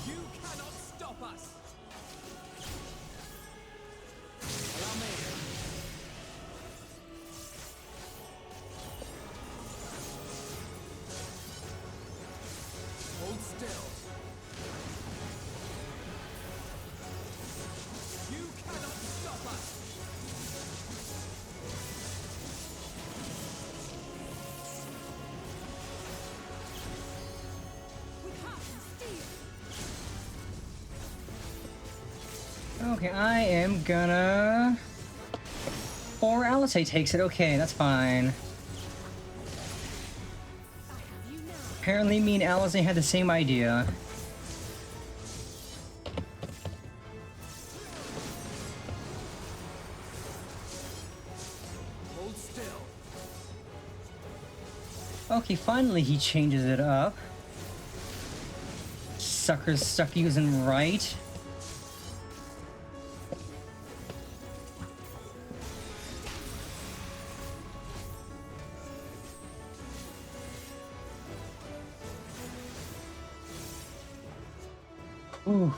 You cannot stop us! Allow me. Hold still. You cannot stop us! With heart and steel! Okay, I am gonna... Or Alice takes it. Okay, that's fine. Apparently me and Alice had the same idea. Hold still. Okay, finally he changes it up. Sucker's stuck using right. Ooh.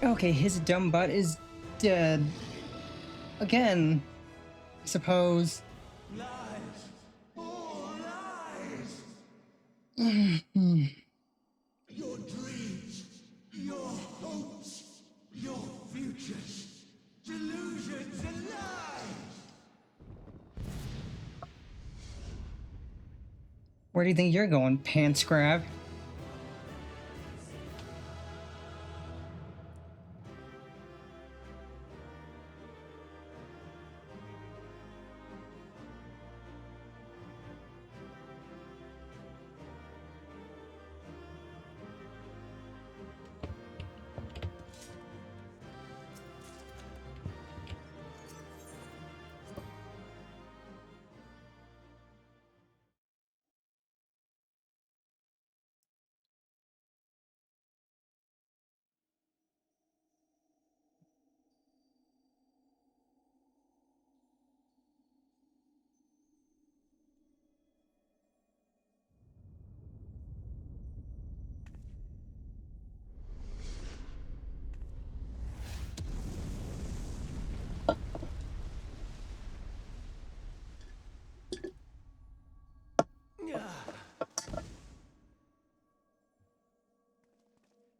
Okay, his dumb butt is dead. Again. suppose. Lies. All lies. Your dreams, your hopes, your futures, delusions and lies. Where do you think you're going, Pants Grab?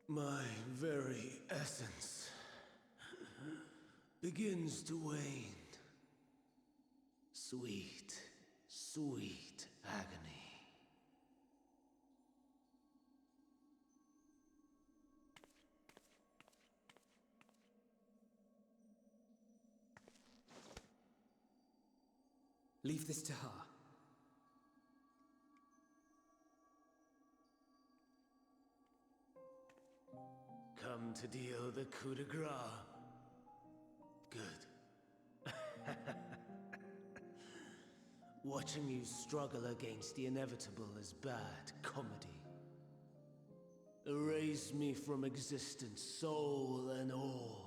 My very essence begins to wane. Sweet, sweet agony. Leave this to her. Come to deal the coup de grace. Good. Watching you struggle against the inevitable is bad comedy. Erase me from existence, soul and all.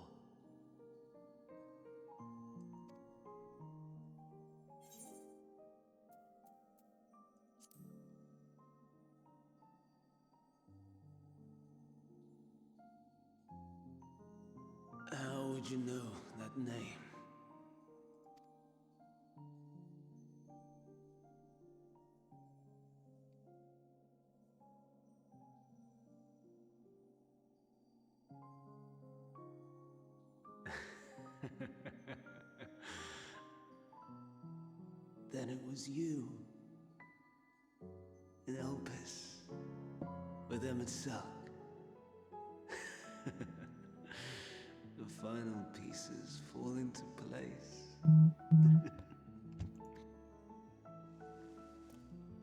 How would you know that name? Then it was you. In Elpis. With Emmett Silk. The final pieces fall into place.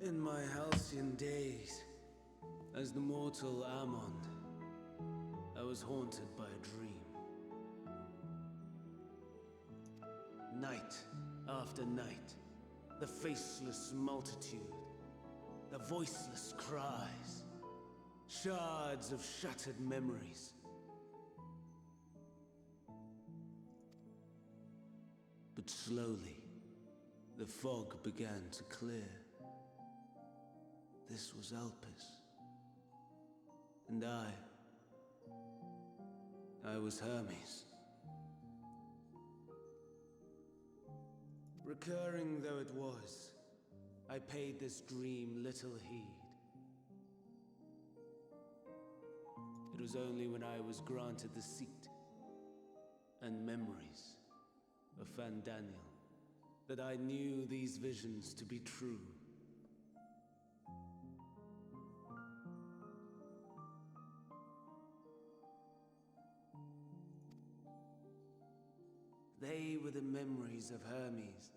In my halcyon days, as the mortal Ammon, I was haunted by a dream. Night after night, the faceless multitude, the voiceless cries, shards of shattered memories. But slowly, the fog began to clear. This was Elpis. And I was Hermes. Recurring though it was, I paid this dream little heed. It was only when I was granted the seat and memories of Fandaniel that I knew these visions to be true. They were the memories of Hermes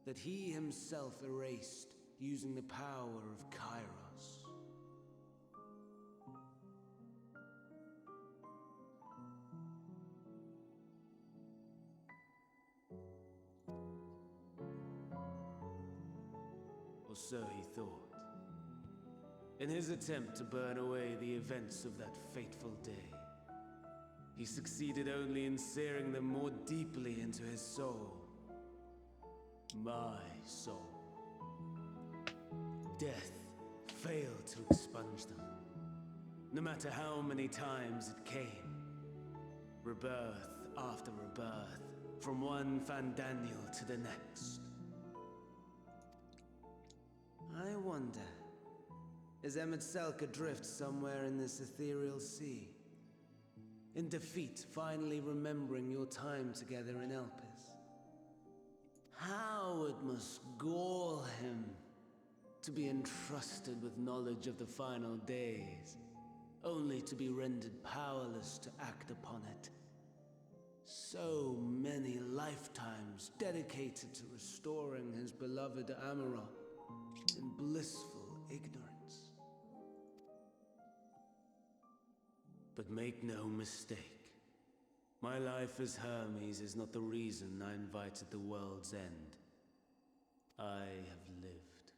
that he himself erased using the power of Kairos. Or so he thought. In his attempt to burn away the events of that fateful day, he succeeded only in searing them more deeply into his soul. My soul. Death failed to expunge them, no matter how many times it came. Rebirth after rebirth, from one Fandaniel to the next. I wonder, is Emet-Selch adrift somewhere in this ethereal sea? In defeat, finally remembering your time together in Elpis? How it must gall him to be entrusted with knowledge of the final days, only to be rendered powerless to act upon it. So many lifetimes dedicated to restoring his beloved Amarok in blissful ignorance. But make no mistake, my life as Hermes is not the reason I invited the world's end. I have lived.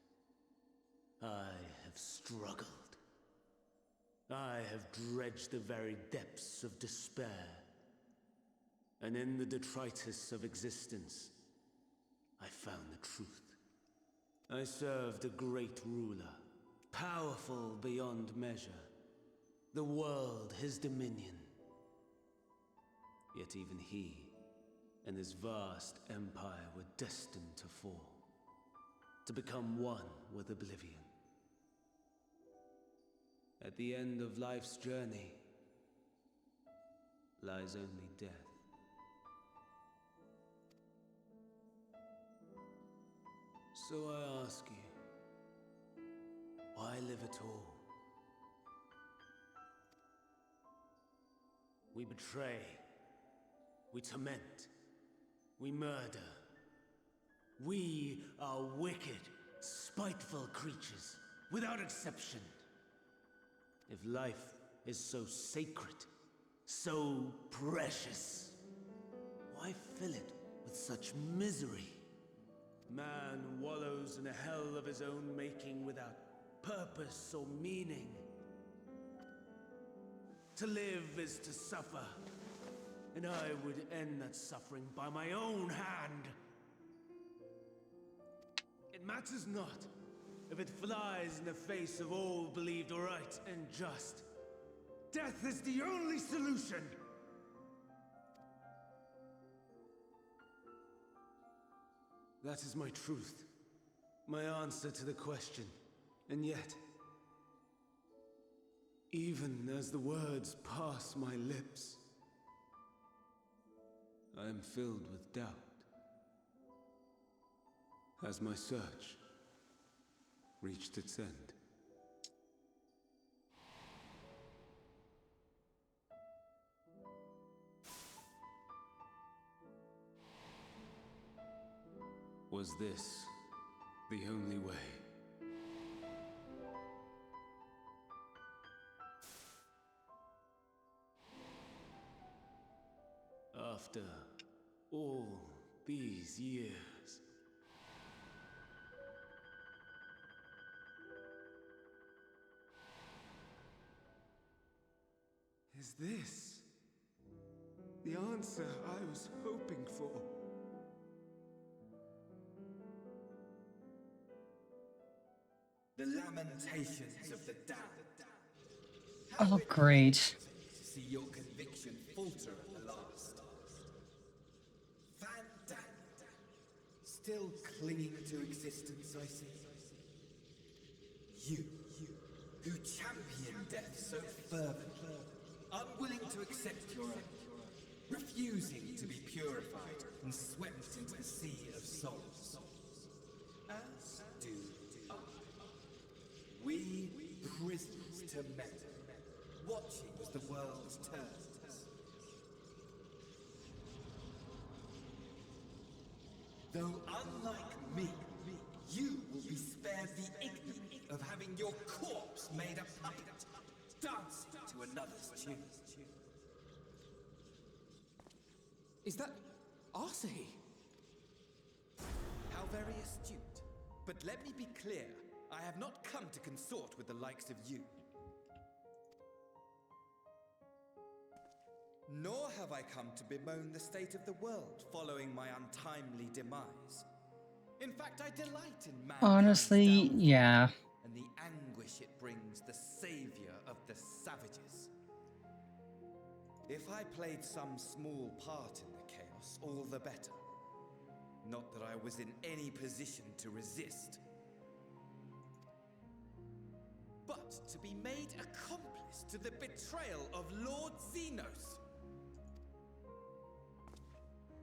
I have struggled. I have dredged the very depths of despair. And in the detritus of existence, I found the truth. I served a great ruler, powerful beyond measure. The world his dominion. Yet even he and his vast empire were destined to fall, to become one with oblivion. At the end of life's journey lies only death. So I ask you, why live at all? We betray, we torment, we murder. We are wicked, spiteful creatures, without exception. If life is so sacred, so precious, why fill it with such misery? Man wallows in a hell of his own making without purpose or meaning. To live is to suffer, and I would end that suffering by my own hand. It matters not if it flies in the face of all believed right and just. Death is the only solution! That is my truth, my answer to the question. And yet, even as the words pass my lips, I am filled with doubt. Has my search reached its end? Was this the only way? After all these years, is this the answer I was hoping for? The lamentations of the damned. Oh, great. See your conviction falter at the last. Fandaniel, still clinging to existence, I see. You, who champion death so fervently, unwilling to accept your own, refusing to be purified and swept into the sea of souls. As do I. We prisoners to men, watching as the world turns. Though unlike me, you will be spared the ignominy of having your corpse made a puppet, dancing to another's tune. Is that Arcee? How very astute. But let me be clear, I have not come to consort with the likes of you. Nor have I come to bemoan the state of the world following my untimely demise. In fact, I delight in mankind's Honestly, downfall yeah. and the anguish it brings the savior of the savages. If I played some small part in the chaos, chaos, all the better. Not that I was in any position to resist. But to be made accomplice to the betrayal of Lord Xenos.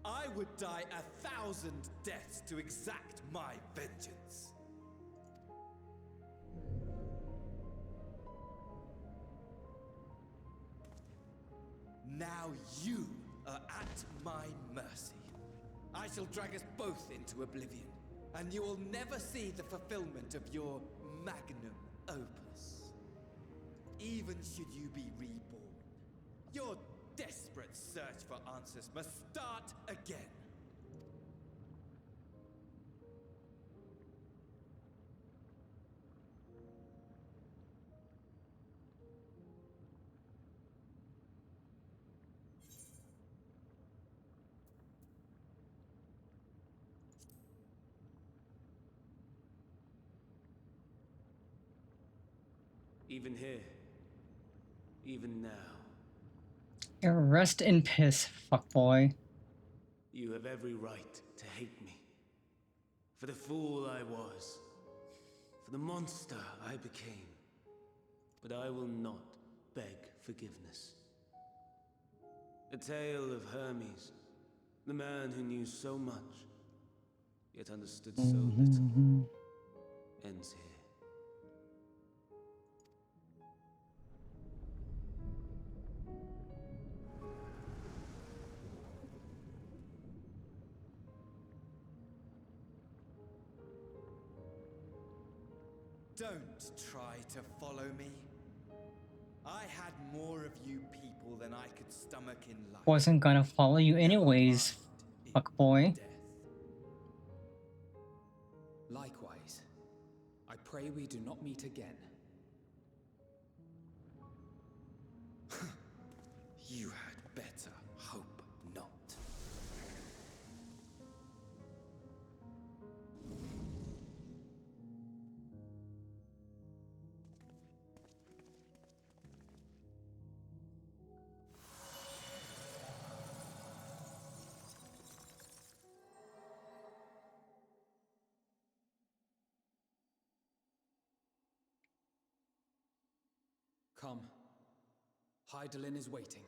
I would die 1,000 deaths to exact my vengeance. Now you are at my mercy. I shall drag us both into oblivion, and you will never see the fulfillment of your magnum opus. Even should you be reborn, your desperate search for answers must start again. Even here, even now, Rest in piss, fuckboy. you have every right to hate me. For the fool I was, for the monster I became. But I will not beg forgiveness. The tale of Hermes, the man who knew so much, yet understood so little, ends here. Don't try to follow me. I had more of you people than I could stomach in life. Wasn't gonna follow you anyways, fuckboy. Likewise, I pray we do not meet again. You had better hope not. Come. Hydaelyn is waiting.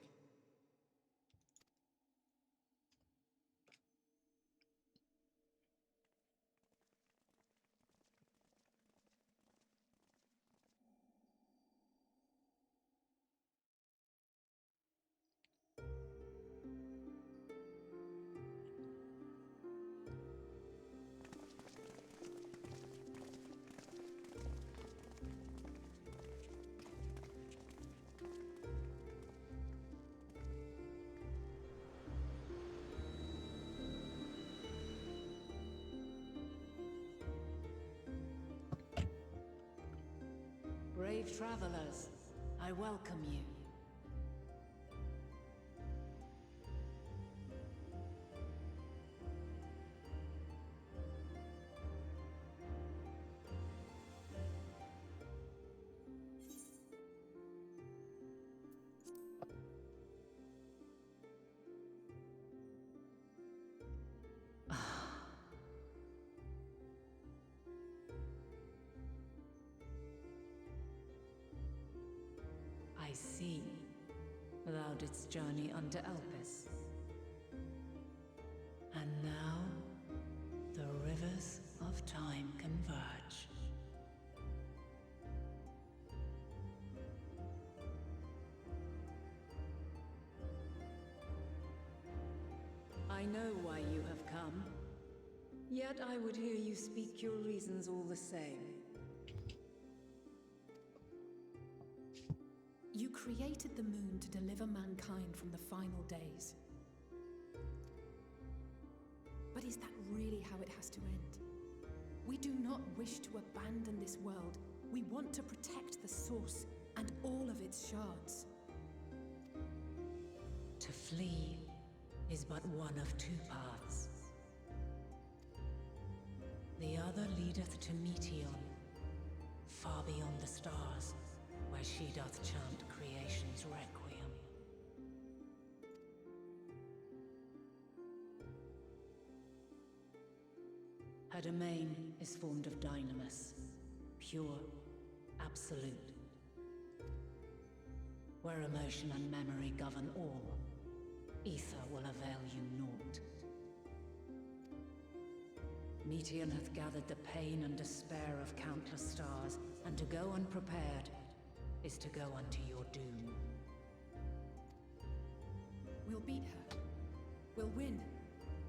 Brave travelers, I welcome you. I see. Thou didst journey under Elpis. And now, the rivers of time converge. I know why you have come. Yet I would hear you speak your reasons all the same. You created the moon to deliver mankind from the final days. But is that really how it has to end? We do not wish to abandon this world. We want to protect the source and all of its shards. To flee is but one of two paths. The other leadeth to Meteion, far beyond the stars, where she doth chant creation's requiem. A domain is formed of dynamis, pure, absolute. Where emotion and memory govern all, ether will avail you naught. Meteon hath gathered the pain and despair of countless stars, and to go unprepared is to go unto your doom. We'll beat her. We'll win.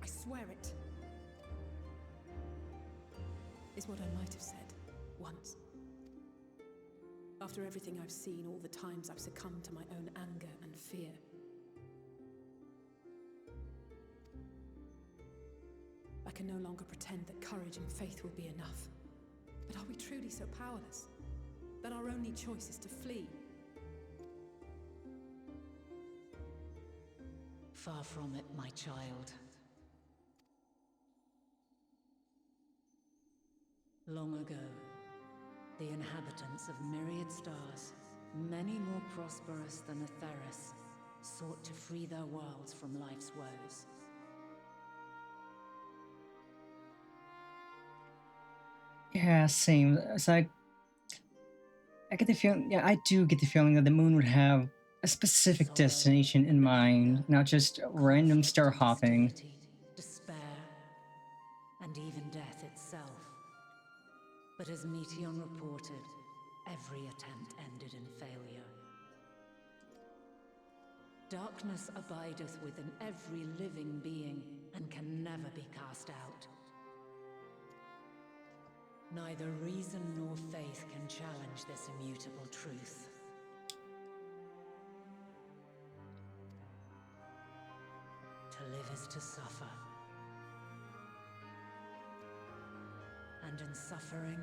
I swear it. Is what I might have said. Once. After everything I've seen, all the times I've succumbed to my own anger and fear. I can no longer pretend that courage and faith will be enough. But are we truly so powerless? That our only choice is to flee? Far from it, my child. Long ago, the inhabitants of myriad stars, many more prosperous than Atheris, sought to free their worlds from life's woes. Yeah, same. It's like I get the feeling. Yeah, I do get the feeling that the moon would have a specific destination in mind, not just random star hopping. Despair, and even death itself. But as Meteon reported, every attempt ended in failure. Darkness abideth within every living being, and can never be cast out. Neither reason nor faith can challenge this immutable truth. To live is to suffer. And in suffering,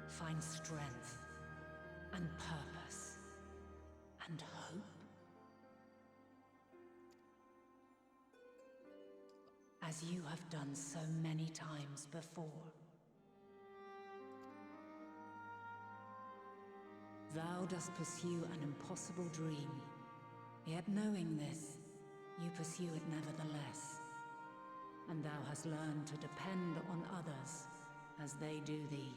find strength, and purpose, and hope. As you have done so many times before. Thou dost pursue an impossible dream, yet knowing this, you pursue it nevertheless. And thou hast learned to depend on others as they do thee.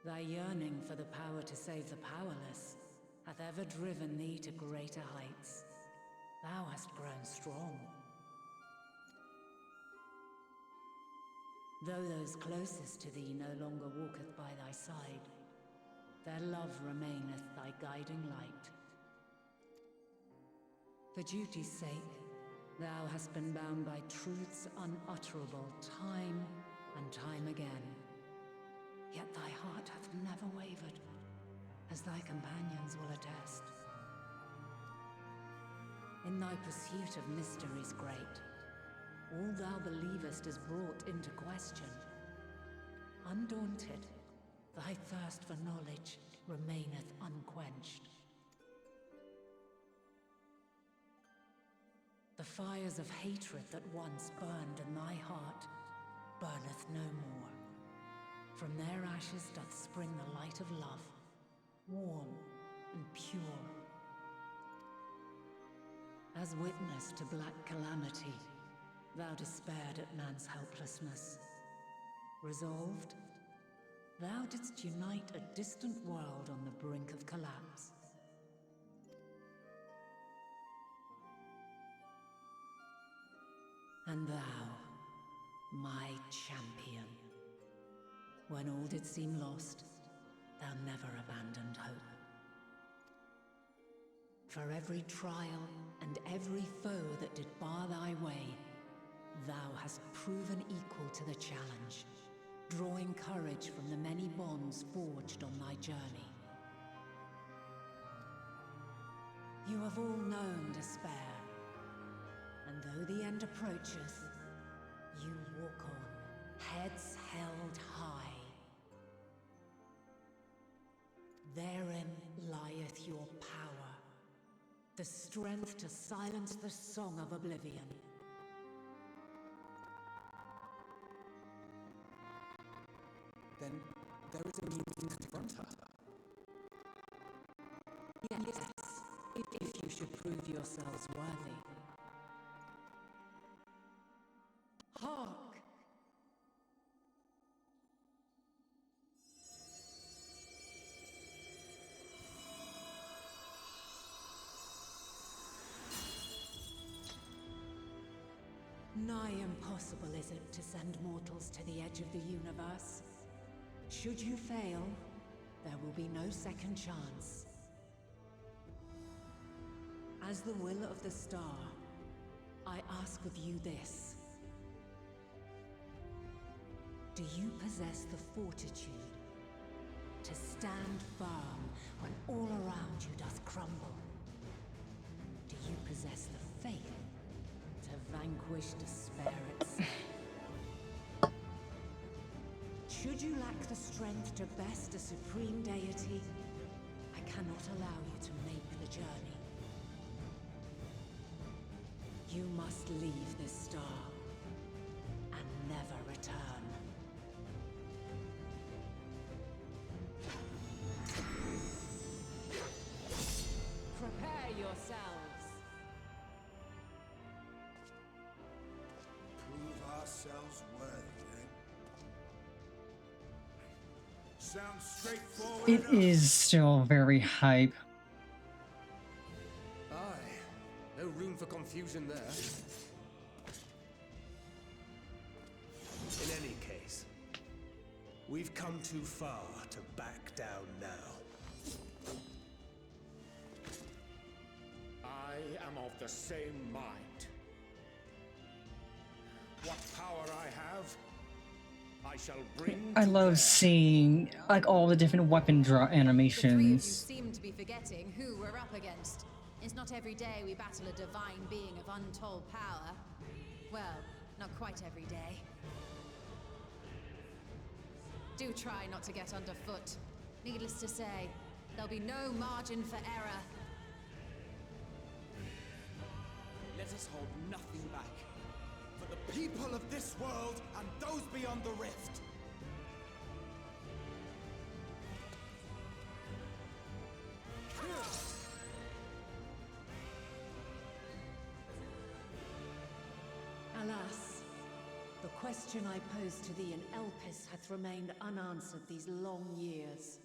Thy yearning for the power to save the powerless hath ever driven thee to greater heights. Thou hast grown strong. Though those closest to thee no longer walketh by thy side, their love remaineth thy guiding light. For duty's sake, thou hast been bound by truths unutterable time and time again. Yet thy heart hath never wavered, as thy companions will attest. In thy pursuit of mysteries great, all thou believest is brought into question. Undaunted, thy thirst for knowledge remaineth unquenched. The fires of hatred that once burned in thy heart burneth no more. From their ashes doth spring the light of love, warm and pure. As witness to black calamity, thou despaired at man's helplessness. Resolved, thou didst unite a distant world on the brink of collapse. And thou, my champion, when all did seem lost, thou never abandoned hope. For every trial and every foe that did bar thy way, thou hast proven equal to the challenge, drawing courage from the many bonds forged on thy journey. You have all known despair, and though the end approacheth, you walk on, heads held high. Therein lieth your power, the strength to silence the song of oblivion. Then there is a means to confront her. Yes, if you should prove yourselves worthy. Nigh impossible is it to send mortals to the edge of the universe. Should you fail, there will be no second chance. As the will of the star, I ask of you this. Do you possess the fortitude to stand firm when all around you doth crumble? Do you possess the faith to vanquish despair itself? Should you lack the strength to best a supreme deity, I cannot allow you to make the journey. You must leave this star and never return. Prepare yourselves. Prove ourselves worthy, eh? Sounds straightforward It enough. is still very hype. Aye, no room for confusion there. In any case, we've come too far to back down now. I am of the same mind. What power I have, I shall bring I to love bear. seeing like all the different weapon draw The three of you animations. seem to be forgetting who we're up against. It's not every day we battle a divine being of untold power. Well, not quite every day. Do try not to get underfoot. Needless to say, there'll be no margin for error. Let us hold nothing back. For the people of this world and those beyond the rift. Alas, the question I posed to thee in Elpis hath remained unanswered these long years.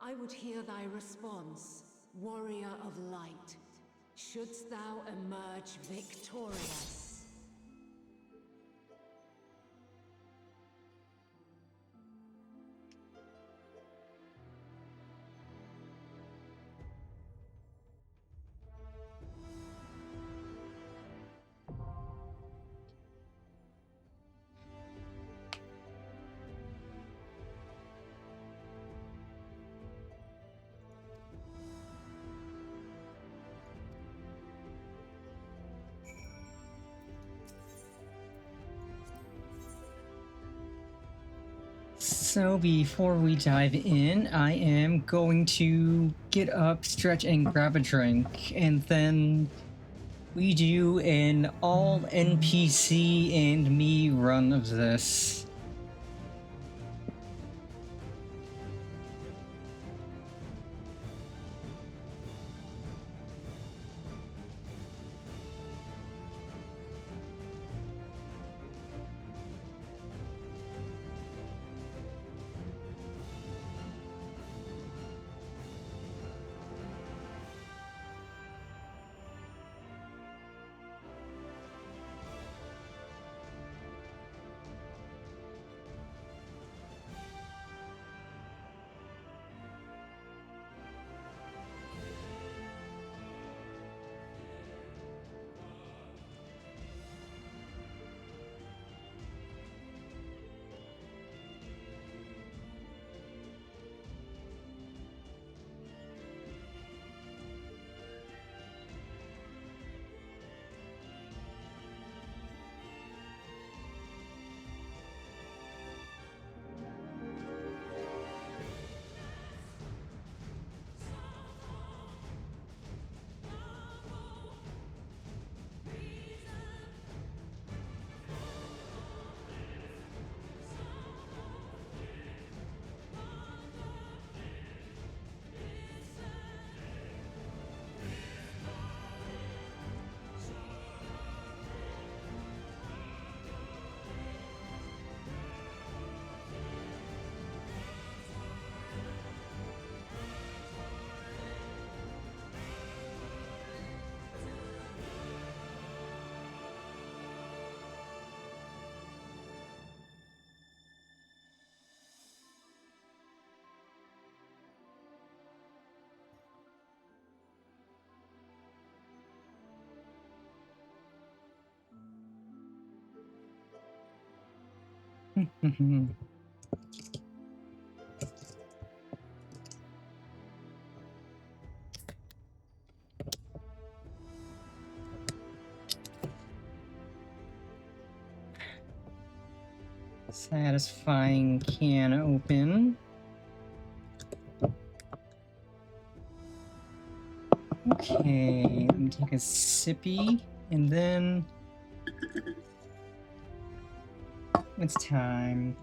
I would hear thy response, warrior of light. Shouldst thou emerge victorious? So before we dive in, I am going to get up, stretch, and grab a drink, and then we do an all NPC and me run of this. Satisfying can open. Okay, let me take a sippy, and then it's time.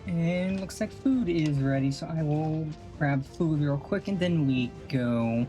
And looks like food is ready, so I will grab food real quick and then we go.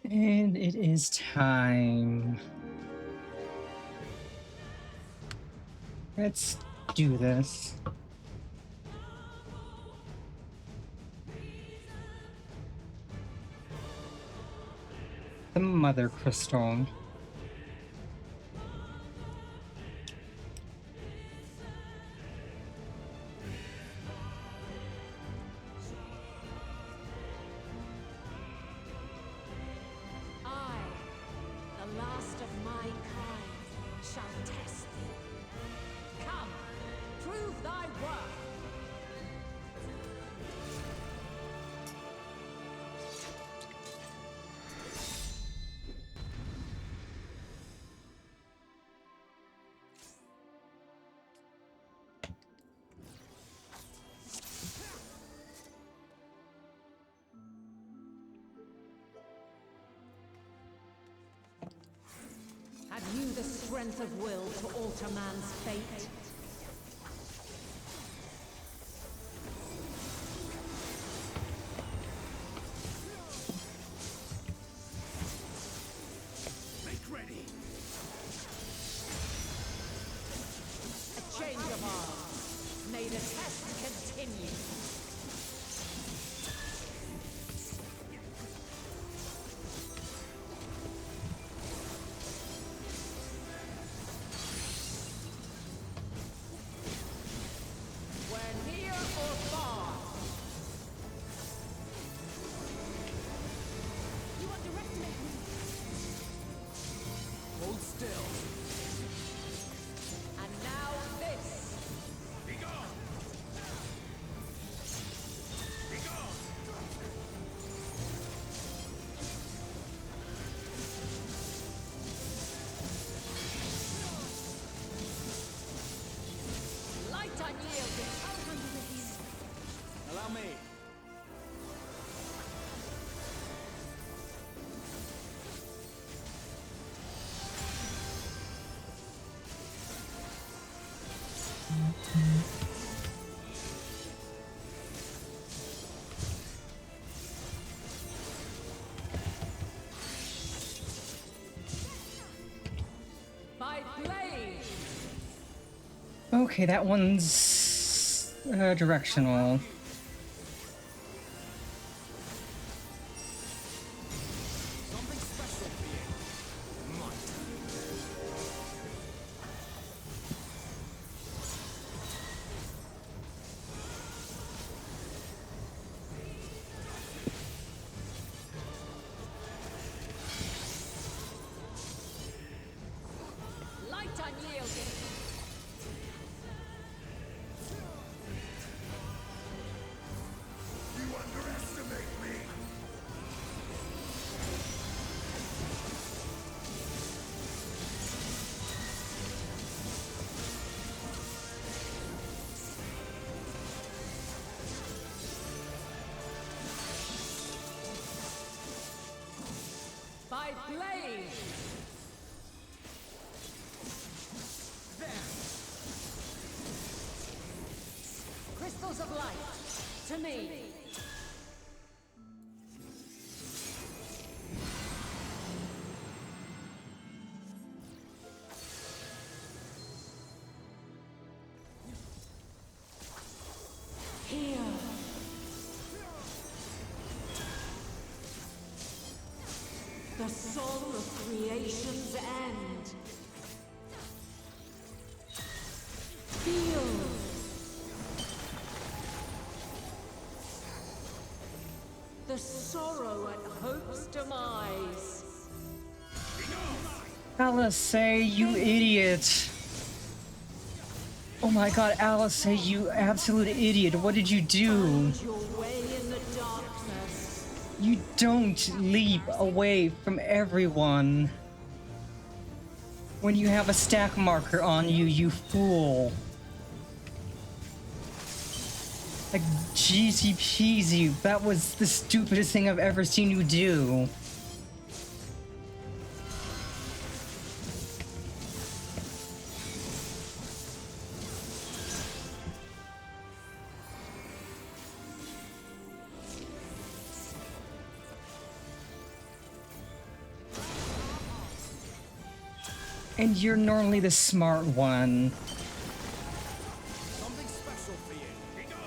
And it is time. Let's do this. The Mother Crystal. I strength of will to alter man's fate? Make ready. A change of arms. May the test continue. We're near or far. You underestimate me. Hold still. And now this. Be gone. Be gone. Light unyielding. I'll handle with you. Allow me. By blade. Okay, that one's directional. Something special for you. Might. Light unyielding. You underestimate me. By blade. Crystals of light. To me. Here. The song of creation's end. Feel. The sorrow at hope's demise. Alice, you idiot. Oh my god, Alice, you absolute idiot. What did you do? Find your way in the darkness. You don't leap away from everyone. When you have a stack marker on you, you fool. Like, jeezy peasy, that was the stupidest thing I've ever seen you do. And you're normally the smart one. Something special for you. Be gone.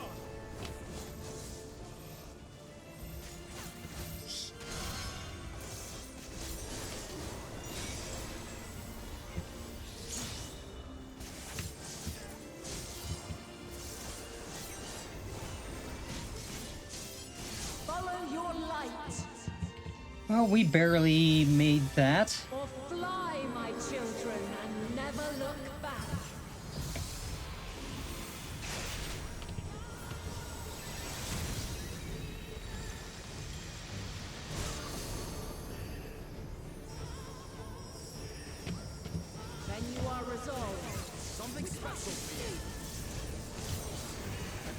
Follow your light. Well, we barely made that. Or fly, my children, and never look back. Then you are resolved. Something special for you.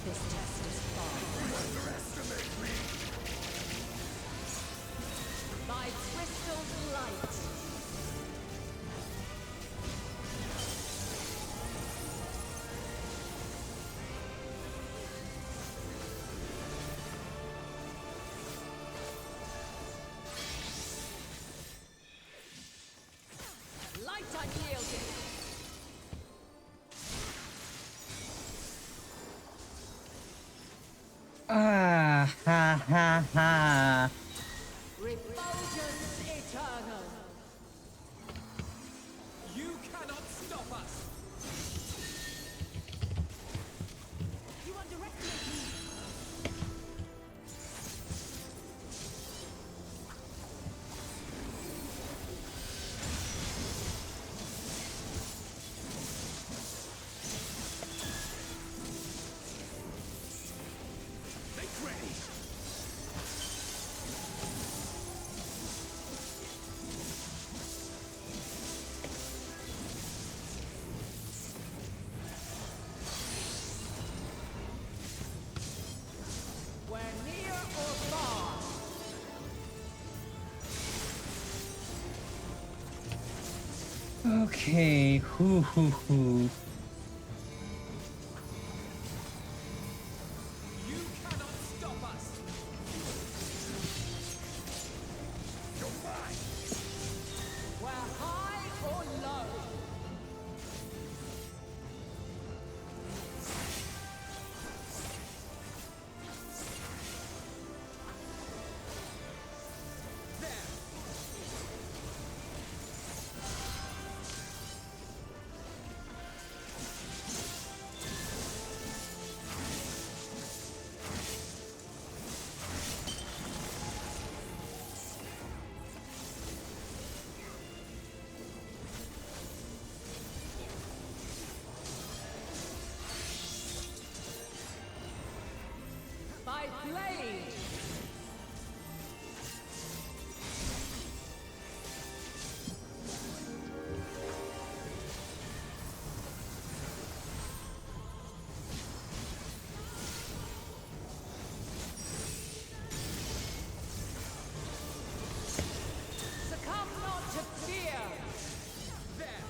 This test is far. You underestimate me. By crystal light. Ah, ha, ha, ha. Refulgence eternal. You cannot stop us! You underestimate me. Make ready! We're near or far. Okay, hoo hoo hoo. You cannot stop us! You're mine! We're high or low. By blade. Succumb not to fear. There!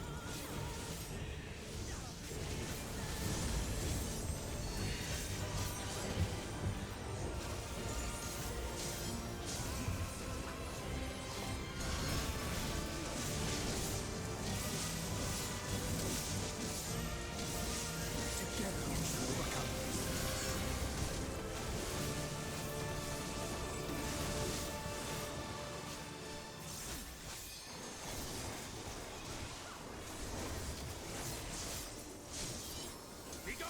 Be gone!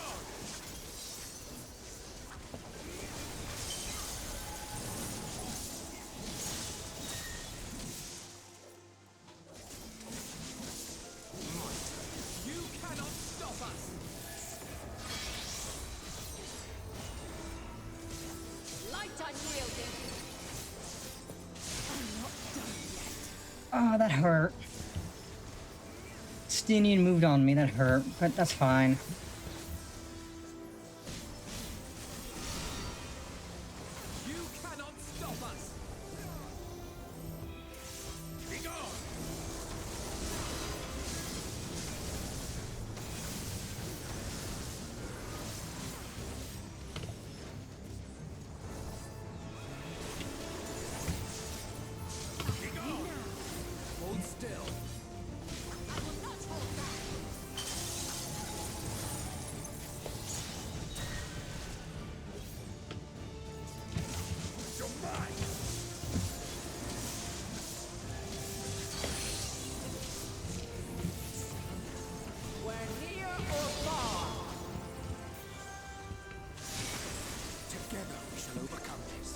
You cannot stop us! Light unyielding. I'm not done yet. Oh, that hurt. Stinian moved on me, that hurt, but that's fine. You cannot stop us! Be gone! Be gone! Hold still. I will not hold back. You're mine! We're near or far. Together we shall overcome this.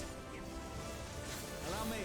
Allow me.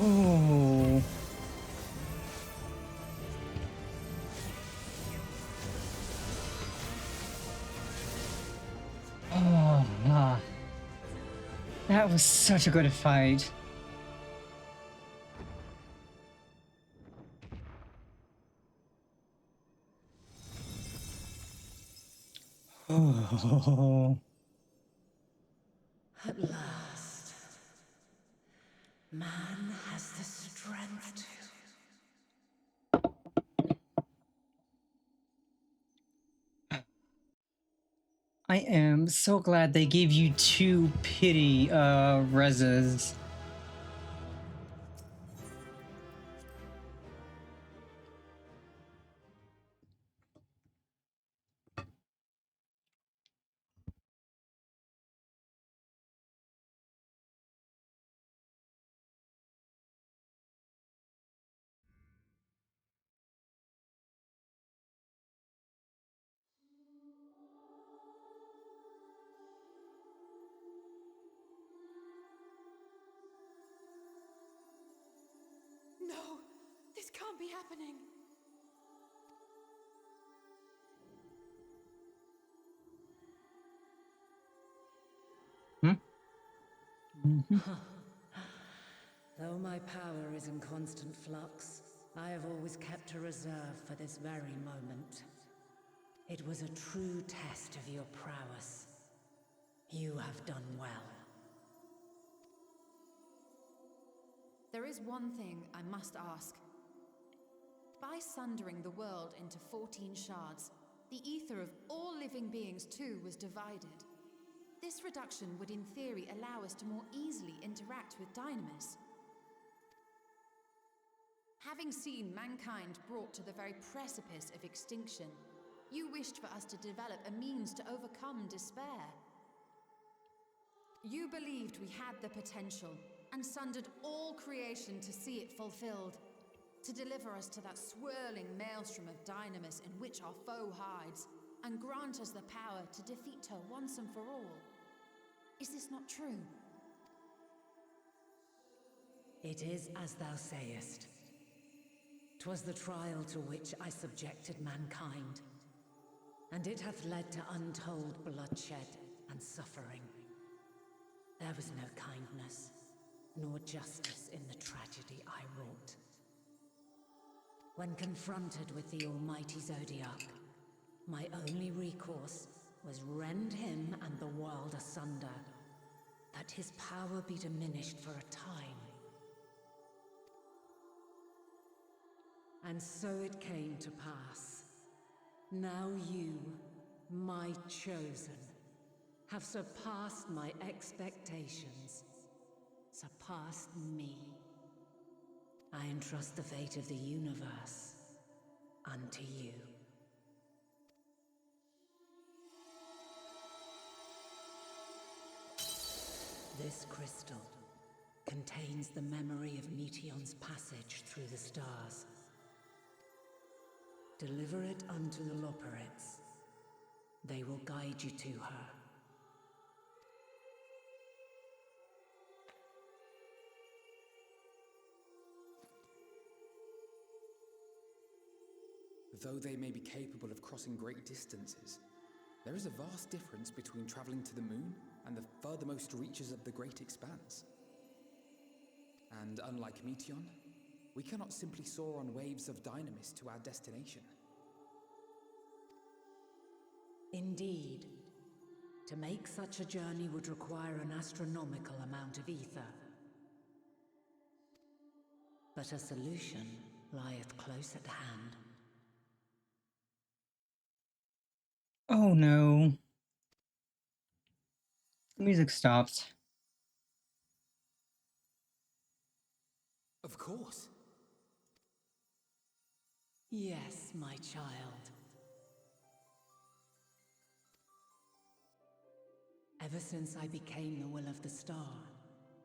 Ooh. Oh, that was such a good fight. Oh. At last, man has the strength to. I am so glad they gave you 2 pity reses. No, this can't be happening. Though my power is in constant flux, I have always kept a reserve for this very moment. It was a true test of your prowess. You have done well. There is one thing I must ask. By sundering the world into 14 shards, the ether of all living beings too was divided. This reduction would in theory allow us to more easily interact with Dynamis. Having seen mankind brought to the very precipice of extinction, you wished for us to develop a means to overcome despair. You believed we had the potential, and sundered all creation to see it fulfilled, to deliver us to that swirling maelstrom of Dynamis in which our foe hides, and grant us the power to defeat her once and for all. Is this not true? It is as thou sayest. 'Twas the trial to which I subjected mankind, and it hath led to untold bloodshed and suffering. There was no kindness, nor justice in the tragedy I wrought. When confronted with the almighty Zodiac, my only recourse was rend him and the world asunder, that his power be diminished for a time. And so it came to pass. Now you, my chosen, have surpassed my expectations, surpassed me. I entrust the fate of the universe unto you. This crystal contains the memory of Meteion's passage through the stars. Deliver it unto the Loporrits. They will guide you to her. Though they may be capable of crossing great distances, there is a vast difference between traveling to the moon and the furthermost reaches of the great expanse. And unlike Meteion, we cannot simply soar on waves of Dynamis to our destination. Indeed. To make such a journey would require an astronomical amount of ether. But a solution lieth close at hand. Oh no. The music stopped. Of course. Yes, my child. Ever since I became the will of the star,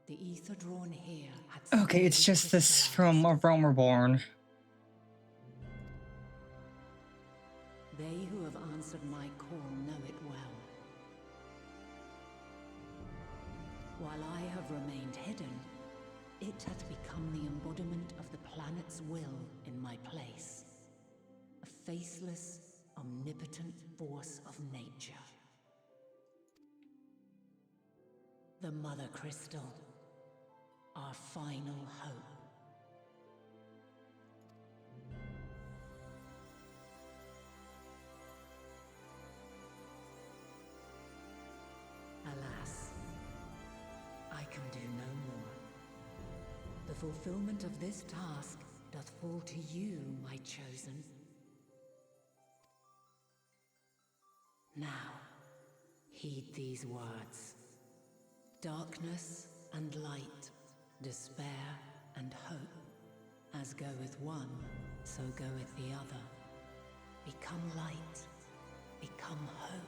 the ether drawn here had... Okay, it's just this from A Realm Reborn. They who have answered my call know it well. While I have remained hidden, It hath become the embodiment of the planet's will in my place. A faceless, omnipotent force of nature. The Mother Crystal, our final hope. Alas, I can do no more. The fulfillment of this task doth fall to you, my chosen. Now, heed these words. Darkness and light, despair and hope. As goeth one, so goeth the other. Become light, become hope.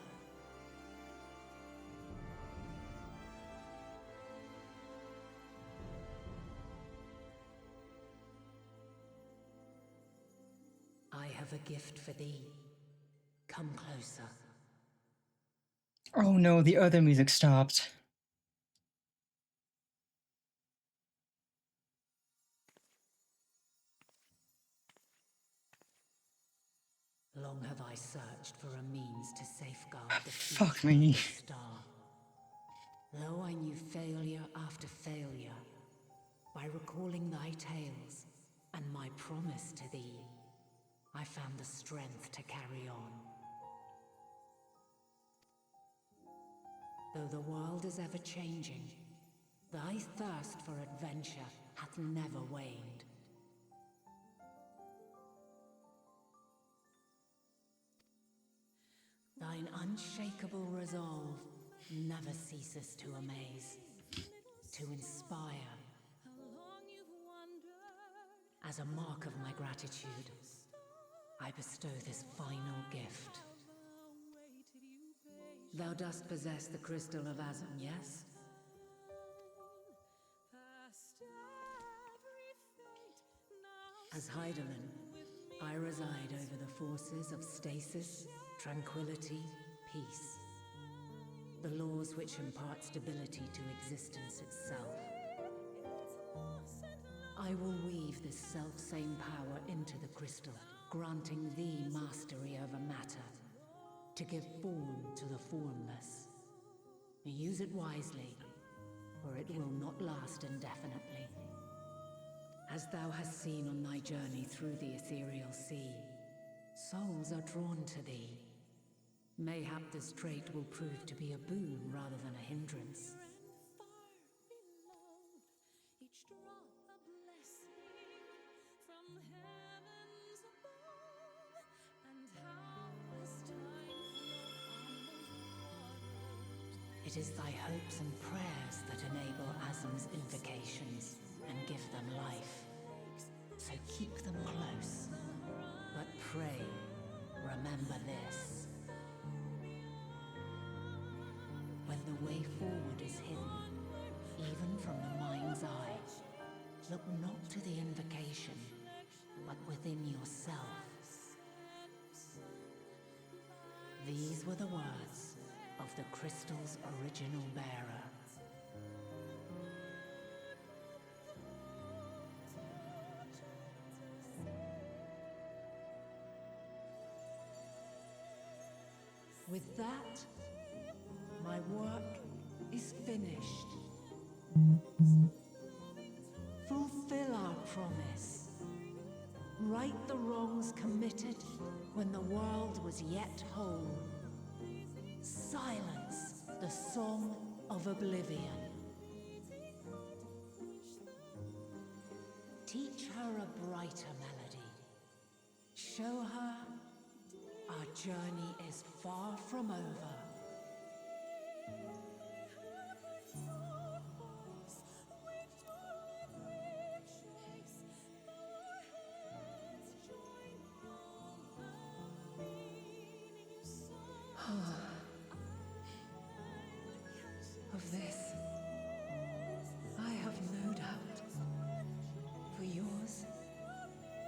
I have a gift for thee. Come closer. Oh no, the other music stopped. Long have I searched for a means to safeguard the Fuck future me. of the star. Though I knew failure after failure, by recalling thy tales and my promise to thee, I found the strength to carry on. Though the world is ever changing, thy thirst for adventure hath never waned. Thine unshakable resolve never ceases to amaze, to inspire. As a mark of my gratitude, I bestow this final gift. Thou dost possess the Crystal of Azum, yes? As Hydaelyn, I reside over the forces of stasis, tranquility, peace. The laws which impart stability to existence itself. I will weave this self-same power into the crystal, granting thee mastery over matter, to give form to the formless. Use it wisely, or it will not last indefinitely. As thou hast seen on thy journey through the ethereal sea, souls are drawn to thee. Mayhap this trait will prove to be a boon rather than a hindrance. It is thy hopes and prayers that enable Azum's invocations and give them life. So keep them close. But pray, remember this. When the way forward is hidden, even from the mind's eye, look not to the invocation, but within yourself. These were the words of the crystal's original bearer. With that, my work is finished. Fulfill our promise. Right the wrongs committed when the world was yet whole. Silence the song of oblivion. Teach her a brighter melody. Show her our journey is far from over. Of this, I have no doubt, for yours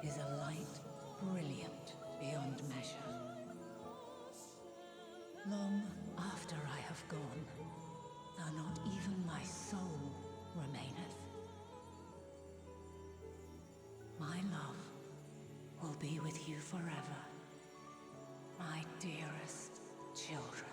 is a light brilliant beyond measure. Long forever, my dearest children.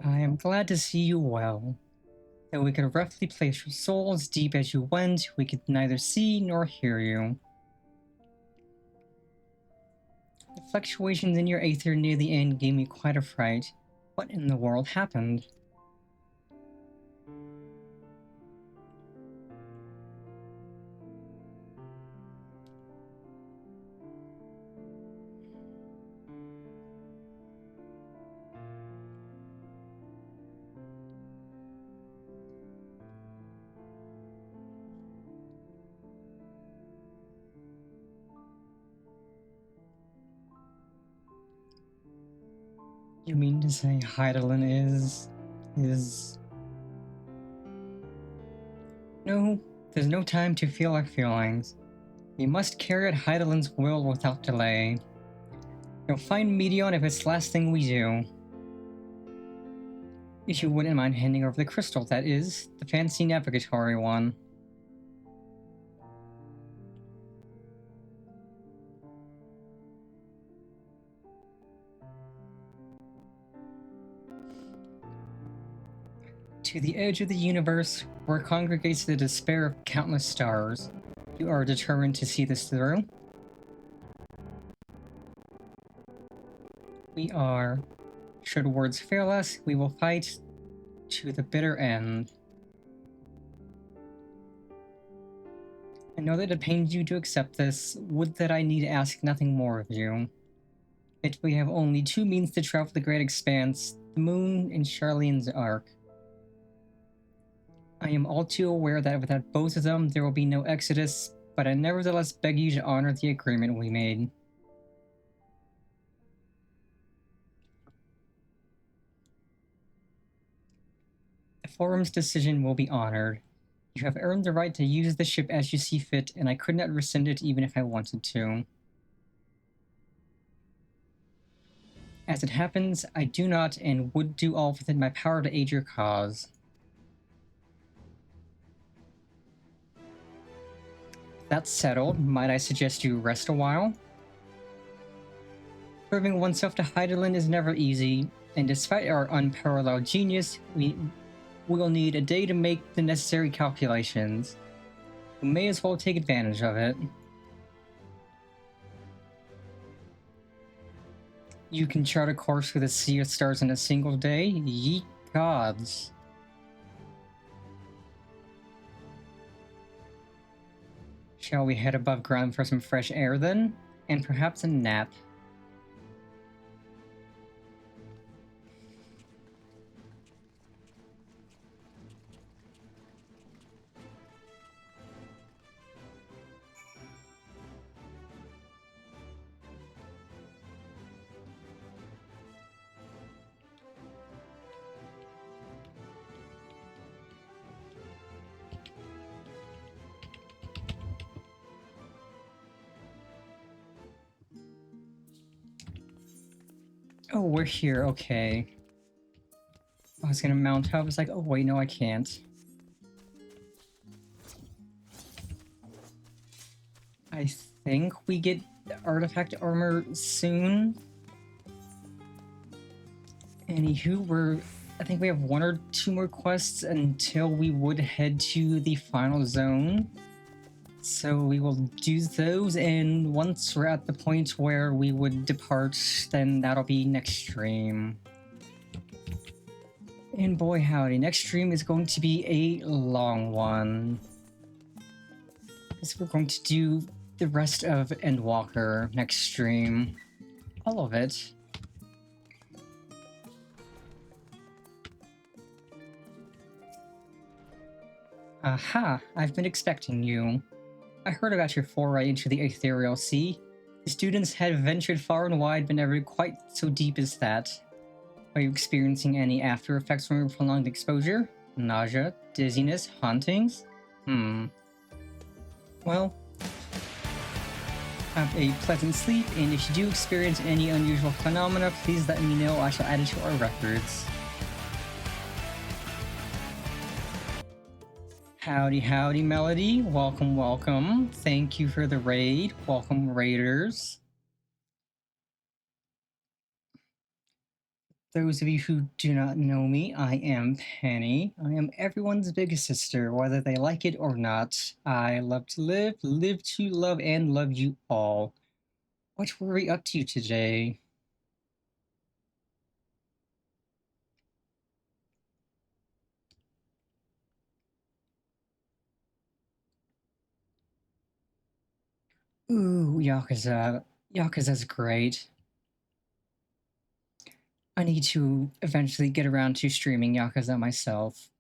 I am glad to see you well. Though we could roughly place your soul as deep as you went, we could neither see nor hear you. The fluctuations in your aether near the end gave me quite a fright. What in the world happened? You mean to say Hydaelyn is... No, there's no time to feel our feelings. We must carry out Hydaelyn's will without delay. You'll find Meteion if it's the last thing we do. If you wouldn't mind handing over the crystal, that is, the fancy navigatory one. To the edge of the universe, where congregates the despair of countless stars. You are determined to see this through? We are. Should words fail us, we will fight to the bitter end. I know that it pains you to accept this. Would that I need ask nothing more of you. Yet we have only two means to travel the great expanse, the moon and Sharlayan's Ark. I am all too aware that without both of them, there will be no Exodus, but I nevertheless beg you to honor the agreement we made. The Forum's decision will be honored. You have earned the right to use the ship as you see fit, and I could not rescind it even if I wanted to. As it happens, I do not and would do all within my power to aid your cause. That's settled. Might I suggest you rest a while? Proving oneself to Hydaelyn is never easy, and despite our unparalleled genius, we will need a day to make the necessary calculations. We may as well take advantage of it. You can chart a course through the sea of stars in a single day? Ye gods. Shall we head above ground for some fresh air then? And perhaps a nap. Oh, we're here, okay. I was gonna mount up, I was like, oh wait, no I can't. I think we get artifact armor soon. Anywho, I think we have 1 or 2 more quests until we would head to the final zone. So we will do those, and once we're at the point where we would depart, then that'll be next stream. And boy howdy, next stream is going to be a long one. Because we're going to do the rest of Endwalker next stream. All of it. Aha, I've been expecting you. I heard about your foray into the ethereal sea. The students had ventured far and wide, but never quite so deep as that. Are you experiencing any after effects from your prolonged exposure? Nausea, dizziness, hauntings? Well, have a pleasant sleep, and if you do experience any unusual phenomena, please let me know. I shall add it to our records. Howdy, howdy, Melody. Welcome, welcome. Thank you for the raid. Welcome, raiders. Those of you who do not know me, I am Penny. I am everyone's big sister, whether they like it or not. I love to live to love, and love you all. What were we up to today? Ooh, Yakuza. Yakuza's great. I need to eventually get around to streaming Yakuza myself.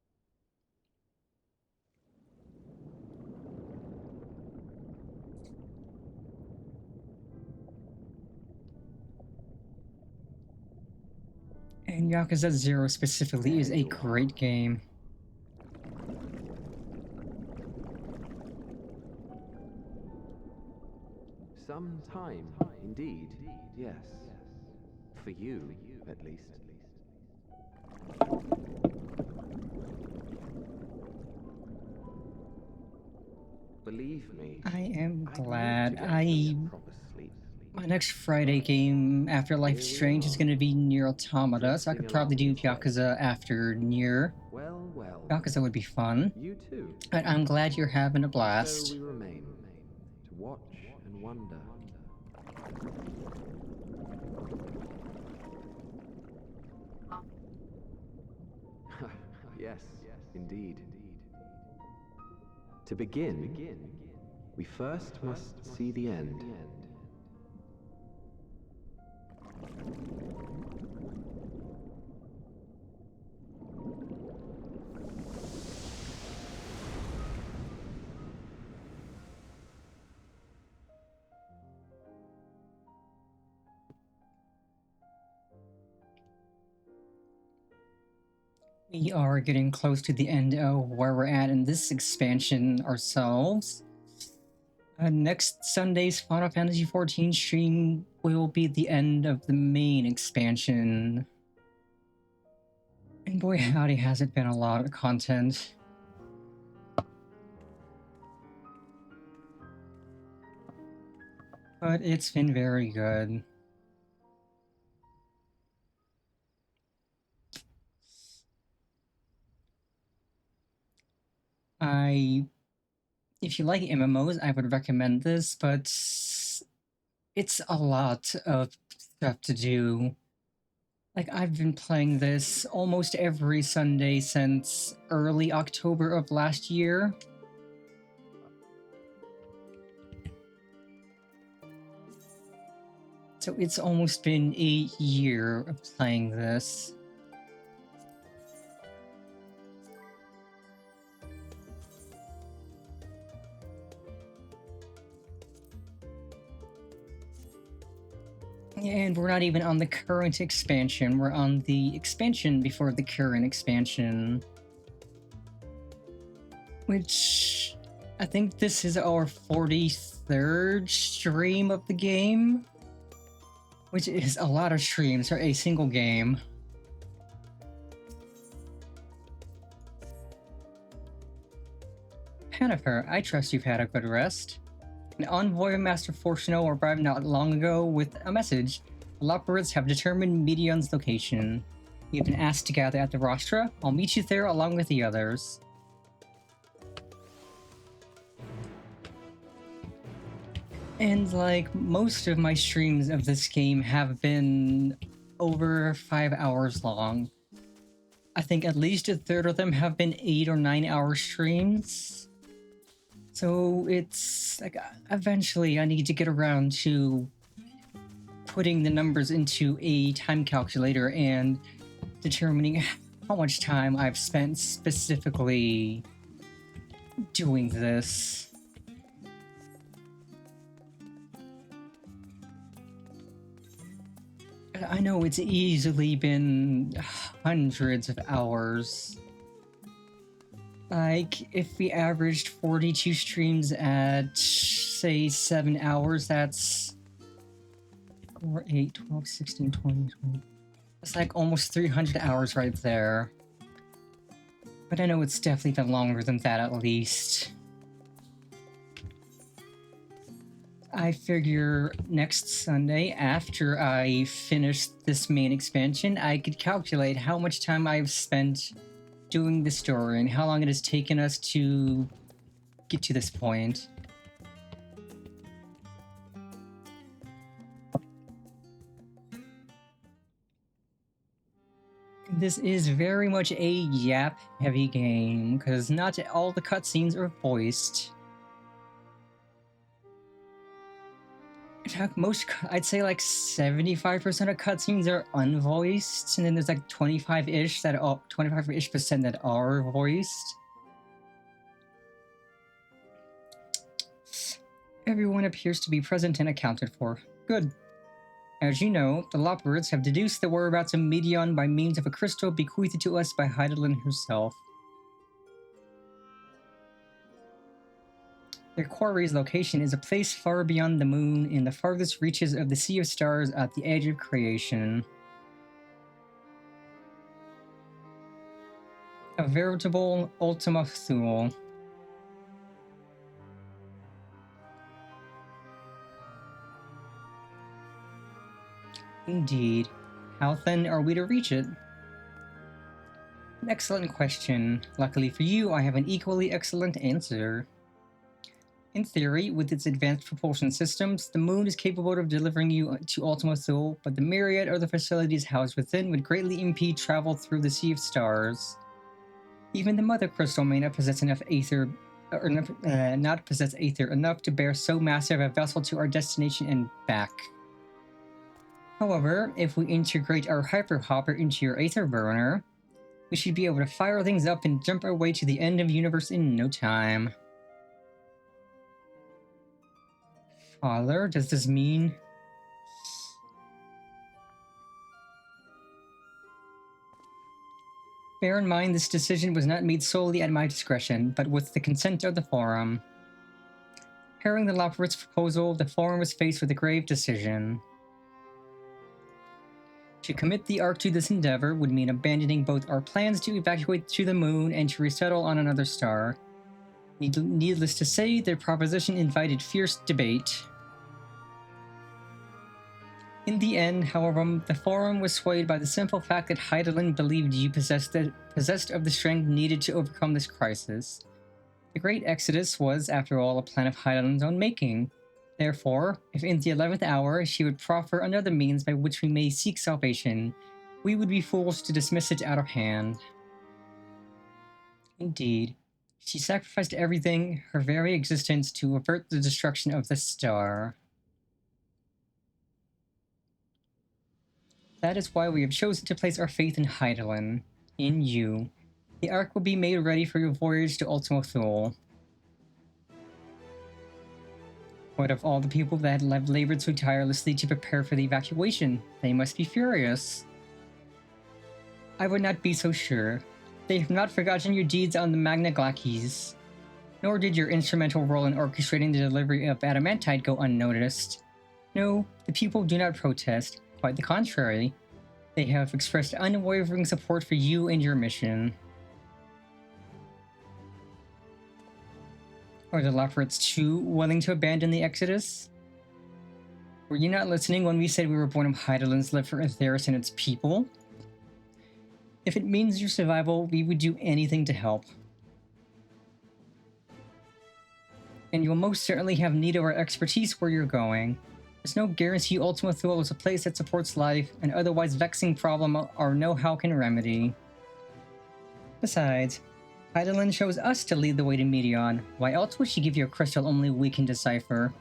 And Yakuza 0 specifically is a great game. Some time, indeed, yes. For you, at least. Believe me. I am glad. My next Friday game after Life is Strange is going to be Nier Automata, so I could probably do Yakuza after Nier. Well, well. Yakuza would be fun. You too. And I'm glad you're having a blast. So we remain to watch and wonder. Yes, indeed. To begin, we first must see the end. We are getting close to the end of where we're at in this expansion ourselves. Next Sunday's Final Fantasy XIV stream will be the end of the main expansion. And boy howdy has it been a lot of content. But it's been very good. If you like MMOs, I would recommend this, but it's a lot of stuff to do. Like, I've been playing this almost every Sunday since early October of last year. So it's almost been a year of playing this. And we're not even on the current expansion, we're on the expansion before the current expansion. Which, I think this is our 43rd stream of the game. Which is a lot of streams for a single game. Jennifer, I trust you've had a good rest. An envoy of Master Fortuno arrived not long ago with a message. The Loporrits have determined Medion's location. We have been asked to gather at the Rostra. I'll meet you there along with the others. And like most of my streams of this game have been over 5 hours long. I think at least a third of them have been 8 or 9 hour streams. So it's like eventually I need to get around to putting the numbers into a time calculator and determining how much time I've spent specifically doing this. I know it's easily been hundreds of hours. Like, if we averaged 42 streams at, say, 7 hours, that's 4, 8, 12, 16, 20, 20. That's like almost 300 hours right there. But I know it's definitely been longer than that at least. I figure next Sunday, after I finish this main expansion, I could calculate how much time I've spent doing the story and how long it has taken us to get to this point. This is very much a yap-heavy game, because not all the cutscenes are voiced. In fact, I'd say like 75% of cutscenes are unvoiced, and then there's like 25-ish percent that are voiced. Everyone appears to be present and accounted for. Good. As you know, the Loporrits have deduced the whereabouts of Medion by means of a crystal bequeathed to us by Hydaelyn herself. Their quarry's location is a place far beyond the moon in the farthest reaches of the Sea of Stars at the edge of creation. A veritable Ultima Thule. Indeed. How then are we to reach it? An excellent question. Luckily for you, I have an equally excellent answer. In theory, with its advanced propulsion systems, the moon is capable of delivering you to Ultima Thule, but the myriad other facilities housed within would greatly impede travel through the Sea of Stars. Even the Mother Crystal may not possess enough aether, enough to bear so massive a vessel to our destination and back. However, if we integrate our Hyper Hopper into your Aether Burner, we should be able to fire things up and jump our way to the end of the universe in no time. Father, does this mean... Bear in mind, this decision was not made solely at my discretion, but with the consent of the Forum. Hearing the Loporrits' proposal, the Forum was faced with a grave decision. To commit the Ark to this endeavor would mean abandoning both our plans to evacuate to the moon and to resettle on another star. Needless to say, their proposition invited fierce debate. In the end, however, the Forum was swayed by the simple fact that Hydaelyn believed you possessed of the strength needed to overcome this crisis. The Great Exodus was, after all, a plan of Hydaelyn's own making. Therefore, if in the 11th hour she would proffer another means by which we may seek salvation, we would be fools to dismiss it out of hand. Indeed, she sacrificed everything, her very existence, to avert the destruction of the star. That is why we have chosen to place our faith in Hydaelyn, in you. The Ark will be made ready for your voyage to Ultima Thule. What of all the people that have labored so tirelessly to prepare for the evacuation? They must be furious. I would not be so sure. They have not forgotten your deeds on the Magna Glacies. Nor did your instrumental role in orchestrating the delivery of adamantite go unnoticed. No, the people do not protest. Quite the contrary. They have expressed unwavering support for you and your mission. Are the Lafrets too willing to abandon the Exodus? Were you not listening when we said we were born of Hydaelyn's love for Atheris and its people? If it means your survival, we would do anything to help. And you will most certainly have need of our expertise where you're going. There's no guarantee Ultima Thule is a place that supports life, and otherwise vexing problem our know-how can remedy. Besides, Hydaelyn chose us to lead the way to Medion. Why else would she give you a crystal only we can decipher?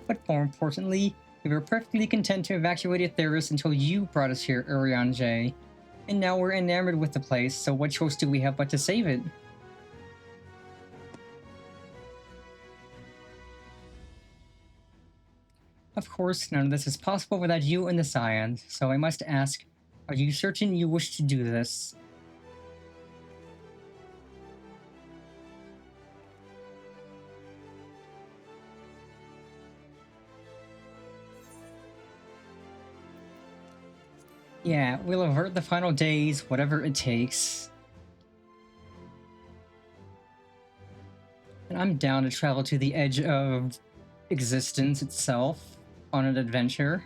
But more importantly, we were perfectly content to evacuate Atheris until you brought us here, Urianger. And now we're enamored with the place, so what choice do we have but to save it? Of course, none of this is possible without you and the Scions, so I must ask, are you certain you wish to do this? Yeah, we'll avert the final days, whatever it takes. And I'm down to travel to the edge of existence itself on an adventure.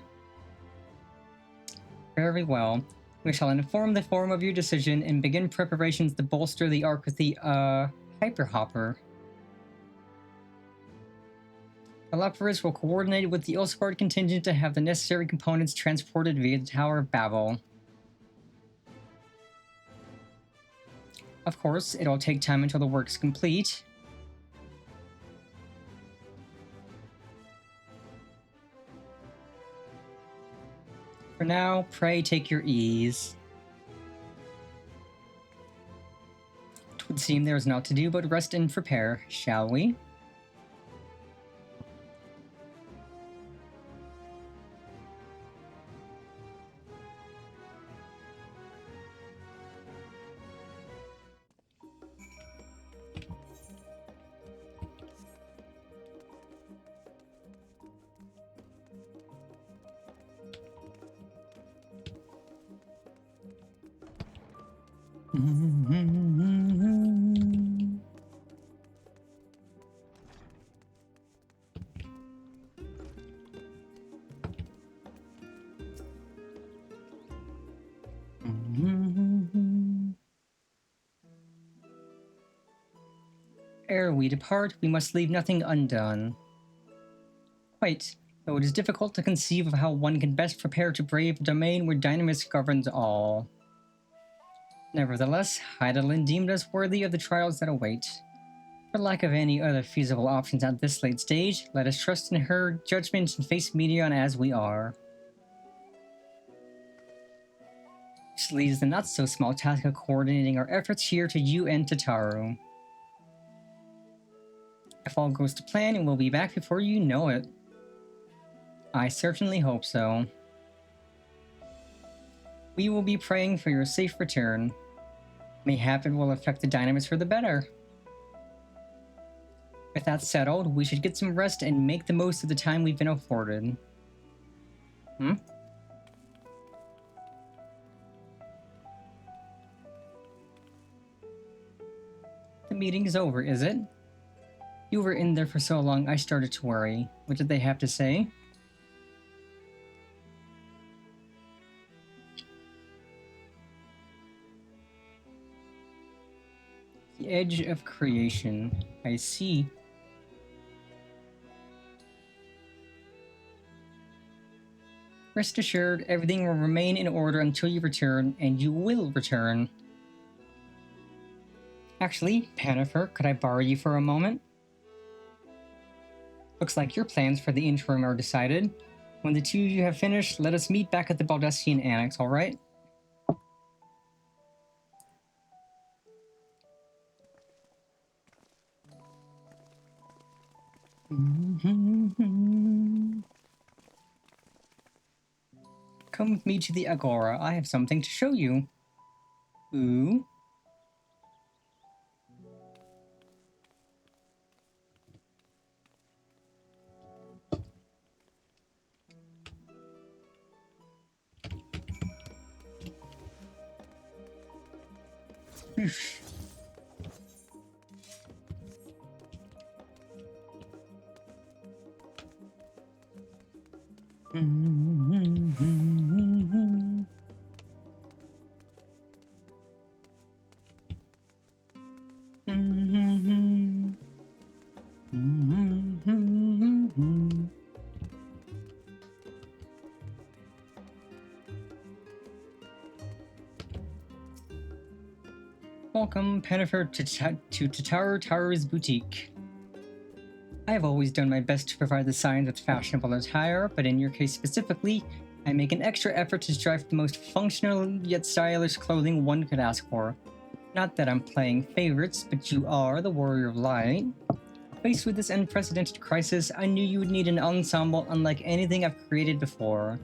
Very well. We shall inform the Forum of your decision and begin preparations to bolster the Ark with the, Hyperhopper. The Lafrets will coordinate with the Ilsbard contingent to have the necessary components transported via the Tower of Babel. Of course, it'll take time until the work's complete. For now, pray take your ease. It would seem there is naught to do but rest and prepare, shall we? Ere we depart, we must leave nothing undone. Quite, though it is difficult to conceive of how one can best prepare to brave a domain where Dynamis governs all. Nevertheless, Hydaelyn deemed us worthy of the trials that await. For lack of any other feasible options at this late stage, let us trust in her judgment and face Medion as we are. Which leaves the not-so-small task of coordinating our efforts here to you and Tataru. If all goes to plan, we'll be back before you know it. I certainly hope so. We will be praying for your safe return. Mayhap it will affect the Dynamis for the better. With that settled, we should get some rest and make the most of the time we've been afforded. The meeting's over, is it? You were in there for so long, I started to worry. What did they have to say? The edge of creation. I see. Rest assured, everything will remain in order until you return, and you will return. Actually, Panifer, could I borrow you for a moment? Looks like your plans for the interim are decided. When the two of you have finished, let us meet back at the Baldesion Annex, alright? Come with me to the Agora. I have something to show you. Ooh. Welcome, Pennifer, to Tataru's boutique. I have always done my best to provide the Scions with fashionable attire, but in your case specifically, I make an extra effort to strive for the most functional yet stylish clothing one could ask for. Not that I'm playing favorites, but you are the Warrior of Light. Faced with this unprecedented crisis, I knew you would need an ensemble unlike anything I've created before,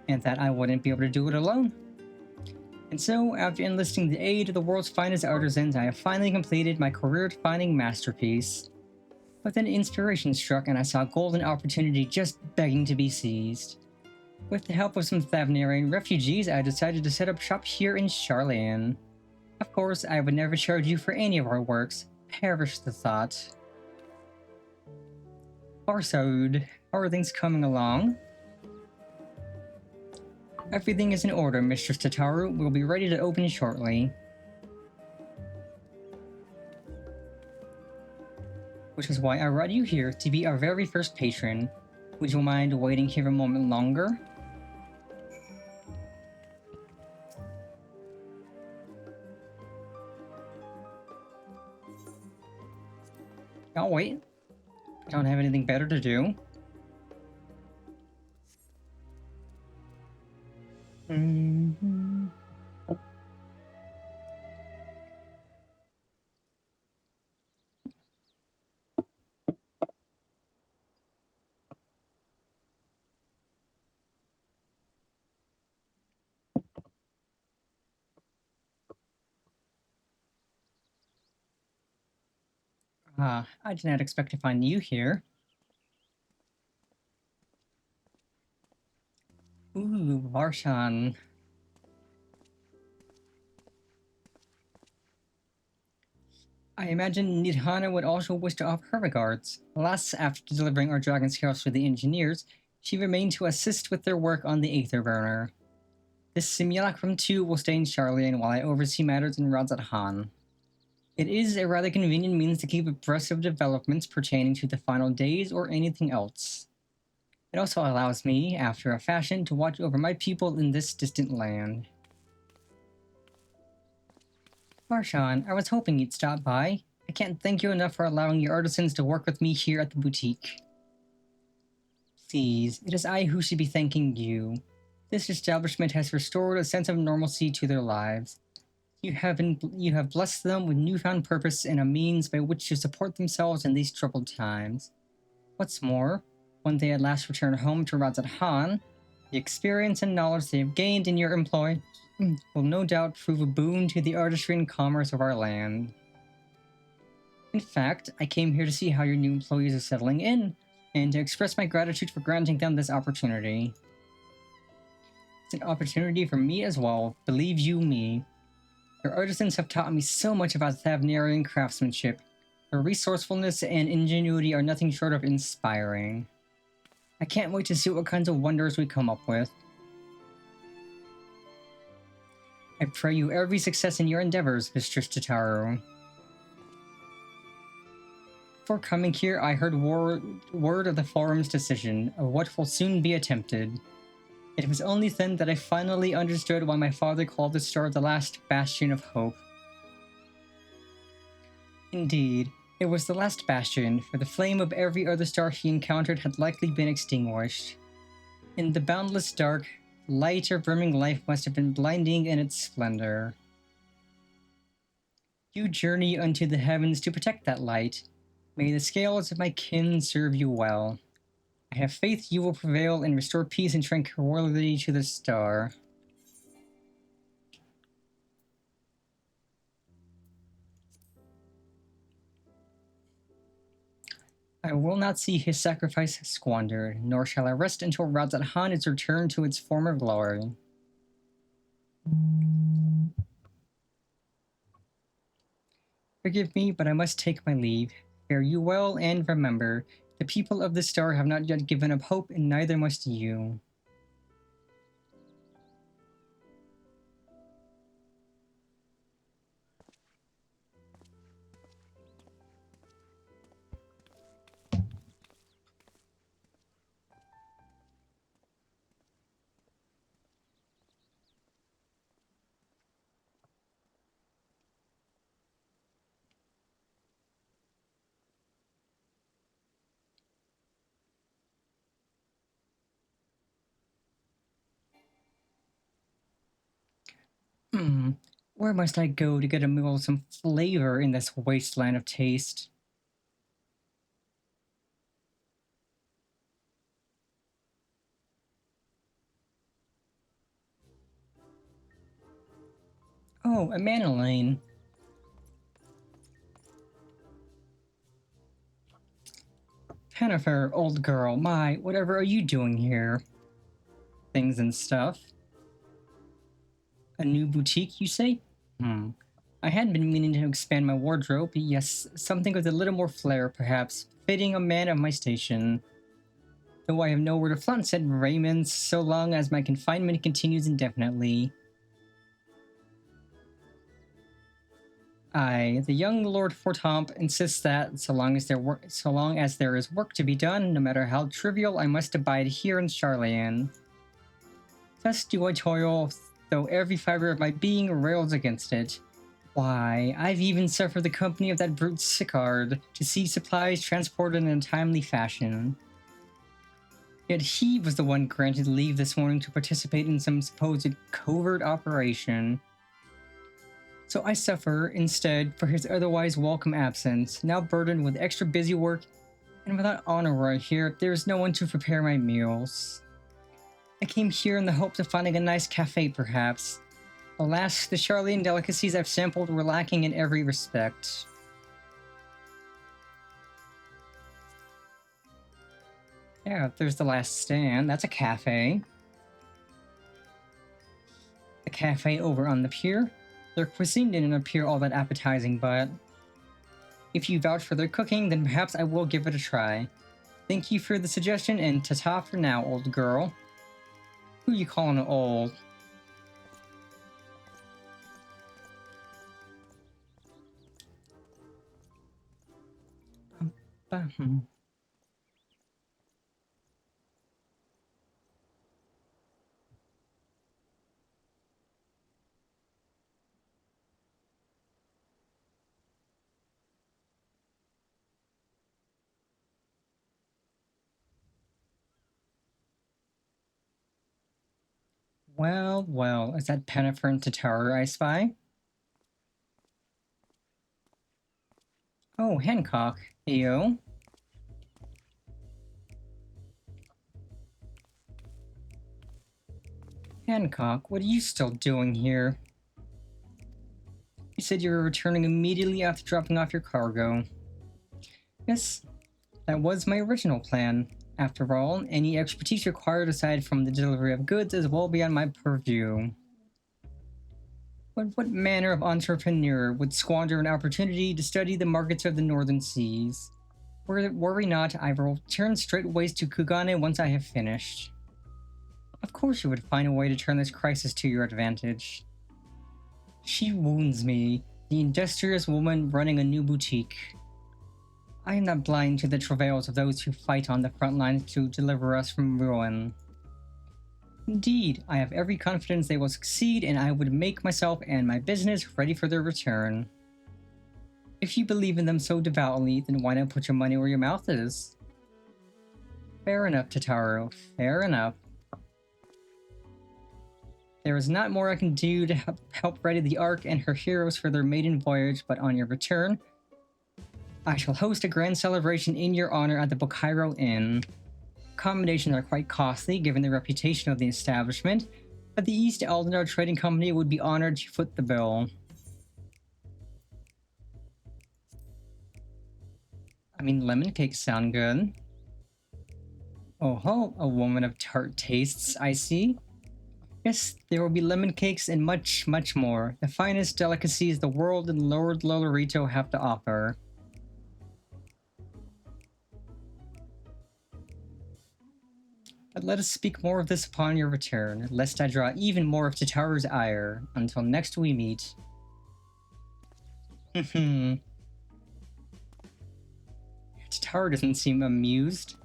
and that I wouldn't be able to do it alone. And so, after enlisting the aid of the world's finest artisans, I have finally completed my career-defining masterpiece. But then inspiration struck and I saw a golden opportunity just begging to be seized. With the help of some Thavnarian refugees, I decided to set up shop here in Sharlayan. Of course, I would never charge you for any of our works. Perish the thought. Barsad, how are things coming along? Everything is in order, Mistress Tataru. We'll be ready to open shortly. Which is why I brought you here to be our very first patron. Would you mind waiting here a moment longer? I'll wait. I don't have anything better to do. I did not expect to find you here. Ooh, Varshan. I imagine Nidhana would also wish to offer her regards. Alas, after delivering our dragon scales to the engineers, she remained to assist with their work on the Aether Burner. This simulacrum too will stay in Sharlayan while I oversee matters in Radzat-Han. It is a rather convenient means to keep abreast of developments pertaining to the final days or anything else. It also allows me, after a fashion, to watch over my people in this distant land. Varshan, I was hoping you'd stop by. I can't thank you enough for allowing your artisans to work with me here at the boutique. Please, it is I who should be thanking you. This establishment has restored a sense of normalcy to their lives. You have blessed them with newfound purpose and a means by which to support themselves in these troubled times. What's more, when they at last return home to Radzat-Han, the experience and knowledge they have gained in your employ will no doubt prove a boon to the artistry and commerce of our land. In fact, I came here to see how your new employees are settling in, and to express my gratitude for granting them this opportunity. It's an opportunity for me as well, believe you me. Your artisans have taught me so much about Thavnarian craftsmanship. Their resourcefulness and ingenuity are nothing short of inspiring. I can't wait to see what kinds of wonders we come up with. I pray you every success in your endeavors, Mistress Tataru. Before coming here, I heard word of the forum's decision, of what will soon be attempted. It was only then that I finally understood why my father called the star the last bastion of hope. Indeed, it was the last bastion, for the flame of every other star he encountered had likely been extinguished. In the boundless dark, light or brimming life must have been blinding in its splendor. You journey unto the heavens to protect that light. May the scales of my kin serve you well. I have faith you will prevail and restore peace and tranquility to the star. I will not see his sacrifice squandered, nor shall I rest until Radzat-Han is returned to its former glory. Forgive me, but I must take my leave. Fare you well, and remember, The people of the star have not yet given up hope, and neither must you. Where must I go to get a meal with some flavor in this wasteland of taste? Oh, a Mana Lane. Jennifer, old girl, whatever are you doing here? Things and stuff. A new boutique, you say? I had been meaning to expand my wardrobe, yes, something with a little more flair, perhaps, fitting a man of my station. Though I have nowhere to flaunt said raiments, so long as my confinement continues indefinitely. The young Lord Fortomp insists that, so long as there is work to be done, no matter how trivial, I must abide here in Sharlayan. Thus do I toil, though every fiber of my being rails against it. Why, I've even suffered the company of that brute Sicard to see supplies transported in a timely fashion. Yet he was the one granted leave this morning to participate in some supposed covert operation. So I suffer, instead, for his otherwise welcome absence, now burdened with extra busy work, and without Honora here, there is no one to prepare my meals. I came here in the hopes of finding a nice cafe, perhaps. Alas, the Sharlayan delicacies I've sampled were lacking in every respect. Yeah, there's the last stand. That's a cafe. The cafe over on the pier. Their cuisine didn't appear all that appetizing, but if you vouch for their cooking, then perhaps I will give it a try. Thank you for the suggestion, and ta-ta for now, old girl. Who you calling old? Well, well, is that Pennifer and Tatara I spy? Oh, Hancock. Ayo. Hancock, what are you still doing here? You said you were returning immediately after dropping off your cargo. Yes, that was my original plan. After all, any expertise required aside from the delivery of goods is well beyond my purview. What manner of entrepreneur would squander an opportunity to study the markets of the northern seas? Worry not, I will return straightways to Kugane once I have finished. Of course you would find a way to turn this crisis to your advantage. She wounds me, the industrious woman running a new boutique. I am not blind to the travails of those who fight on the front lines to deliver us from ruin. Indeed, I have every confidence they will succeed, and I would make myself and my business ready for their return. If you believe in them so devoutly, then why not put your money where your mouth is? Fair enough, Tataru, fair enough. There is not more I can do to help ready the Ark and her heroes for their maiden voyage, but on your return, I shall host a grand celebration in your honor at the Bokairo Inn. Accommodations are quite costly given the reputation of the establishment, but the East Eldendar Trading Company would be honored to foot the bill. I mean, lemon cakes sound good. Oh ho, a woman of tart tastes, I see. Yes, there will be lemon cakes and much, much more. The finest delicacies the world and Lord Lolorito have to offer. But let us speak more of this upon your return, lest I draw even more of Tataru's ire. Until next we meet. Tataru doesn't seem amused.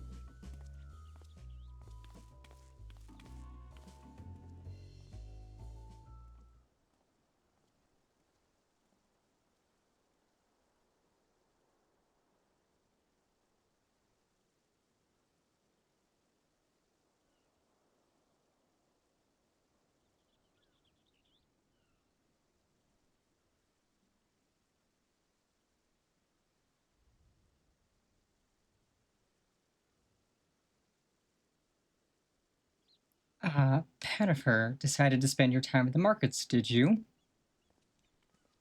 Pennifer decided to spend your time at the markets, did you?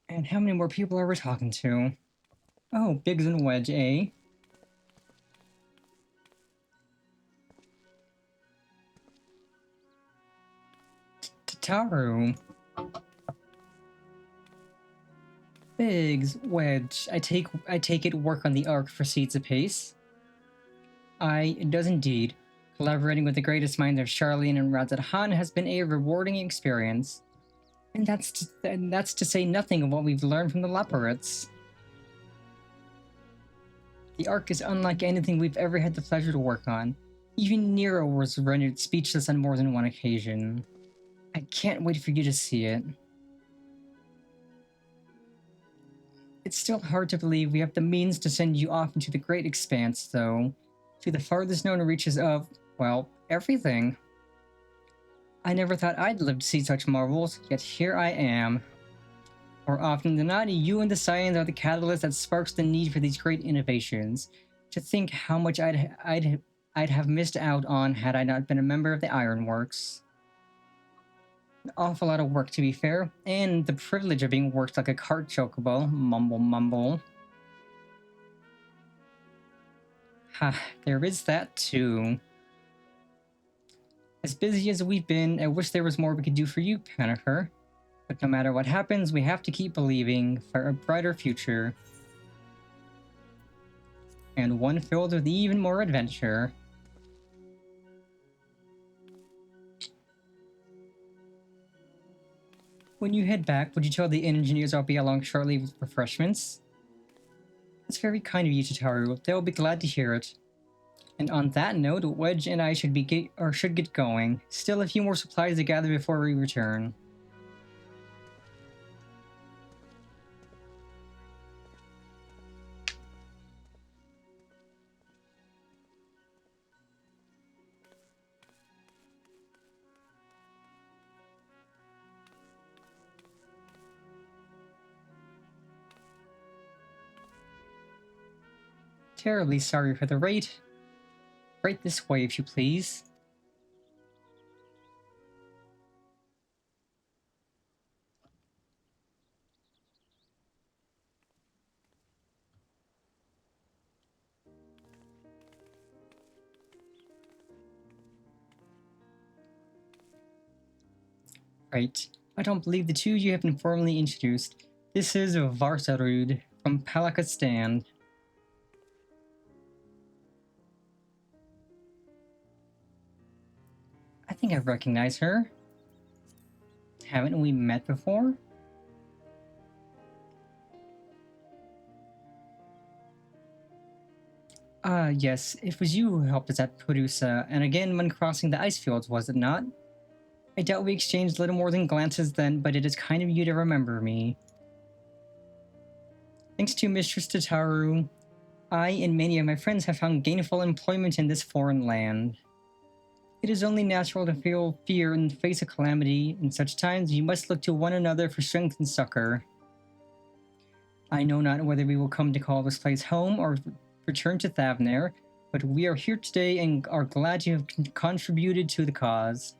And how many more people are we talking to? Oh, Biggs and Wedge, eh? Tataru. Biggs, Wedge, I take it work on the Ark proceeds apace. It does indeed. Collaborating with the greatest minds of Charlene and Radz-at-Han has been a rewarding experience. And that's to say nothing of what we've learned from the Laparates. The Ark is unlike anything we've ever had the pleasure to work on. Even Nero was rendered speechless on more than one occasion. I can't wait for you to see it. It's still hard to believe we have the means to send you off into the great expanse, though. To the farthest known reaches of, well, everything. I never thought I'd live to see such marvels, yet here I am. More often than not, you and the science are the catalyst that sparks the need for these great innovations. To think how much I'd have missed out on had I not been a member of the Ironworks. An awful lot of work, to be fair, and the privilege of being worked like a cart chocobo. Mumble, mumble. Ha, there is that too. As busy as we've been, I wish there was more we could do for you, Pennifer. But no matter what happens, we have to keep believing for a brighter future. And one filled with even more adventure. When you head back, would you tell the engineers I'll be along shortly with refreshments? That's very kind of you, Tataru. They'll be glad to hear it. And on that note, Wedge and I should get going. Still a few more supplies to gather before we return. Terribly sorry for the wait. Right this way, if you please. Right. I don't believe the two you have been formally introduced. This is Varsarud from Palakistan. I think I recognize her. Haven't we met before? Yes, it was you who helped us at Purusa, and again when crossing the ice fields, was it not? I doubt we exchanged little more than glances then, but it is kind of you to remember me. Thanks to Mistress Tataru, I and many of my friends have found gainful employment in this foreign land. It is only natural to feel fear in the face of calamity. In such times, you must look to one another for strength and succor. I know not whether we will come to call this place home or return to Thavnair, but we are here today and are glad to have contributed to the cause.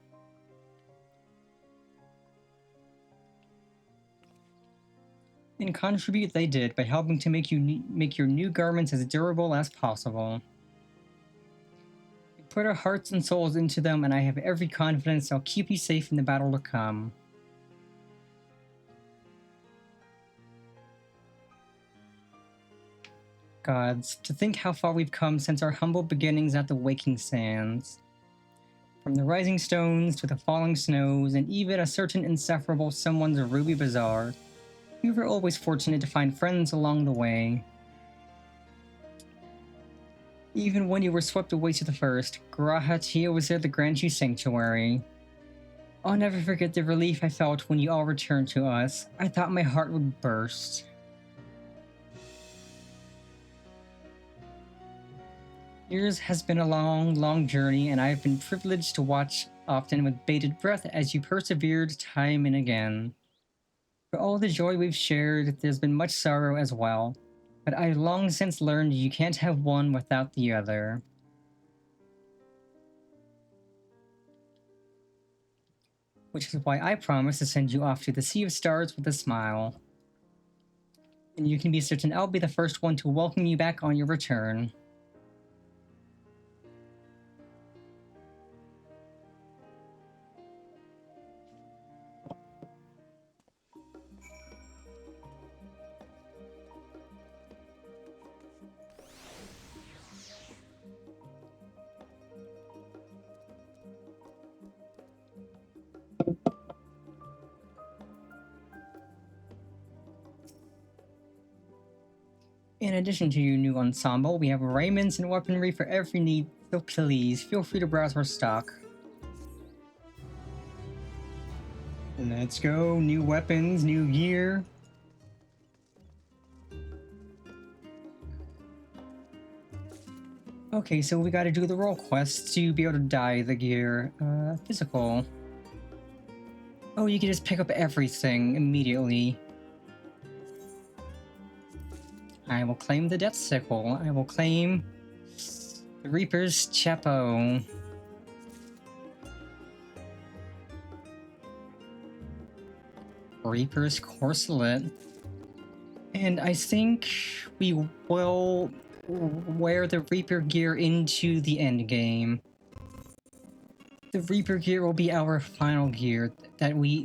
And contribute they did by helping to make your new garments as durable as possible. We put our hearts and souls into them, and I have every confidence they'll keep you safe in the battle to come. Gods, to think how far we've come since our humble beginnings at the Waking Sands. From the rising stones to the falling snows, and even a certain insufferable someone's Ruby Bazaar, we were always fortunate to find friends along the way. Even when you were swept away to the first, G'raha Tia was there to grant you sanctuary. I'll never forget the relief I felt when you all returned to us. I thought my heart would burst. Yours has been a long, long journey, and I have been privileged to watch often with bated breath as you persevered time and again. For all the joy we've shared, there's been much sorrow as well, but I've long since learned you can't have one without the other. Which is why I promise to send you off to the Sea of Stars with a smile. And you can be certain I'll be the first one to welcome you back on your return. In addition to your new ensemble, we have raiments and weaponry for every need, so please feel free to browse our stock. Let's go, new weapons, new gear. Okay, so we gotta do the role quest to be able to dye the gear. Physical. Oh, you can just pick up everything immediately. I will claim the Death Sickle. I will claim the Reaper's Chapeau. Reaper's Corselet. And I think we will wear the Reaper gear into the end game. The Reaper gear will be our final gear,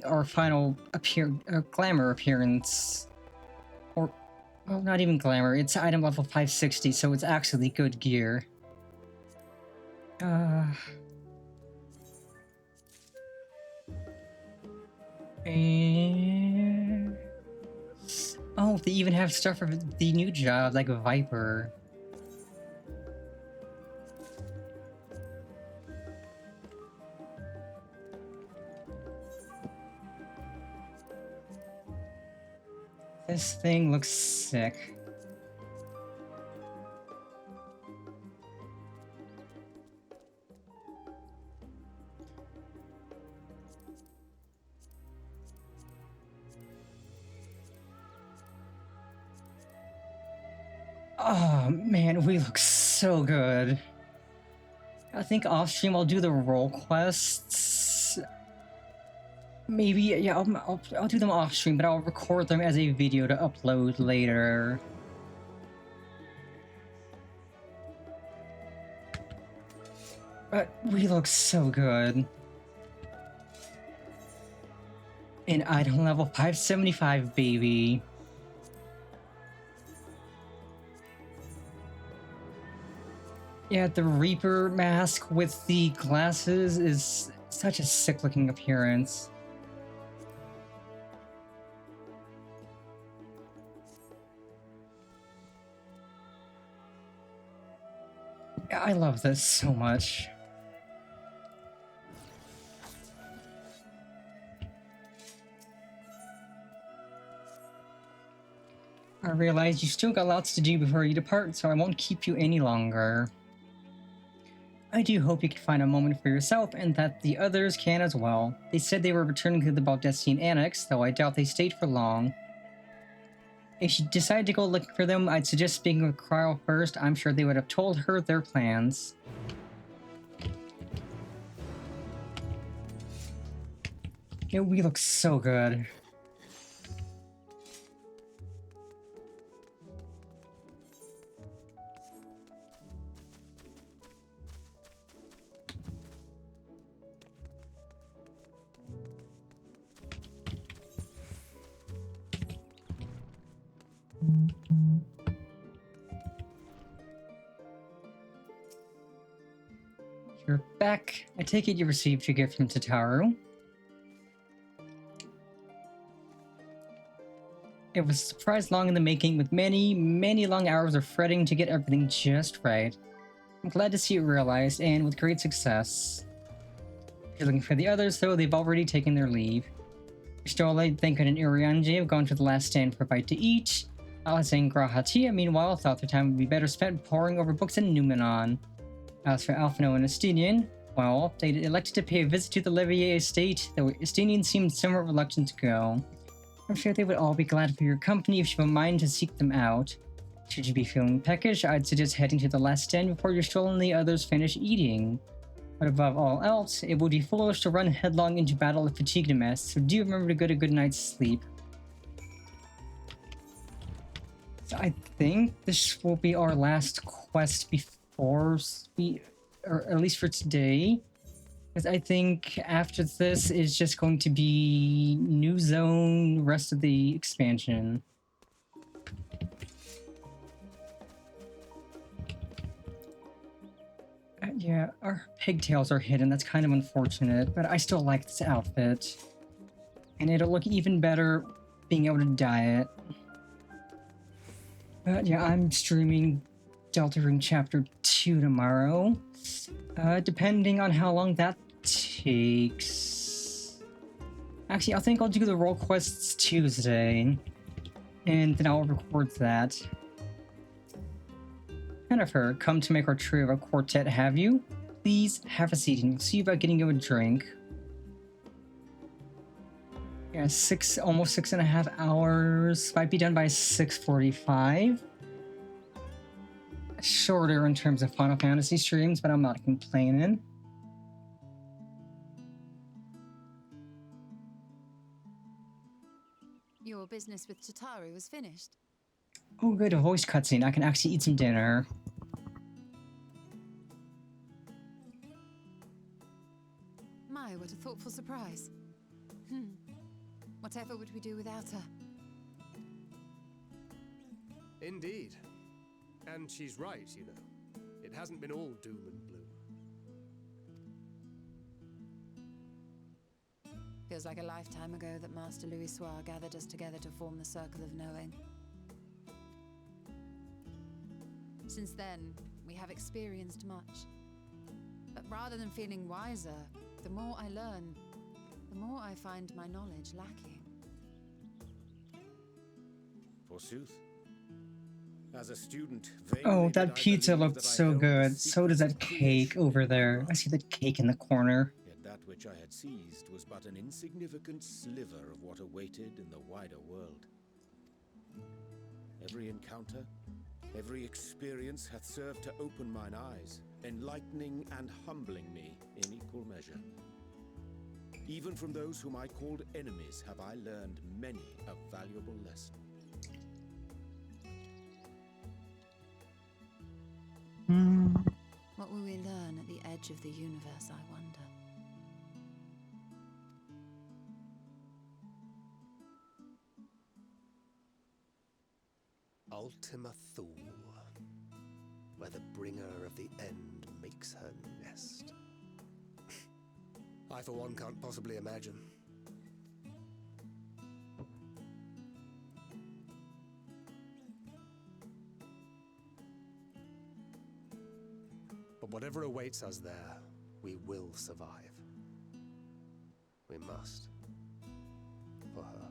our final glamour appearance. Or, well, not even glamour, it's item level 560, so it's actually good gear. And... oh, they even have stuff for the new job, like Viper. This thing looks sick. Oh man, we look so good. I think off stream I'll do the role quests. Maybe, yeah, I'll do them off stream, but I'll record them as a video to upload later. But we look so good. In item level 575, baby. Yeah, the Reaper mask with the glasses is such a sick looking appearance. I love this so much. I realize you still got lots to do before you depart, so I won't keep you any longer. I do hope you can find a moment for yourself and that the others can as well. They said they were returning to the Baldestian Annex, though I doubt they stayed for long. If you decide to go looking for them, I'd suggest speaking with Cryo first. I'm sure they would have told her their plans. Yeah, we look so good. You're back. I take it you received your gift from Tataru. It was a surprise long in the making, with many, many long hours of fretting to get everything just right. I'm glad to see it realized, and with great success. If you're looking for the others, though, they've already taken their leave. Stola, Thancred, and Urianger have gone to the last stand for a bite to eat. Alice and Grahatia, meanwhile, thought their time would be better spent poring over books in Numenon. As for Alphino and Estinian, well, they elected to pay a visit to the Levier estate, though Estinian seemed somewhat reluctant to go. I'm sure they would all be glad for your company if you have a mind to seek them out. Should you be feeling peckish, I'd suggest heading to the last stand before your stroll and the others finish eating. But above all else, it would be foolish to run headlong into battle if fatigued a mess, so do remember to get a good night's sleep. So I think this will be our last quest before or at least for today. Because I think after this is just going to be new zone, rest of the expansion. Yeah, our pigtails are hidden. That's kind of unfortunate, but I still like this outfit. And it'll look even better being able to dye it. But yeah, I'm streaming Deltarune Chapter 2 tomorrow. Depending on how long that takes. Actually, I think I'll do the role quests Tuesday. And then I'll record that. Jennifer, come to make our trio of a quartet, have you? Please have a seat and we'll see about getting you a drink. Yeah, almost 6.5 hours. Might be done by 6:45. Shorter in terms of Final Fantasy streams, but I'm not complaining. Your business with Tataru was finished. Oh good, a voice cutscene. I can actually eat some dinner. My, what a thoughtful surprise. Whatever would we do without her? Indeed. And she's right, you know. It hasn't been all doom and gloom. Feels like a lifetime ago that Master Louisoix gathered us together to form the Circle of Knowing. Since then, we have experienced much. But rather than feeling wiser, the more I learn, the more I find my knowledge lacking. Forsooth. As a student, Oh, that pizza looked so good. So does that cake over there. I see that cake in the corner. Yet that which I had seized was but an insignificant sliver of what awaited in the wider world. Every encounter, every experience hath served to open mine eyes, enlightening and humbling me in equal measure. Even from those whom I called enemies have I learned many a valuable lesson. What will we learn at the edge of the universe, I wonder? Ultima Thule, where the bringer of the end makes her nest. I, for one, can't possibly imagine. But whatever awaits us there, we will survive. We must. For her.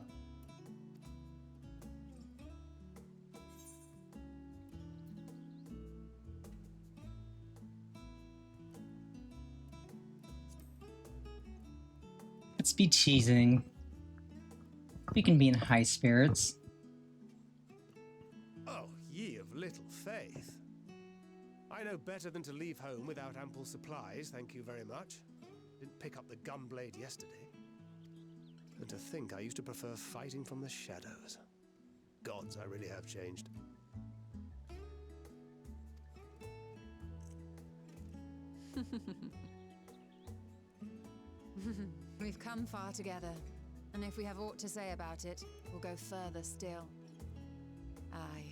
Let's be teasing. We can be in high spirits. Oh, ye of little faith. I know better than to leave home without ample supplies, thank you very much. Didn't pick up the gunblade yesterday. And to think I used to prefer fighting from the shadows. Gods, I really have changed. We've come far together, and if we have aught to say about it, we'll go further still. Aye,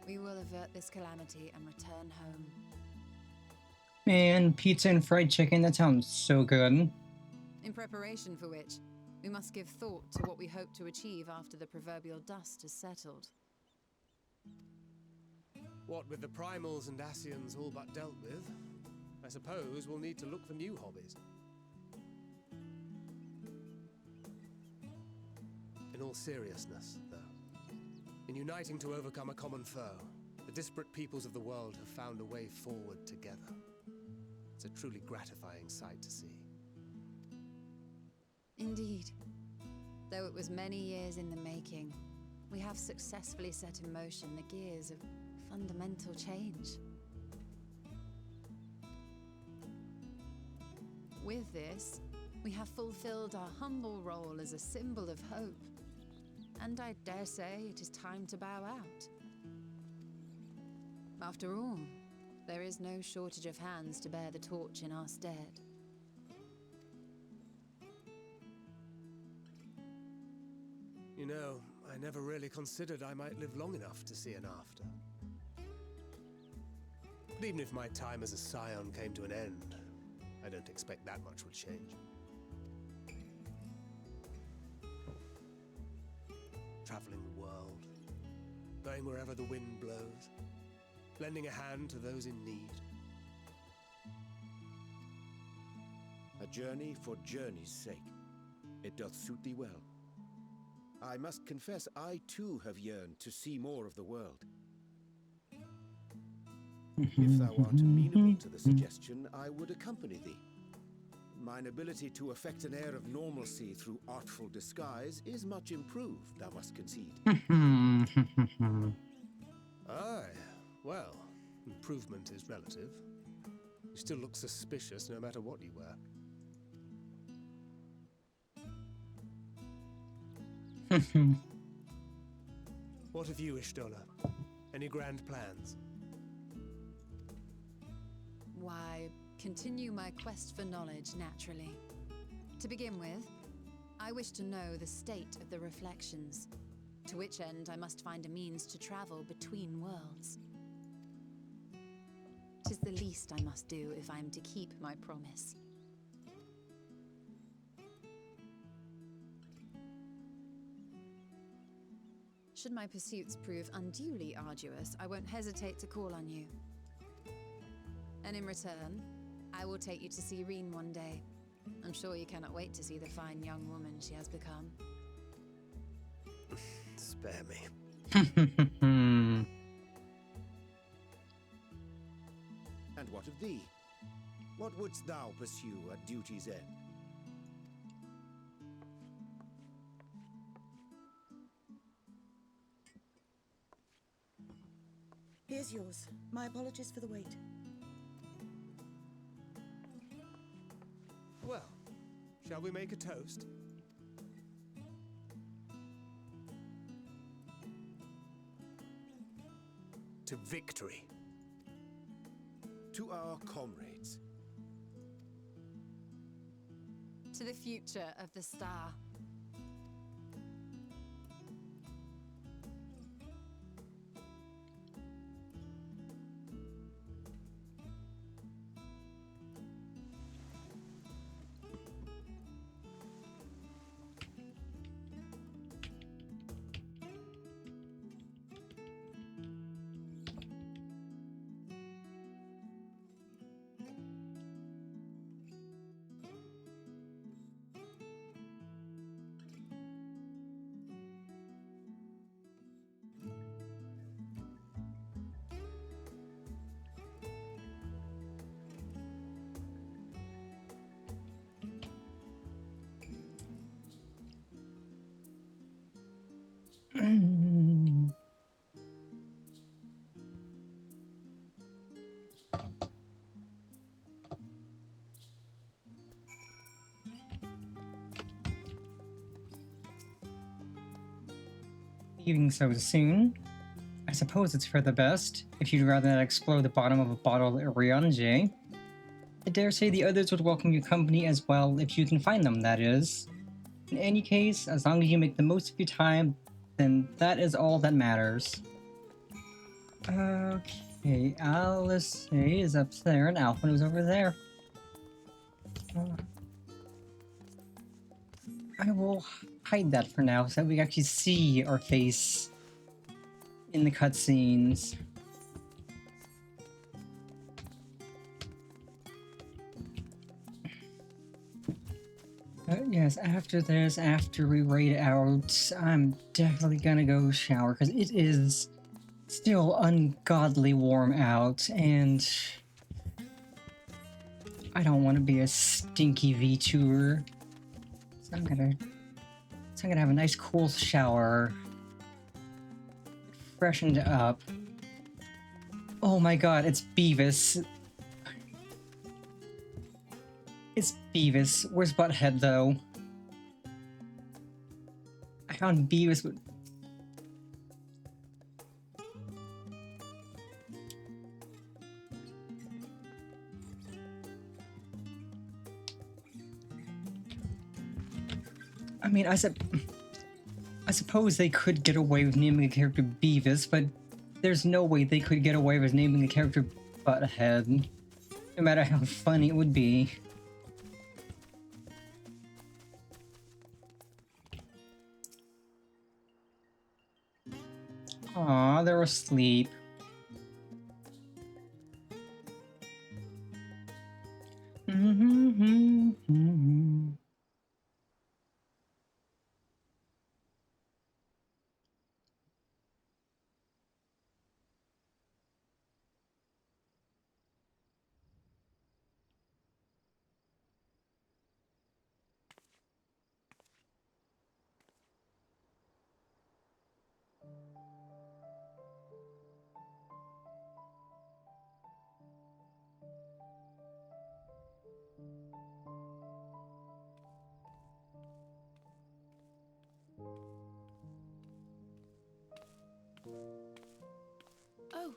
we will avert this calamity and return home. Man, pizza and fried chicken, that sounds so good. In preparation for which, we must give thought to what we hope to achieve after the proverbial dust has settled. What with the primals and Ascians all but dealt with, I suppose we'll need to look for new hobbies. In all seriousness, though, in uniting to overcome a common foe, the disparate peoples of the world have found a way forward together. It's a truly gratifying sight to see. Indeed. Though it was many years in the making, we have successfully set in motion the gears of fundamental change. With this, we have fulfilled our humble role as a symbol of hope. And I dare say it is time to bow out. After all, there is no shortage of hands to bear the torch in our stead. You know, I never really considered I might live long enough to see an after. But even if my time as a scion came to an end, I don't expect that much will change. Traveling the world, going wherever the wind blows, lending a hand to those in need. A journey for journey's sake. It doth suit thee well. I must confess, I too have yearned to see more of the world. If thou art amenable to the suggestion, I would accompany thee. Mine ability to effect an air of normalcy through artful disguise is much improved, thou must concede. Aye, well, improvement is relative. You still look suspicious no matter what you wear. What of you, Y'shtola? Any grand plans? Why, continue my quest for knowledge, naturally. To begin with, I wish to know the state of the reflections, to which end I must find a means to travel between worlds. 'Tis the least I must do if I am to keep my promise. Should my pursuits prove unduly arduous, I won't hesitate to call on you. And in return, I will take you to see Reen one day. I'm sure you cannot wait to see the fine young woman she has become. Spare me. And what of thee? What wouldst thou pursue at duty's end? Here's yours. My apologies for the wait. Well, shall we make a toast? To victory. To our comrades. To the future of the star. Leaving so soon? I suppose it's for the best, if you'd rather not explore the bottom of a bottle at Urianger. I dare say the others would welcome your company as well if you can find them, that is. In any case, as long as you make the most of your time, then that is all that matters. Okay. Okay, Alice is up there and Alphen was over there. I will hide that for now so that we can actually see our face in the cutscenes. But yes, after this, after we raid out, I'm definitely gonna go shower because it is still ungodly warm out and I don't want to be a stinky VTuber. So I'm gonna have a nice cool shower. Freshened up. Oh my god, it's Beavis. It's Beavis. Where's Butthead though? I found Beavis with... I mean, I suppose they could get away with naming a character Beavis, but there's no way they could get away with naming a character Butthead, no matter how funny it would be. Aw, they're asleep. Oh.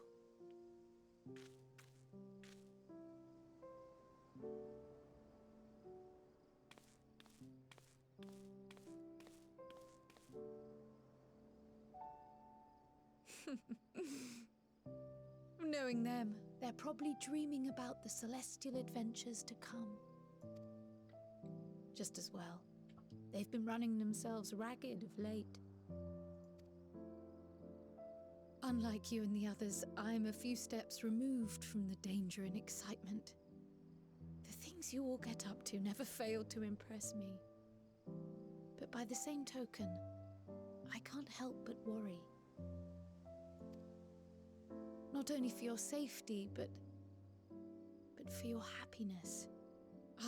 Knowing them, they're probably dreaming about the celestial adventures to come. Just as well. They've been running themselves ragged of late. Unlike you and the others, I'm a few steps removed from the danger and excitement. The things you all get up to never fail to impress me. But by the same token, I can't help but worry. Not only for your safety, but for your happiness.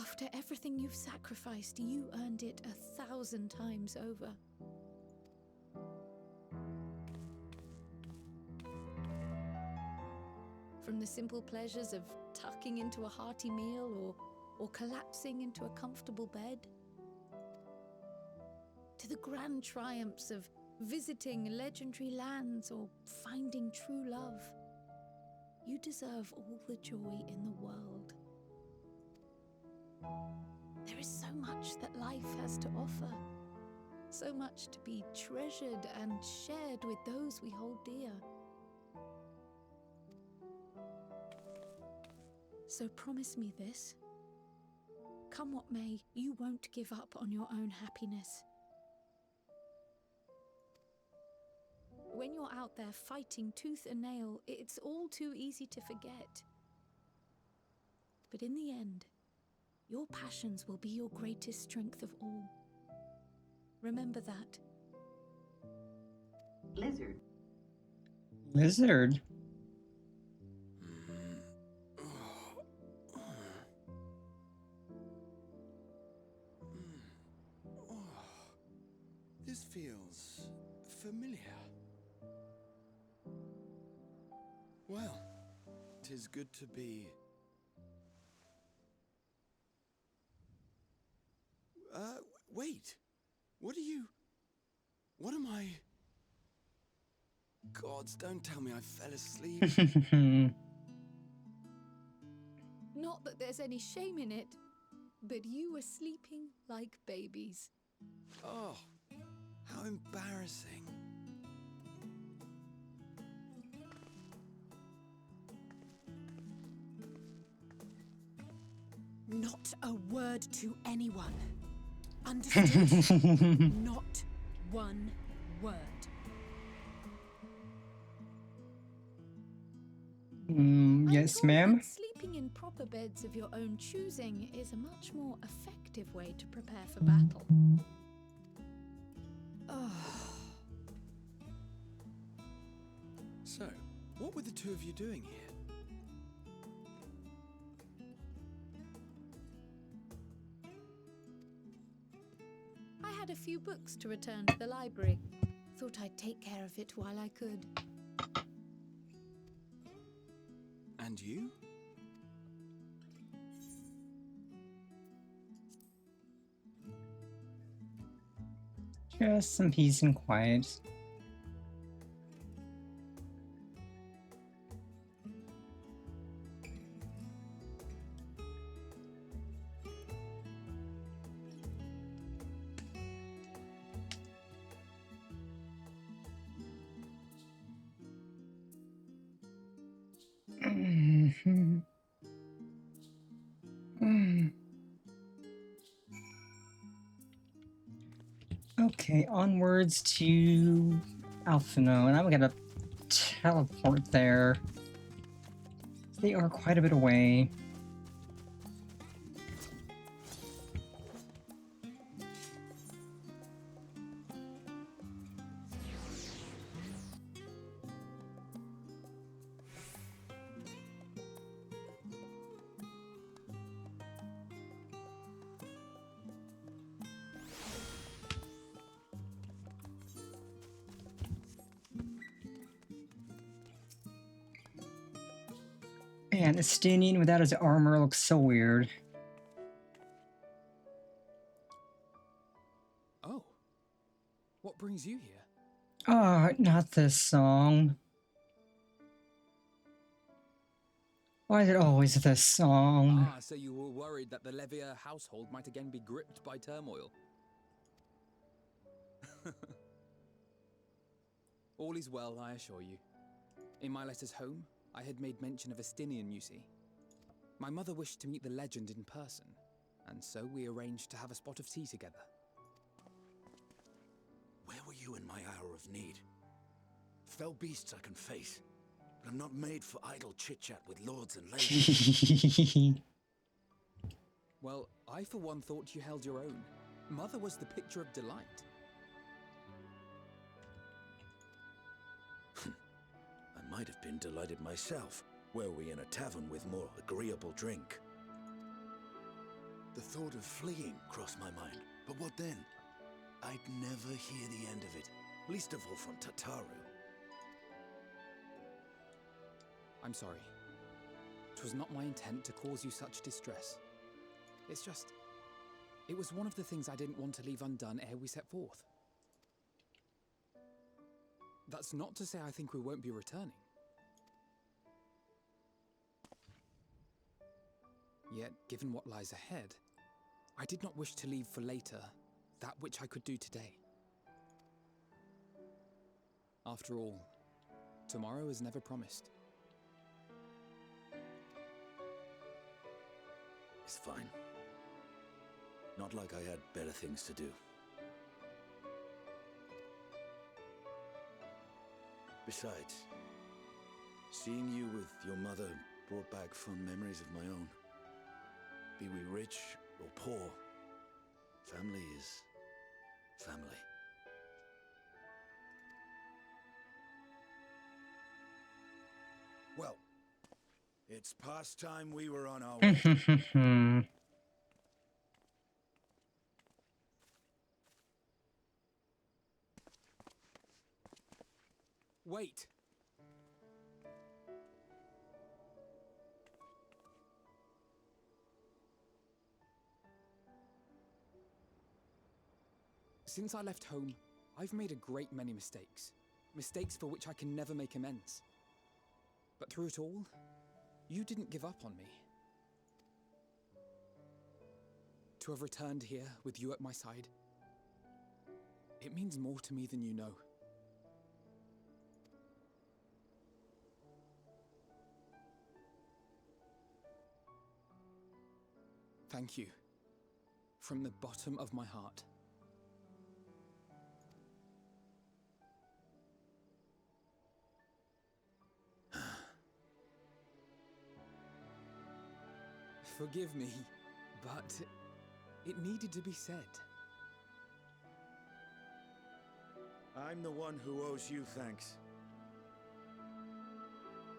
After everything you've sacrificed, you earned it 1,000 times over. From the simple pleasures of tucking into a hearty meal or collapsing into a comfortable bed, to the grand triumphs of visiting legendary lands or finding true love. You deserve all the joy in the world. There is so much that life has to offer, so much to be treasured and shared with those we hold dear. So promise me this. Come what may, you won't give up on your own happiness. When you're out there fighting tooth and nail, it's all too easy to forget. But in the end, your passions will be your greatest strength of all. Remember that. Lizard. Lizard? This feels familiar. Well, 'tis good to be... wait! What am I... Gods, don't tell me I fell asleep. Not that there's any shame in it, but you were sleeping like babies. Oh, how embarrassing. Not a word to anyone. Understood? Not one word. Yes, Told ma'am. that sleeping in proper beds of your own choosing is a much more effective way to prepare for battle. So, what were the two of you doing here? I had a few books to return to the library. Thought I'd take care of it while I could. And you? Just some peace and quiet. Okay, onwards to Alphino, and I'm gonna teleport there. They are quite a bit away. Man, Estinian without his armor looks so weird. Oh. What brings you here? Ah, not this song. Why is it always this song? Ah, so you were worried that the Levier household might again be gripped by turmoil. All is well, I assure you. In my letters home, I had made mention of Estinian, you see. My mother wished to meet the legend in person, and so we arranged to have a spot of tea together. Where were you in my hour of need? Fell beasts I can face, but I'm not made for idle chit-chat with lords and ladies. Well, I for one thought you held your own. Mother was the picture of delight. I might have been delighted myself, were we in a tavern with more agreeable drink. The thought of fleeing crossed my mind, but what then? I'd never hear the end of it, least of all from Tataru. I'm sorry. 'Twas not my intent to cause you such distress. It's just... it was one of the things I didn't want to leave undone ere we set forth. That's not to say I think we won't be returning. Yet, given what lies ahead, I did not wish to leave for later that which I could do today. After all, tomorrow is never promised. It's fine. Not like I had better things to do. Besides, seeing you with your mother brought back fond memories of my own. Be we rich or poor, family is family. Well, it's past time we were on our way. Wait! Since I left home, I've made a great many mistakes. Mistakes for which I can never make amends. But through it all, you didn't give up on me. To have returned here with you at my side, it means more to me than you know. Thank you. From the bottom of my heart. Forgive me, but it needed to be said. I'm the one who owes you thanks.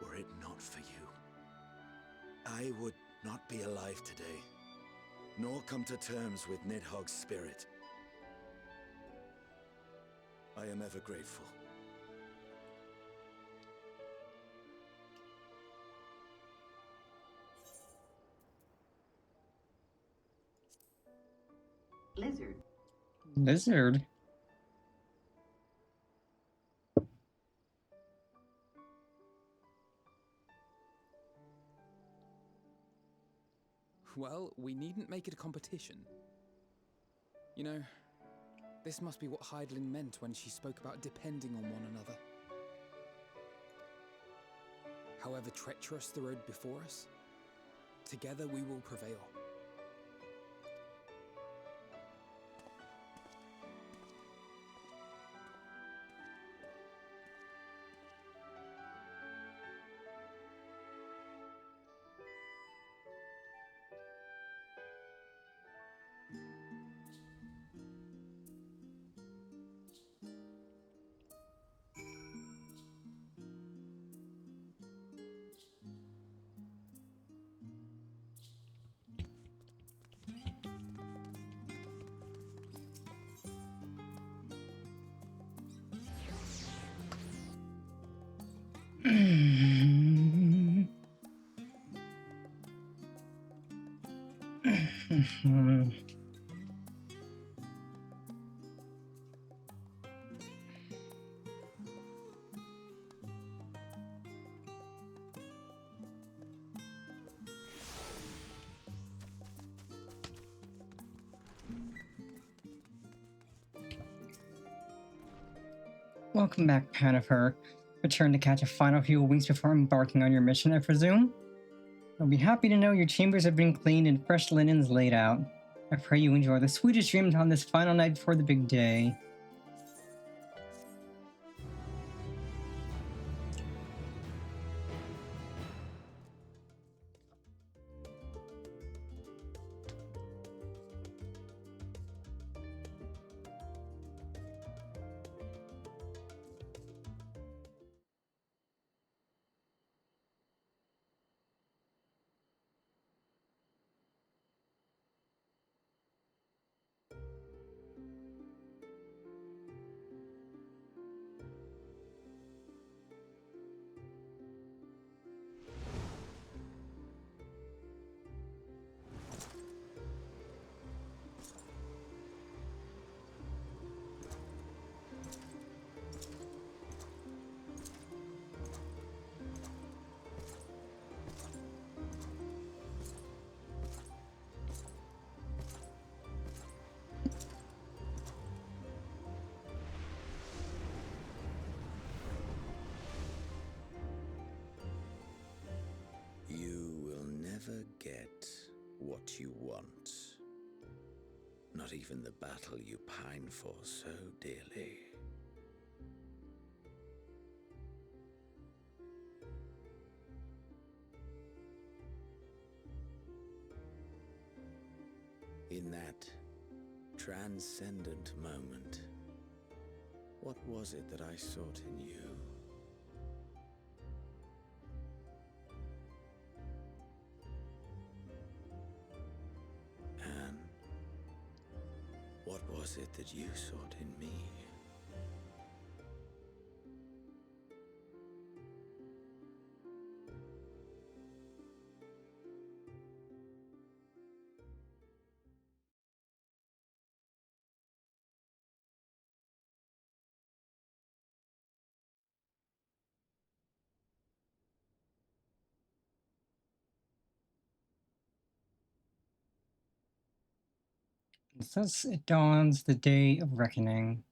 Were it not for you, I would not be alive today, nor come to terms with Nidhogg's spirit. I am ever grateful. Lizard. Lizard? Well, we needn't make it a competition. You know, this must be what Hydaelyn meant when she spoke about depending on one another. However treacherous the road before us, together we will prevail. Welcome back, Pannifer. Return to catch a final few wings before embarking on your mission, I presume? I'll be happy to know your chambers have been cleaned and fresh linens laid out. I pray you enjoy the sweetest dreams on this final night before the big day. Never get what you want. Not even the battle you pine for so dearly. In that transcendent moment, what was it that I sought in you? What was it that you sought in me? Thus it dawns the day of reckoning.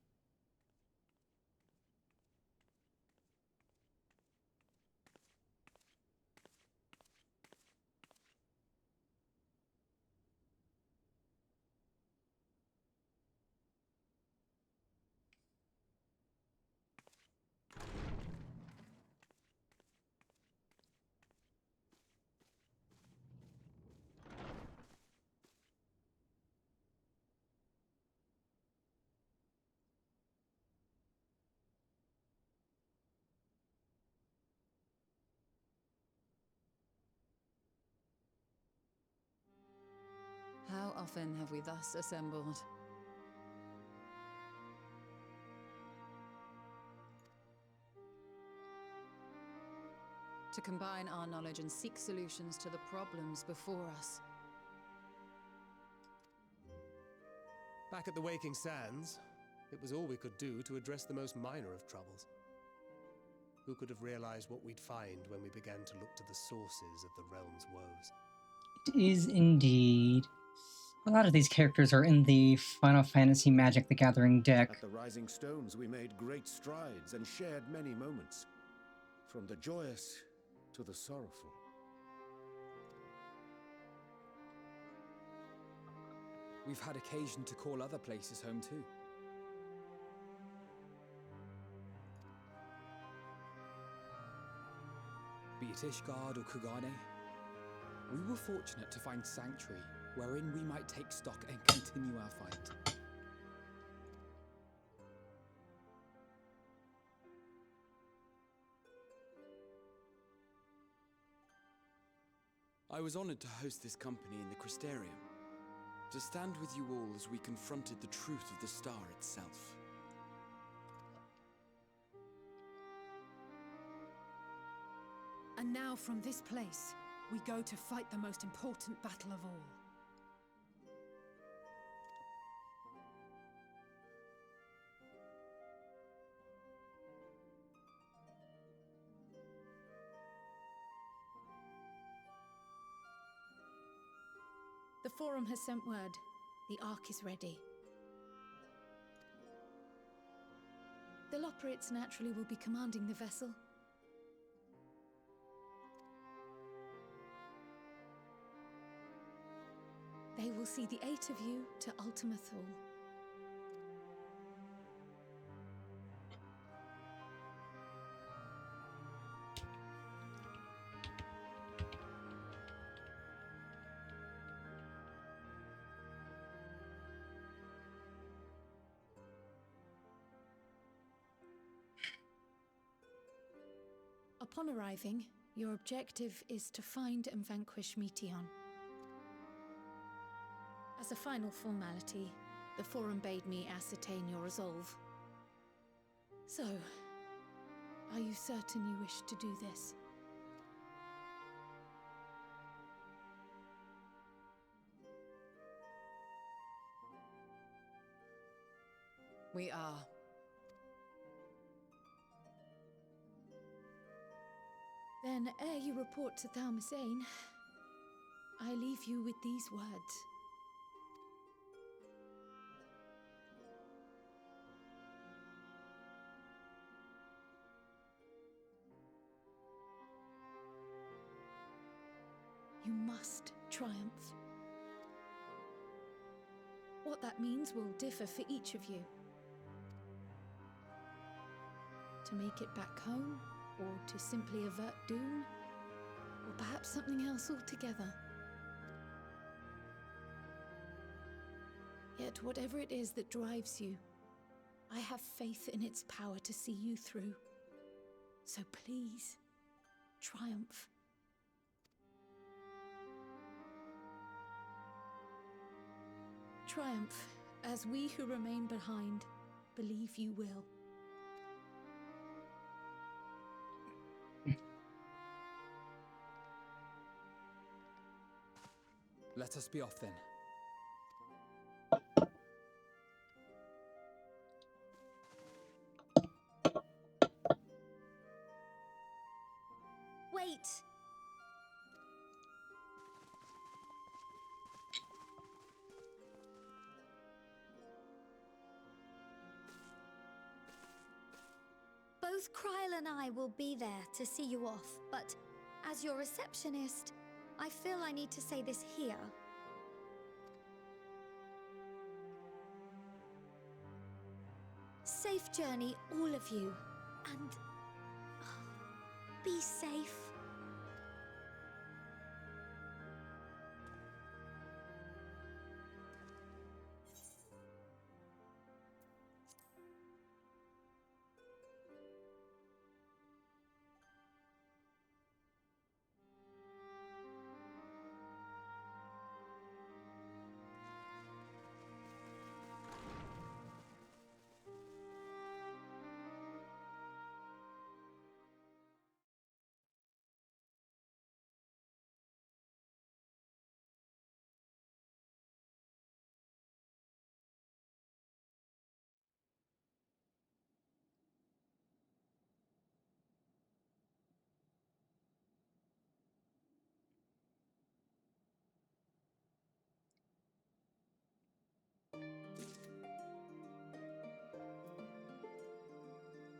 often have we thus assembled? To combine our knowledge and seek solutions to the problems before us. Back at the Waking Sands, it was all we could do to address the most minor of troubles. Who could have realized what we'd find when we began to look to the sources of the realm's woes? It is indeed. A lot of these characters are in the Final Fantasy Magic the Gathering deck. At the Rising Stones, we made great strides and shared many moments. From the joyous to the sorrowful. We've had occasion to call other places home too. Be it Ishgard or Kugane, we were fortunate to find sanctuary wherein we might take stock and continue our fight. I was honored to host this company in the Crystarium, to stand with you all as we confronted the truth of the star itself. And now from this place, we go to fight the most important battle of all. The Forum has sent word. The Ark is ready. The Loporrits naturally will be commanding the vessel. They will see the 8 of you to Ultima Thule. Upon arriving, your objective is to find and vanquish Meteion. As a final formality, the Forum bade me ascertain your resolve. So, are you certain you wish to do this? We are. Then, ere you report to Thalmasane, I leave you with these words. You must triumph. What that means will differ for each of you. To make it back home, or to simply avert doom, or perhaps something else altogether. Yet whatever it is that drives you, I have faith in its power to see you through. So please, triumph. Triumph, as we who remain behind believe you will. Let us be off then. Wait! Both Kryl and I will be there to see you off, but as your receptionist, I feel I need to say this here. Safe journey, all of you, and be safe.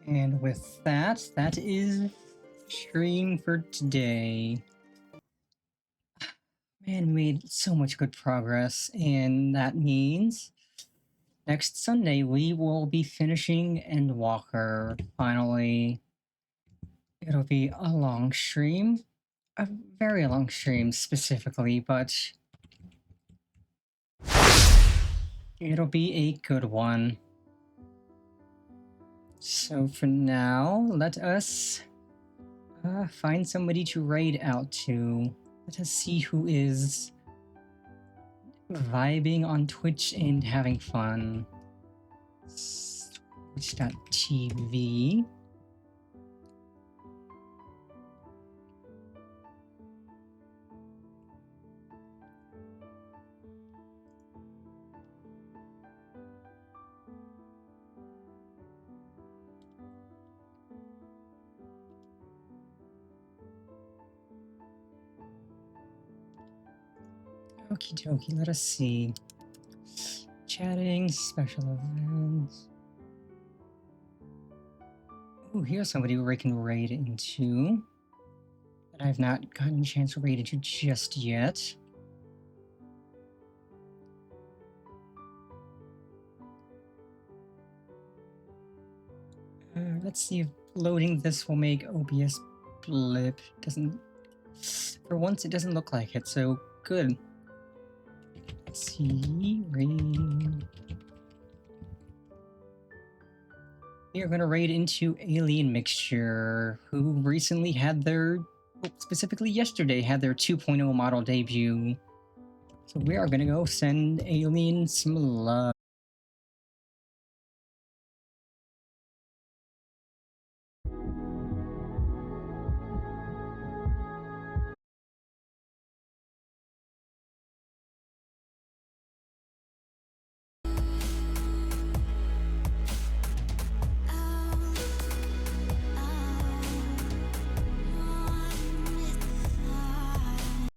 And with that, that is stream for today. Man, we made so much good progress, and that means next Sunday we will be finishing Endwalker. Finally, it'll be a long stream, a very long stream specifically, but it'll be a good one. So for now, let us find somebody to raid out to. Let us see who is vibing on Twitch and having fun. Twitch.tv. Okie dokie, let us see. Chatting, special events. Oh, here's somebody we can raid into that I've not gotten a chance to raid into just yet. Let's see if loading this will make OBS blip. Doesn't. For once, it doesn't look like it, so good. Let's see, raid. We are going to raid into Alien Mixture, who recently had their, specifically yesterday, had their 2.0 model debut. So we are going to go send Alien some love.